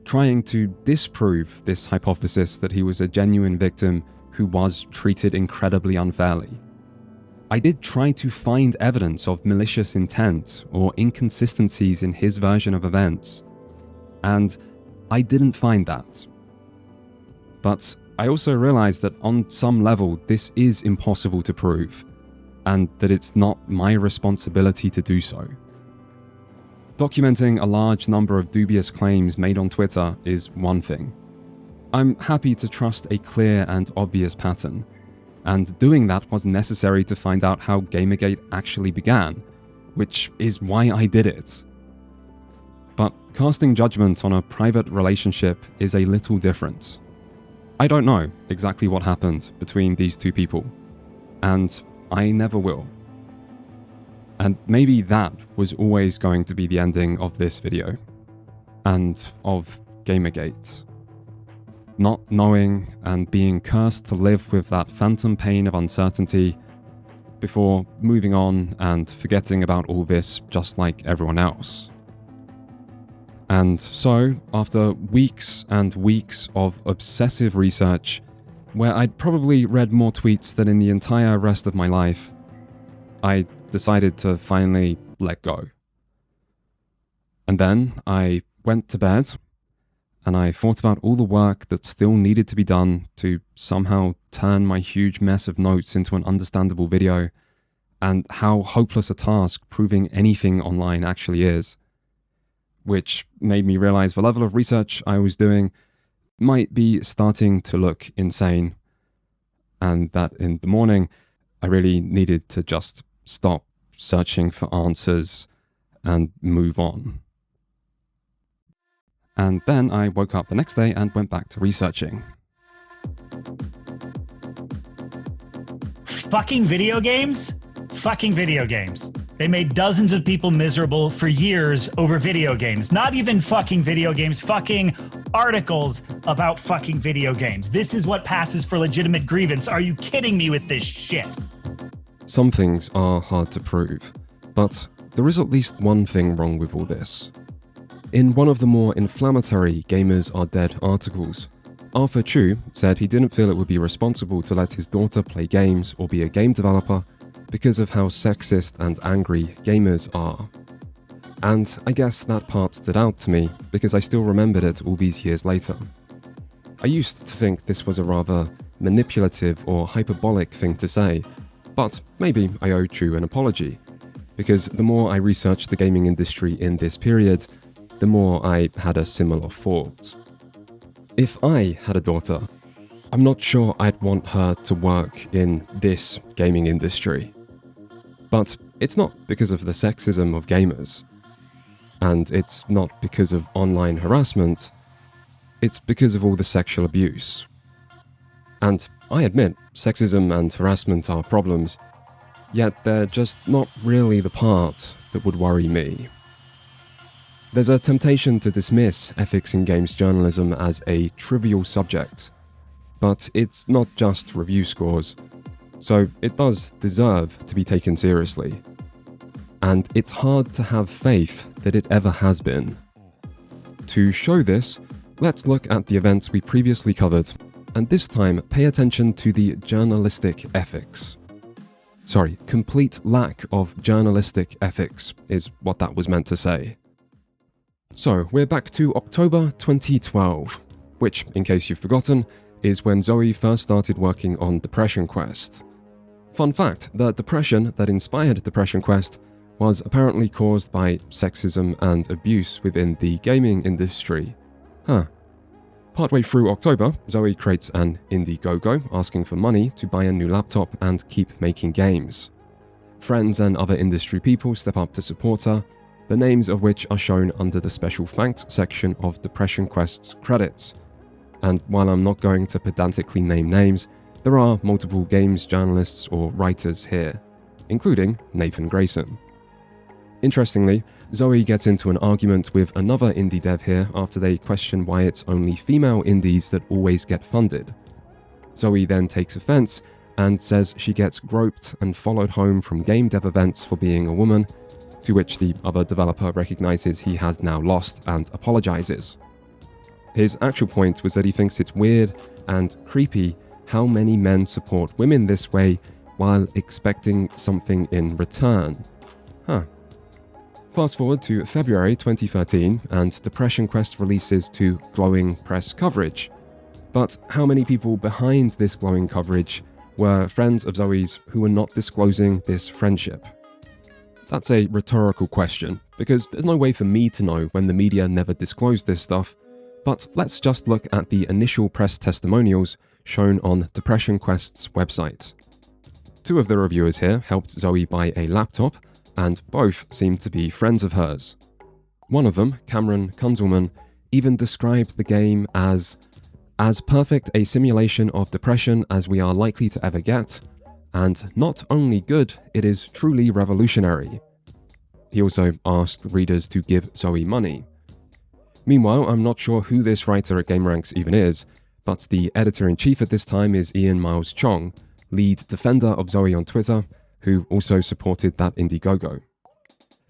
trying to disprove this hypothesis that he was a genuine victim who was treated incredibly unfairly. I did try to find evidence of malicious intent or inconsistencies in his version of events, and I didn't find that. But I also realized that on some level this is impossible to prove, and that it's not my responsibility to do so. Documenting a large number of dubious claims made on Twitter is one thing. I'm happy to trust a clear and obvious pattern, and doing that was necessary to find out how Gamergate actually began, which is why I did it. But casting judgment on a private relationship is a little different. I don't know exactly what happened between these two people, and I never will. And maybe that was always going to be the ending of this video. And of Gamergate. Not knowing and being cursed to live with that phantom pain of uncertainty before moving on and forgetting about all this just like everyone else. And so, after weeks and weeks of obsessive research, where I'd probably read more tweets than in the entire rest of my life, I decided to finally let go. And then I went to bed, and I thought about all the work that still needed to be done to somehow turn my huge mess of notes into an understandable video, and how hopeless a task proving anything online actually is. Which made me realize the level of research I was doing might be starting to look insane, and that in the morning I really needed to just stop searching for answers and move on. And then I woke up the next day and went back to researching. Fucking video games? Fucking video games. They made dozens of people miserable for years over video games. Not even fucking video games, fucking articles about fucking video games. This is what passes for legitimate grievance. Are you kidding me with this shit? Some things are hard to prove, but there is at least one thing wrong with all this. In one of the more inflammatory Gamers Are Dead articles, Arthur Chu said he didn't feel it would be responsible to let his daughter play games or be a game developer because of how sexist and angry gamers are. And I guess that part stood out to me because I still remembered it all these years later. I used to think this was a rather manipulative or hyperbolic thing to say, but maybe I owe Chu an apology, because the more I researched the gaming industry in this period, the more I had a similar thought. If I had a daughter, I'm not sure I'd want her to work in this gaming industry. But it's not because of the sexism of gamers. And it's not because of online harassment. It's because of all the sexual abuse. And I admit, sexism and harassment are problems, yet they're just not really the part that would worry me. There's a temptation to dismiss ethics in games journalism as a trivial subject, but it's not just review scores, so it does deserve to be taken seriously. And it's hard to have faith that it ever has been. To show this, let's look at the events we previously covered, and this time pay attention to the journalistic ethics. Sorry, complete lack of journalistic ethics is what that was meant to say. So, we're back to October 2012, which, in case you've forgotten, is when Zoe first started working on Depression Quest. Fun fact, the depression that inspired Depression Quest was apparently caused by sexism and abuse within the gaming industry. Partway through October, Zoe creates an Indiegogo asking for money to buy a new laptop and keep making games. Friends and other industry people step up to support her, the names of which are shown under the special thanks section of Depression Quest's credits. And while I'm not going to pedantically name names, there are multiple games journalists or writers here, including Nathan Grayson. Interestingly, Zoe gets into an argument with another indie dev here after they question why it's only female indies that always get funded. Zoe then takes offense and says she gets groped and followed home from game dev events for being a woman, to which the other developer recognizes he has now lost and apologizes. His actual point was that he thinks it's weird and creepy how many men support women this way while expecting something in return. Fast forward to February 2013 and Depression Quest releases to glowing press coverage. But how many people behind this glowing coverage were friends of Zoe's who were not disclosing this friendship? That's a rhetorical question, because there's no way for me to know when the media never disclosed this stuff, but let's just look at the initial press testimonials shown on Depression Quest's website. Two of the reviewers here helped Zoe buy a laptop, and both seemed to be friends of hers. One of them, Cameron Kunzelman, even described the game as perfect a simulation of depression as we are likely to ever get, and not only good, it is truly revolutionary, He also asked readers to give Zoe money. Meanwhile, I'm not sure who this writer at GameRanks even is, but the editor-in-chief at this time is Ian Miles Chong, lead defender of Zoe on Twitter, who also supported that Indiegogo.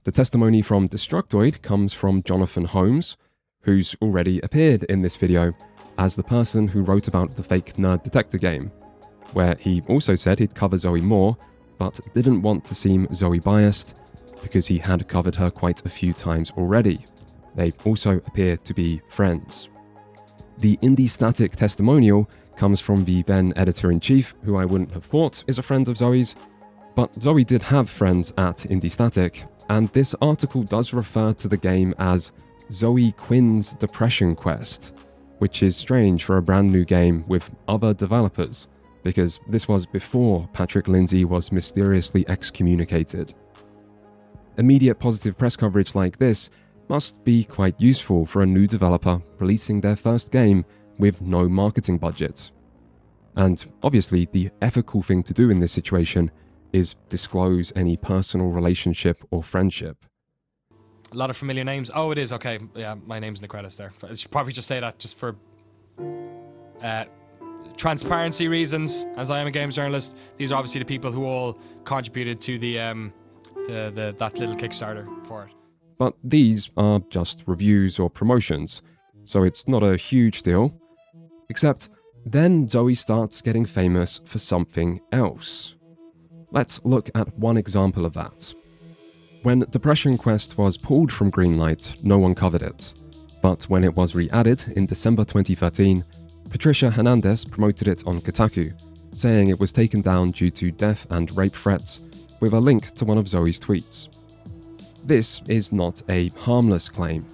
The testimony from Destructoid comes from Jonathan Holmes, who's already appeared in this video as the person who wrote about the fake nerd detector game, where he also said he'd cover Zoe more, but didn't want to seem Zoe biased because he had covered her quite a few times already. They also appear to be friends. The Indie Static testimonial comes from the then editor-in-chief, who I wouldn't have thought is a friend of Zoe's, but Zoe did have friends at Indie Static, and this article does refer to the game as Zoe Quinn's Depression Quest, which is strange for a brand new game with other developers, because this was before Patrick Lindsay was mysteriously excommunicated. Immediate positive press coverage like this must be quite useful for a new developer releasing their first game with no marketing budget. And obviously, the ethical thing to do in this situation is disclose any personal relationship or friendship. A lot of familiar names. Oh, it is, okay. Yeah, my name's in the credits there. I should probably just say that just for transparency reasons, as I am a games journalist. These are obviously the people who all contributed to that little Kickstarter for it. But these are just reviews or promotions, so it's not a huge deal. Except, then Zoe starts getting famous for something else. Let's look at one example of that. When Depression Quest was pulled from Greenlight, no one covered it. But when it was re-added in December 2013, Patricia Hernandez promoted it on Kotaku, saying it was taken down due to death and rape threats, with a link to one of Zoe's tweets. This is not a harmless claim,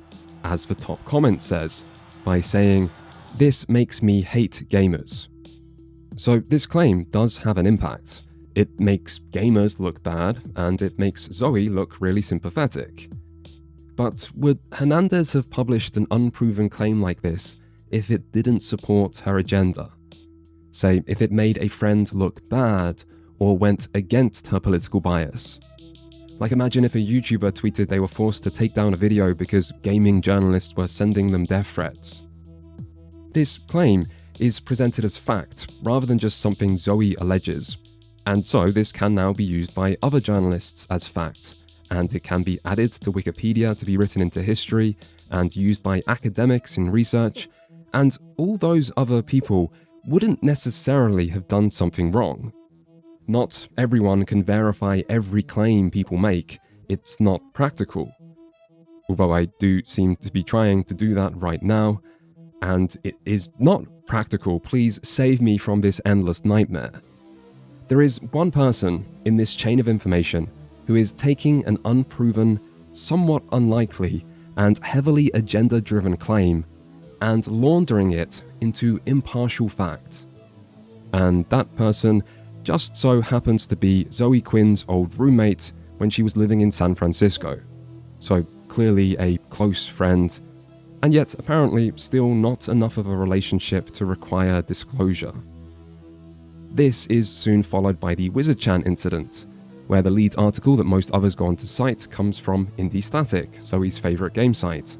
as the top comment says, by saying, "This makes me hate gamers." So this claim does have an impact. It makes gamers look bad, and it makes Zoe look really sympathetic. But would Hernandez have published an unproven claim like this if it didn't support her agenda? Say, if it made a friend look bad, or went against her political bias. Like, imagine if a YouTuber tweeted they were forced to take down a video because gaming journalists were sending them death threats. This claim is presented as fact, rather than just something Zoe alleges, and so this can now be used by other journalists as fact, and it can be added to Wikipedia to be written into history, and used by academics in research, and all those other people wouldn't necessarily have done something wrong. Not everyone can verify every claim people make. It's not practical. Although I do seem to be trying to do that right now, and it is not practical. Please save me from this endless nightmare. There is one person in this chain of information who is taking an unproven, somewhat unlikely, and heavily agenda-driven claim and laundering it into impartial fact. And that person just so happens to be Zoe Quinn's old roommate when she was living in San Francisco. So clearly a close friend, and yet apparently still not enough of a relationship to require disclosure. This is soon followed by the WizardChan incident, where the lead article that most others go on to cite comes from Indie Static, Zoe's favourite game site.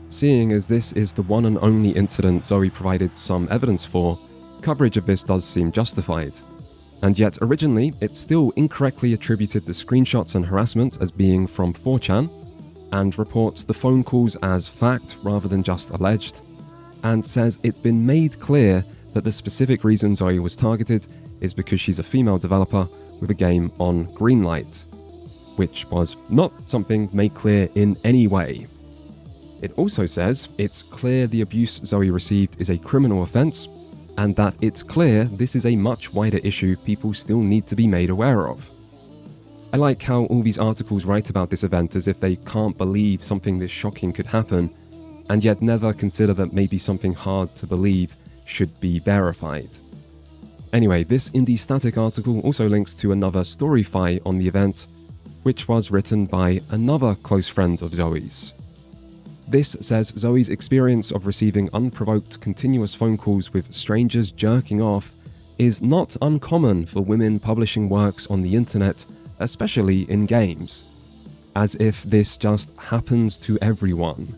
Seeing as this is the one and only incident Zoe provided some evidence for, coverage of this does seem justified. And yet originally, it still incorrectly attributed the screenshots and harassment as being from 4chan, and reports the phone calls as fact rather than just alleged, and says it's been made clear that the specific reason Zoe was targeted is because she's a female developer with a game on Greenlight, which was not something made clear in any way. It also says it's clear the abuse Zoe received is a criminal offence, and that it's clear this is a much wider issue people still need to be made aware of. I like how all these articles write about this event as if they can't believe something this shocking could happen, and yet never consider that maybe something hard to believe should be verified. Anyway, this Indie Static article also links to another story-fi on the event, which was written by another close friend of Zoe's. This says Zoe's experience of receiving unprovoked continuous phone calls with strangers jerking off is not uncommon for women publishing works on the internet, especially in games. as if this just happens to everyone.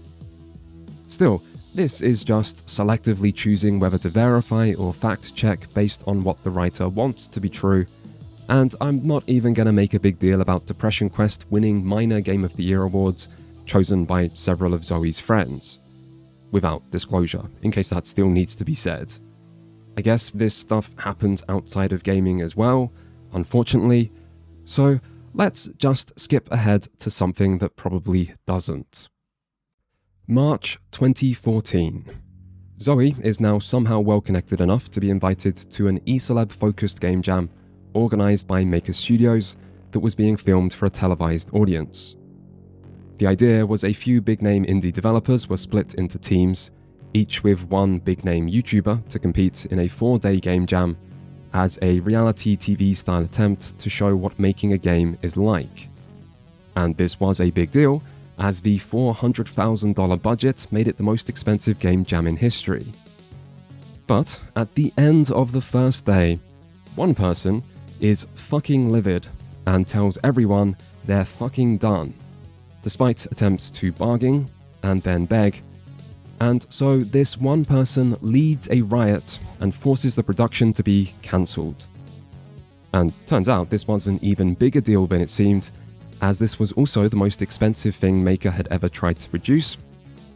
Still, this is just selectively choosing whether to verify or fact-check based on what the writer wants to be true, and I'm not even going to make a big deal about Depression Quest winning minor Game of the Year awards chosen by several of Zoe's friends. Without disclosure, in case that still needs to be said. I guess this stuff happens outside of gaming as well, unfortunately, so let's just skip ahead to something that probably doesn't. March 2014. Zoe is now somehow well connected enough to be invited to an eCeleb focused game jam organised by Maker Studios that was being filmed for a televised audience. The idea was a few big-name indie developers were split into teams, each with one big-name YouTuber to compete in a 4-day game jam as a reality TV-style attempt to show what making a game is like. And this was a big deal, as the $400,000 budget made it the most expensive game jam in history. But at the end of the first day, one person is fucking livid and tells everyone they're fucking done, despite attempts to bargain and then beg. And so this one person leads a riot and forces the production to be cancelled. And turns out this was an even bigger deal than it seemed, as this was also the most expensive thing Maker had ever tried to produce,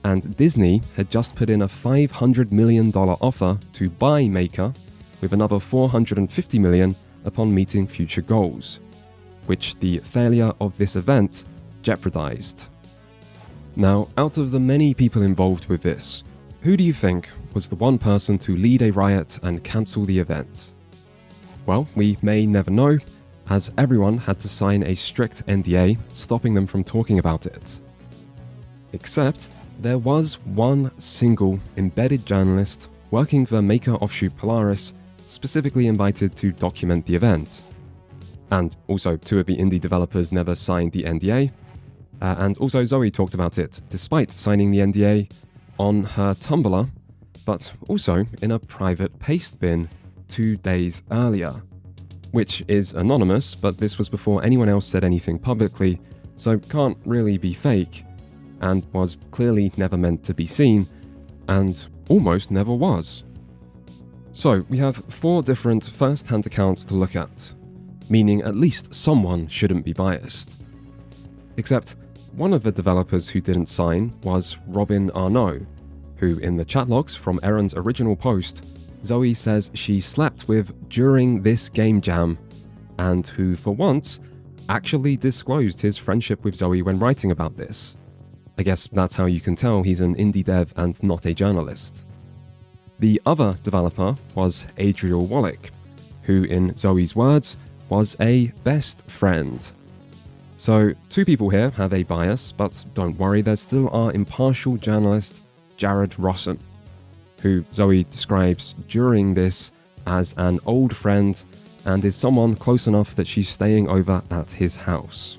and Disney had just put in a $500 million offer to buy Maker, with another $450 million upon meeting future goals, which the failure of this event jeopardized. Now, out of the many people involved with this, who do you think was the one person to lead a riot and cancel the event? Well, we may never know, as everyone had to sign a strict NDA stopping them from talking about it. Except, there was one single embedded journalist working for Maker offshoot Polaris specifically invited to document the event. And also, two of the indie developers never signed the NDA, and also Zoe talked about it, despite signing the NDA, on her Tumblr, but also in a private paste bin 2 days earlier. Which is anonymous, but this was before anyone else said anything publicly, so can't really be fake, and was clearly never meant to be seen, and almost never was. So we have 4 different first-hand accounts to look at, meaning at least someone shouldn't be biased. Except, one of the developers who didn't sign was Robin Arnault, who in the chat logs from Eron's original post, Zoe says she slept with during this game jam, and who for once actually disclosed his friendship with Zoe when writing about this. I guess that's how you can tell he's an indie dev and not a journalist. The other developer was Adriel Wallach, who in Zoe's words was a best friend. So 2 people here have a bias, but don't worry, there still are impartial journalist Jared Rossen, who Zoe describes during this as an old friend and is someone close enough that she's staying over at his house.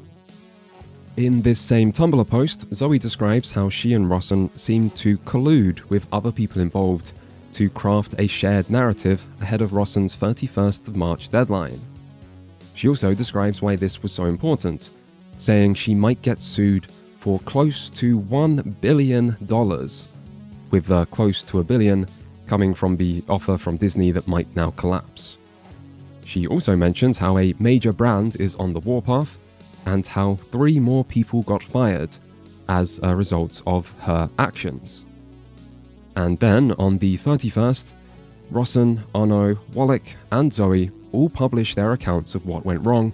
In this same Tumblr post, Zoe describes how she and Rossen seemed to collude with other people involved to craft a shared narrative ahead of Rossen's 31st of March deadline. She also describes why this was so important, saying she might get sued for close to $1 billion, with the close to $1 billion coming from the offer from Disney that might now collapse. She also mentions how a major brand is on the warpath, and how 3 more people got fired as a result of her actions. And then, on the 31st, Rossen, Arnault, Wallach, and Zoe all publish their accounts of what went wrong,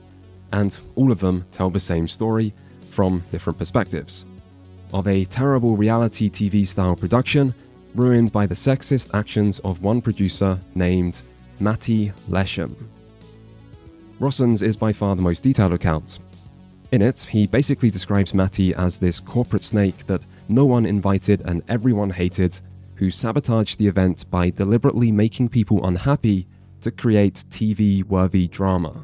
and all of them tell the same story from different perspectives. Of a terrible reality TV-style production ruined by the sexist actions of one producer named Matty Lesham. Rossen's is by far the most detailed account. In it, he basically describes Matty as this corporate snake that no one invited and everyone hated, who sabotaged the event by deliberately making people unhappy to create TV-worthy drama.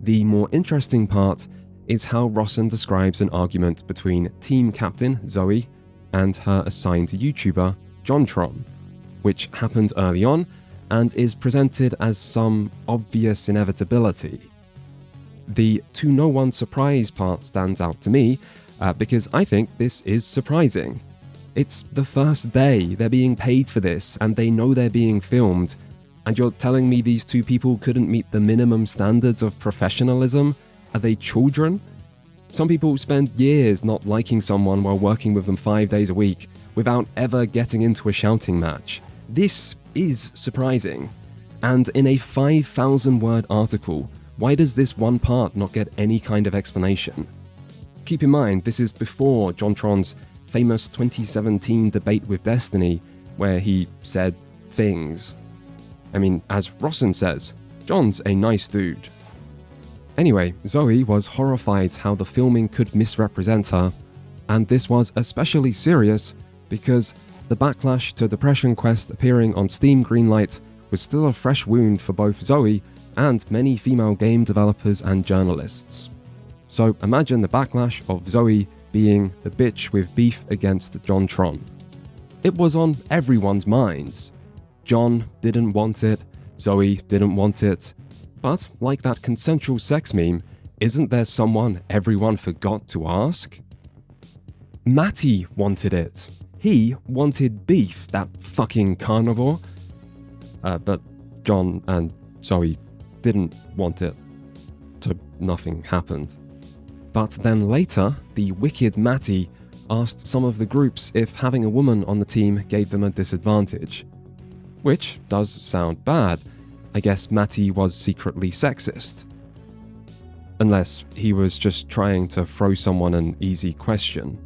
The more interesting part is how Rossen describes an argument between team captain Zoe and her assigned YouTuber, JonTron, which happened early on and is presented as some obvious inevitability. The to no one's surprise part stands out to me because I think this is surprising. It's the first day, they're being paid for this, and they know they're being filmed, and you're telling me these two people couldn't meet the minimum standards of professionalism? Are they children? Some people spend years not liking someone while working with them 5 days a week without ever getting into a shouting match. This is surprising. And in a 5,000-word article, why does this one part not get any kind of explanation? Keep in mind, this is before JonTron's famous 2017 debate with Destiny, where he said things. I mean, as Rosson says, John's a nice dude. Anyway, Zoe was horrified how the filming could misrepresent her, and this was especially serious because the backlash to Depression Quest appearing on Steam Greenlight was still a fresh wound for both Zoe and many female game developers and journalists. So imagine the backlash of Zoe being the bitch with beef against JonTron. It was on everyone's minds. John didn't want it, Zoe didn't want it, but like that consensual sex meme, isn't there someone everyone forgot to ask? Matty wanted it. He wanted beef, that fucking carnivore. But John and Zoe didn't want it, so nothing happened. But then later, the wicked Matty asked some of the groups if having a woman on the team gave them a disadvantage. Which does sound bad. I guess Matty was secretly sexist. Unless he was just trying to throw someone an easy question.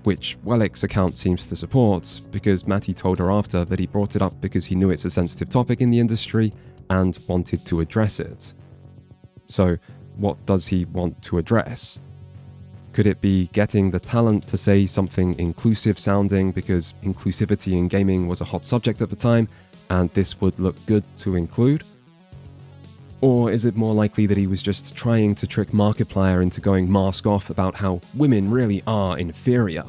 Which Wellick's account seems to support, because Matty told her after that he brought it up because he knew it's a sensitive topic in the industry and wanted to address it. So, what does he want to address? Could it be getting the talent to say something inclusive sounding because inclusivity in gaming was a hot subject at the time and this would look good to include? Or is it more likely that he was just trying to trick Markiplier into going mask off about how women really are inferior?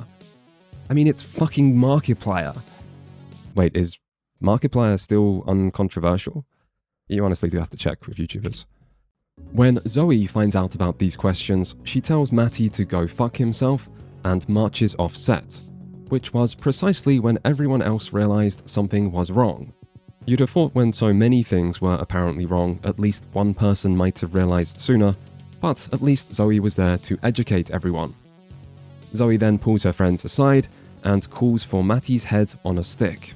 I mean, it's fucking Markiplier. Wait, is Markiplier still uncontroversial? You honestly do have to check with YouTubers. When Zoe finds out about these questions, she tells Matty to go fuck himself and marches off set, which was precisely when everyone else realized something was wrong. You'd have thought when so many things were apparently wrong, at least one person might have realized sooner, but at least Zoe was there to educate everyone. Zoe then pulls her friends aside and calls for Matty's head on a stick.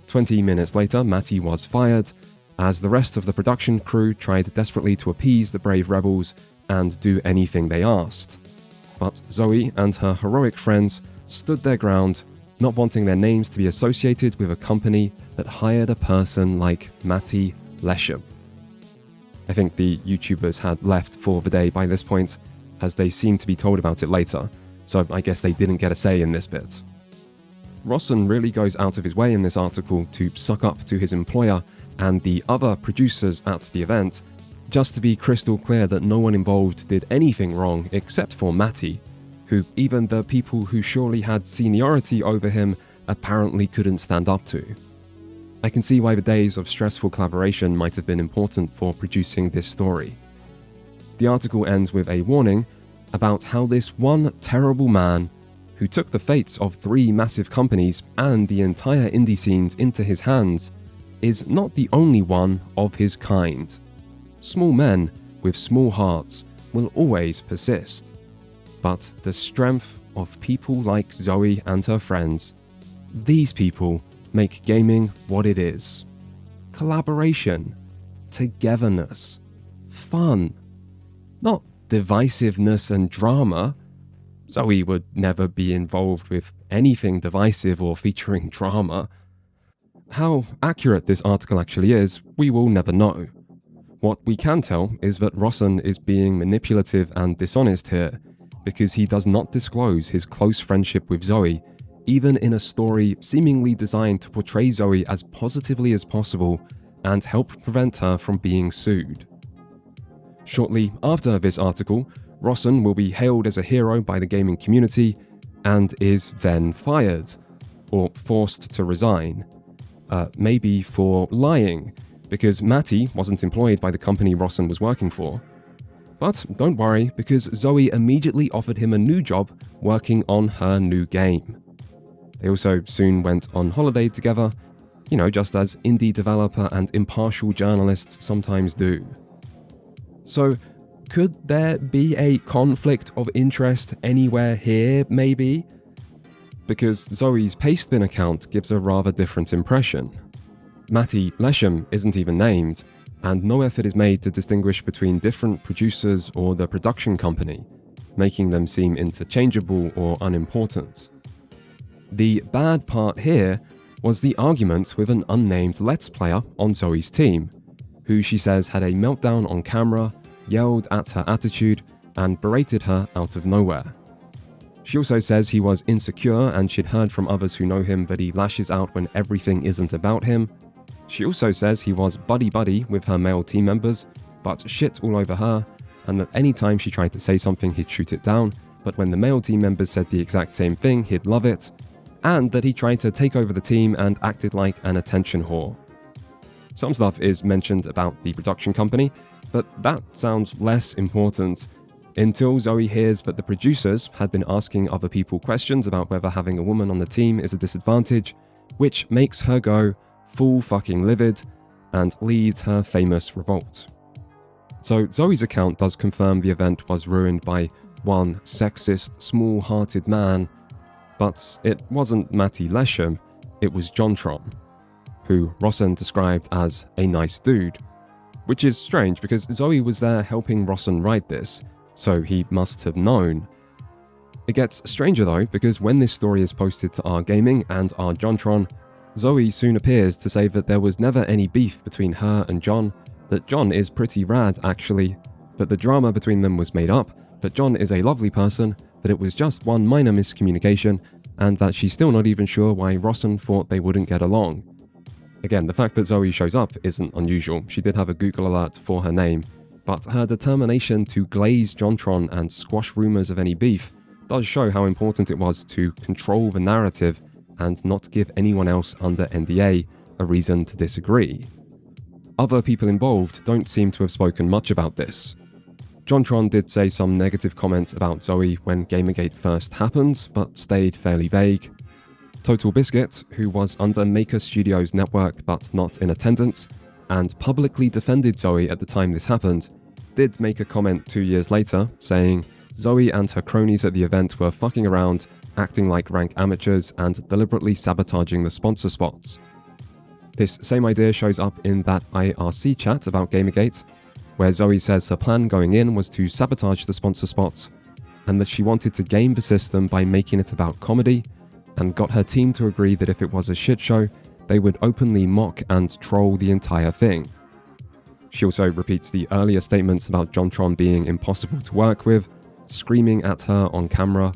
20 minutes later, Matty was fired, as the rest of the production crew tried desperately to appease the brave rebels and do anything they asked. But Zoe and her heroic friends stood their ground, not wanting their names to be associated with a company that hired a person like Matty Lesham. I think the YouTubers had left for the day by this point, as they seemed to be told about it later, so I guess they didn't get a say in this bit. Rosson really goes out of his way in this article to suck up to his employer and the other producers at the event, just to be crystal clear that no one involved did anything wrong except for Matty, who even the people who surely had seniority over him apparently couldn't stand up to. I can see why the days of stressful collaboration might have been important for producing this story. The article ends with a warning about how this one terrible man, who took the fates of 3 massive companies and the entire indie scenes into his hands, is not the only one of his kind. Small men with small hearts will always persist. But the strength of people like Zoe and her friends, these people make gaming what it is. Collaboration, togetherness, fun, not divisiveness and drama. Zoe would never be involved with anything divisive or featuring drama. How accurate this article actually is, we will never know. What we can tell is that Rosson is being manipulative and dishonest here, because he does not disclose his close friendship with Zoe, even in a story seemingly designed to portray Zoe as positively as possible and help prevent her from being sued. Shortly after this article, Rosson will be hailed as a hero by the gaming community and is then fired, or forced to resign. Maybe for lying, because Matty wasn't employed by the company Rosson was working for. But don't worry, because Zoe immediately offered him a new job working on her new game. They also soon went on holiday together, just as indie developer and impartial journalists sometimes do. So, could there be a conflict of interest anywhere here, maybe? Because Zoe's Pastebin account gives a rather different impression. Matty Lesham isn't even named, and no effort is made to distinguish between different producers or the production company, making them seem interchangeable or unimportant. The bad part here was the argument with an unnamed Let's Player on Zoe's team, who she says had a meltdown on camera, yelled at her attitude, and berated her out of nowhere. She also says he was insecure and she'd heard from others who know him that he lashes out when everything isn't about him. She also says he was buddy-buddy with her male team members, but shit all over her, and that any time she tried to say something he'd shoot it down, but when the male team members said the exact same thing he'd love it, and that he tried to take over the team and acted like an attention whore. Some stuff is mentioned about the production company, but that sounds less important until Zoe hears that the producers had been asking other people questions about whether having a woman on the team is a disadvantage, which makes her go full fucking livid and leads her famous revolt. So Zoe's account does confirm the event was ruined by one sexist, small-hearted man, but it wasn't Matty Lesham, it was Jontron, who Rosson described as a nice dude, which is strange because Zoe was there helping Rosson write this, so he must have known. It gets stranger though, because when this story is posted to R Gaming and R Jontron, Zoe soon appears to say that there was never any beef between her and John, that John is pretty rad actually, that the drama between them was made up, that John is a lovely person, that it was just one minor miscommunication, and that she's still not even sure why Rosson thought they wouldn't get along. Again, the fact that Zoe shows up isn't unusual. She did have a Google alert for her name, but her determination to glaze Jontron and squash rumours of any beef does show how important it was to control the narrative and not give anyone else under NDA a reason to disagree. Other people involved don't seem to have spoken much about this. Jontron did say some negative comments about Zoe when Gamergate first happened, but stayed fairly vague. Total Biscuit, who was under Maker Studios network but not in attendance, and publicly defended Zoe at the time this happened, did make a comment 2 years later, saying Zoe and her cronies at the event were fucking around, acting like rank amateurs and deliberately sabotaging the sponsor spots. This same idea shows up in that IRC chat about Gamergate, where Zoe says her plan going in was to sabotage the sponsor spots, and that she wanted to game the system by making it about comedy, and got her team to agree that if it was a shit show, they would openly mock and troll the entire thing. She also repeats the earlier statements about Jontron being impossible to work with, screaming at her on camera,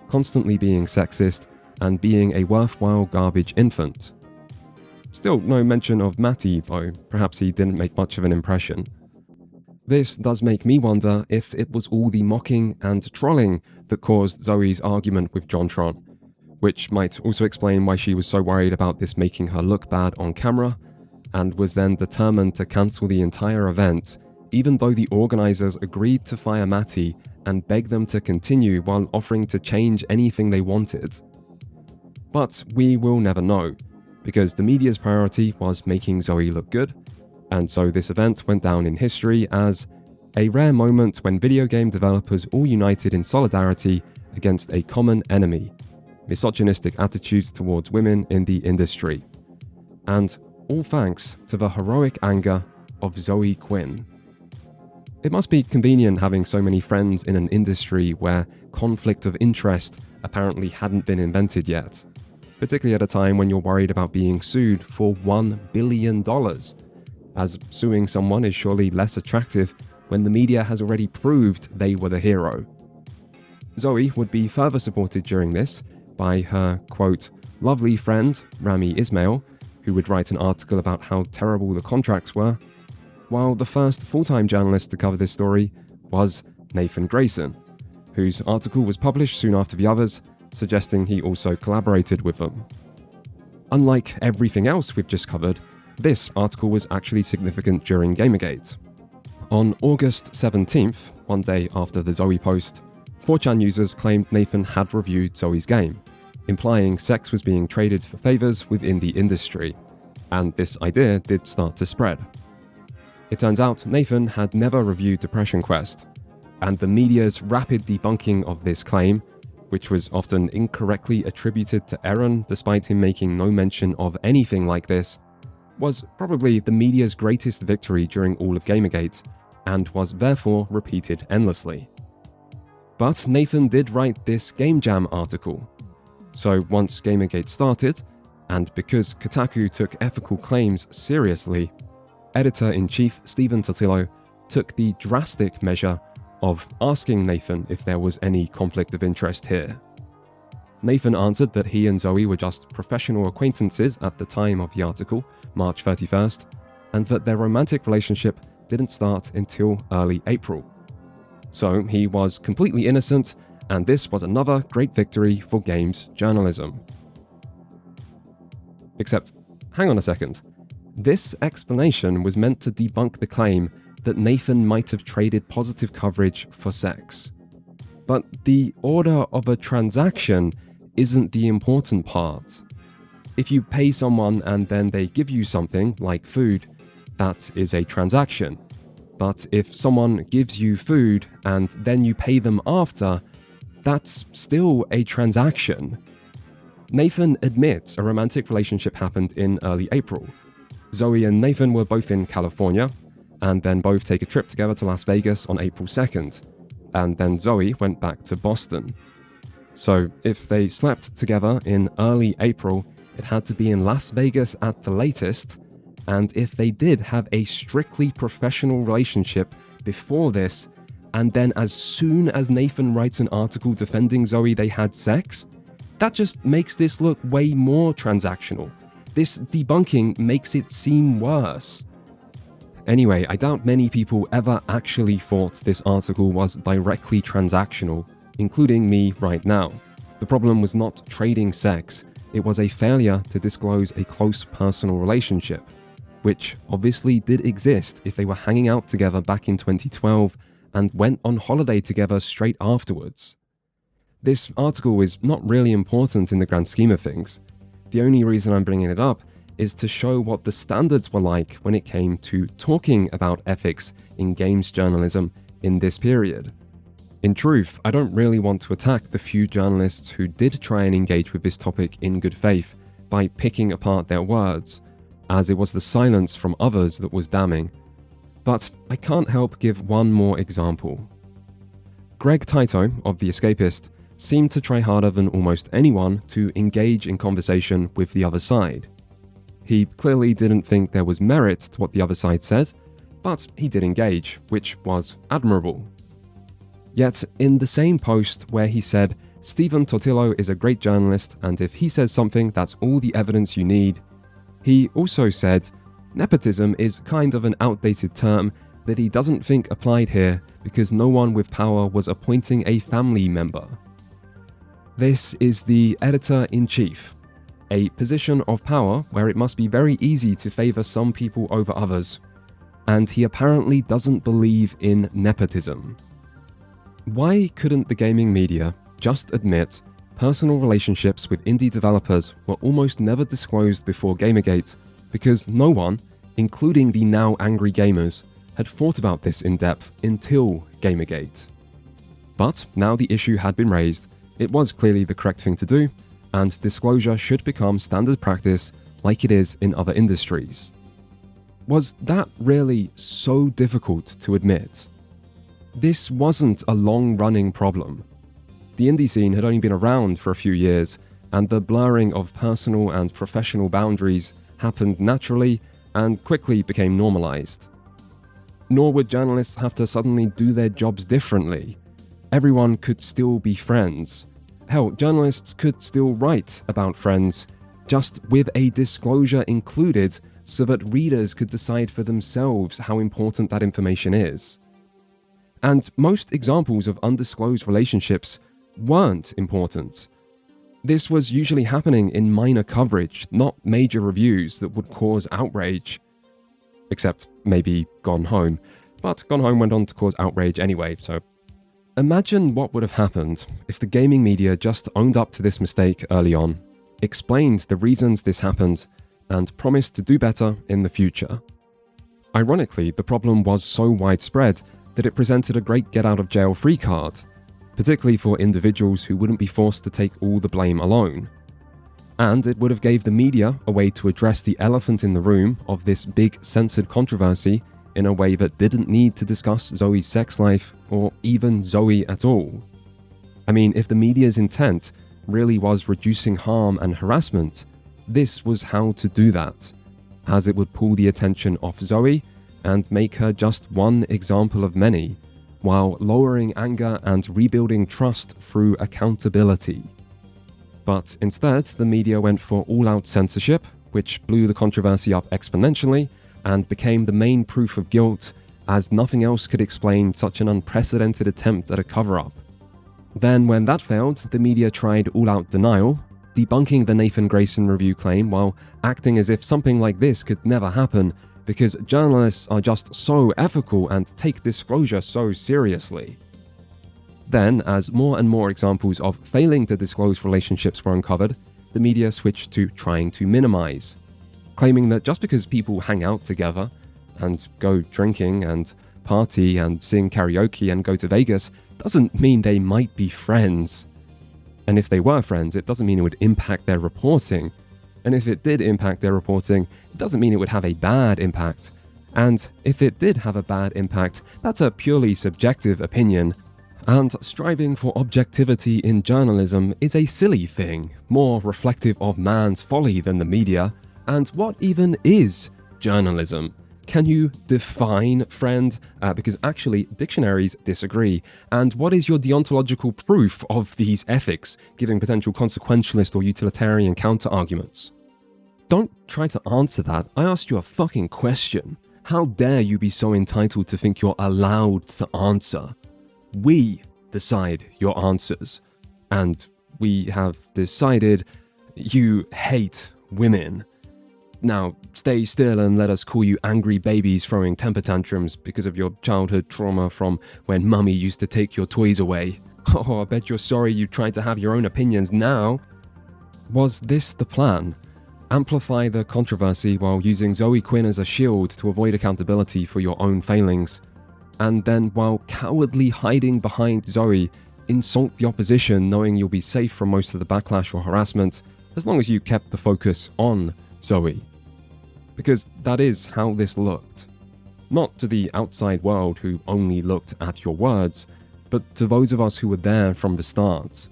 constantly being sexist, and being a worthwhile garbage infant. Still no mention of Matty, though perhaps he didn't make much of an impression. This does make me wonder if it was all the mocking and trolling that caused Zoe's argument with Jontron, which might also explain why she was so worried about this making her look bad on camera, and was then determined to cancel the entire event, even though the organisers agreed to fire Matty and beg them to continue while offering to change anything they wanted. But we will never know, because the media's priority was making Zoe look good, and so this event went down in history as a rare moment when video game developers all united in solidarity against a common enemy, misogynistic attitudes towards women in the industry. And all thanks to the heroic anger of Zoe Quinn. It must be convenient having so many friends in an industry where conflict of interest apparently hadn't been invented yet, particularly at a time when you're worried about being sued for $1 billion, as suing someone is surely less attractive when the media has already proved they were the hero. Zoe would be further supported during this by her, quote, lovely friend, Rami Ismail, who would write an article about how terrible the contracts were, while the first full-time journalist to cover this story was Nathan Grayson, whose article was published soon after the others, suggesting he also collaborated with them. Unlike everything else we've just covered, this article was actually significant during Gamergate. On August 17th, one day after the Zoe post, 4chan users claimed Nathan had reviewed Zoe's game, implying sex was being traded for favors within the industry, and this idea did start to spread. It turns out Nathan had never reviewed Depression Quest, and the media's rapid debunking of this claim, which was often incorrectly attributed to Eron despite him making no mention of anything like this, was probably the media's greatest victory during all of Gamergate, and was therefore repeated endlessly. But Nathan did write this Game Jam article. So once Gamergate started, and because Kotaku took ethical claims seriously, Editor-in-Chief Stephen Totilo took the drastic measure of asking Nathan if there was any conflict of interest here. Nathan answered that he and Zoe were just professional acquaintances at the time of the article, March 31st, and that their romantic relationship didn't start until early April. So he was completely innocent, and this was another great victory for games journalism. Except, hang on a second. This explanation was meant to debunk the claim that Nathan might have traded positive coverage for sex. But the order of a transaction isn't the important part. If you pay someone and then they give you something, like food, that is a transaction. But if someone gives you food and then you pay them after, that's still a transaction. Nathan admits a romantic relationship happened in early April. Zoe and Nathan were both in California, and then both take a trip together to Las Vegas on April 2nd, and then Zoe went back to Boston. So if they slept together in early April, it had to be in Las Vegas at the latest, and if they did have a strictly professional relationship before this, and then as soon as Nathan writes an article defending Zoe they had sex, that just makes this look way more transactional. This debunking makes it seem worse. Anyway, I doubt many people ever actually thought this article was directly transactional, including me right now. The problem was not trading sex, it was a failure to disclose a close personal relationship, which obviously did exist if they were hanging out together back in 2012 and went on holiday together straight afterwards. This article is not really important in the grand scheme of things. The only reason I'm bringing it up is to show what the standards were like when it came to talking about ethics in games journalism in this period. In truth, I don't really want to attack the few journalists who did try and engage with this topic in good faith by picking apart their words, as it was the silence from others that was damning. But I can't help give one more example. Greg Taito of The Escapist seemed to try harder than almost anyone to engage in conversation with the other side. He clearly didn't think there was merit to what the other side said, but he did engage, which was admirable. Yet, in the same post where he said, Stephen Totilo is a great journalist and if he says something that's all the evidence you need, he also said, nepotism is kind of an outdated term that he doesn't think applied here because no one with power was appointing a family member. This is the editor-in-chief, a position of power where it must be very easy to favor some people over others, and he apparently doesn't believe in nepotism. Why couldn't the gaming media just admit personal relationships with indie developers were almost never disclosed before Gamergate because no one, including the now angry gamers, had thought about this in depth until Gamergate? But now the issue had been raised, it was clearly the correct thing to do, and disclosure should become standard practice like it is in other industries. Was that really so difficult to admit? This wasn't a long-running problem. The indie scene had only been around for a few years, and the blurring of personal and professional boundaries happened naturally and quickly became normalized. Nor would journalists have to suddenly do their jobs differently. Everyone could still be friends. Hell, journalists could still write about friends, just with a disclosure included so that readers could decide for themselves how important that information is. And most examples of undisclosed relationships weren't important. This was usually happening in minor coverage, not major reviews that would cause outrage. Except maybe Gone Home. but gone home went on to cause outrage anyway, so imagine what would have happened if the gaming media just owned up to this mistake early on, explained the reasons this happened, and promised to do better in the future. Ironically, the problem was so widespread that it presented a great get-out-of-jail-free card, particularly for individuals who wouldn't be forced to take all the blame alone. And it would have gave the media a way to address the elephant in the room of this big censored controversy in a way that didn't need to discuss Zoe's sex life or even Zoe at all. I mean, if the media's intent really was reducing harm and harassment, this was how to do that, as it would pull the attention off Zoe and make her just one example of many, while lowering anger and rebuilding trust through accountability. But instead, the media went for all-out censorship, which blew the controversy up exponentially and became the main proof of guilt, as nothing else could explain such an unprecedented attempt at a cover-up. Then, when that failed, the media tried all-out denial, debunking the Nathan Grayson review claim while acting as if something like this could never happen because journalists are just so ethical and take disclosure so seriously. Then, as more and more examples of failing to disclose relationships were uncovered, the media switched to trying to minimize, claiming that just because people hang out together and go drinking and party and sing karaoke and go to Vegas doesn't mean they might be friends. And if they were friends, it doesn't mean it would impact their reporting. And if it did impact their reporting, it doesn't mean it would have a bad impact. And if it did have a bad impact, that's a purely subjective opinion. And striving for objectivity in journalism is a silly thing, more reflective of man's folly than the media. And what even is journalism? Can you define friend? Because actually, dictionaries disagree. And what is your deontological proof of these ethics, giving potential consequentialist or utilitarian counter-arguments? Don't try to answer that. I asked you a fucking question. How dare you be so entitled to think you're allowed to answer? We decide your answers. And we have decided you hate women. Now, stay still and let us call you angry babies throwing temper tantrums because of your childhood trauma from when mummy used to take your toys away. Oh, I bet you're sorry you tried to have your own opinions now. Was this the plan? Amplify the controversy while using Zoe Quinn as a shield to avoid accountability for your own failings. And then, while cowardly hiding behind Zoe, insult the opposition knowing you'll be safe from most of the backlash or harassment as long as you kept the focus on Zoe. Because that is how this looked. Not to the outside world who only looked at your words, but to those of us who were there from the start,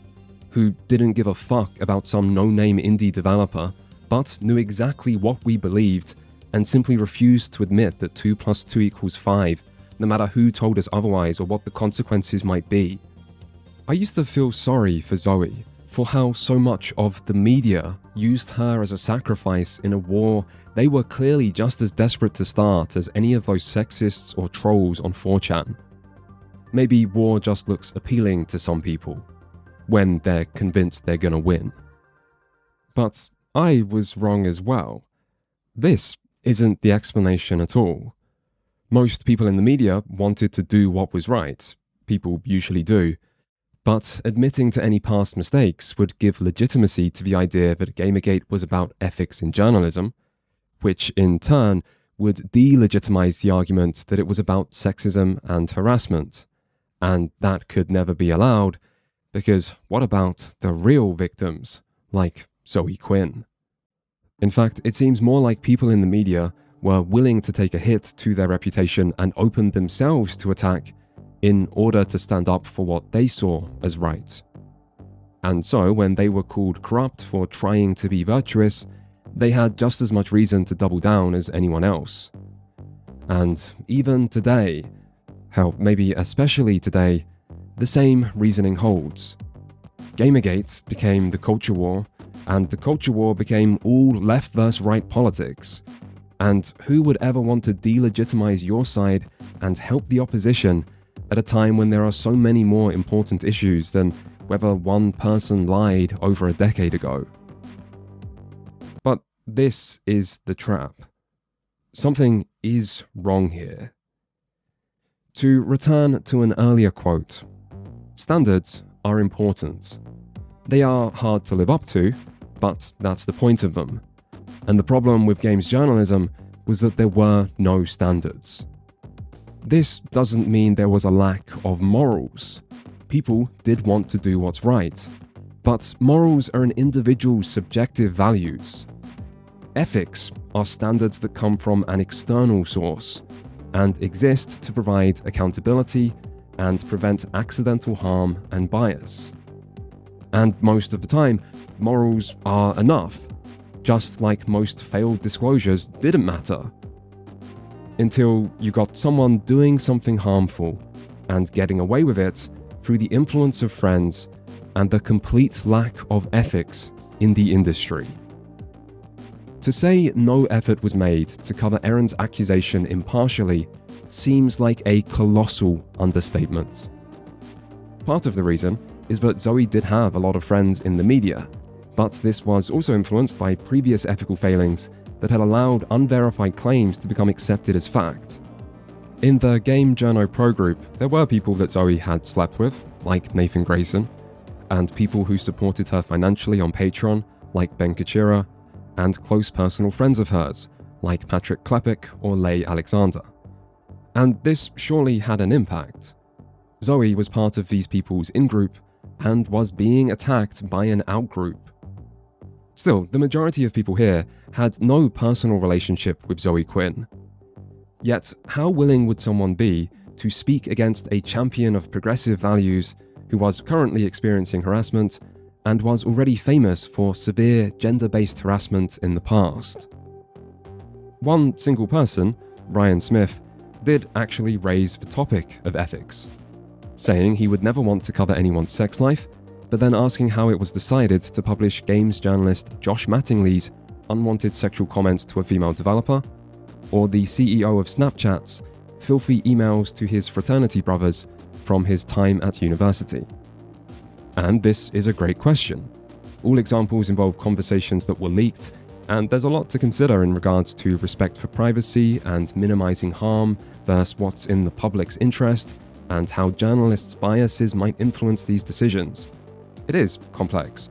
who didn't give a fuck about some no-name indie developer, but knew exactly what we believed and simply refused to admit that 2 + 2 = 5, no matter who told us otherwise or what the consequences might be. I used to feel sorry for Zoe, for how so much of the media used her as a sacrifice in a war they were clearly just as desperate to start as any of those sexists or trolls on 4chan. Maybe war just looks appealing to some people, when they're convinced they're gonna win. But I was wrong as well. This isn't the explanation at all. Most people in the media wanted to do what was right. People usually do. But admitting to any past mistakes would give legitimacy to the idea that Gamergate was about ethics in journalism, which in turn would delegitimize the argument that it was about sexism and harassment. And that could never be allowed, because what about the real victims, like Zoe Quinn? In fact, it seems more like people in the media were willing to take a hit to their reputation and open themselves to attack in order to stand up for what they saw as right. And so, when they were called corrupt for trying to be virtuous, they had just as much reason to double down as anyone else. And even today, hell, maybe especially today, the same reasoning holds. Gamergate became the culture war, and the culture war became all left versus right politics. And who would ever want to delegitimize your side and help the opposition at a time when there are so many more important issues than whether one person lied over a decade ago? But this is the trap. Something is wrong here. To return to an earlier quote, standards are important. They are hard to live up to, but that's the point of them. And the problem with games journalism was that there were no standards. This doesn't mean there was a lack of morals. People did want to do what's right, but morals are an individual's subjective values. Ethics are standards that come from an external source and exist to provide accountability and prevent accidental harm and bias. And most of the time, morals are enough, just like most failed disclosures didn't matter. Until you got someone doing something harmful and getting away with it through the influence of friends and the complete lack of ethics in the industry. To say no effort was made to cover Eron's accusation impartially seems like a colossal understatement. Part of the reason is that Zoe did have a lot of friends in the media, but this was also influenced by previous ethical failings that had allowed unverified claims to become accepted as fact. In the Game Journo Pro group, there were people that Zoe had slept with, like Nathan Grayson, and people who supported her financially on Patreon, like Ben Kachira, and close personal friends of hers, like Patrick Klepek or Leigh Alexander. And this surely had an impact. Zoe was part of these people's in-group and was being attacked by an out-group. Still, the majority of people here had no personal relationship with Zoe Quinn. Yet, how willing would someone be to speak against a champion of progressive values who was currently experiencing harassment and was already famous for severe gender-based harassment in the past? One single person, Ryan Smith, did actually raise the topic of ethics, saying he would never want to cover anyone's sex life, but then asking how it was decided to publish games journalist Josh Mattingly's unwanted sexual comments to a female developer, or the CEO of Snapchat's filthy emails to his fraternity brothers from his time at university. And this is a great question. All examples involve conversations that were leaked, and there's a lot to consider in regards to respect for privacy and minimizing harm versus what's in the public's interest, and how journalists' biases might influence these decisions. It is complex,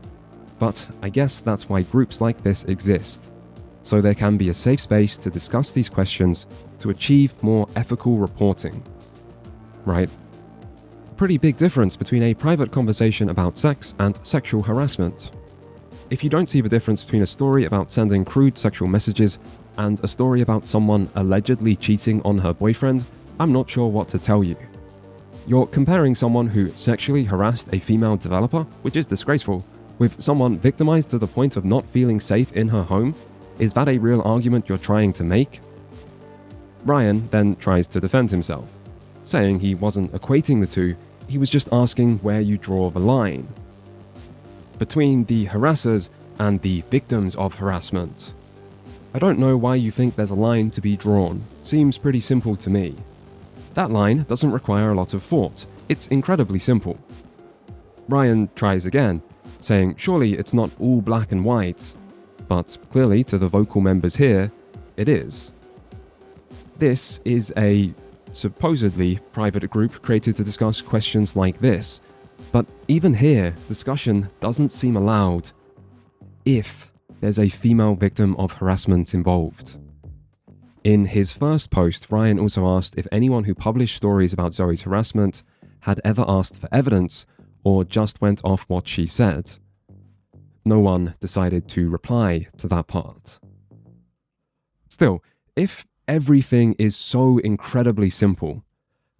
but I guess that's why groups like this exist, so there can be a safe space to discuss these questions to achieve more ethical reporting. Right? Pretty big difference between a private conversation about sex and sexual harassment. If you don't see the difference between a story about sending crude sexual messages and a story about someone allegedly cheating on her boyfriend, I'm not sure what to tell you. You're comparing someone who sexually harassed a female developer, which is disgraceful, with someone victimized to the point of not feeling safe in her home? Is that a real argument you're trying to make? Ryan then tries to defend himself, saying he wasn't equating the two, he was just asking where you draw the line between the harassers and the victims of harassment. I don't know why you think there's a line to be drawn. Seems pretty simple to me. That line doesn't require a lot of thought. It's incredibly simple. Ryan tries again, saying surely it's not all black and white, but clearly to the vocal members here, it is. This is a supposedly private group created to discuss questions like this, but even here, discussion doesn't seem allowed if there's a female victim of harassment involved. In his first post, Ryan also asked if anyone who published stories about Zoe's harassment had ever asked for evidence or just went off what she said. No one decided to reply to that part. Still, if everything is so incredibly simple,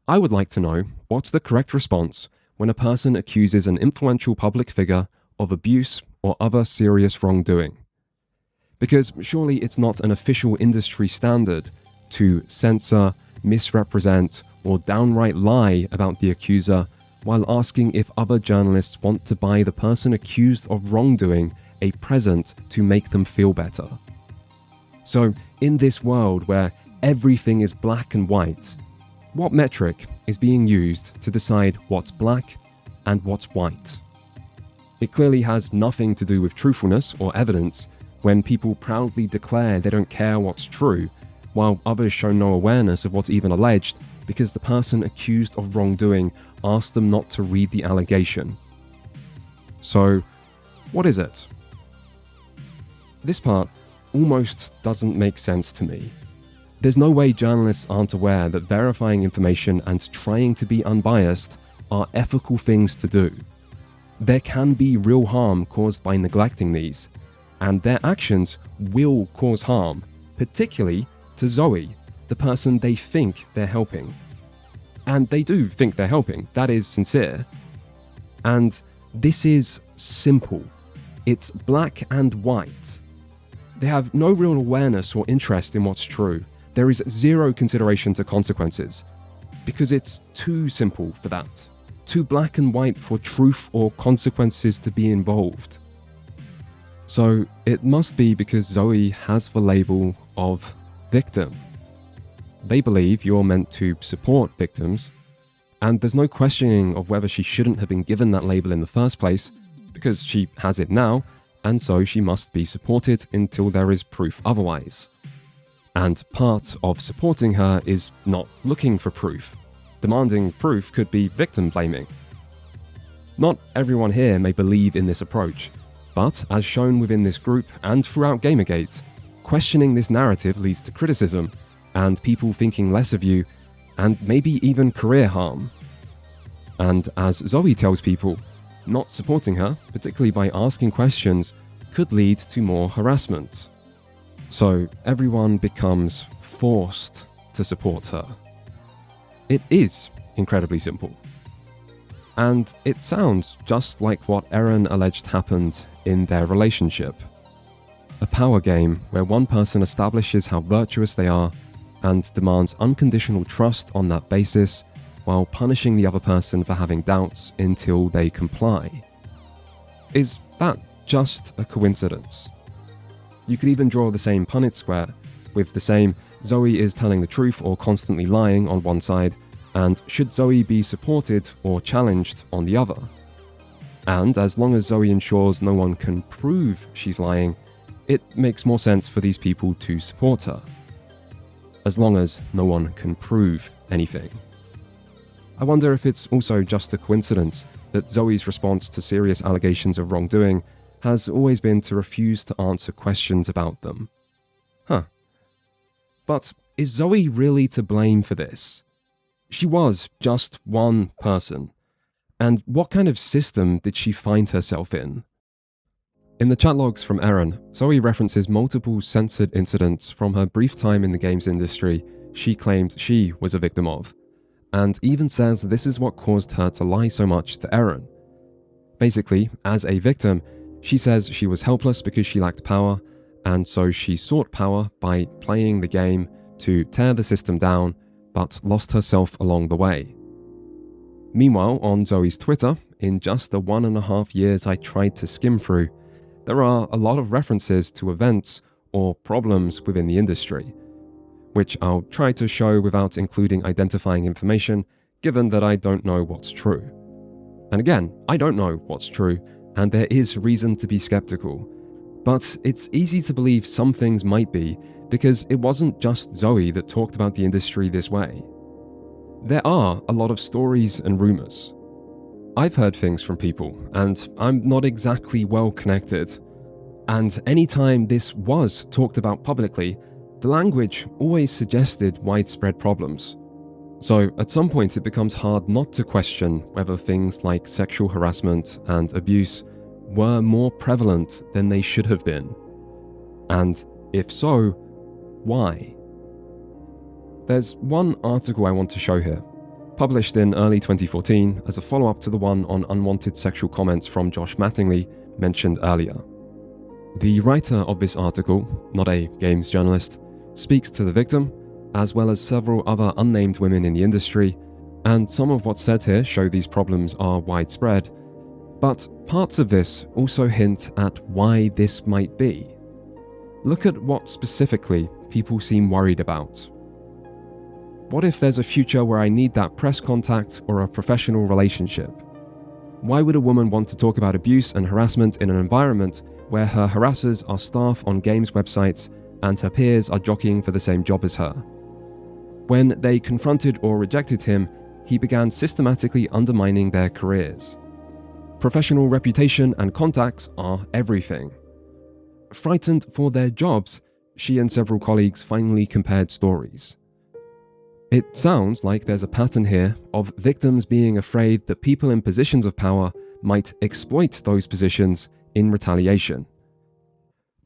I would like to know what's the correct response when a person accuses an influential public figure of abuse or other serious wrongdoing. Because surely it's not an official industry standard to censor, misrepresent, or downright lie about the accuser while asking if other journalists want to buy the person accused of wrongdoing a present to make them feel better. So, in this world where everything is black and white, what metric is being used to decide what's black and what's white? It clearly has nothing to do with truthfulness or evidence when people proudly declare they don't care what's true, while others show no awareness of what's even alleged because the person accused of wrongdoing asked them not to read the allegation. So, what is it? This part almost doesn't make sense to me. There's no way journalists aren't aware that verifying information and trying to be unbiased are ethical things to do. There can be real harm caused by neglecting these, and their actions will cause harm, particularly to Zoe, the person they think they're helping. And they do think they're helping, that is sincere. And this is simple. It's black and white. They have no real awareness or interest in what's true. There is zero consideration to consequences, because it's too simple for that. Too black and white for truth or consequences to be involved. So it must be because Zoe has the label of victim. They believe you're meant to support victims, and there's no questioning of whether she shouldn't have been given that label in the first place, because she has it now, and so she must be supported until there is proof otherwise. And part of supporting her is not looking for proof. Demanding proof could be victim blaming. Not everyone here may believe in this approach, but as shown within this group and throughout Gamergate, questioning this narrative leads to criticism, and people thinking less of you, and maybe even career harm. And as Zoe tells people, not supporting her, particularly by asking questions, could lead to more harassment. So everyone becomes forced to support her. It is incredibly simple. And it sounds just like what Eron alleged happened in their relationship. A power game where one person establishes how virtuous they are and demands unconditional trust on that basis, while punishing the other person for having doubts until they comply. Is that just a coincidence? You could even draw the same Punnett square, with the same Zoe is telling the truth or constantly lying on one side, and should Zoe be supported or challenged on the other. And as long as Zoe ensures no one can prove she's lying, it makes more sense for these people to support her. As long as no one can prove anything. I wonder if it's also just a coincidence that Zoe's response to serious allegations of wrongdoing has always been to refuse to answer questions about them. But is Zoe really to blame for this? She was just one person. And what kind of system did she find herself in? In the chat logs from Eron, Zoe references multiple censored incidents from her brief time in the games industry she claimed she was a victim of, and even says this is what caused her to lie so much to Eron. Basically, as a victim, she says she was helpless because she lacked power, and so she sought power by playing the game to tear the system down, but lost herself along the way. Meanwhile, on Zoe's Twitter, in just the 1.5 years I tried to skim through, there are a lot of references to events or problems within the industry, which I'll try to show without including identifying information, given that I don't know what's true. And again, I don't know what's true, and there is reason to be skeptical. But it's easy to believe some things might be, because it wasn't just Zoe that talked about the industry this way. There are a lot of stories and rumors. I've heard things from people, and I'm not exactly well connected. And anytime this was talked about publicly, the language always suggested widespread problems. So at some point it becomes hard not to question whether things like sexual harassment and abuse were more prevalent than they should have been. And if so, why? There's one article I want to show here, published in early 2014 as a follow-up to the one on unwanted sexual comments from Josh Mattingly mentioned earlier. The writer of this article, not a games journalist, speaks to the victim, as well as several other unnamed women in the industry, and some of what's said here show these problems are widespread, but parts of this also hint at why this might be. Look at what specifically people seem worried about. What if there's a future where I need that press contact or a professional relationship? Why would a woman want to talk about abuse and harassment in an environment where her harassers are staff on games websites and her peers are jockeying for the same job as her? When they confronted or rejected him, he began systematically undermining their careers. Professional reputation and contacts are everything. Frightened for their jobs, she and several colleagues finally compared stories. It sounds like there's a pattern here of victims being afraid that people in positions of power might exploit those positions in retaliation.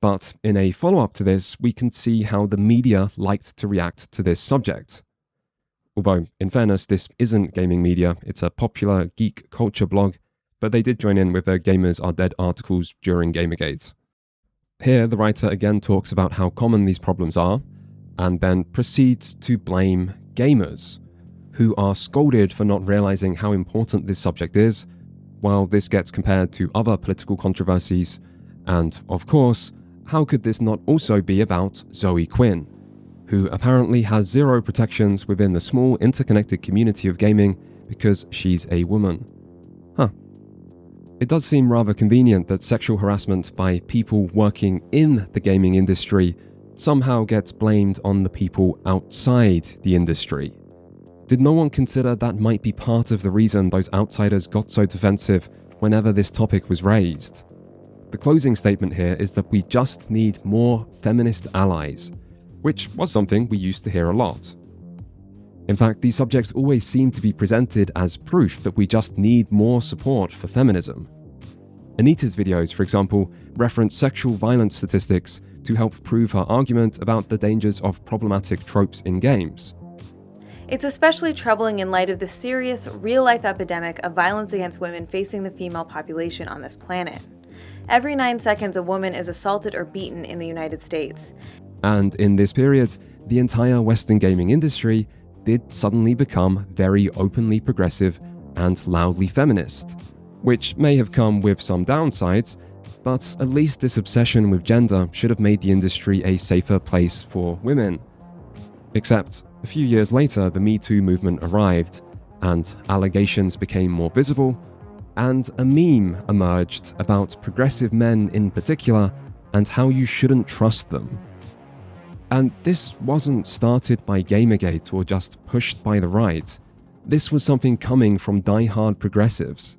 But in a follow-up to this, we can see how the media liked to react to this subject. Although, in fairness, this isn't gaming media, it's a popular geek culture blog, but they did join in with their Gamers Are Dead articles during Gamergate. Here, the writer again talks about how common these problems are, and then proceeds to blame gamers, who are scolded for not realizing how important this subject is, while this gets compared to other political controversies, and, of course, how could this not also be about Zoe Quinn, who apparently has zero protections within the small interconnected community of gaming because she's a woman? It does seem rather convenient that sexual harassment by people working in the gaming industry somehow gets blamed on the people outside the industry. Did no one consider that might be part of the reason those outsiders got so defensive whenever this topic was raised? The closing statement here is that we just need more feminist allies, which was something we used to hear a lot. In fact, these subjects always seem to be presented as proof that we just need more support for feminism. Anita's videos, for example, reference sexual violence statistics to help prove her argument about the dangers of problematic tropes in games. It's especially troubling in light of the serious, real-life epidemic of violence against women facing the female population on this planet. Every 9 seconds, a woman is assaulted or beaten in the United States. And in this period, the entire Western gaming industry did suddenly become very openly progressive and loudly feminist, which may have come with some downsides, but at least this obsession with gender should have made the industry a safer place for women. Except, a few years later, the Me Too movement arrived, and allegations became more visible, and a meme emerged about progressive men in particular and how you shouldn't trust them. And this wasn't started by Gamergate or just pushed by the right. This was something coming from die-hard progressives.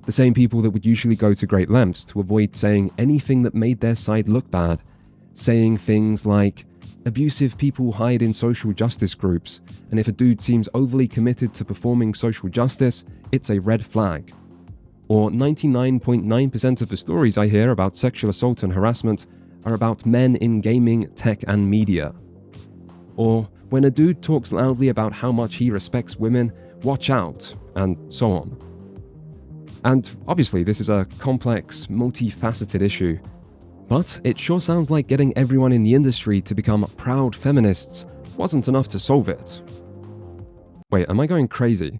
The same people that would usually go to great lengths to avoid saying anything that made their side look bad, saying things like, abusive people hide in social justice groups, and if a dude seems overly committed to performing social justice, it's a red flag. Or 99.9% of the stories I hear about sexual assault and harassment are about men in gaming, tech, and media. Or when a dude talks loudly about how much he respects women, watch out, and so on. And obviously this is a complex, multifaceted issue, but it sure sounds like getting everyone in the industry to become proud feminists wasn't enough to solve it. Wait, am I going crazy?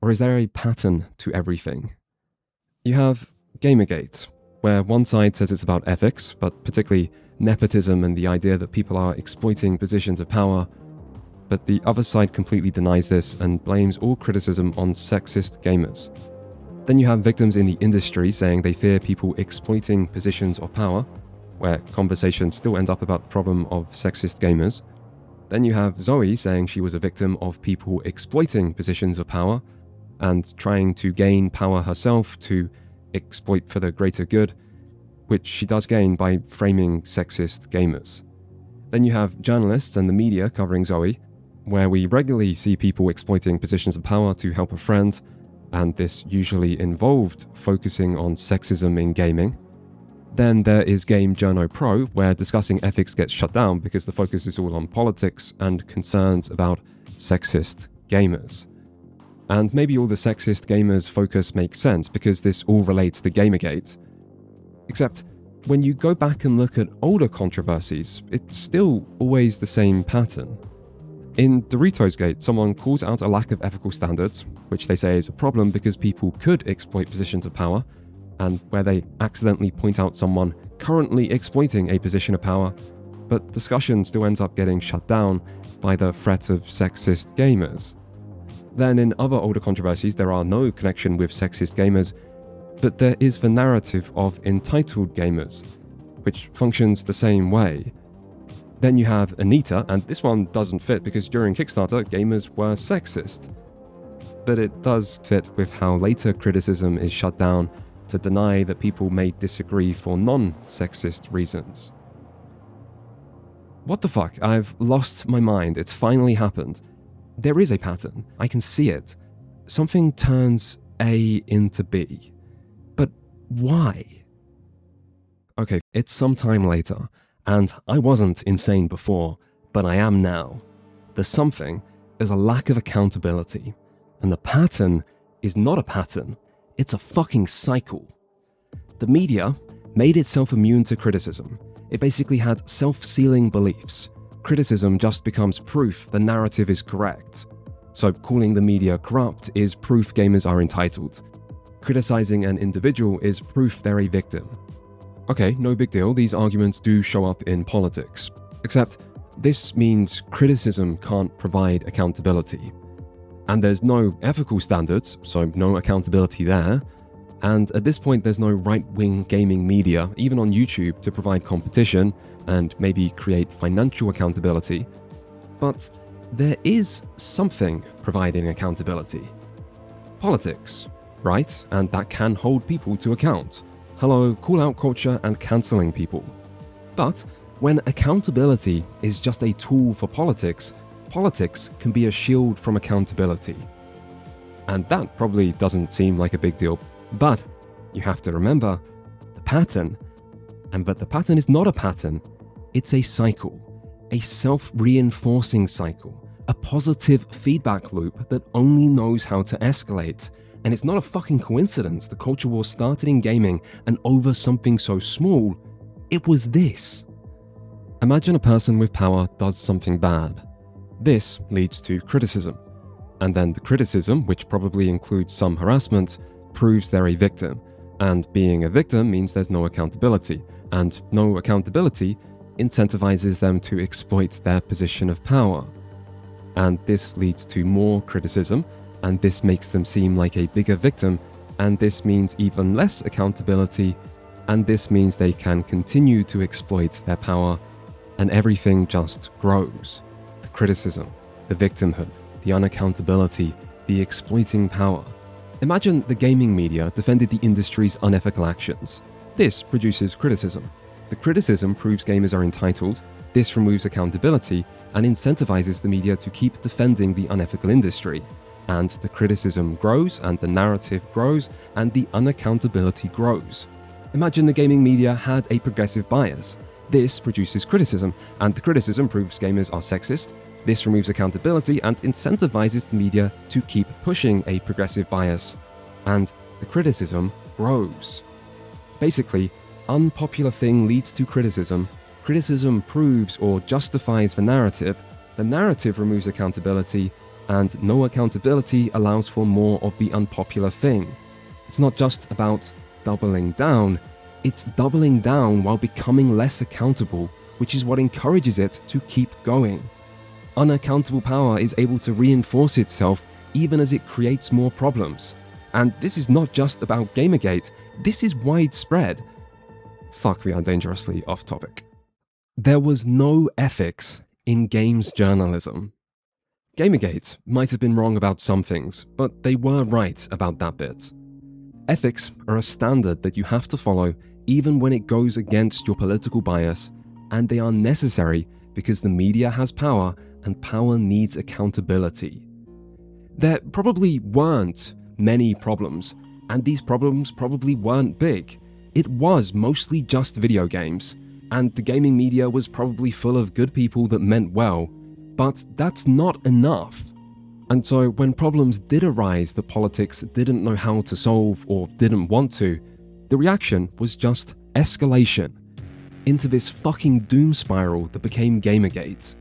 Or is there a pattern to everything? You have Gamergate, where one side says it's about ethics, but particularly nepotism and the idea that people are exploiting positions of power, but the other side completely denies this and blames all criticism on sexist gamers. Then you have victims in the industry saying they fear people exploiting positions of power, where conversations still end up about the problem of sexist gamers. Then you have Zoe saying she was a victim of people exploiting positions of power and trying to gain power herself to exploit for the greater good, which she does gain by framing sexist gamers. Then you have journalists and the media covering Zoe, where we regularly see people exploiting positions of power to help a friend, and this usually involved focusing on sexism in gaming. Then there is Game Journo Pro, where discussing ethics gets shut down because the focus is all on politics and concerns about sexist gamers. And maybe all the sexist gamers' focus makes sense because this all relates to Gamergate. Except, when you go back and look at older controversies, it's still always the same pattern. In Doritosgate, someone calls out a lack of ethical standards, which they say is a problem because people could exploit positions of power, and where they accidentally point out someone currently exploiting a position of power, but discussion still ends up getting shut down by the threat of sexist gamers. Then in other older controversies, there are no connection with sexist gamers, but there is the narrative of entitled gamers, which functions the same way. Then you have Anita, and this one doesn't fit because during Kickstarter, gamers were sexist. But it does fit with how later criticism is shut down to deny that people may disagree for non-sexist reasons. What the fuck? I've lost my mind. It's finally happened. There is a pattern. I can see it. Something turns A into B. But why? Okay, it's some time later, and I wasn't insane before, but I am now. The something is a lack of accountability, and the pattern is not a pattern, it's a fucking cycle. The media made itself immune to criticism. It basically had self-sealing beliefs. Criticism just becomes proof the narrative is correct. So calling the media corrupt is proof gamers are entitled. Criticizing an individual is proof they're a victim. Okay, no big deal, these arguments do show up in politics. Except, this means criticism can't provide accountability. And there's no ethical standards, so no accountability there. And at this point, there's no right-wing gaming media, even on YouTube, to provide competition and maybe create financial accountability. But there is something providing accountability. Politics, right? And that can hold people to account. Hello, call-out culture and cancelling people. But when accountability is just a tool for politics, politics can be a shield from accountability. And that probably doesn't seem like a big deal, but you have to remember the pattern. But the pattern is not a pattern, it's a cycle, a self-reinforcing cycle, a positive feedback loop that only knows how to escalate. And it's not a fucking coincidence the culture war started in gaming, and over something so small, it was this. Imagine a person with power does something bad. This leads to criticism. And then the criticism, which probably includes some harassment, proves they're a victim. And being a victim means there's no accountability. And no accountability incentivizes them to exploit their position of power. And this leads to more criticism, and this makes them seem like a bigger victim, and this means even less accountability, and this means they can continue to exploit their power, and everything just grows. The criticism, the victimhood, the unaccountability, the exploiting power. Imagine the gaming media defended the industry's unethical actions. This produces criticism. The criticism proves gamers are entitled, this removes accountability, and incentivizes the media to keep defending the unethical industry. And the criticism grows, and the narrative grows, and the unaccountability grows. Imagine the gaming media had a progressive bias. This produces criticism, and the criticism proves gamers are sexist. This removes accountability and incentivizes the media to keep pushing a progressive bias. And the criticism grows. Basically, unpopular thing leads to criticism. Criticism proves or justifies the narrative removes accountability, and no accountability allows for more of the unpopular thing. It's not just about doubling down, it's doubling down while becoming less accountable, which is what encourages it to keep going. Unaccountable power is able to reinforce itself even as it creates more problems. And this is not just about Gamergate, this is widespread. Fuck, we are dangerously off topic. There was no ethics in games journalism. Gamergate might have been wrong about some things, but they were right about that bit. Ethics are a standard that you have to follow even when it goes against your political bias, and they are necessary because the media has power and power needs accountability. There probably weren't many problems, and these problems probably weren't big. It was mostly just video games, and the gaming media was probably full of good people that meant well, but that's not enough. And so when problems did arise that politics didn't know how to solve or didn't want to, the reaction was just escalation into this fucking doom spiral that became Gamergate.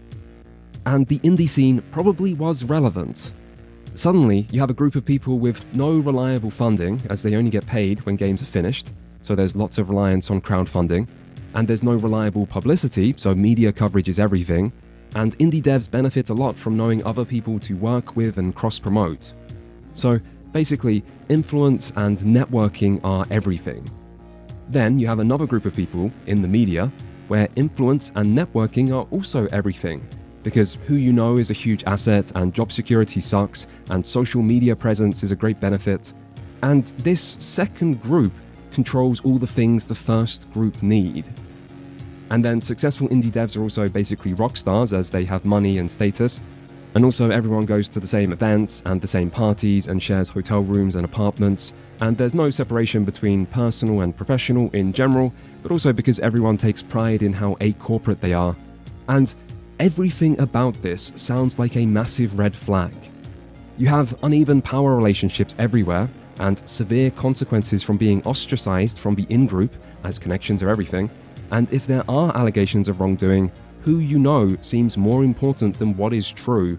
And the indie scene probably was relevant. Suddenly, you have a group of people with no reliable funding, as they only get paid when games are finished, so there's lots of reliance on crowdfunding, and there's no reliable publicity, so media coverage is everything, and indie devs benefit a lot from knowing other people to work with and cross-promote. So basically, influence and networking are everything. Then you have another group of people in the media where influence and networking are also everything, because who you know is a huge asset and job security sucks and social media presence is a great benefit. And this second group controls all the things the first group need. And then successful indie devs are also basically rock stars as they have money and status. And also everyone goes to the same events and the same parties and shares hotel rooms and apartments. And there's no separation between personal and professional in general, but also because everyone takes pride in how acorporate they are. And everything about this sounds like a massive red flag. You have uneven power relationships everywhere, and severe consequences from being ostracized from the in-group, as connections are everything. And if there are allegations of wrongdoing, who you know seems more important than what is true.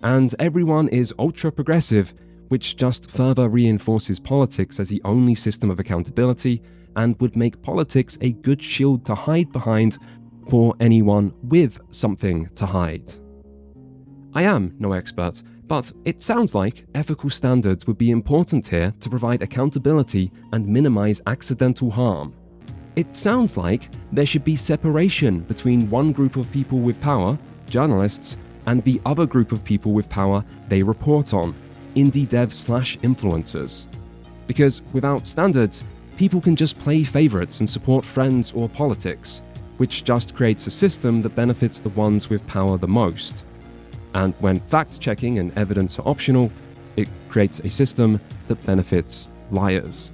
And everyone is ultra-progressive, which just further reinforces politics as the only system of accountability and would make politics a good shield to hide behind for anyone with something to hide. I am no expert, but it sounds like ethical standards would be important here to provide accountability and minimize accidental harm. It sounds like there should be separation between one group of people with power, journalists, and the other group of people with power they report on, indie devs/influencers. Because without standards, people can just play favorites and support friends or politics, which just creates a system that benefits the ones with power the most. And when fact-checking and evidence are optional, it creates a system that benefits liars.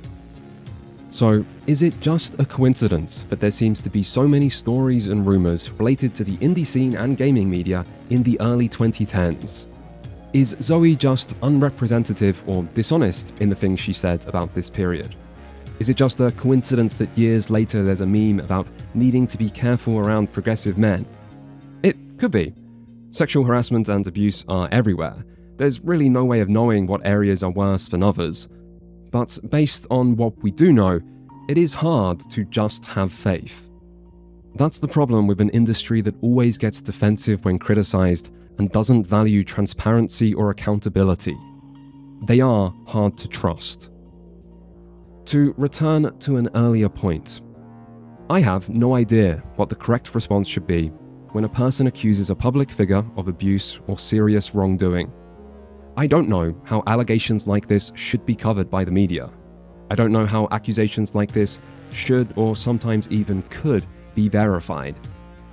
So, is it just a coincidence that there seems to be so many stories and rumors related to the indie scene and gaming media in the early 2010s? Is Zoe just unrepresentative or dishonest in the things she said about this period? Is it just a coincidence that years later there's a meme about needing to be careful around progressive men? It could be. Sexual harassment and abuse are everywhere. There's really no way of knowing what areas are worse than others. But based on what we do know, it is hard to just have faith. That's the problem with an industry that always gets defensive when criticized and doesn't value transparency or accountability. They are hard to trust. To return to an earlier point, I have no idea what the correct response should be when a person accuses a public figure of abuse or serious wrongdoing. I don't know how allegations like this should be covered by the media. I don't know how accusations like this should or sometimes even could be verified.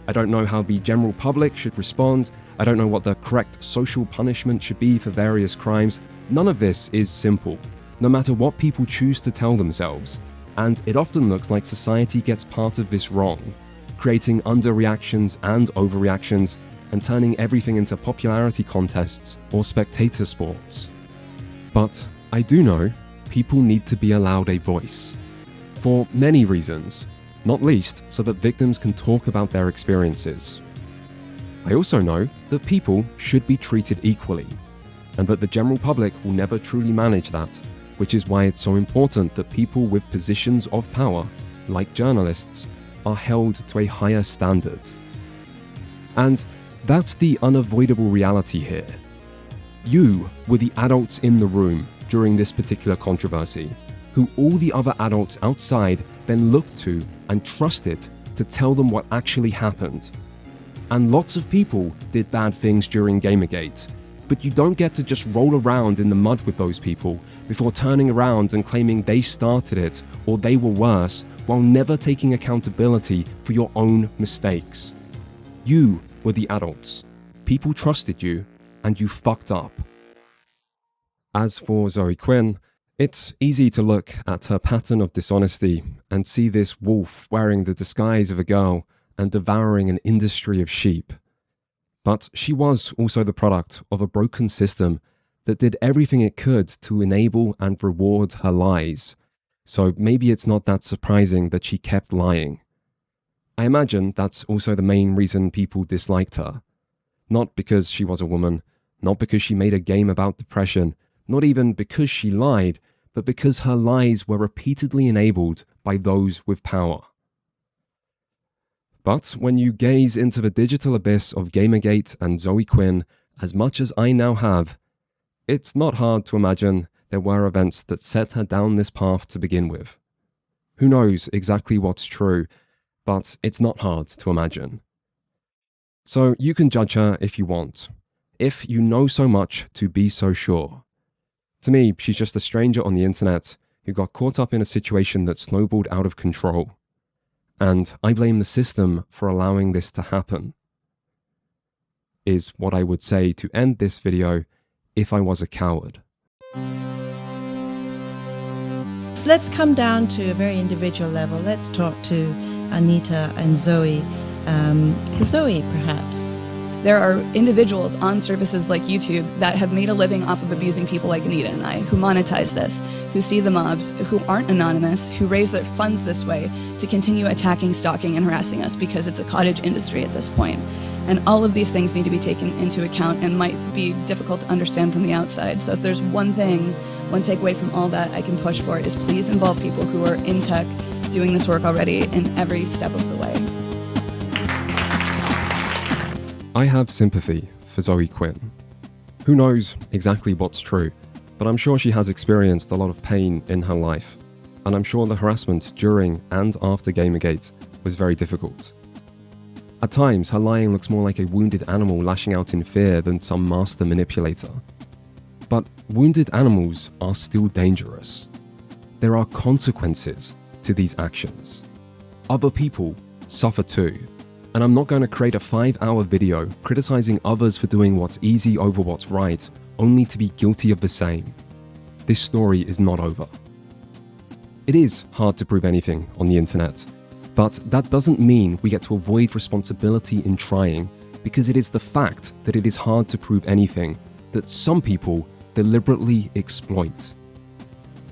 I don't know how the general public should respond. I don't know what the correct social punishment should be for various crimes. None of this is simple, no matter what people choose to tell themselves. And it often looks like society gets part of this wrong, creating underreactions and overreactions and turning everything into popularity contests or spectator sports. But I do know people need to be allowed a voice. For many reasons, not least so that victims can talk about their experiences. I also know that people should be treated equally, and that the general public will never truly manage that, which is why it's so important that people with positions of power, like journalists, are held to a higher standard. And that's the unavoidable reality here. You were the adults in the room during this particular controversy, who all the other adults outside then looked to and trusted to tell them what actually happened. And lots of people did bad things during Gamergate, but you don't get to just roll around in the mud with those people before turning around and claiming they started it or they were worse, while never taking accountability for your own mistakes. You were the adults. People trusted you, and you fucked up. As for Zoe Quinn, it's easy to look at her pattern of dishonesty and see this wolf wearing the disguise of a girl and devouring an industry of sheep. But she was also the product of a broken system that did everything it could to enable and reward her lies. So maybe it's not that surprising that she kept lying. I imagine that's also the main reason people disliked her. Not because she was a woman, not because she made a game about depression, not even because she lied, but because her lies were repeatedly enabled by those with power. But when you gaze into the digital abyss of Gamergate and Zoe Quinn as much as I now have, it's not hard to imagine there were events that set her down this path to begin with. Who knows exactly what's true, but it's not hard to imagine. So you can judge her if you want, if you know so much to be so sure. To me, she's just a stranger on the internet who got caught up in a situation that snowballed out of control. And I blame the system for allowing this to happen, is what I would say to end this video if I was a coward. Let's come down to a very individual level. Let's talk to Anita and Zoe. Zoe, perhaps. There are individuals on services like YouTube that have made a living off of abusing people like Anita and I, who monetize this, who see the mobs, who aren't anonymous, who raise their funds this way to continue attacking, stalking, and harassing us because it's a cottage industry at this point. And all of these things need to be taken into account and might be difficult to understand from the outside. So if there's one takeaway from all that I can push for is please involve people who are in tech doing this work already in every step of the way. I have sympathy for Zoe Quinn. Who knows exactly what's true, but I'm sure she has experienced a lot of pain in her life, and I'm sure the harassment during and after Gamergate was very difficult. At times, her lying looks more like a wounded animal lashing out in fear than some master manipulator. But wounded animals are still dangerous. There are consequences to these actions. Other people suffer too. And I'm not going to create a 5-hour video criticizing others for doing what's easy over what's right, only to be guilty of the same. This story is not over. It is hard to prove anything on the internet, but that doesn't mean we get to avoid responsibility in trying, because it is the fact that it is hard to prove anything that some people deliberately exploit.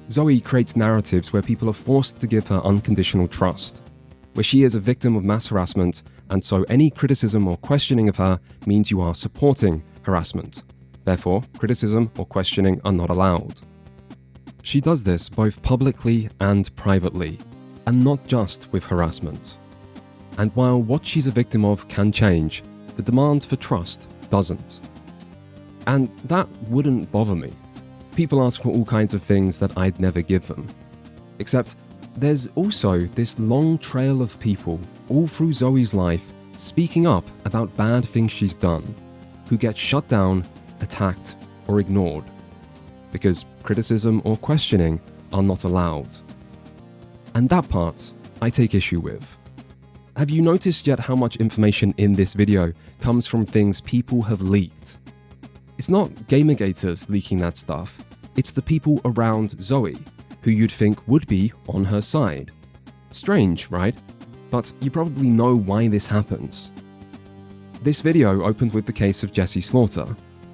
Zoe creates narratives where people are forced to give her unconditional trust, where she is a victim of mass harassment, and so any criticism or questioning of her means you are supporting harassment. Therefore, criticism or questioning are not allowed. She does this both publicly and privately, and not just with harassment. And while what she's a victim of can change, the demand for trust doesn't. And that wouldn't bother me. People ask for all kinds of things that I'd never give them. Except, there's also this long trail of people all through Zoe's life speaking up about bad things she's done, who get shut down, attacked, or ignored, because criticism or questioning are not allowed. And that part I take issue with. Have you noticed yet how much information in this video comes from things people have leaked? It's not Gamergaters leaking that stuff, it's the people around Zoe, who you'd think would be on her side. Strange, right? But you probably know why this happens. This video opened with the case of Jesse Slaughter,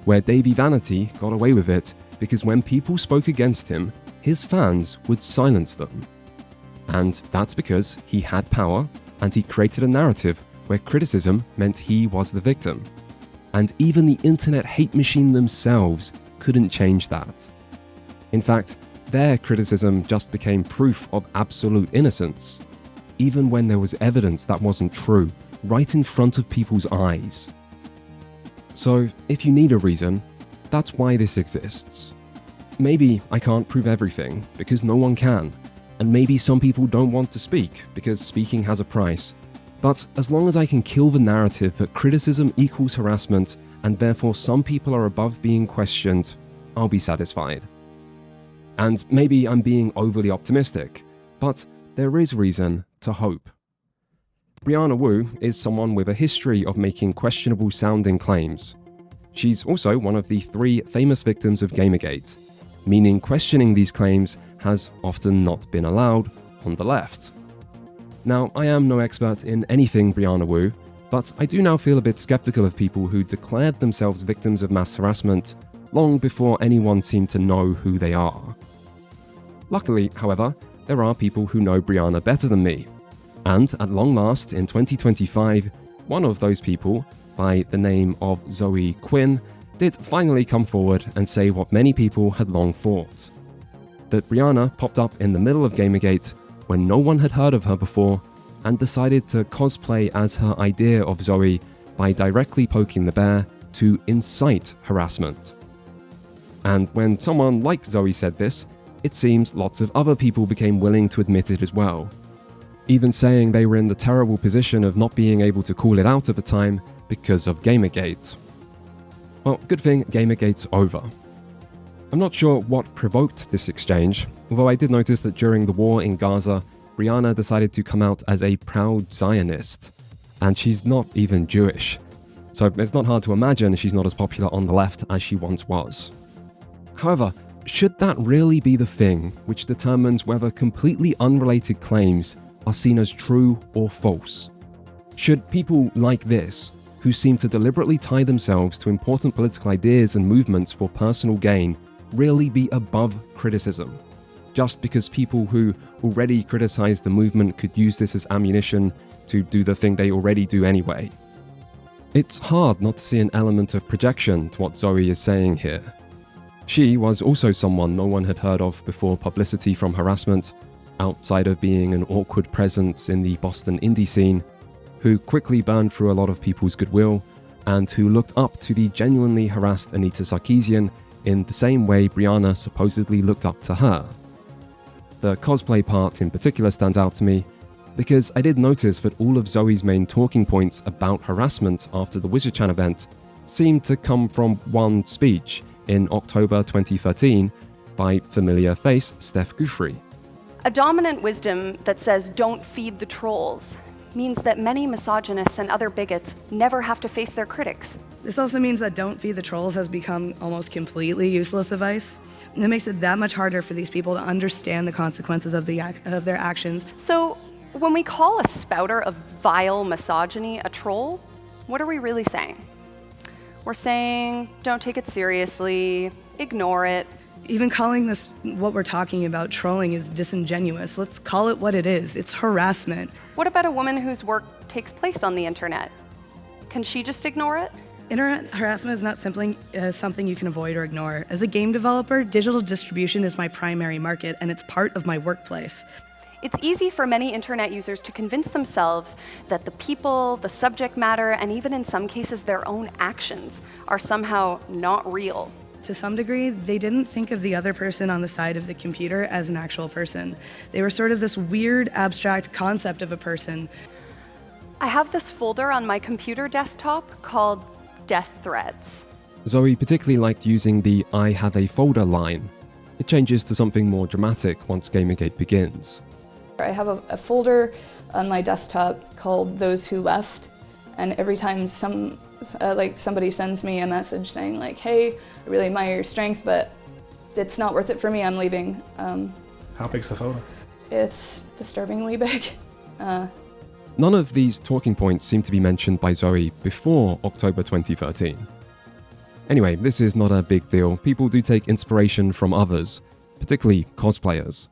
where Davey Vanity got away with it because when people spoke against him, his fans would silence them. And that's because he had power and he created a narrative where criticism meant he was the victim. And even the internet hate machine themselves couldn't change that. In fact, their criticism just became proof of absolute innocence, even when there was evidence that wasn't true, right in front of people's eyes. So, if you need a reason, that's why this exists. Maybe I can't prove everything, because no one can, and maybe some people don't want to speak, because speaking has a price. But as long as I can kill the narrative that criticism equals harassment, and therefore some people are above being questioned, I'll be satisfied. And maybe I'm being overly optimistic, but there is reason to hope. Brianna Wu is someone with a history of making questionable sounding claims. She's also one of the 3 famous victims of Gamergate, meaning questioning these claims has often not been allowed on the left. Now, I am no expert in anything Brianna Wu, but I do now feel a bit skeptical of people who declared themselves victims of mass harassment long before anyone seemed to know who they are. Luckily, however, there are people who know Brianna better than me. And at long last, in 2025, one of those people, by the name of Zoe Quinn, did finally come forward and say what many people had long thought. That Brianna popped up in the middle of Gamergate when no one had heard of her before and decided to cosplay as her idea of Zoe by directly poking the bear to incite harassment. And when someone like Zoe said this, it seems lots of other people became willing to admit it as well. even saying they were in the terrible position of not being able to call it out at the time because of Gamergate. Well, good thing Gamergate's over. I'm not sure what provoked this exchange, although I did notice that during the war in Gaza, Brianna decided to come out as a proud Zionist, and she's not even Jewish, so it's not hard to imagine she's not as popular on the left as she once was. However, should that really be the thing which determines whether completely unrelated claims are seen as true or false? Should people like this, who seem to deliberately tie themselves to important political ideas and movements for personal gain, really be above criticism, just because people who already criticize the movement could use this as ammunition to do the thing they already do anyway? It's hard not to see an element of projection to what Zoe is saying here. She was also someone no one had heard of before publicity from harassment, outside of being an awkward presence in the Boston indie scene, who quickly burned through a lot of people's goodwill, and who looked up to the genuinely harassed Anita Sarkeesian in the same way Brianna supposedly looked up to her. The cosplay part in particular stands out to me, because I did notice that all of Zoe's main talking points about harassment after the WizardChan event seemed to come from one speech in October 2013 by familiar face Steph Guthrie. A dominant wisdom that says don't feed the trolls means that many misogynists and other bigots never have to face their critics. This also means that don't feed the trolls has become almost completely useless advice. And it makes it that much harder for these people to understand the consequences of their actions. So when we call a spouter of vile misogyny a troll, what are we really saying? We're saying don't take it seriously, ignore it. Even calling this what we're talking about trolling is disingenuous. Let's call it what it is. It's harassment. What about a woman whose work takes place on the internet? Can she just ignore it? Internet harassment is not simply something you can avoid or ignore. As a game developer, digital distribution is my primary market, and it's part of my workplace. It's easy for many internet users to convince themselves that the people, the subject matter, and even in some cases their own actions are somehow not real. To some degree, they didn't think of the other person on the side of the computer as an actual person. They were sort of this weird, abstract concept of a person. I have this folder on my computer desktop called Death Threads. Zoe particularly liked using the "I have a folder" line. It changes to something more dramatic once Gamergate begins. I have a folder on my desktop called Those Who Left, and every time somebody sends me a message saying like, hey, I really admire your strength, but it's not worth it for me, I'm leaving. How big's the folder? It's disturbingly big. None of these talking points seem to be mentioned by Zoe before October 2013. Anyway, this is not a big deal. People do take inspiration from others, particularly cosplayers.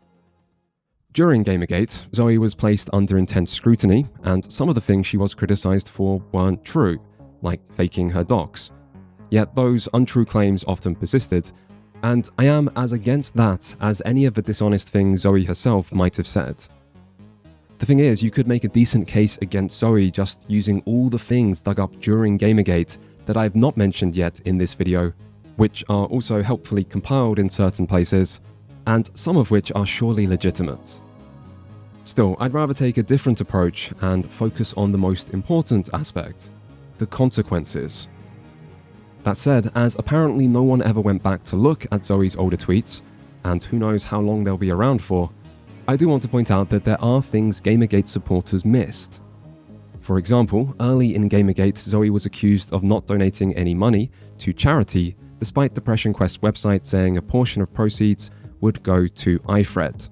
During Gamergate, Zoe was placed under intense scrutiny, and some of the things she was criticized for weren't true, like faking her docs. Yet those untrue claims often persisted, and I am as against that as any of the dishonest things Zoe herself might have said. The thing is, you could make a decent case against Zoe just using all the things dug up during Gamergate that I have not mentioned yet in this video, which are also helpfully compiled in certain places, and some of which are surely legitimate. Still, I'd rather take a different approach and focus on the most important aspect, the consequences. That said, as apparently no one ever went back to look at Zoe's older tweets, and who knows how long they'll be around for, I do want to point out that there are things Gamergate supporters missed. For example, early in Gamergate, Zoe was accused of not donating any money to charity, despite Depression Quest's website saying a portion of proceeds would go to iFred.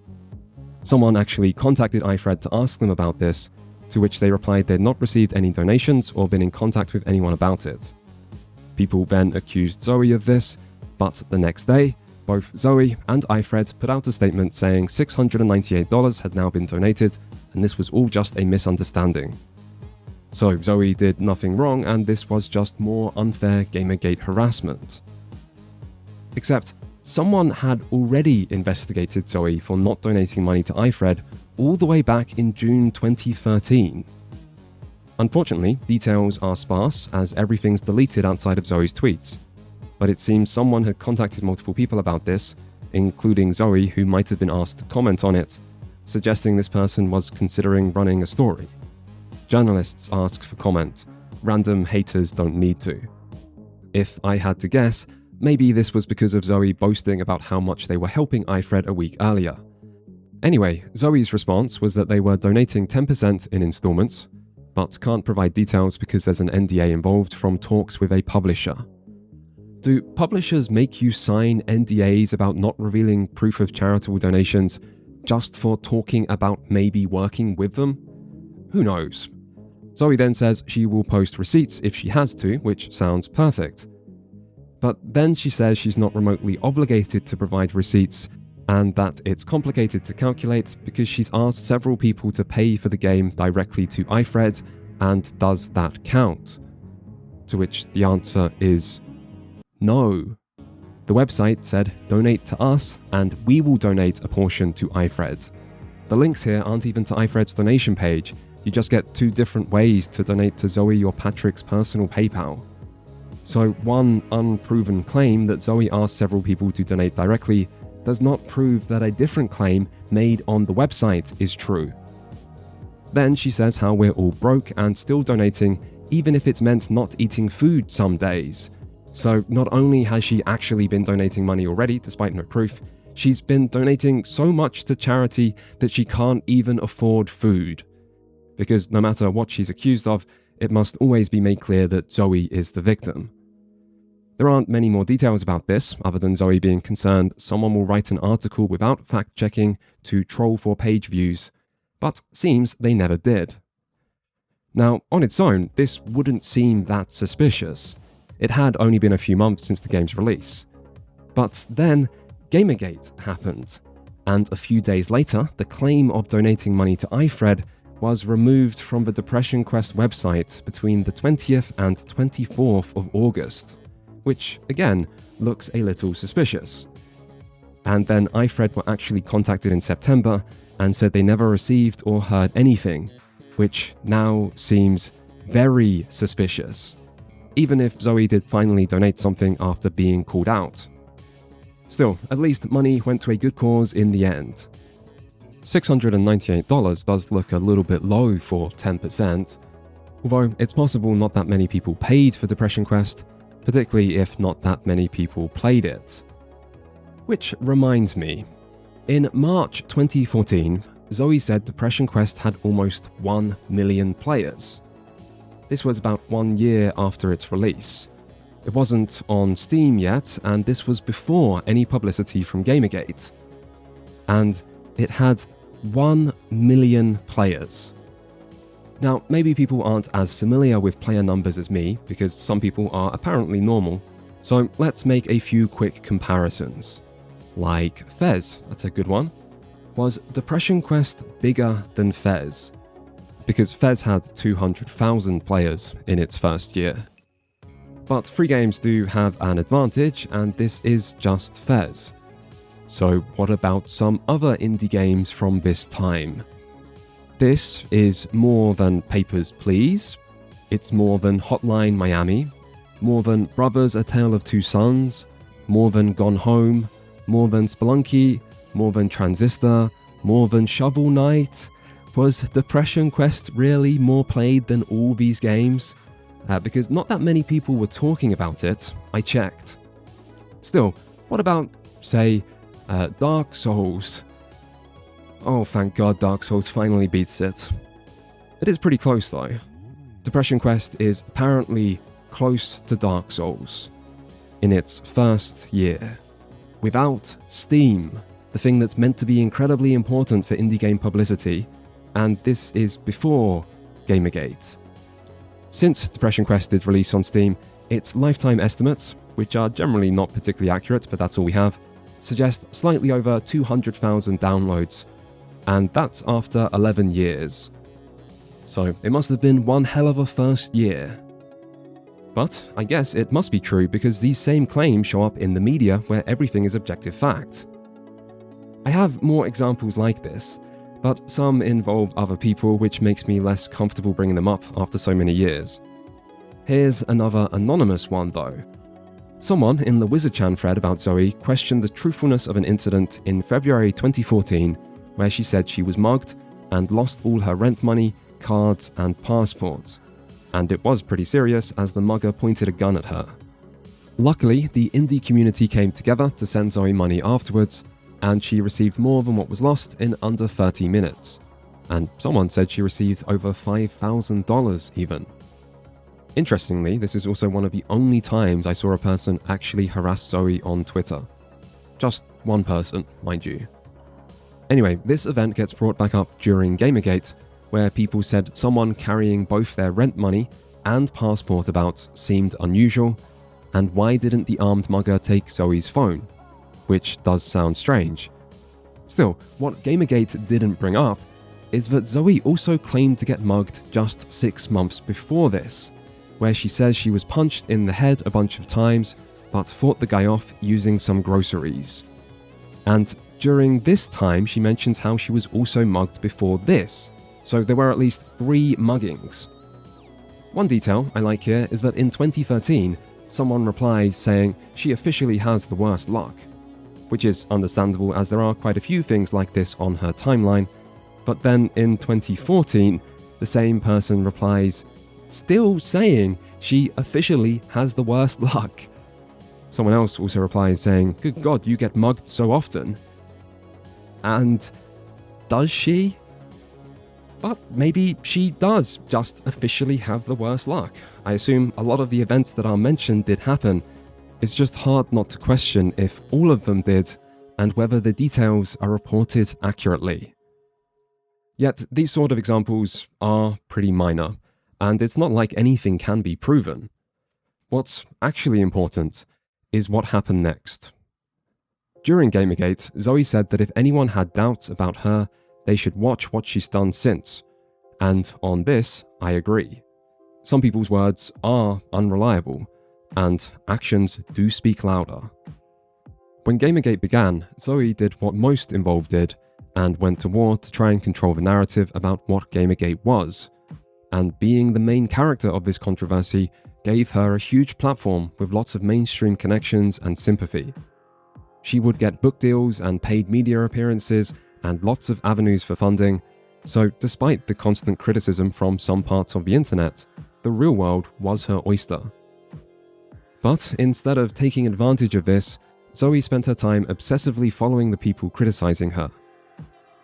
Someone actually contacted iFred to ask them about this, to which they replied they'd not received any donations or been in contact with anyone about it. People then accused Zoe of this, but the next day, both Zoe and iFred put out a statement saying $698 had now been donated, and this was all just a misunderstanding. So Zoe did nothing wrong, and this was just more unfair Gamergate harassment. Except, someone had already investigated Zoe for not donating money to iFred all the way back in June 2013. Unfortunately, details are sparse as everything's deleted outside of Zoe's tweets, but it seems someone had contacted multiple people about this, including Zoe, who might have been asked to comment on it, suggesting this person was considering running a story. Journalists ask for comment. Random haters don't need to. If I had to guess, maybe this was because of Zoe boasting about how much they were helping iFred a week earlier. Anyway, Zoe's response was that they were donating 10% in installments, but can't provide details because there's an NDA involved from talks with a publisher. Do publishers make you sign NDAs about not revealing proof of charitable donations just for talking about maybe working with them? Who knows? Zoe then says she will post receipts if she has to, which sounds perfect. But then she says she's not remotely obligated to provide receipts, and that it's complicated to calculate because she's asked several people to pay for the game directly to iFred, and does that count? To which the answer is no. The website said donate to us and we will donate a portion to iFred. The links here aren't even to iFred's donation page, you just get 2 different ways to donate to Zoe or Patrick's personal PayPal. So one unproven claim that Zoe asked several people to donate directly does not prove that a different claim made on the website is true. Then she says how we're all broke and still donating even if it's meant not eating food some days. So not only has she actually been donating money already, despite no proof, she's been donating so much to charity that she can't even afford food. Because no matter what she's accused of, it must always be made clear that Zoe is the victim. There aren't many more details about this, other than Zoe being concerned someone will write an article without fact-checking to troll for page views, but seems they never did. Now, on its own, this wouldn't seem that suspicious. It had only been a few months since the game's release. But then, Gamergate happened, and a few days later, the claim of donating money to iFred was removed from the Depression Quest website between the 20th and 24th of August, which, again, looks a little suspicious. And then iFred were actually contacted in September and said they never received or heard anything, which now seems very suspicious, even if Zoe did finally donate something after being called out. Still, at least money went to a good cause in the end. $698 does look a little bit low for 10%, although it's possible not that many people paid for Depression Quest, particularly if not that many people played it. Which reminds me, in March 2014, Zoe said Depression Quest had almost 1 million players. This was about 1 year after its release. It wasn't on Steam yet, and this was before any publicity from Gamergate. And it had 1 million players. Now, maybe people aren't as familiar with player numbers as me, because some people are apparently normal, so let's make a few quick comparisons. Like Fez, that's a good one. Was Depression Quest bigger than Fez? Because Fez had 200,000 players in its first year. But free games do have an advantage, and this is just Fez. So what about some other indie games from this time? This is more than Papers, Please. It's more than Hotline Miami. More than Brothers: A Tale of Two Sons. More than Gone Home. More than Spelunky. More than Transistor. More than Shovel Knight. Was Depression Quest really more played than all these games? Because not that many people were talking about it, I checked. Still, what about, say, Dark Souls? Oh, thank God Dark Souls finally beats it. It is pretty close though. Depression Quest is apparently close to Dark Souls in its first year. Without Steam, the thing that's meant to be incredibly important for indie game publicity, and this is before Gamergate. Since Depression Quest did release on Steam, its lifetime estimates, which are generally not particularly accurate, but that's all we have, suggest slightly over 200,000 downloads, and that's after 11 years. So it must have been one hell of a first year. But I guess it must be true because these same claims show up in the media where everything is objective fact. I have more examples like this, but some involve other people, which makes me less comfortable bringing them up after so many years. Here's another anonymous one though. Someone in the WizardChan thread about Zoe questioned the truthfulness of an incident in February 2014 where she said she was mugged and lost all her rent money, cards, and passport. And it was pretty serious as the mugger pointed a gun at her. Luckily, the indie community came together to send Zoe money afterwards, and she received more than what was lost in under 30 minutes. And someone said she received over $5,000 even. Interestingly, this is also one of the only times I saw a person actually harass Zoe on Twitter. Just one person, mind you. Anyway, this event gets brought back up during Gamergate, where people said someone carrying both their rent money and passport about seemed unusual, and why didn't the armed mugger take Zoe's phone? Which does sound strange. Still, what Gamergate didn't bring up is that Zoe also claimed to get mugged just 6 months before this, where she says she was punched in the head a bunch of times, but fought the guy off using some groceries. And during this time, she mentions how she was also mugged before this, so there were at least 3 muggings. One detail I like here is that in 2013, someone replies saying she officially has the worst luck, which is understandable as there are quite a few things like this on her timeline, but then in 2014, the same person replies, still saying she officially has the worst luck. Someone else also replies saying, good God, you get mugged so often. And does she? But maybe she does just officially have the worst luck. I assume a lot of the events that are mentioned did happen. It's just hard not to question if all of them did, and whether the details are reported accurately. Yet these sort of examples are pretty minor, and it's not like anything can be proven. What's actually important is what happened next. During Gamergate, Zoe said that if anyone had doubts about her, they should watch what she's done since. And on this, I agree. Some people's words are unreliable, and actions do speak louder. When Gamergate began, Zoe did what most involved did, and went to war to try and control the narrative about what Gamergate was. And being the main character of this controversy gave her a huge platform with lots of mainstream connections and sympathy. She would get book deals and paid media appearances and lots of avenues for funding, so despite the constant criticism from some parts of the internet, the real world was her oyster. But instead of taking advantage of this, Zoe spent her time obsessively following the people criticizing her.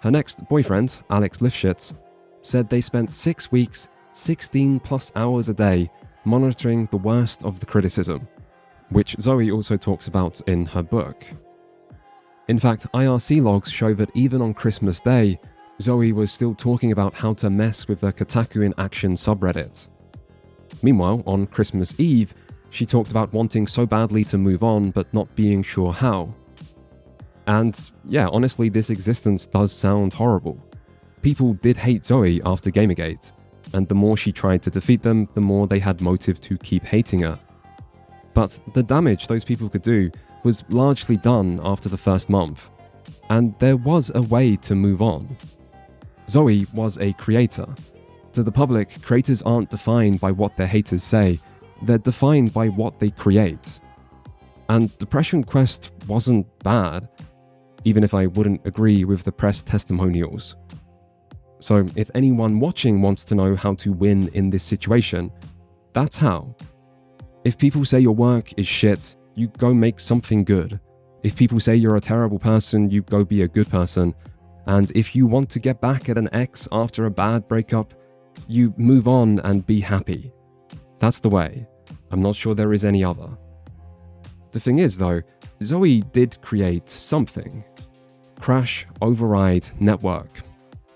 Her next boyfriend, Alex Lifshitz, said they spent 6 weeks, 16 plus hours a day, monitoring the worst of the criticism, which Zoe also talks about in her book. In fact, IRC logs show that even on Christmas Day, Zoe was still talking about how to mess with the Kotaku in Action subreddit. Meanwhile, on Christmas Eve, she talked about wanting so badly to move on but not being sure how. And yeah, honestly, this existence does sound horrible. People did hate Zoe after Gamergate, and the more she tried to defeat them, the more they had motive to keep hating her. But the damage those people could do was largely done after the first month, and there was a way to move on. Zoe was a creator. To the public, creators aren't defined by what their haters say, they're defined by what they create. And Depression Quest wasn't bad, even if I wouldn't agree with the press testimonials. So if anyone watching wants to know how to win in this situation, that's how. If people say your work is shit, you go make something good. If people say you're a terrible person, you go be a good person. And if you want to get back at an ex after a bad breakup, you move on and be happy. That's the way. I'm not sure there is any other. The thing is though, Zoe did create something. Crash Override Network,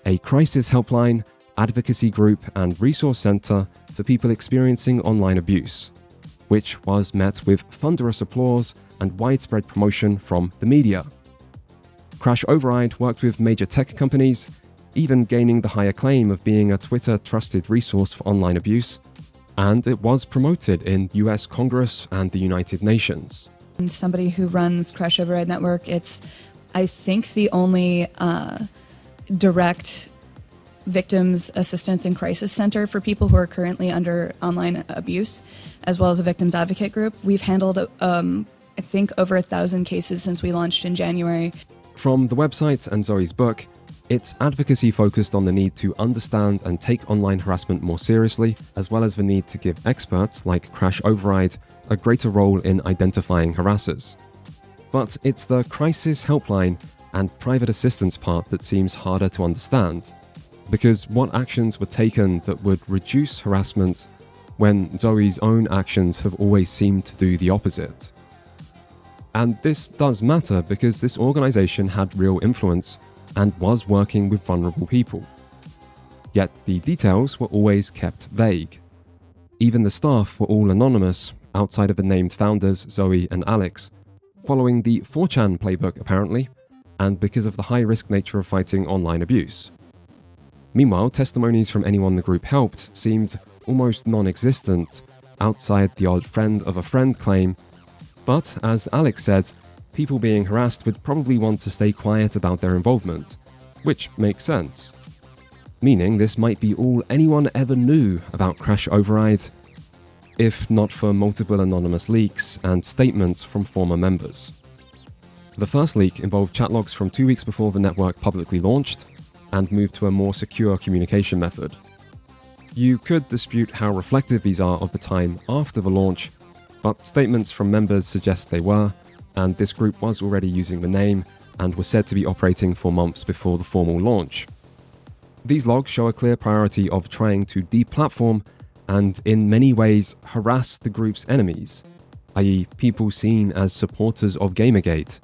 a crisis helpline, advocacy group and resource center for people experiencing online abuse, which was met with thunderous applause and widespread promotion from the media. Crash Override worked with major tech companies, even gaining the high acclaim of being a Twitter trusted resource for online abuse, and it was promoted in US Congress and the United Nations. And somebody who runs Crash Override Network, it's, I think, the only direct victims assistance and crisis center for people who are currently under online abuse, as well as a victims advocate group. We've handled, I think, over 1,000 cases since we launched in January. From the website and Zoe's book, Its advocacy focused on the need to understand and take online harassment more seriously, as well as the need to give experts like Crash Override a greater role in identifying harassers. But it's the crisis helpline and private assistance part that seems harder to understand, because what actions were taken that would reduce harassment when Zoe's own actions have always seemed to do the opposite? And this does matter because this organisation had real influence and was working with vulnerable people. Yet the details were always kept vague. Even the staff were all anonymous, outside of the named founders Zoe and Alex, following the 4chan playbook apparently, and because of the high-risk nature of fighting online abuse. Meanwhile, testimonies from anyone the group helped seemed almost non-existent, outside the odd friend of a friend claim, but as Alex said, people being harassed would probably want to stay quiet about their involvement, which makes sense. Meaning this might be all anyone ever knew about Crash Override, if not for multiple anonymous leaks and statements from former members. The first leak involved chat logs from 2 weeks before the network publicly launched, and moved to a more secure communication method. You could dispute how reflective these are of the time after the launch, but statements from members suggest they were, and this group was already using the name and was said to be operating for months before the formal launch. These logs show a clear priority of trying to deplatform and in many ways harass the group's enemies, i.e. people seen as supporters of Gamergate,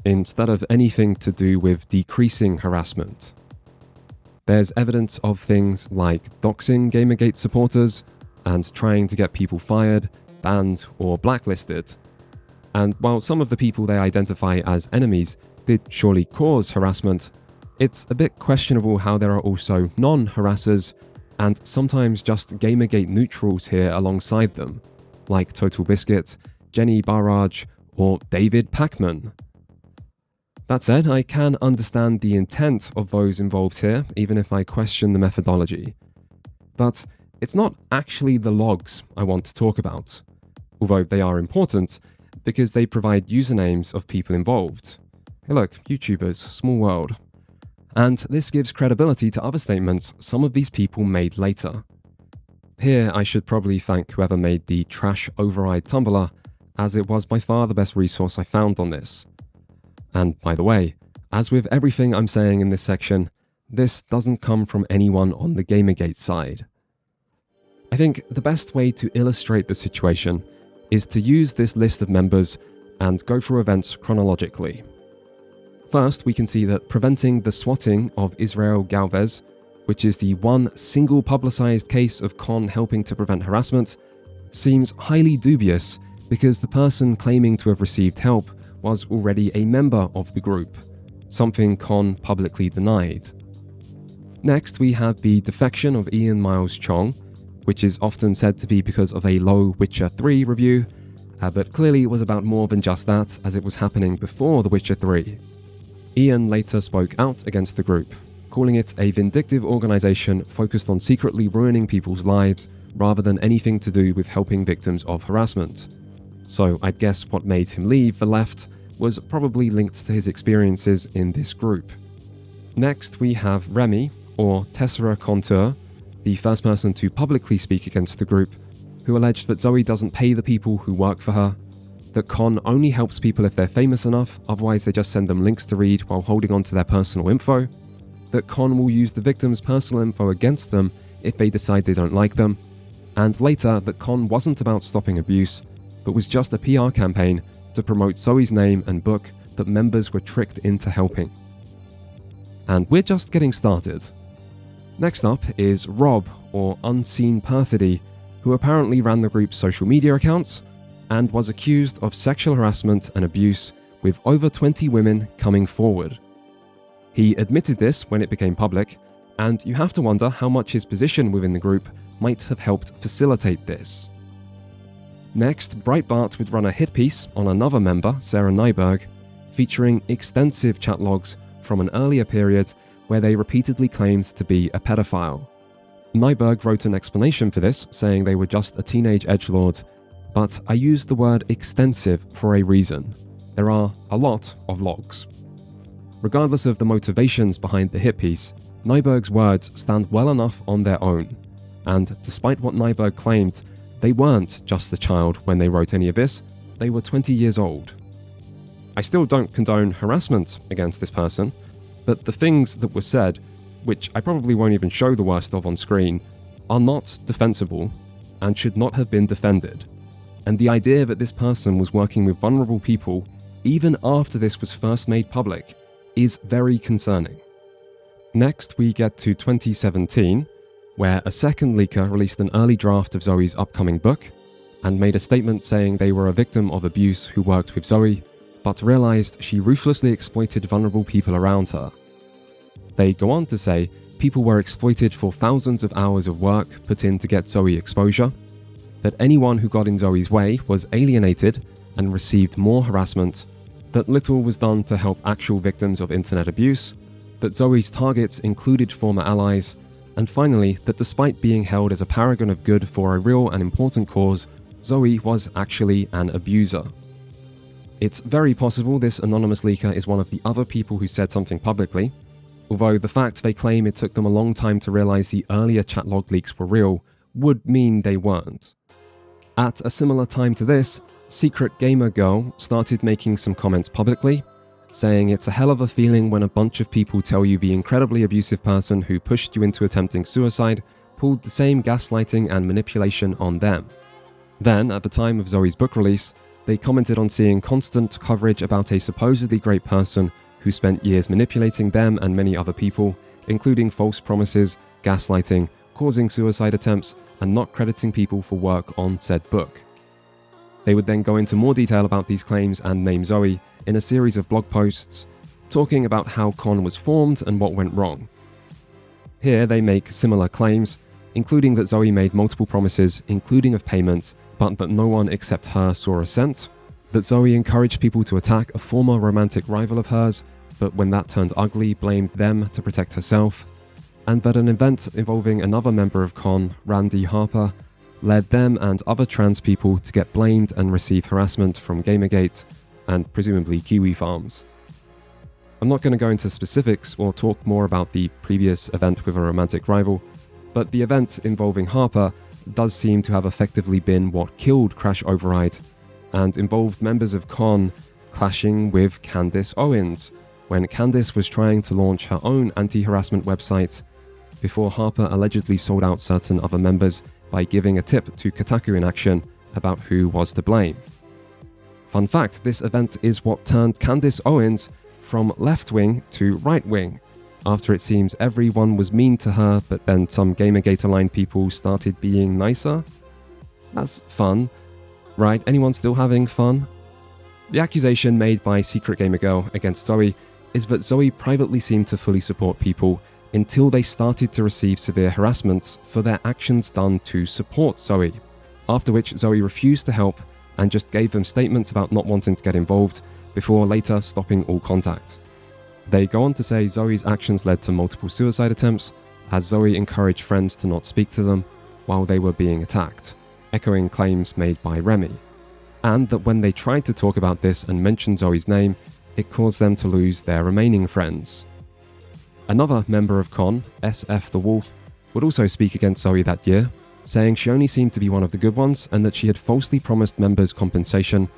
instead of anything to do with decreasing harassment. There's evidence of things like doxing Gamergate supporters and trying to get people fired, banned, or blacklisted. And while some of the people they identify as enemies did surely cause harassment, it's a bit questionable how there are also non-harassers and sometimes just Gamergate neutrals here alongside them, like Total Biscuit, Jenny Barrage, or David Pacman. That said, I can understand the intent of those involved here, even if I question the methodology. But it's not actually the logs I want to talk about, although they are important because they provide usernames of people involved. Hey look, YouTubers, small world. And this gives credibility to other statements some of these people made later. Here I should probably thank whoever made the Trash Override Tumblr, as it was by far the best resource I found on this. And by the way, as with everything I'm saying in this section, this doesn't come from anyone on the Gamergate side. I think the best way to illustrate the situation is to use this list of members and go through events chronologically. First, we can see that preventing the swatting of Israel Galvez, which is the one single publicized case of Con helping to prevent harassment, seems highly dubious because the person claiming to have received help was already a member of the group, something Con publicly denied. Next, we have the defection of Ian Miles Chong, which is often said to be because of a low Witcher 3 review, but clearly it was about more than just that, as it was happening before The Witcher 3. Ian later spoke out against the group, calling it a vindictive organisation focused on secretly ruining people's lives rather than anything to do with helping victims of harassment. So I'd guess what made him leave the left was probably linked to his experiences in this group. Next we have Remy, or Tessera Contour, the first person to publicly speak against the group, who alleged that Zoe doesn't pay the people who work for her, that Con only helps people if they're famous enough, otherwise they just send them links to read while holding on to their personal info, that Con will use the victim's personal info against them if they decide they don't like them, and later that Con wasn't about stopping abuse, but was just a PR campaign to promote Zoe's name and book that members were tricked into helping. And we're just getting started. Next up is Rob, or Unseen Perfidy, who apparently ran the group's social media accounts and was accused of sexual harassment and abuse, with over 20 women coming forward. He admitted this when it became public, and you have to wonder how much his position within the group might have helped facilitate this. Next, Breitbart would run a hit piece on another member, Sarah Nyberg, featuring extensive chat logs from an earlier period where they repeatedly claimed to be a pedophile. Nyberg wrote an explanation for this, saying they were just a teenage edgelord, but I used the word extensive for a reason. There are a lot of logs. Regardless of the motivations behind the hit piece, Nyberg's words stand well enough on their own, and despite what Nyberg claimed, they weren't just a child when they wrote any of this, they were 20 years old. I still don't condone harassment against this person, but the things that were said, which I probably won't even show the worst of on screen, are not defensible and should not have been defended. And the idea that this person was working with vulnerable people even after this was first made public is very concerning. Next, we get to 2017, where a second leaker released an early draft of Zoe's upcoming book and made a statement saying they were a victim of abuse who worked with Zoe, but realized she ruthlessly exploited vulnerable people around her. They go on to say people were exploited for thousands of hours of work put in to get Zoe exposure, that anyone who got in Zoe's way was alienated and received more harassment, that little was done to help actual victims of internet abuse, that Zoe's targets included former allies, and finally, that despite being held as a paragon of good for a real and important cause, Zoe was actually an abuser. It's very possible this anonymous leaker is one of the other people who said something publicly, although the fact they claim it took them a long time to realize the earlier chat log leaks were real would mean they weren't. At a similar time to this, Secret Gamer Girl started making some comments publicly, saying it's a hell of a feeling when a bunch of people tell you the incredibly abusive person who pushed you into attempting suicide pulled the same gaslighting and manipulation on them. Then, at the time of Zoe's book release, they commented on seeing constant coverage about a supposedly great person who spent years manipulating them and many other people, including false promises, gaslighting, causing suicide attempts, and not crediting people for work on said book. They would then go into more detail about these claims and name Zoe in a series of blog posts, talking about how Con was formed and what went wrong. Here they make similar claims, including that Zoe made multiple promises, including of payment, but that no one except her saw a cent, that Zoe encouraged people to attack a former romantic rival of hers, but when that turned ugly, blamed them to protect herself, and that an event involving another member of Con, Randy Harper, led them and other trans people to get blamed and receive harassment from Gamergate and presumably Kiwi Farms. I'm not going to go into specifics or talk more about the previous event with a romantic rival, but the event involving Harper does seem to have effectively been what killed Crash Override and involved members of Con clashing with Candace Owens when Candace was trying to launch her own anti-harassment website before Harper allegedly sold out certain other members by giving a tip to Kotaku in Action about who was to blame. Fun fact, this event is what turned Candace Owens from left-wing to right-wing, after it seems everyone was mean to her, but then some Gamergate-aligned people started being nicer. That's fun, right? Anyone still having fun? The accusation made by Secret Gamer Girl against Zoe is that Zoe privately seemed to fully support people until they started to receive severe harassment for their actions done to support Zoe, after which Zoe refused to help and just gave them statements about not wanting to get involved before later stopping all contact. They go on to say Zoe's actions led to multiple suicide attempts, as Zoe encouraged friends to not speak to them while they were being attacked, echoing claims made by Remy, and that when they tried to talk about this and mention Zoe's name, it caused them to lose their remaining friends. Another member of Con, SF the Wolf, would also speak against Zoe that year, saying she only seemed to be one of the good ones and that she had falsely promised members compensation,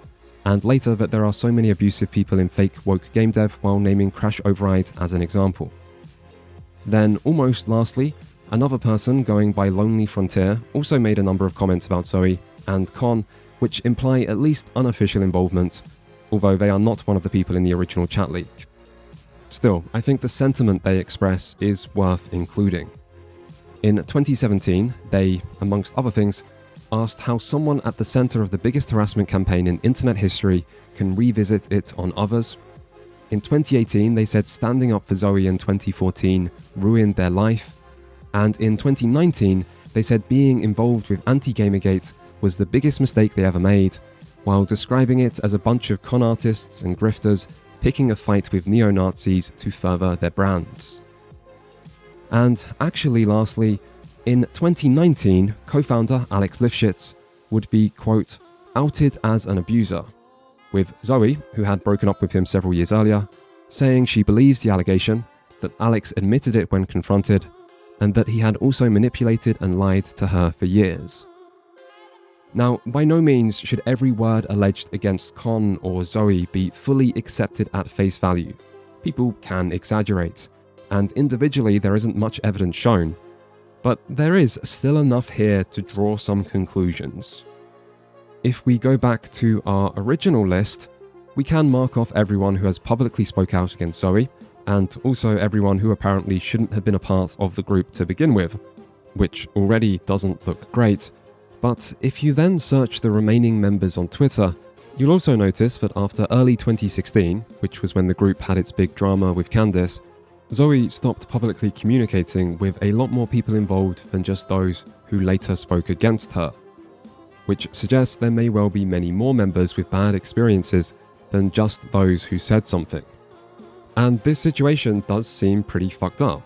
and later that there are so many abusive people in fake woke game dev while naming Crash Override as an example. Then, almost lastly, another person going by Lonely Frontier also made a number of comments about Zoe and Con, which imply at least unofficial involvement, although they are not one of the people in the original chat leak. Still, I think the sentiment they express is worth including. In 2017, they, amongst other things, asked how someone at the center of the biggest harassment campaign in internet history can revisit it on others. In 2018, they said standing up for Zoe in 2014 ruined their life. And in 2019, they said being involved with anti-Gamergate was the biggest mistake they ever made, while describing it as a bunch of con artists and grifters picking a fight with neo-Nazis to further their brands. And actually, lastly, in 2019, co-founder Alex Lifshitz would be, quote, outed as an abuser, with Zoe, who had broken up with him several years earlier, saying she believes the allegation, that Alex admitted it when confronted, and that he had also manipulated and lied to her for years. Now, by no means should every word alleged against Con or Zoe be fully accepted at face value. People can exaggerate, and individually there isn't much evidence shown, but there is still enough here to draw some conclusions. If we go back to our original list, we can mark off everyone who has publicly spoke out against Zoe, and also everyone who apparently shouldn't have been a part of the group to begin with, which already doesn't look great. But if you then search the remaining members on Twitter, you'll also notice that after early 2016, which was when the group had its big drama with Candice, Zoe stopped publicly communicating with a lot more people involved than just those who later spoke against her, which suggests there may well be many more members with bad experiences than just those who said something. And this situation does seem pretty fucked up.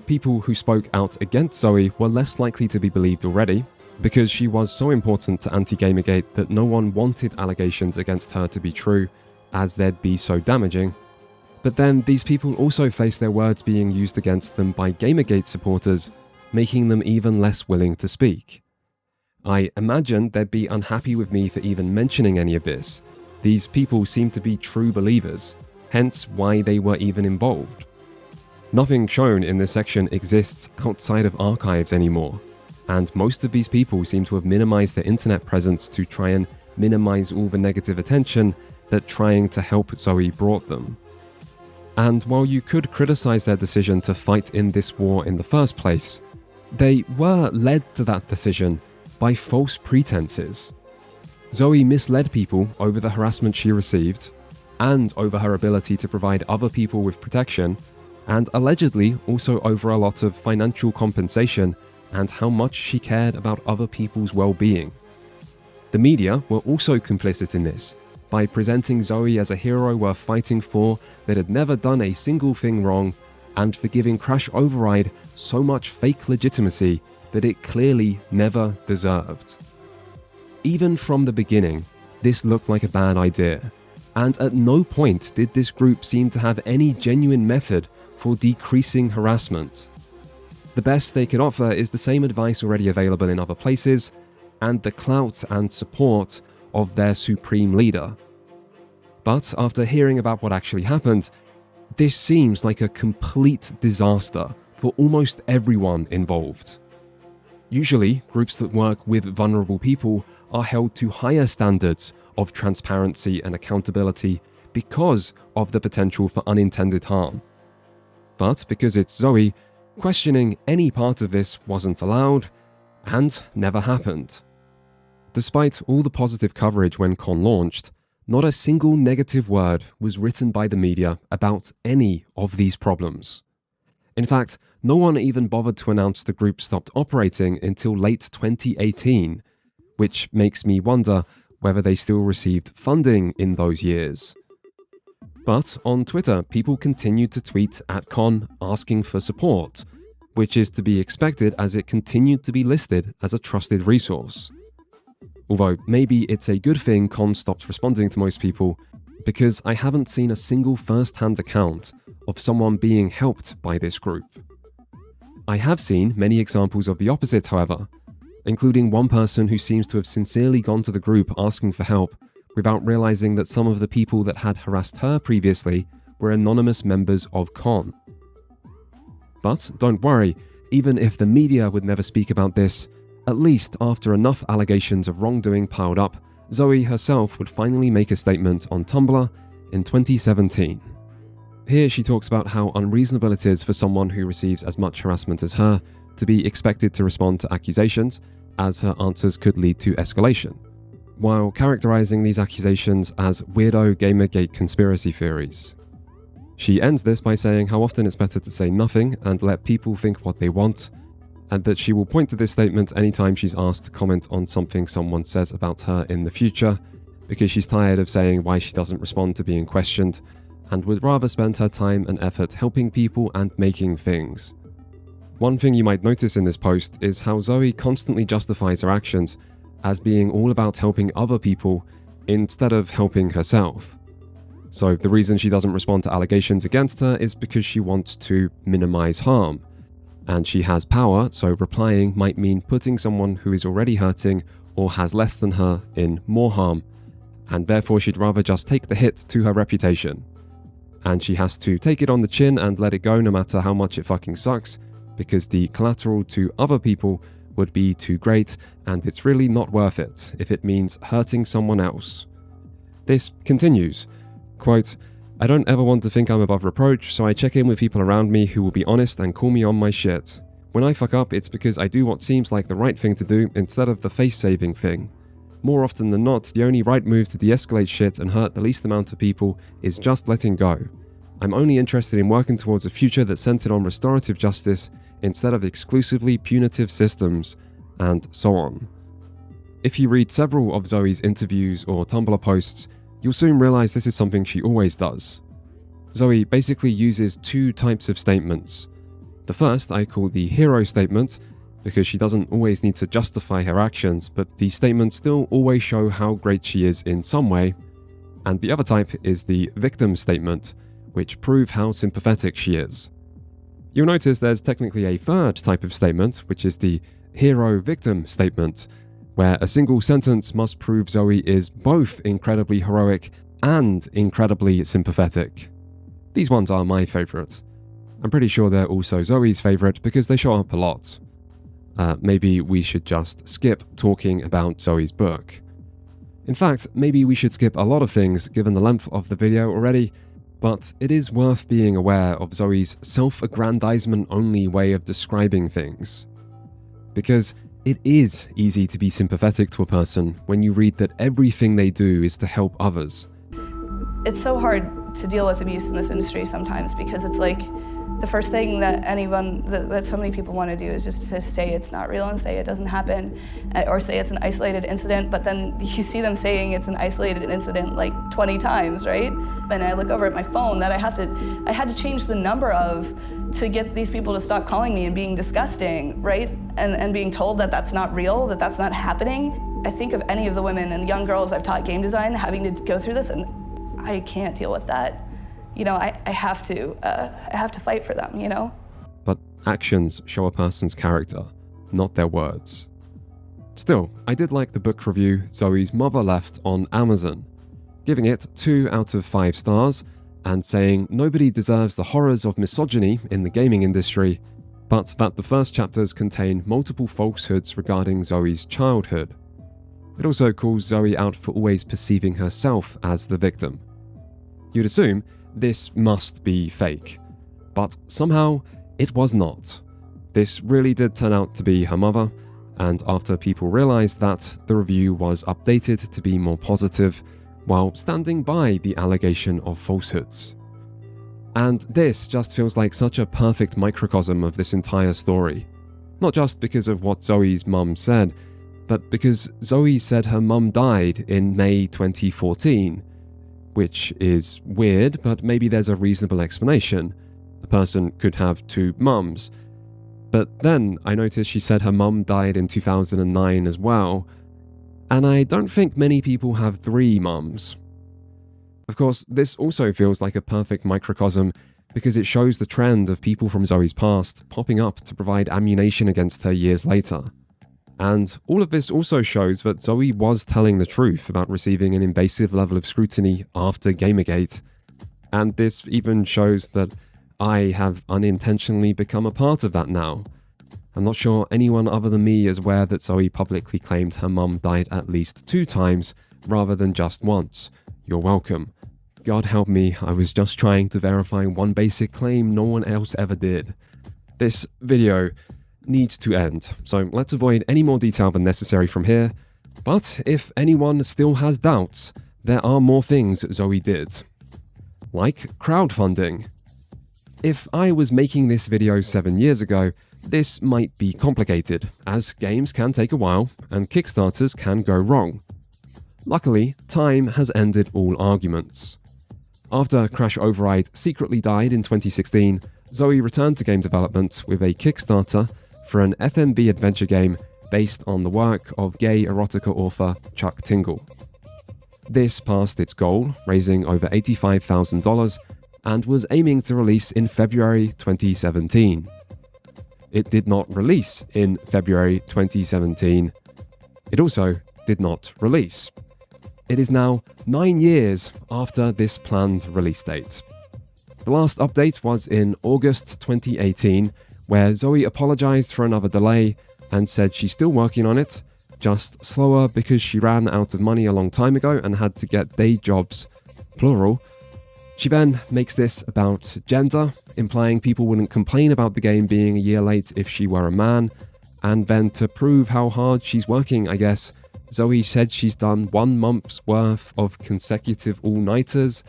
People who spoke out against Zoe were less likely to be believed already, because she was so important to anti-Gamergate that no one wanted allegations against her to be true, as they'd be so damaging. But then these people also face their words being used against them by Gamergate supporters, making them even less willing to speak. I imagine they'd be unhappy with me for even mentioning any of this. These people seem to be true believers, hence why they were even involved. Nothing shown in this section exists outside of archives anymore, and most of these people seem to have minimized their internet presence to try and minimize all the negative attention that trying to help Zoe brought them. And while you could criticize their decision to fight in this war in the first place, they were led to that decision by false pretenses. Zoe misled people over the harassment she received, and over her ability to provide other people with protection, and allegedly also over a lot of financial compensation and how much she cared about other people's well-being. The media were also complicit in this, by presenting Zoe as a hero worth fighting for that had never done a single thing wrong, and for giving Crash Override so much fake legitimacy that it clearly never deserved. Even from the beginning, this looked like a bad idea, and at no point did this group seem to have any genuine method for decreasing harassment. The best they could offer is the same advice already available in other places, and the clout and support of their supreme leader. But after hearing about what actually happened, this seems like a complete disaster for almost everyone involved. Usually, groups that work with vulnerable people are held to higher standards of transparency and accountability because of the potential for unintended harm. But because it's Zoe, questioning any part of this wasn't allowed, and never happened. Despite all the positive coverage when Con launched, not a single negative word was written by the media about any of these problems. In fact, no one even bothered to announce the group stopped operating until late 2018, which makes me wonder whether they still received funding in those years. But on Twitter, people continued to tweet at Con asking for support, which is to be expected as it continued to be listed as a trusted resource. Although maybe it's a good thing Con stopped responding to most people, because I haven't seen a single first-hand account of someone being helped by this group. I have seen many examples of the opposite, however, including one person who seems to have sincerely gone to the group asking for help without realizing that some of the people that had harassed her previously were anonymous members of Con. But don't worry, even if the media would never speak about this, at least after enough allegations of wrongdoing piled up, Zoe herself would finally make a statement on Tumblr in 2017. Here she talks about how unreasonable it is for someone who receives as much harassment as her to be expected to respond to accusations, as her answers could lead to escalation, while characterizing these accusations as weirdo Gamergate conspiracy theories. She ends this by saying how often it's better to say nothing and let people think what they want, and that she will point to this statement anytime she's asked to comment on something someone says about her in the future, because she's tired of saying why she doesn't respond to being questioned, and would rather spend her time and effort helping people and making things. One thing you might notice in this post is how Zoe constantly justifies her actions as being all about helping other people instead of helping herself. So the reason she doesn't respond to allegations against her is because she wants to minimize harm. And she has power, so replying might mean putting someone who is already hurting or has less than her in more harm, and therefore she'd rather just take the hit to her reputation. And she has to take it on the chin and let it go no matter how much it fucking sucks, because the collateral to other people would be too great, and it's really not worth it if it means hurting someone else. This continues. Quote, I don't ever want to think I'm above reproach, so I check in with people around me who will be honest and call me on my shit. When I fuck up, it's because I do what seems like the right thing to do instead of the face-saving thing. More often than not, the only right move to de-escalate shit and hurt the least amount of people is just letting go. I'm only interested in working towards a future that's centered on restorative justice instead of exclusively punitive systems, and so on. If you read several of Zoe's interviews or Tumblr posts, you'll soon realize this is something she always does. Zoe basically uses two types of statements. The first I call the hero statement, because she doesn't always need to justify her actions, but these statements still always show how great she is in some way. And the other type is the victim statement, which prove how sympathetic she is. You'll notice there's technically a third type of statement, which is the hero-victim statement, where a single sentence must prove Zoe is both incredibly heroic and incredibly sympathetic. These ones are my favourite. I'm pretty sure they're also Zoe's favourite because they show up a lot. Maybe we should just skip talking about Zoe's book. In fact, maybe we should skip a lot of things given the length of the video already, but it is worth being aware of Zoe's self-aggrandizement-only way of describing things. Because it is easy to be sympathetic to a person when you read that everything they do is to help others. It's so hard to deal with abuse in this industry sometimes because it's like the first thing that that so many people want to do is just to say it's not real and say it doesn't happen, or say it's an isolated incident, but then you see them saying it's an isolated incident like 20 times, right? And I look over at my phone that I had to change the number of to get these people to stop calling me and being disgusting, right? And being told that that's not real, that that's not happening. I think of any of the women and young girls I've taught game design having to go through this, and I can't deal with that. You know, I have to fight for them, you know? But actions show a person's character, not their words. Still, I did like the book review Zoe's mother left on Amazon, giving it 2 out of 5 stars, and saying nobody deserves the horrors of misogyny in the gaming industry, but that the first chapters contain multiple falsehoods regarding Zoe's childhood. It also calls Zoe out for always perceiving herself as the victim. You'd assume this must be fake, but somehow it was not. This really did turn out to be her mother, and after people realized that, the review was updated to be more positive, while standing by the allegation of falsehoods. And this just feels like such a perfect microcosm of this entire story. Not just because of what Zoe's mum said, but because Zoe said her mum died in May 2014, which is weird, but maybe there's a reasonable explanation. A person could have 2 mums. But then I noticed she said her mum died in 2009 as well, and I don't think many people have 3 mums. Of course, this also feels like a perfect microcosm because it shows the trend of people from Zoe's past popping up to provide ammunition against her years later. And all of this also shows that Zoe was telling the truth about receiving an invasive level of scrutiny after Gamergate. And this even shows that I have unintentionally become a part of that now. I'm not sure anyone other than me is aware that Zoe publicly claimed her mum died at least 2 times, rather than just once. You're welcome. God help me, I was just trying to verify one basic claim no one else ever did. This video needs to end, so let's avoid any more detail than necessary from here. But if anyone still has doubts, there are more things Zoe did. Like crowdfunding. If I was making this video 7 years ago, this might be complicated, as games can take a while and Kickstarters can go wrong. Luckily, time has ended all arguments. After Crash Override secretly died in 2016, Zoe returned to game development with a Kickstarter for an FMV adventure game based on the work of gay erotica author Chuck Tingle. This passed its goal, raising over $85,000, and was aiming to release in February 2017. It did not release in February 2017. It also did not release. It is now 9 years after this planned release date. The last update was in August 2018, where Zoe apologized for another delay and said she's still working on it, just slower because she ran out of money a long time ago and had to get day jobs, plural. She then makes this about gender, implying people wouldn't complain about the game being a year late if she were a man, and then to prove how hard she's working, I guess, Zoe said she's done 1 month's worth of consecutive all-nighters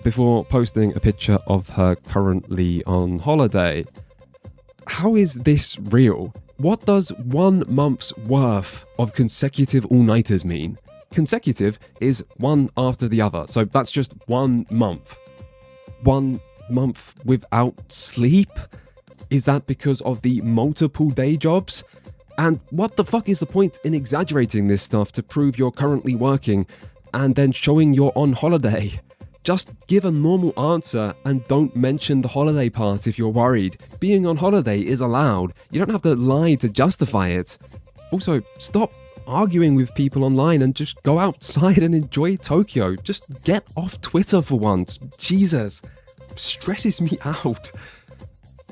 before posting a picture of her currently on holiday. How is this real? What does 1 month's worth of consecutive all-nighters mean? Consecutive is one after the other, so that's just 1 month. 1 month without sleep? Is that because of the multiple day jobs? And what the fuck is the point in exaggerating this stuff to prove you're currently working and then showing you're on holiday? Just give a normal answer and don't mention the holiday part if you're worried. Being on holiday is allowed. You don't have to lie to justify it. Also, stop arguing with people online and just go outside and enjoy Tokyo. Just get off Twitter for once. Jesus, stresses me out.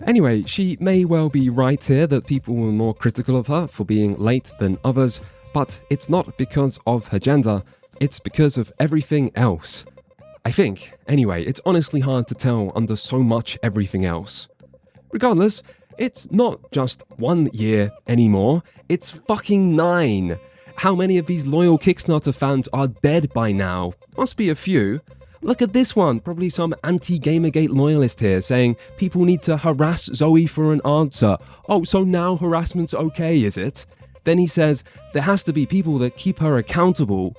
Anyway, she may well be right here that people were more critical of her for being late than others, but it's not because of her gender, it's because of everything else. I think, anyway, it's honestly hard to tell under so much everything else. Regardless, it's not just 1 year anymore, it's fucking 9. How many of these loyal Kickstarter fans are dead by now? Must be a few. Look at this one, probably some anti-Gamergate loyalist here saying people need to harass Zoe for an answer. Oh, so now harassment's okay, is it? Then he says, there has to be people that keep her accountable.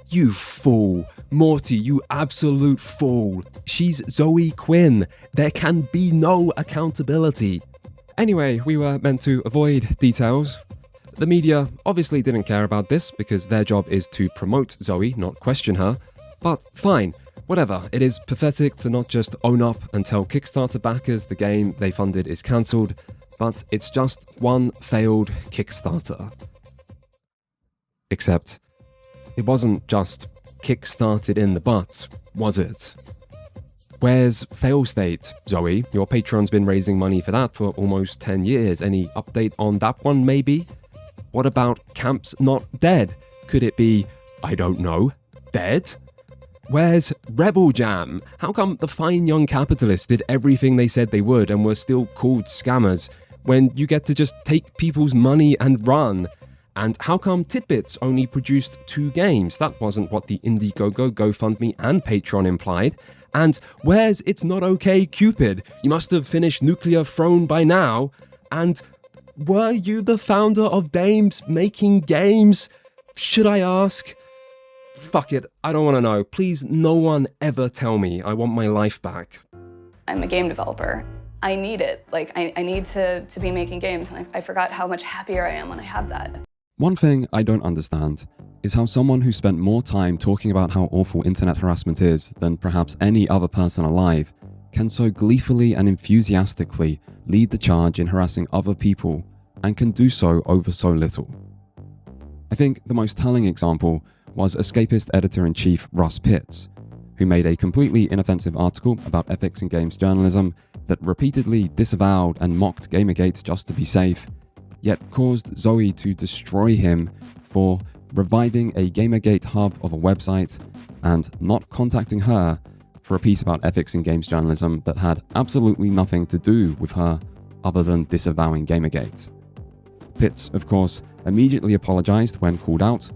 You fool. Morty, you absolute fool. She's Zoe Quinn. There can be no accountability. Anyway, we were meant to avoid details. The media obviously didn't care about this because their job is to promote Zoe, not question her. But fine. Whatever, it is pathetic to not just own up and tell Kickstarter backers the game they funded is cancelled, but it's just one failed Kickstarter. Except, it wasn't just kickstarted in the butt, was it? Where's fail state, Zoe? Your Patreon's been raising money for that for almost 10 years. Any update on that one, maybe? What about Camp's Not Dead? Could it be, I don't know, dead? Where's Rebel Jam? How come the fine young capitalists did everything they said they would and were still called scammers when you get to just take people's money and run? And how come Tidbits only produced 2 games? That wasn't what the Indiegogo, GoFundMe and Patreon implied. And where's It's Not Okay Cupid? You must have finished Nuclear Throne by now. And were you the founder of Dames Making Games? Should I ask? Fuck it, I don't want to know. Please, no one ever tell me. I want my life back. I'm a game developer. I need it. Like, I need to be making games, and I forgot how much happier I am when I have that. One thing I don't understand is how someone who spent more time talking about how awful internet harassment is than perhaps any other person alive can so gleefully and enthusiastically lead the charge in harassing other people and can do so over so little. I think the most telling example was escapist editor-in-chief Russ Pitts, who made a completely inoffensive article about ethics in games journalism that repeatedly disavowed and mocked Gamergate just to be safe, yet caused Zoe to destroy him for reviving a Gamergate hub of a website and not contacting her for a piece about ethics in games journalism that had absolutely nothing to do with her other than disavowing Gamergate. Pitts, of course, immediately apologized when called out,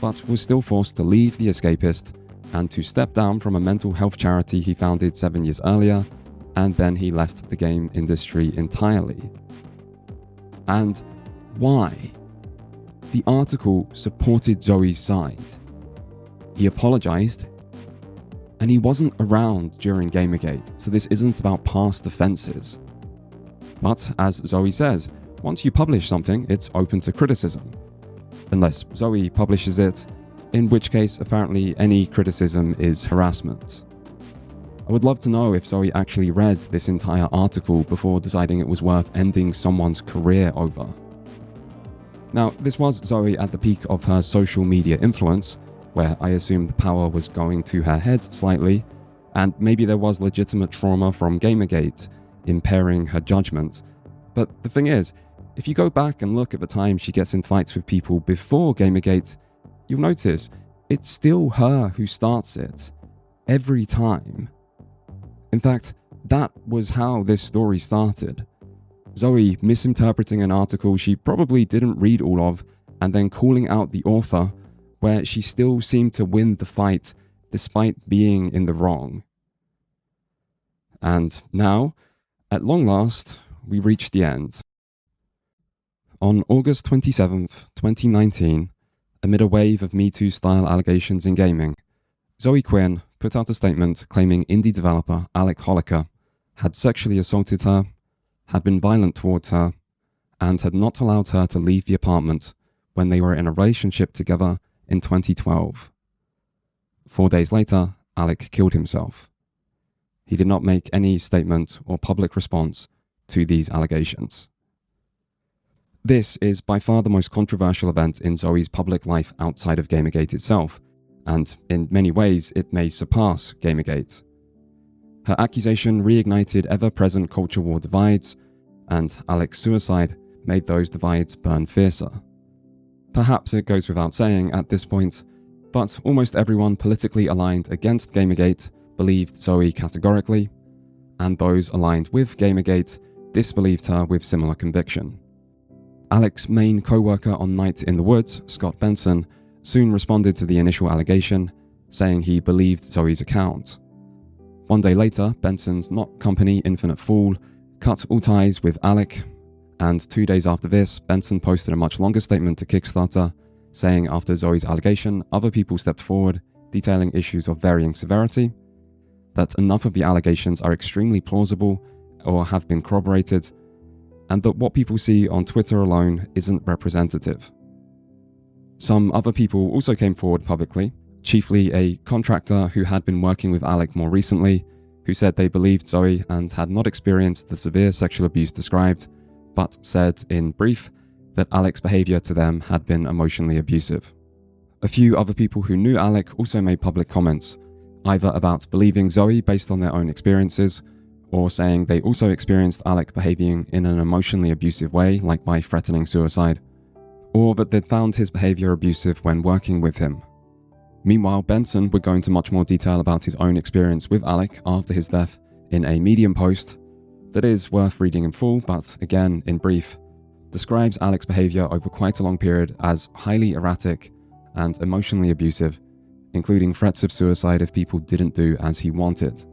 but was still forced to leave The Escapist and to step down from a mental health charity he founded 7 years earlier, and then he left the game industry entirely. And why? The article supported Zoe's side. He apologized, and he wasn't around during Gamergate, so this isn't about past offenses. But as Zoe says, once you publish something, it's open to criticism. Unless Zoe publishes it, in which case apparently any criticism is harassment. I would love to know if Zoe actually read this entire article before deciding it was worth ending someone's career over. Now, this was Zoe at the peak of her social media influence, where I assume the power was going to her head slightly, and maybe there was legitimate trauma from Gamergate impairing her judgment. But the thing is, if you go back and look at the time she gets in fights with people before Gamergate, you'll notice it's still her who starts it, every time. In fact, that was how this story started. Zoe misinterpreting an article she probably didn't read all of, and then calling out the author, where she still seemed to win the fight despite being in the wrong. And now, at long last, we reach the end. On August 27th, 2019, amid a wave of Me Too-style allegations in gaming, Zoe Quinn put out a statement claiming indie developer Alec Holliker had sexually assaulted her, had been violent towards her, and had not allowed her to leave the apartment when they were in a relationship together in 2012. 4 days later, Alec killed himself. He did not make any statement or public response to these allegations. This is by far the most controversial event in Zoe's public life outside of Gamergate itself, and in many ways it may surpass Gamergate. Her accusation reignited ever-present culture war divides, and Alec's suicide made those divides burn fiercer. Perhaps it goes without saying at this point, but almost everyone politically aligned against Gamergate believed Zoe categorically, and those aligned with Gamergate disbelieved her with similar conviction. Alec's main co-worker on Night in the Woods, Scott Benson, soon responded to the initial allegation, saying he believed Zoe's account. 1 day later, Benson's not company Infinite Fool cut all ties with Alec, and 2 days after this, Benson posted a much longer statement to Kickstarter, saying after Zoe's allegation, other people stepped forward, detailing issues of varying severity, that enough of the allegations are extremely plausible or have been corroborated, and that what people see on Twitter alone isn't representative. Some other people also came forward publicly, chiefly a contractor who had been working with Alec more recently, who said they believed Zoe and had not experienced the severe sexual abuse described, but said, in brief, that Alec's behaviour to them had been emotionally abusive. A few other people who knew Alec also made public comments, either about believing Zoe based on their own experiences, or saying they also experienced Alec behaving in an emotionally abusive way, like by threatening suicide, or that they'd found his behaviour abusive when working with him. Meanwhile, Benson would go into much more detail about his own experience with Alec after his death in a Medium post that is worth reading in full, but again, in brief, describes Alec's behaviour over quite a long period as highly erratic and emotionally abusive, including threats of suicide if people didn't do as he wanted.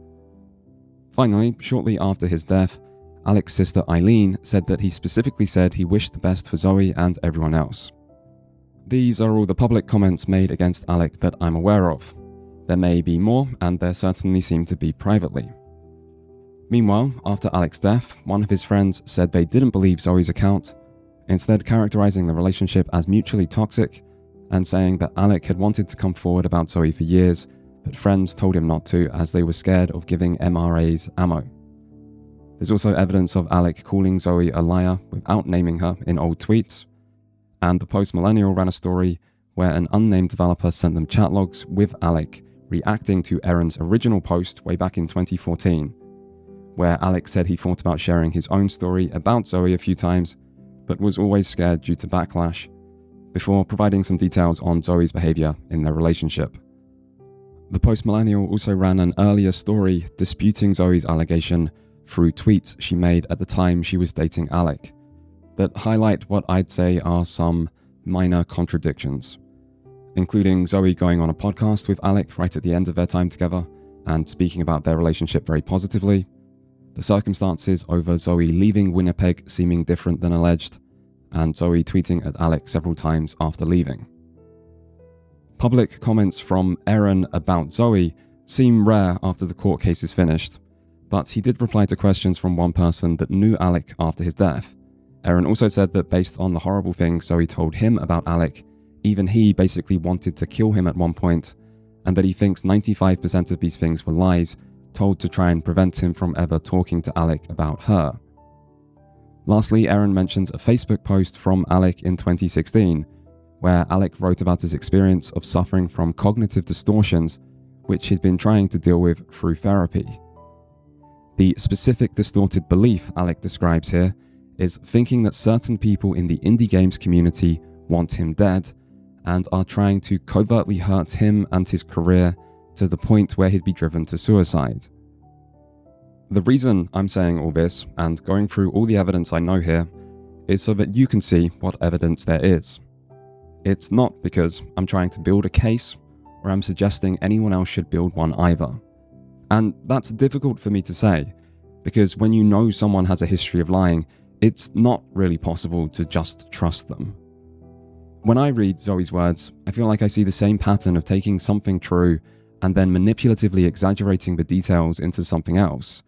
Finally, shortly after his death, Alec's sister Eileen said that he specifically said he wished the best for Zoe and everyone else. These are all the public comments made against Alec that I'm aware of. There may be more, and there certainly seem to be privately. Meanwhile, after Alec's death, one of his friends said they didn't believe Zoe's account, instead characterizing the relationship as mutually toxic, and saying that Alec had wanted to come forward about Zoe for years, but friends told him not to as they were scared of giving MRAs ammo. There's also evidence of Alec calling Zoe a liar without naming her in old tweets, and the Post-Millennial ran a story where an unnamed developer sent them chat logs with Alec reacting to Eron's original post way back in 2014, where Alec said he thought about sharing his own story about Zoe a few times, but was always scared due to backlash, before providing some details on Zoe's behaviour in their relationship. The Post-Millennial also ran an earlier story disputing Zoe's allegation through tweets she made at the time she was dating Alec, that highlight what I'd say are some minor contradictions, including Zoe going on a podcast with Alec right at the end of their time together and speaking about their relationship very positively, the circumstances over Zoe leaving Winnipeg seeming different than alleged, and Zoe tweeting at Alec several times after leaving. Public comments from Eron about Zoe seem rare after the court case is finished, but he did reply to questions from one person that knew Alec after his death. Eron also said that based on the horrible things Zoe told him about Alec, even he basically wanted to kill him at one point, and that he thinks 95% of these things were lies, told to try and prevent him from ever talking to Alec about her. Lastly, Eron mentions a Facebook post from Alec in 2016, where Alec wrote about his experience of suffering from cognitive distortions, which he'd been trying to deal with through therapy. The specific distorted belief Alec describes here is thinking that certain people in the indie games community want him dead and are trying to covertly hurt him and his career to the point where he'd be driven to suicide. The reason I'm saying all this and going through all the evidence I know here is so that you can see what evidence there is. It's not because I'm trying to build a case or I'm suggesting anyone else should build one either. And that's difficult for me to say, because when you know someone has a history of lying, it's not really possible to just trust them. When I read Zoe's words, I feel like I see the same pattern of taking something true and then manipulatively exaggerating the details into something else.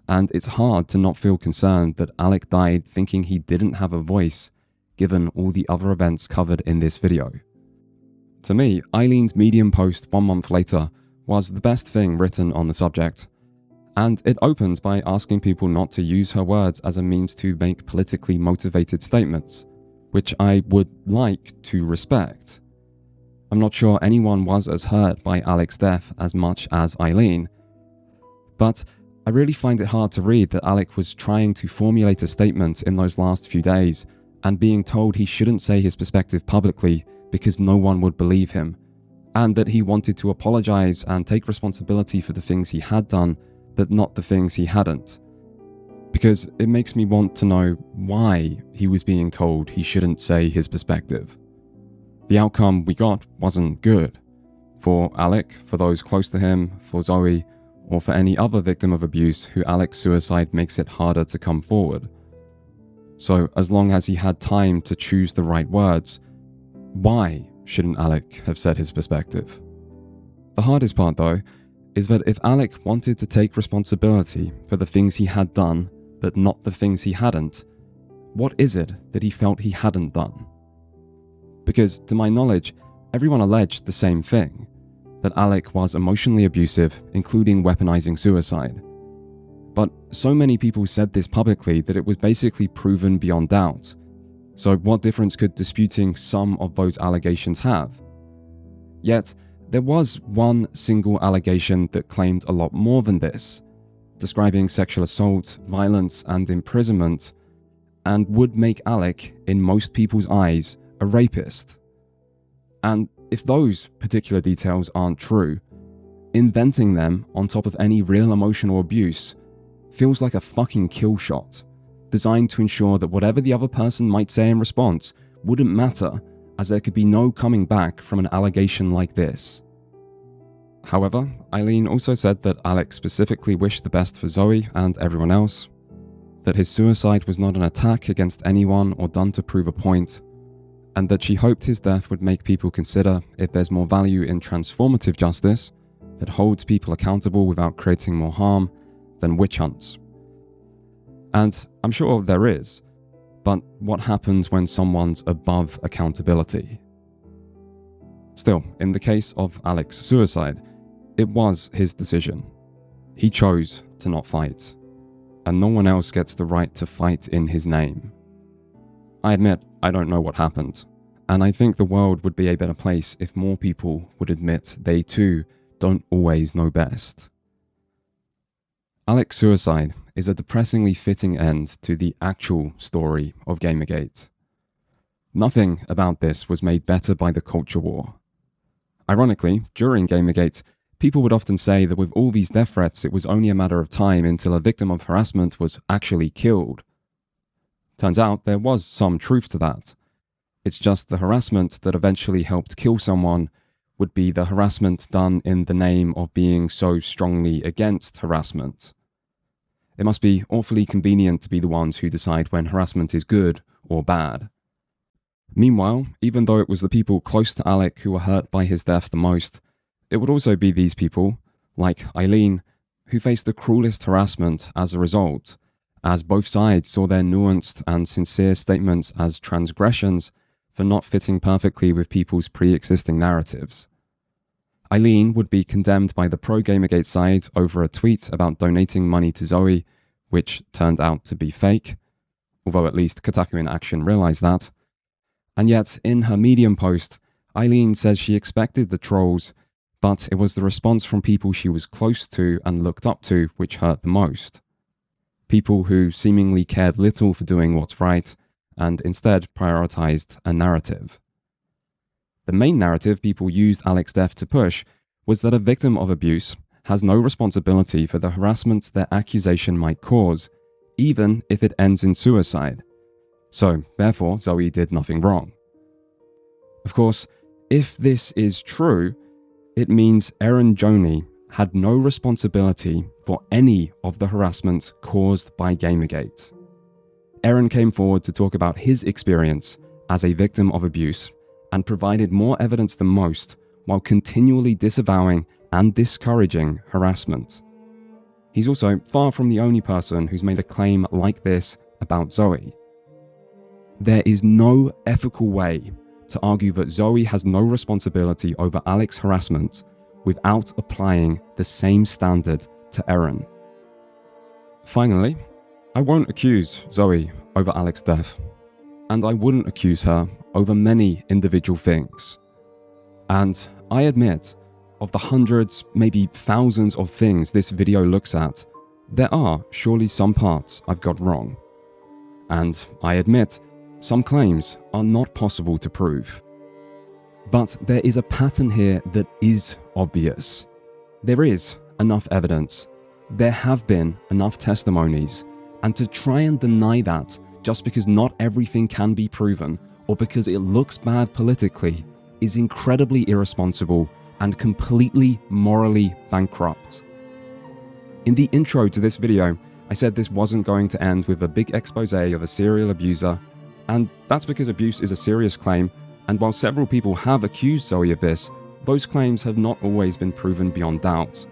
And it's hard to not feel concerned that Alec died thinking he didn't have a voice, given all the other events covered in this video. To me, Eileen's Medium post 1 month later was the best thing written on the subject, and it opens by asking people not to use her words as a means to make politically motivated statements, which I would like to respect. I'm not sure anyone was as hurt by Alec's death as much as Eileen, but I really find it hard to read that Alec was trying to formulate a statement in those last few days and being told he shouldn't say his perspective publicly because no one would believe him, and that he wanted to apologize and take responsibility for the things he had done, but not the things he hadn't. Because it makes me want to know why he was being told he shouldn't say his perspective. The outcome we got wasn't good. For Alec, for those close to him, for Zoe, or for any other victim of abuse who Alec's suicide makes it harder to come forward. So as long as he had time to choose the right words, why shouldn't Alec have said his perspective? The hardest part, though, is that if Alec wanted to take responsibility for the things he had done, but not the things he hadn't, what is it that he felt he hadn't done? Because, to my knowledge, everyone alleged the same thing, that Alec was emotionally abusive, including weaponizing suicide. But so many people said this publicly that it was basically proven beyond doubt. So what difference could disputing some of those allegations have? Yet, there was one single allegation that claimed a lot more than this, describing sexual assault, violence, and imprisonment, and would make Alec, in most people's eyes, a rapist. And if those particular details aren't true, inventing them on top of any real emotional abuse feels like a fucking kill shot, designed to ensure that whatever the other person might say in response wouldn't matter, as there could be no coming back from an allegation like this. However, Eileen also said that Alec specifically wished the best for Zoe and everyone else, that his suicide was not an attack against anyone or done to prove a point, and that she hoped his death would make people consider if there's more value in transformative justice that holds people accountable without creating more harm than witch hunts. And I'm sure there is, but what happens when someone's above accountability? Still, in the case of Alec's suicide, it was his decision. He chose to not fight, and no one else gets the right to fight in his name. I admit I don't know what happened, and I think the world would be a better place if more people would admit they too don't always know best. Alec's suicide is a depressingly fitting end to the actual story of Gamergate. Nothing about this was made better by the culture war. Ironically, during Gamergate, people would often say that with all these death threats, it was only a matter of time until a victim of harassment was actually killed. Turns out there was some truth to that. It's just the harassment that eventually helped kill someone would be the harassment done in the name of being so strongly against harassment. It must be awfully convenient to be the ones who decide when harassment is good or bad. Meanwhile, even though it was the people close to Alec who were hurt by his death the most, it would also be these people, like Eileen, who faced the cruelest harassment as a result, as both sides saw their nuanced and sincere statements as transgressions for not fitting perfectly with people's pre-existing narratives. Eileen would be condemned by the pro-Gamergate side over a tweet about donating money to Zoe, which turned out to be fake, although at least Kotaku in Action realized that. And yet, in her Medium post, Eileen says she expected the trolls, but it was the response from people she was close to and looked up to which hurt the most. People who seemingly cared little for doing what's right, and instead prioritized a narrative. The main narrative people used Alex's death to push was that a victim of abuse has no responsibility for the harassment their accusation might cause, even if it ends in suicide. So, therefore, Zoe did nothing wrong. Of course, if this is true, it means Eron Gjoni had no responsibility for any of the harassment caused by Gamergate. Eron came forward to talk about his experience as a victim of abuse and provided more evidence than most while continually disavowing and discouraging harassment. He's also far from the only person who's made a claim like this about Zoe. There is no ethical way to argue that Zoe has no responsibility over Alex's harassment without applying the same standard to Eron. Finally, I won't accuse Zoe over Alex's death, and I wouldn't accuse her over many individual things. And I admit, of the hundreds, maybe thousands of things this video looks at, there are surely some parts I've got wrong. And I admit, some claims are not possible to prove. But there is a pattern here that is obvious. There is enough evidence. There have been enough testimonies. And to try and deny that just because not everything can be proven or because it looks bad politically is incredibly irresponsible and completely morally bankrupt. In the intro to this video, I said this wasn't going to end with a big expose of a serial abuser, and that's because abuse is a serious claim, and while several people have accused Zoe of this, those claims have not always been proven beyond doubt.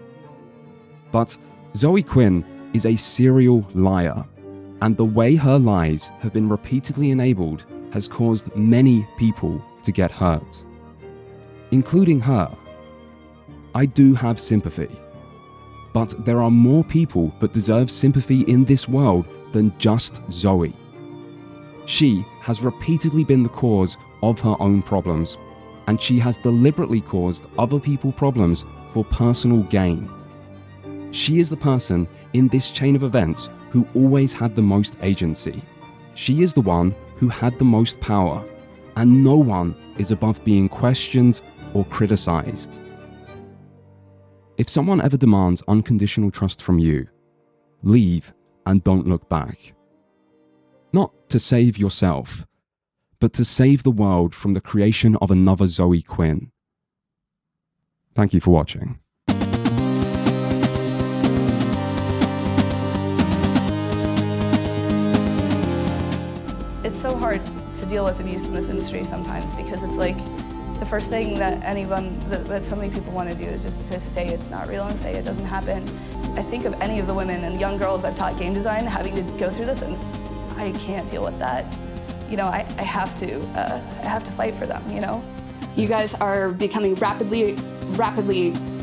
But Zoe Quinn is a serial liar, and the way her lies have been repeatedly enabled has caused many people to get hurt, including her. I do have sympathy, but there are more people that deserve sympathy in this world than just Zoe. She has repeatedly been the cause of her own problems, and she has deliberately caused other people problems for personal gain. She is the person in this chain of events who always had the most agency. She is the one who had the most power, and no one is above being questioned or criticized. If someone ever demands unconditional trust from you, leave and don't look back. Not to save yourself, but to save the world from the creation of another Zoe Quinn. Thank you for watching. It's so hard to deal with abuse in this industry sometimes because it's like the first thing that that so many people want to do is just to say it's not real and say it doesn't happen. I think of any of the women and young girls I've taught game design having to go through this, and I can't deal with that. You know, I have to fight for them, you know? You guys are becoming rapidly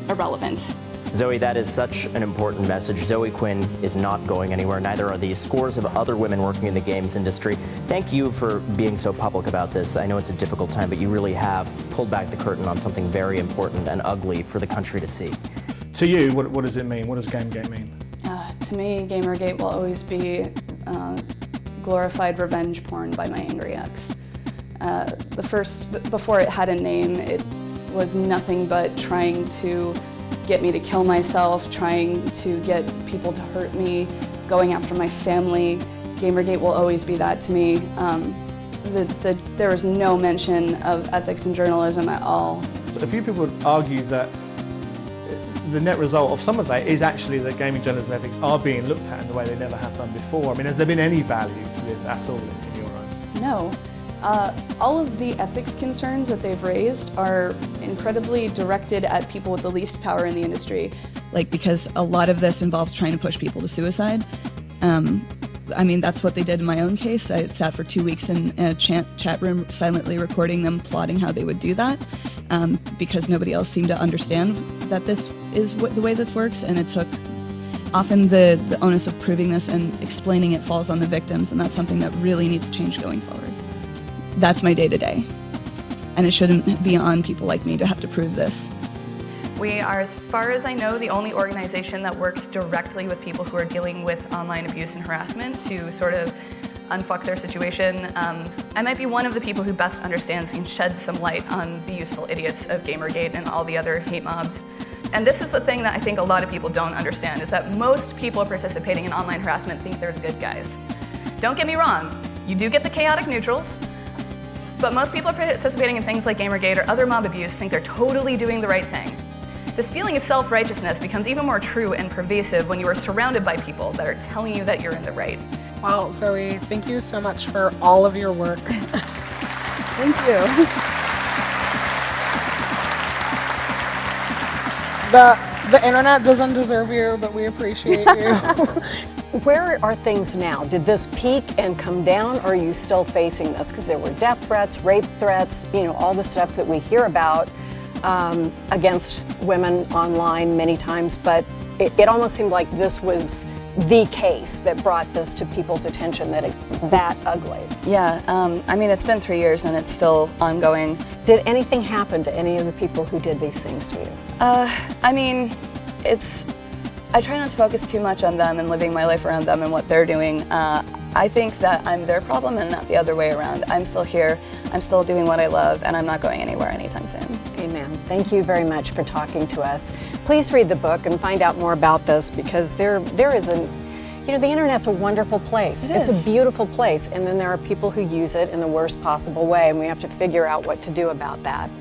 irrelevant. Zoe, that is such an important message. Zoe Quinn is not going anywhere. Neither are the scores of other women working in the games industry. Thank you for being so public about this. I know it's a difficult time, but you really have pulled back the curtain on something very important and ugly for the country to see. To you, what does it mean? What does Gamergate mean? To me, Gamergate will always be glorified revenge porn by my angry ex. Before it had a name, it was nothing but trying to get me to kill myself, trying to get people to hurt me, going after my family. Gamergate will always be that to me. There was no mention of ethics in journalism at all. A few people would argue that the net result of some of that is actually that gaming journalism ethics are being looked at in the way they never have done before. I mean, has there been any value to this at all in your eyes? No. All of the ethics concerns that they've raised are incredibly directed at people with the least power in the industry. Like, because a lot of this involves trying to push people to suicide. I mean, that's what they did in my own case. I sat for 2 weeks in a chat room silently recording them, plotting how they would do that, because nobody else seemed to understand that this is the way this works, and it took often the onus of proving this and explaining it falls on the victims, and that's something that really needs to change going forward. That's my day-to-day, and it shouldn't be on people like me to have to prove this. We are, as far as I know, the only organization that works directly with people who are dealing with online abuse and harassment to sort of unfuck their situation. I might be one of the people who best understands and sheds some light on the useful idiots of Gamergate and all the other hate mobs. And this is the thing that I think a lot of people don't understand, is that most people participating in online harassment think they're the good guys. Don't get me wrong, you do get the chaotic neutrals, but most people participating in things like Gamergate or other mob abuse think they're totally doing the right thing. This feeling of self-righteousness becomes even more true and pervasive when you are surrounded by people that are telling you that you're in the right. Wow, Zoe, thank you so much for all of your work. Thank you. The internet doesn't deserve you, but we appreciate you. Where are things now? Did this peak and come down, or are you still facing this? Because there were death threats, rape threats, all the stuff that we hear about against women online many times, but it almost seemed like this was the case that brought this to people's attention, that that ugly. Yeah, I mean, it's been 3 years and it's still ongoing. Did anything happen to any of the people who did these things to you? I mean, I try not to focus too much on them and living my life around them and what they're doing. I think that I'm their problem and not the other way around. I'm still here, I'm still doing what I love, and I'm not going anywhere anytime soon. Amen. Thank you very much for talking to us. Please read the book and find out more about this, because there is the internet's a wonderful place. It's a beautiful place, and then there are people who use it in the worst possible way, and we have to figure out what to do about that.